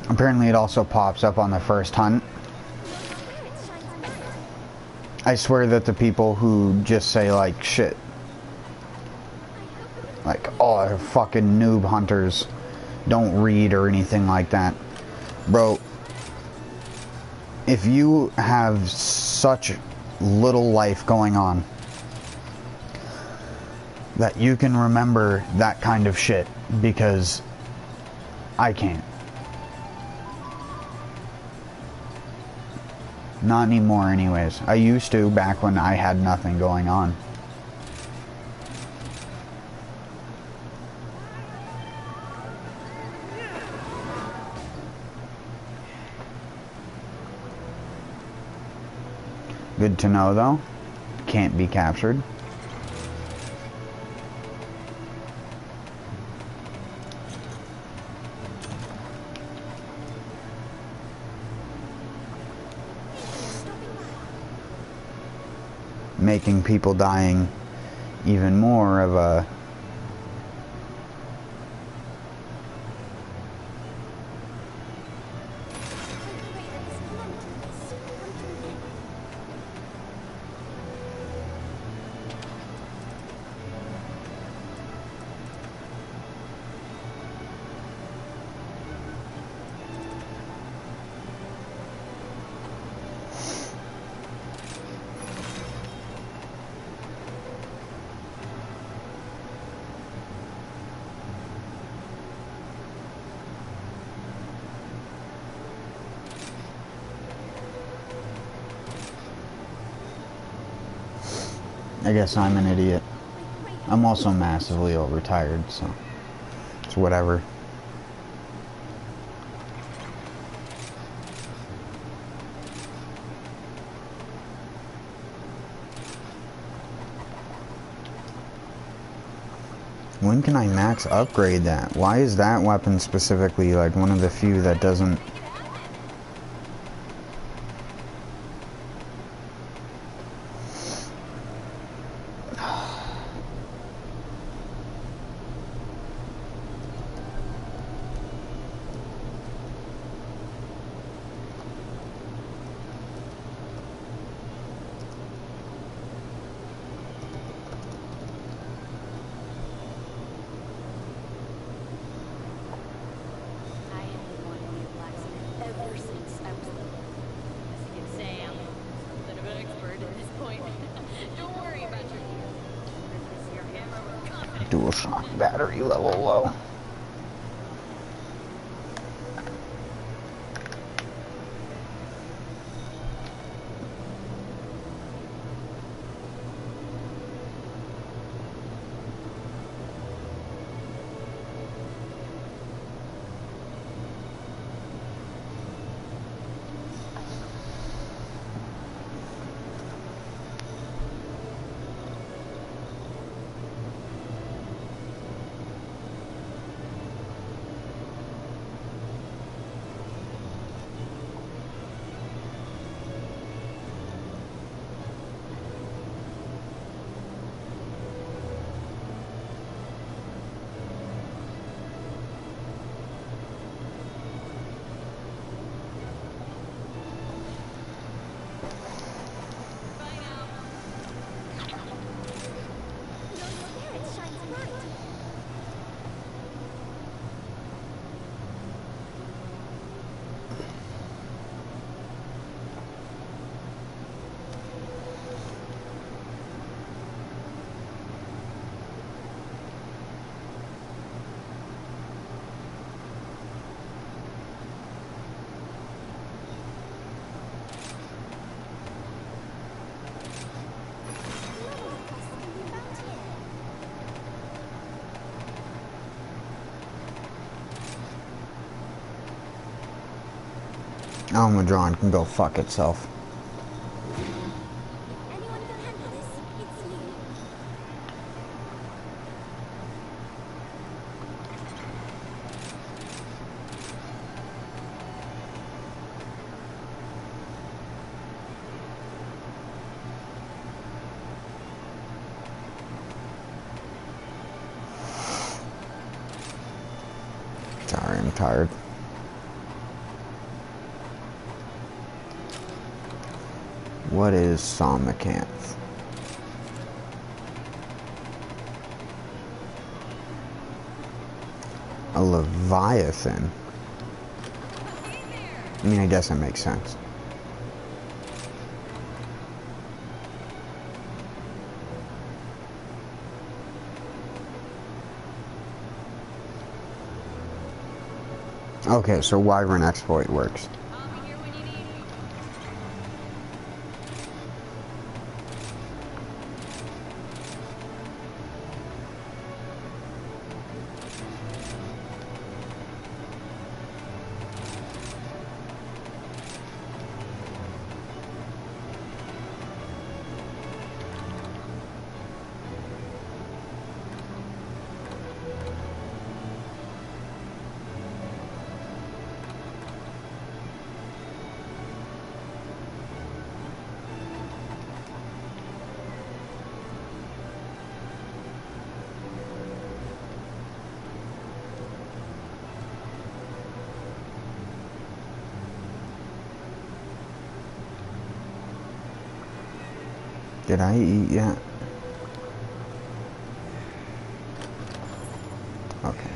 Apparently it also pops up on the first hunt. I swear that the people who just say like shit, like, oh, they're fucking noob hunters, don't read or anything like that. Bro, if you have such little life going on that you can remember that kind of shit, because I can't. Not anymore anyways. I used to back when I had nothing going on. Good to know though. Can't be captured. Making people dying even more of a I guess I'm an idiot. I'm also massively overtired, so it's whatever. When can I max upgrade that? Why is that weapon specifically like one of the few that doesn't... Dual shock battery level low. Almadron can go fuck itself. Anyone can handle this. It's me. Sorry, I'm tired. What is Somnicanth? A Leviathan? I mean, I guess that makes sense. Okay, so Wyvern exploit works. I'll be here when you need me. Did I eat yet? Okay.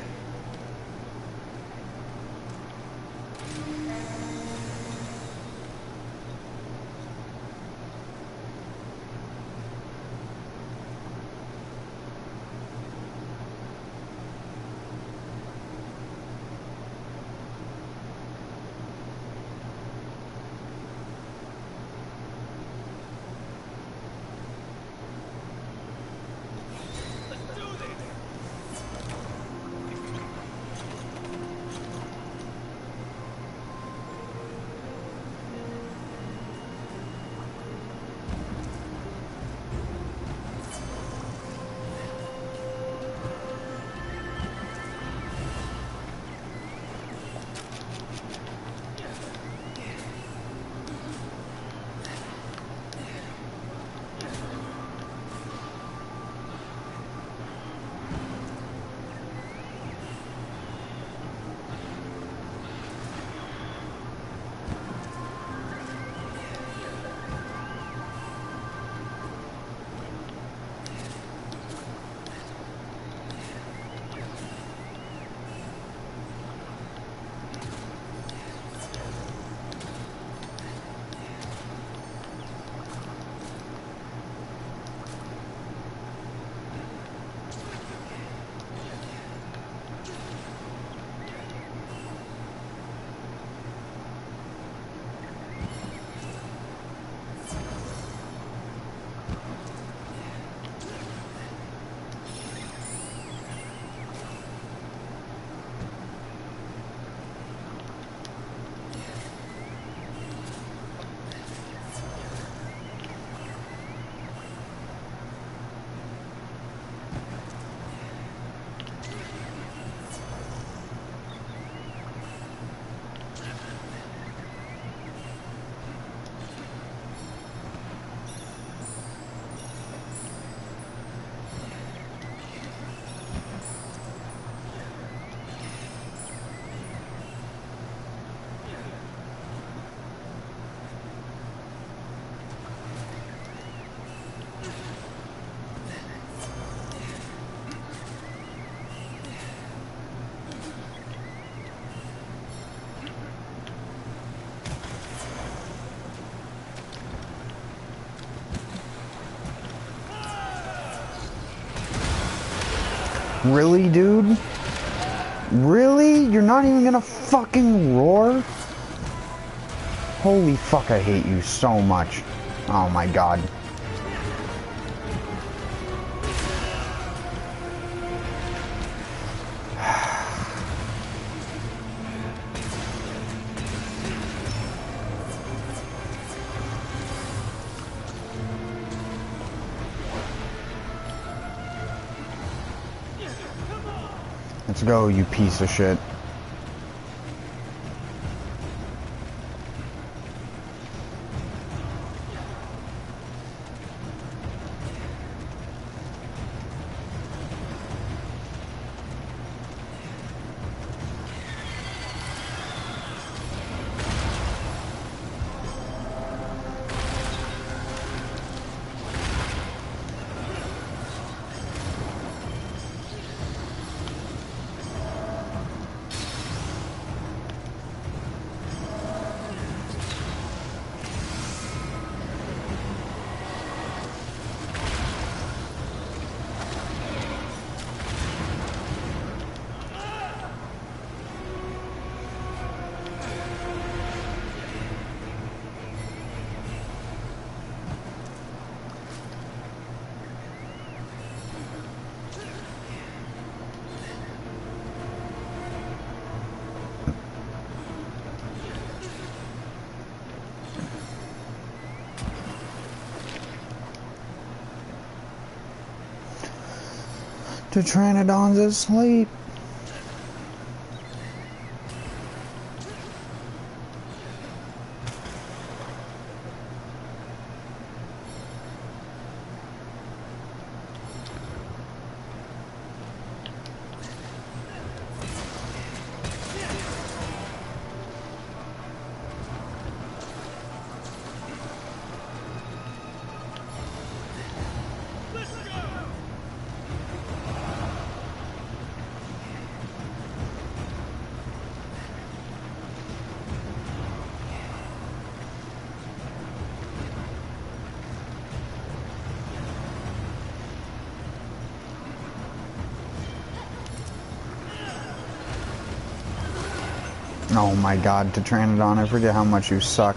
Really, dude? Really? You're not even gonna fucking roar? Holy fuck, I hate you so much. Oh my god. Let's go, you piece of shit. The Pteranodon's asleep. Oh my god, Pteranodon, I forget how much you suck.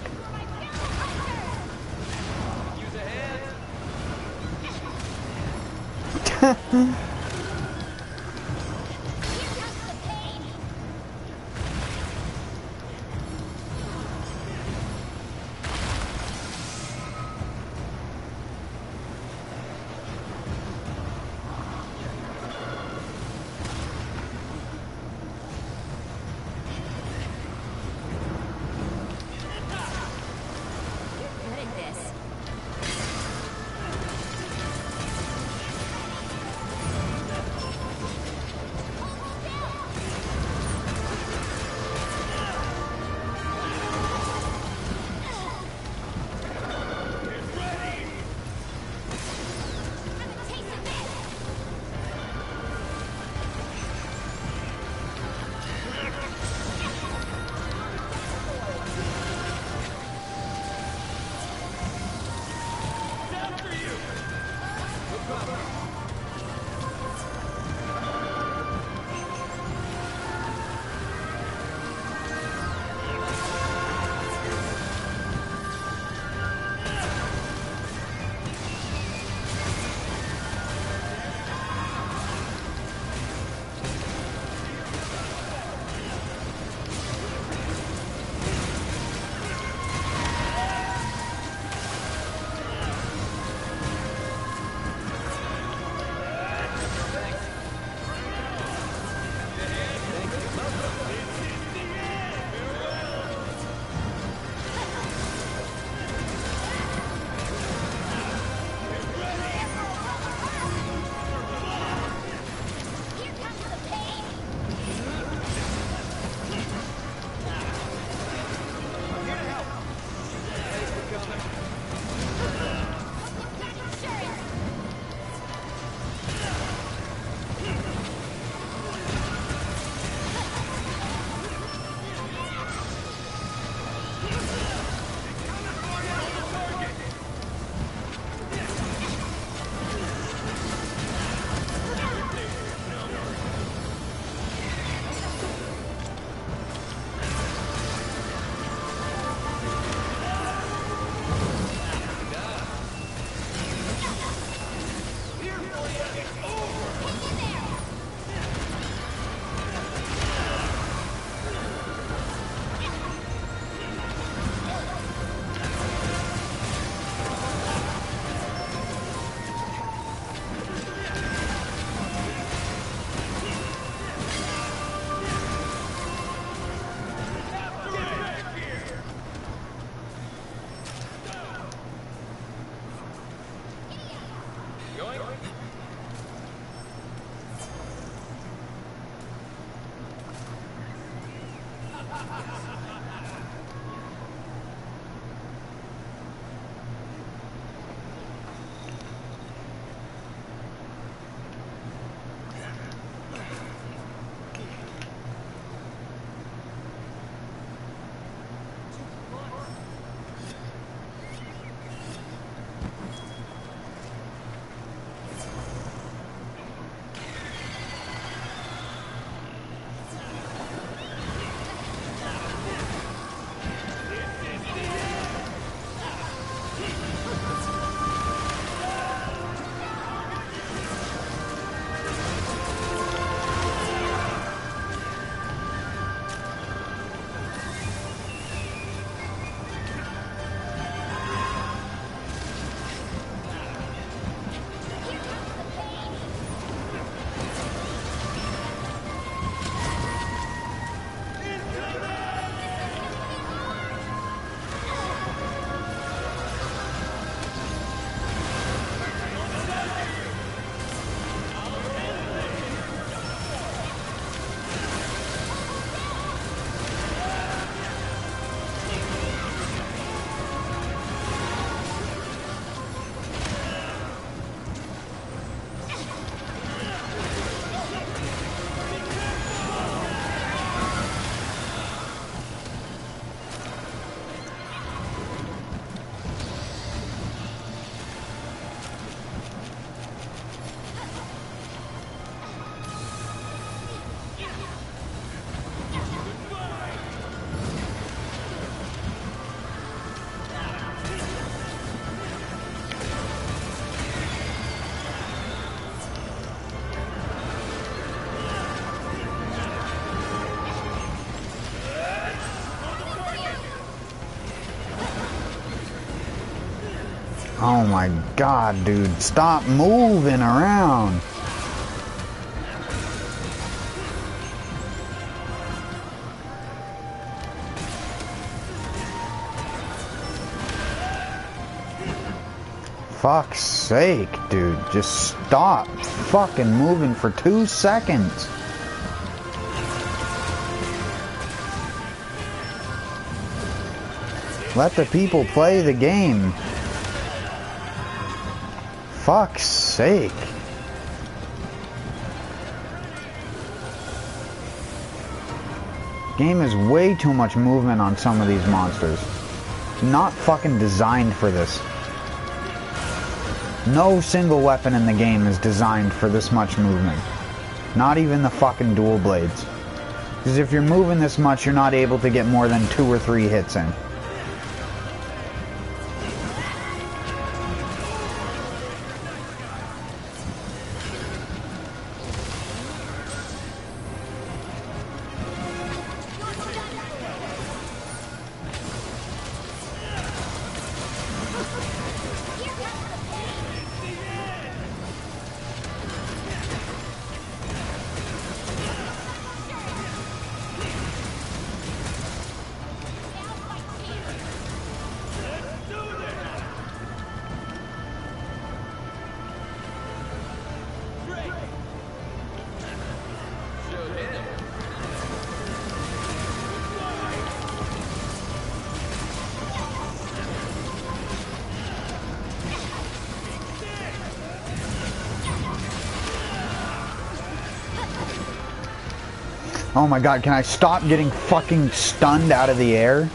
What is this? Oh my god, dude. Stop moving around. Fuck's sake, dude. Just stop fucking moving for 2 seconds. Let the people play the game. Fuck's sake. Game is way too much movement on some of these monsters. Not fucking designed for this. No single weapon in the game is designed for this much movement. Not even the fucking dual blades. Because if you're moving this much, you're not able to get more than 2 or 3 hits in. Oh my god, can I stop getting fucking stunned out of the air?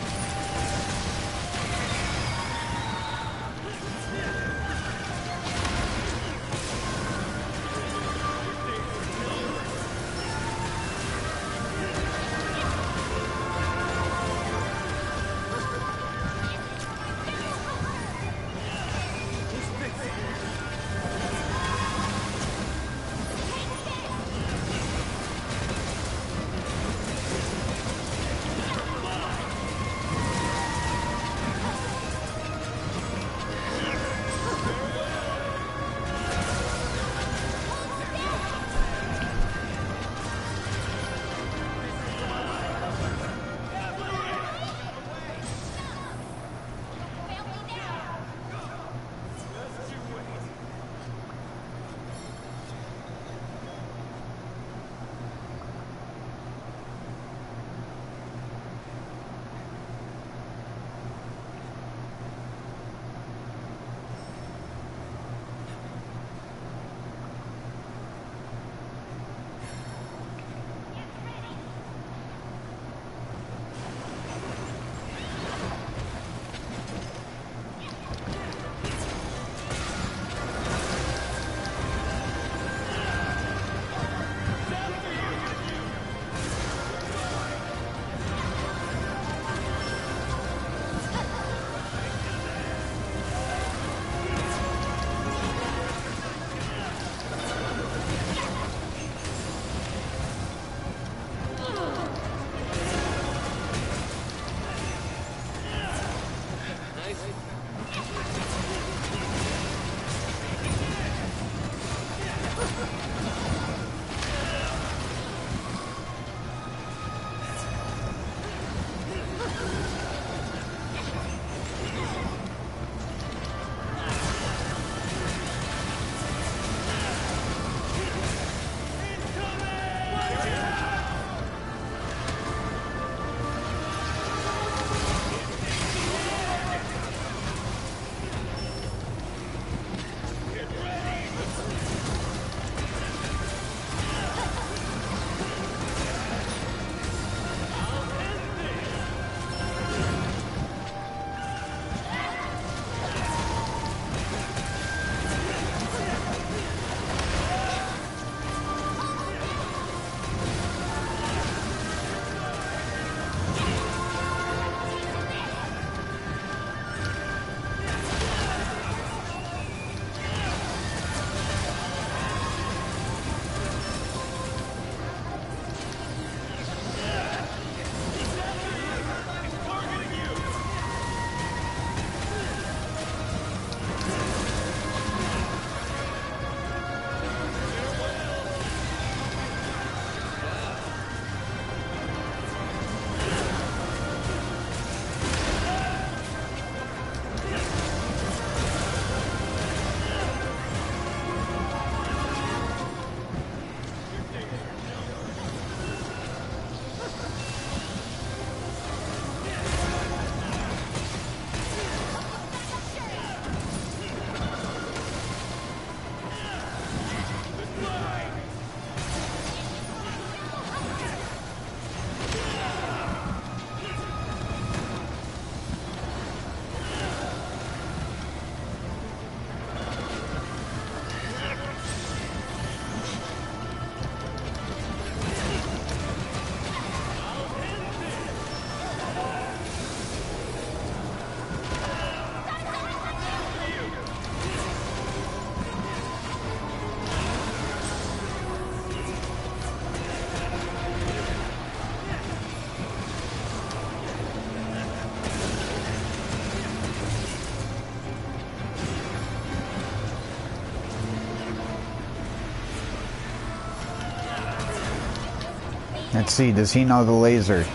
Let's see, does he know the laser?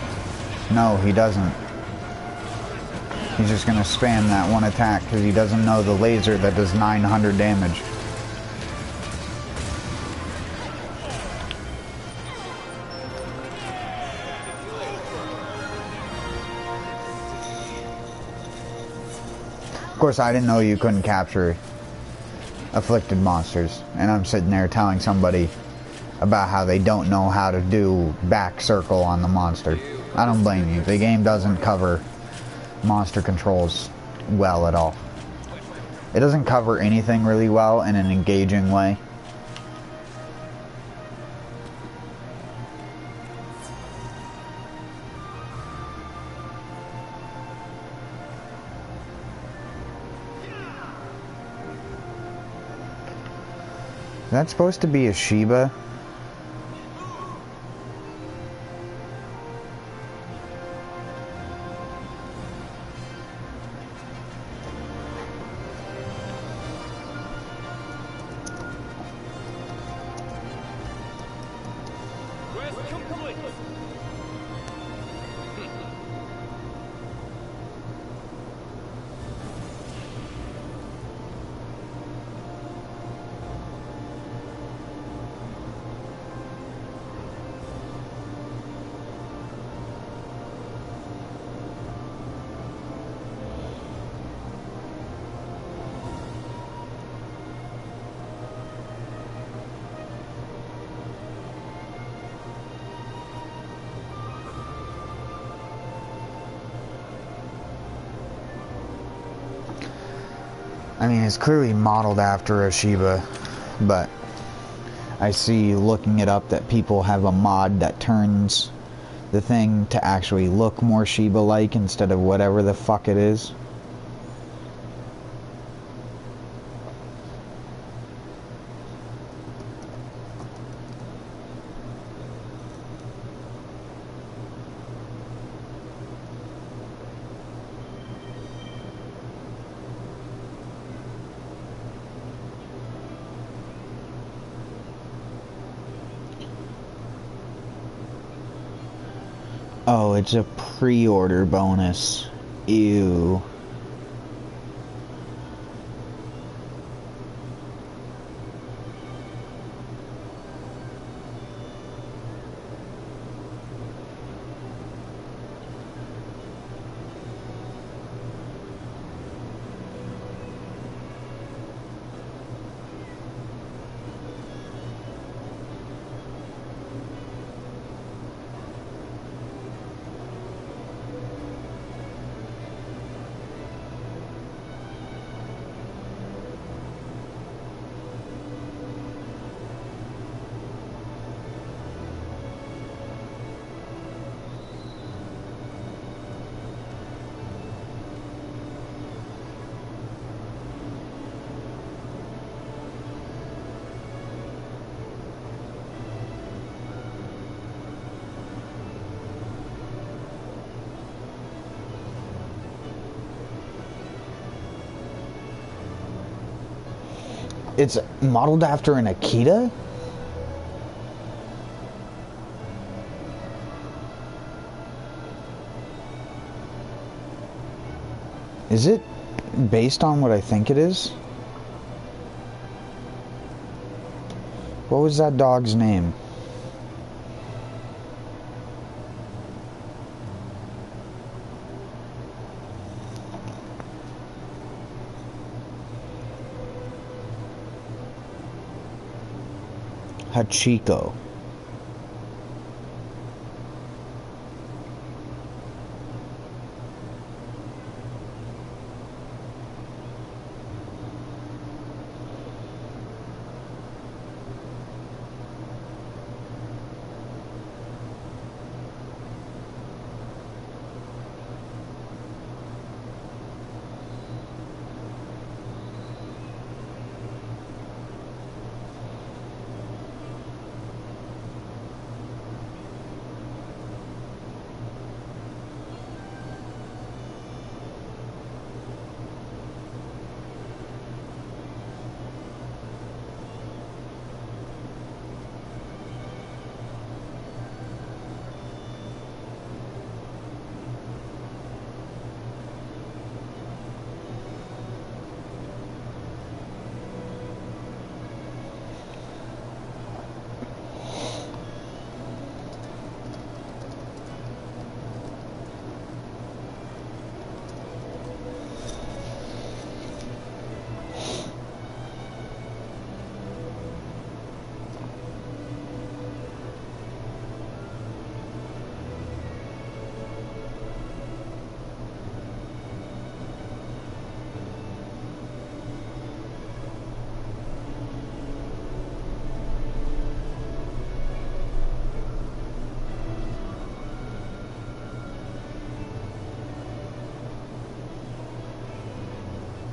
No, he doesn't. He's just gonna spam that one attack because he doesn't know the laser that does 900 damage. Of course, I didn't know you couldn't capture afflicted monsters, and I'm sitting there telling somebody about how they don't know how to do back circle on the monster. I don't blame you. The game doesn't cover monster controls well at all. It doesn't cover anything really well in an engaging way. Is that supposed to be a Shiba? I mean, it's clearly modeled after a Shiba, but I see looking it up that people have a mod that turns the thing to actually look more Shiba-like instead of whatever the fuck it is. Oh, it's a pre-order bonus. Ew. It's modeled after an Akita? Is it based on what I think it is? What was that dog's name? Hachiko.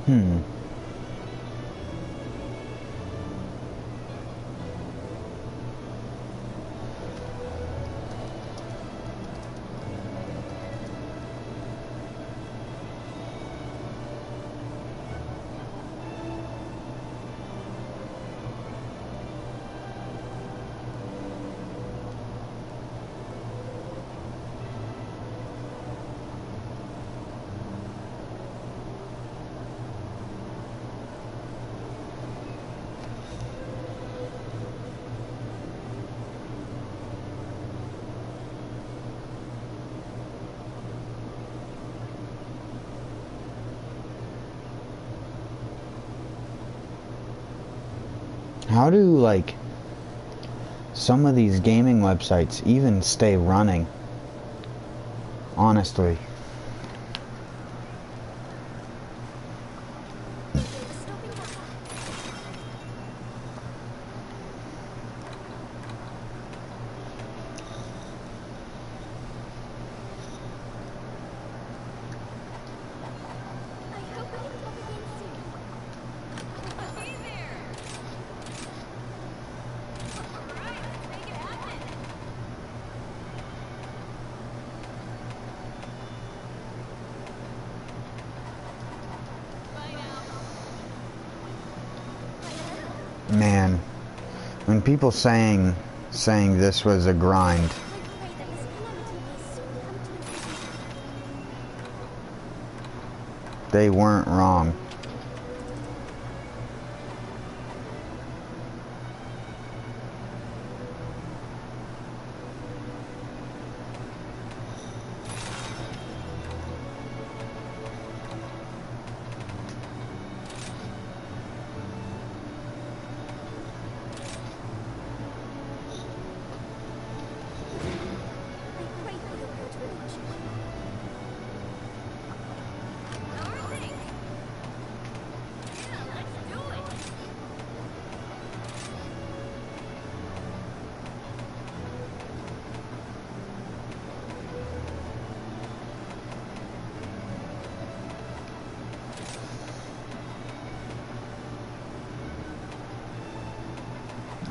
Hmm. How do, like, some of these gaming websites even stay running? Honestly. Man, when people saying this was a grind, they weren't wrong.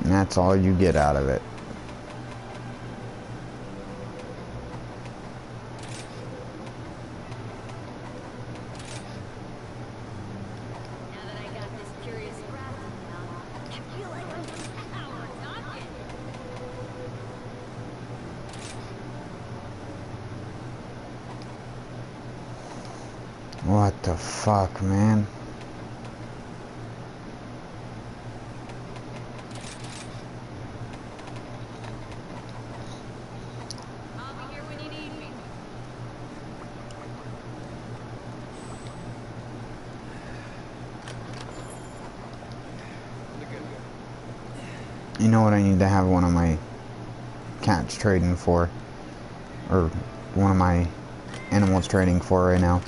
And that's all you get out of it. Now that I got this curious graphic down, I feel like I'm just power talking. What the fuck, man? I'll be here when you need me. You know what I need to have one of my cats trading for? Or one of my animals trading for right now.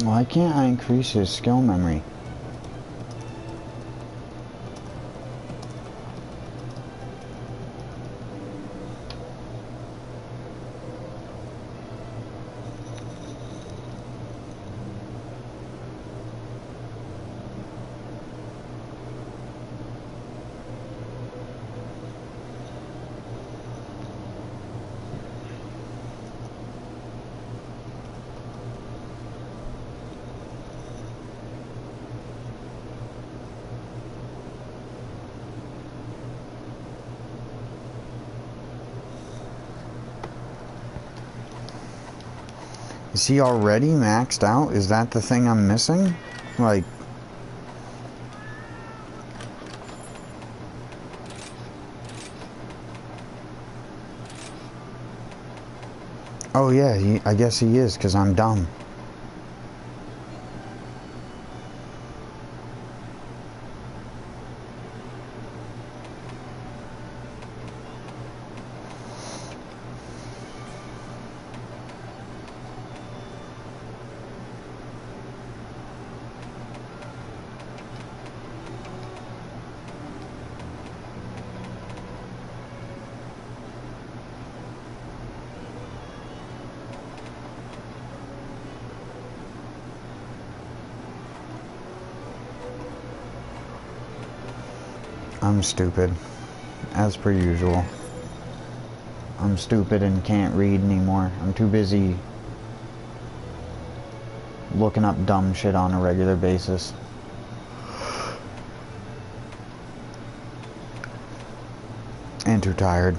Why can't I increase his skill memory? Is he already maxed out? Is that the thing I'm missing? Like... Oh yeah, I guess he is, because I'm dumb. I'm stupid, as per usual. I'm stupid and can't read anymore. I'm too busy looking up dumb shit on a regular basis. And too tired.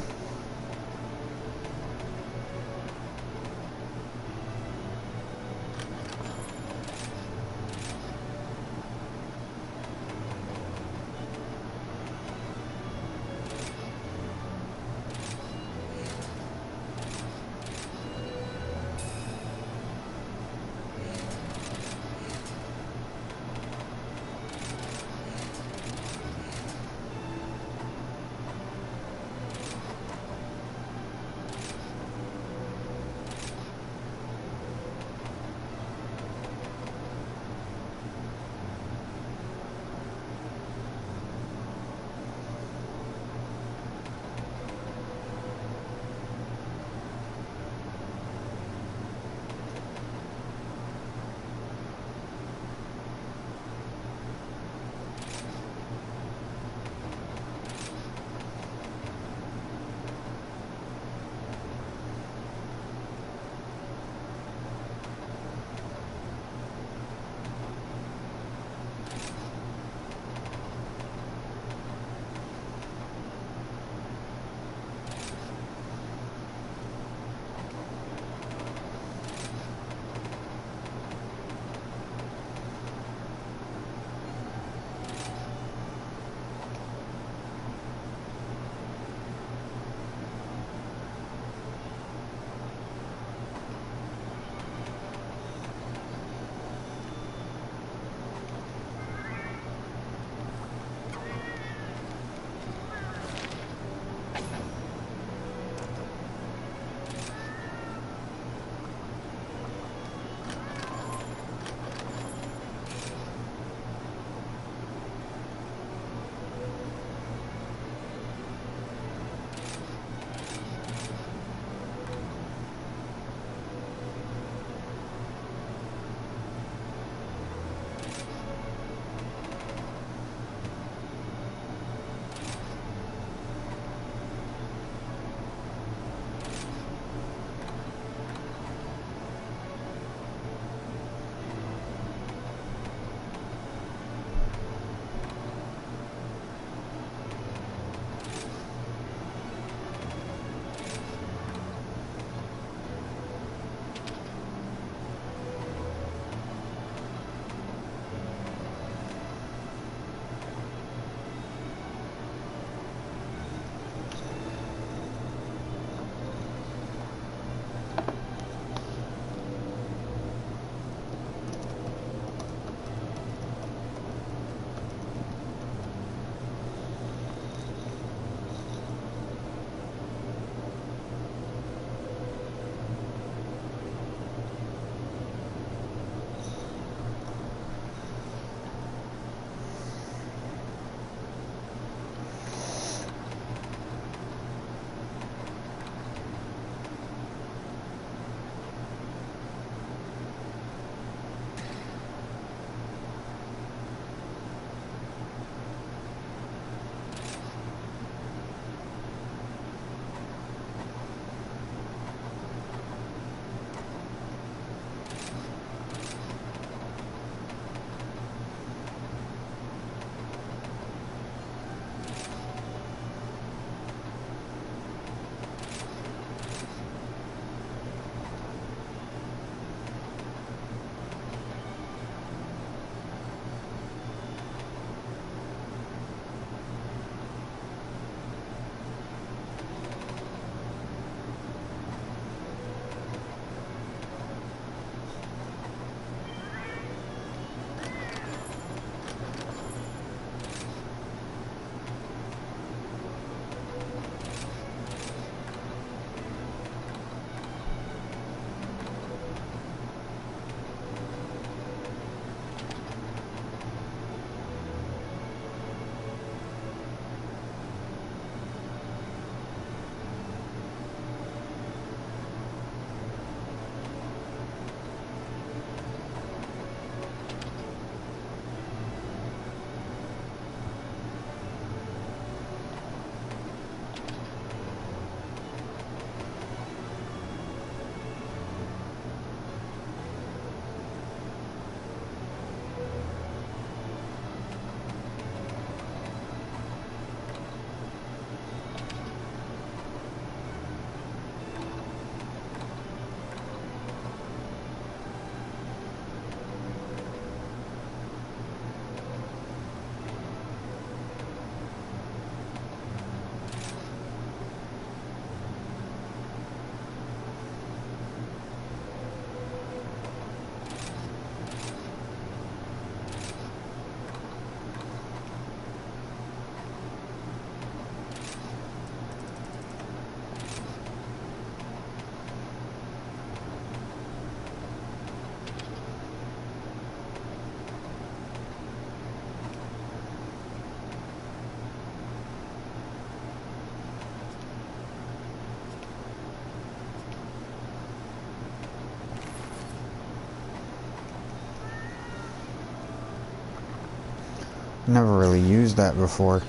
Never really used that before.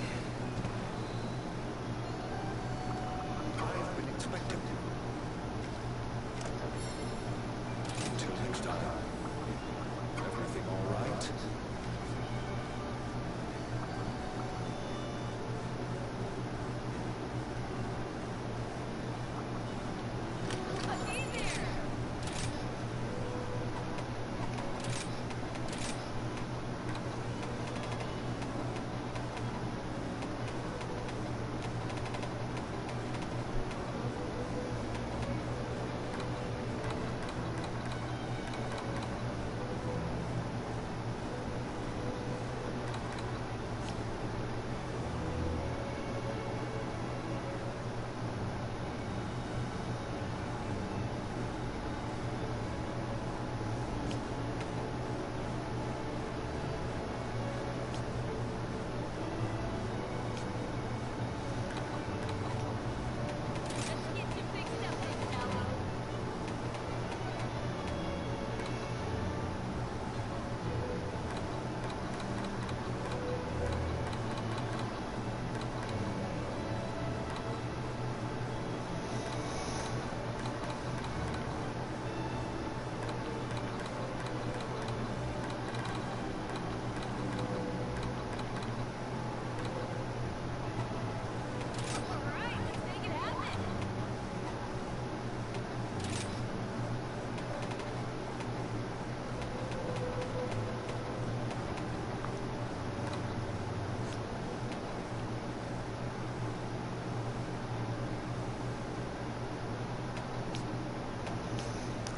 I've been expecting you. Until next time. Everything all right?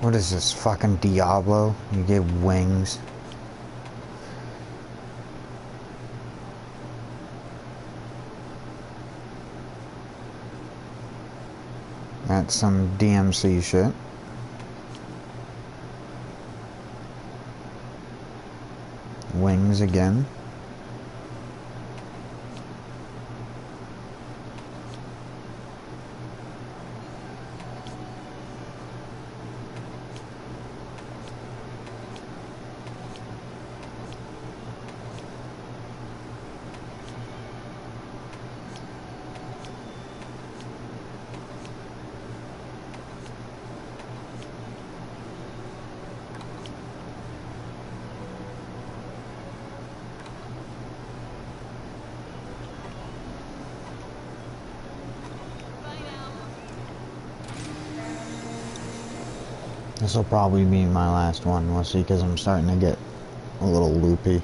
What is this, fucking Diablo? You get wings. That's some DMC shit. Wings again. This will probably be my last one, we'll see, because I'm starting to get a little loopy.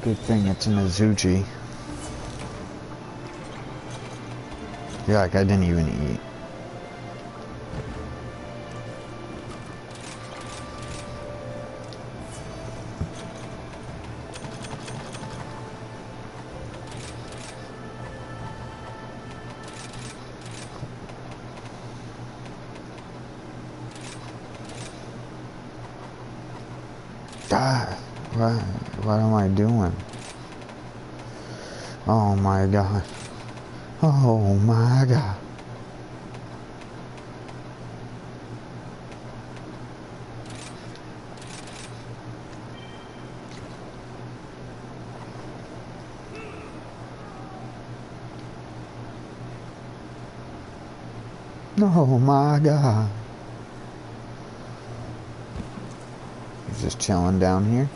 Good thing it's an Azuchi. Yeah, like I didn't even eat. God, what am I doing? Oh my God. Oh my God. Oh my God. He's just chilling down here.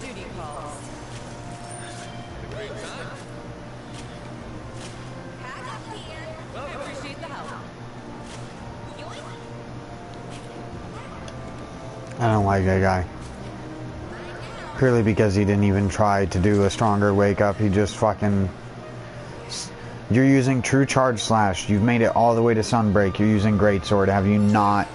duty calls. A great time. Pack up here. Well, appreciate the help. I don't like that guy. Purely because he didn't even try to do a stronger wake up. He just fucking... You're using True Charge Slash. You've made it all the way to Sunbreak. You're using Greatsword. Have you not,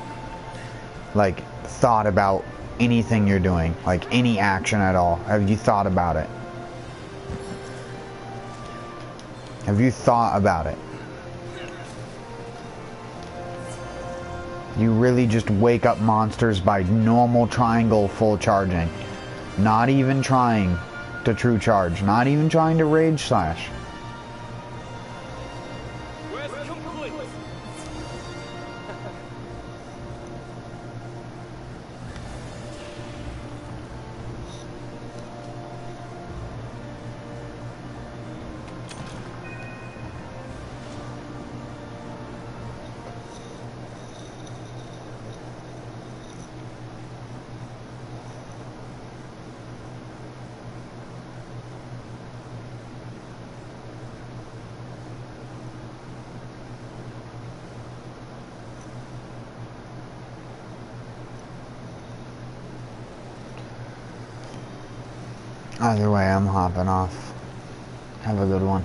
like, thought about anything you're doing? Like, any action at all? Have you thought about it? Have you thought about it? You really just wake up monsters by normal triangle full charging. Not even trying to true charge. Not even trying to rage slash. Quest complete. Either way, I'm hopping off. Have a good one.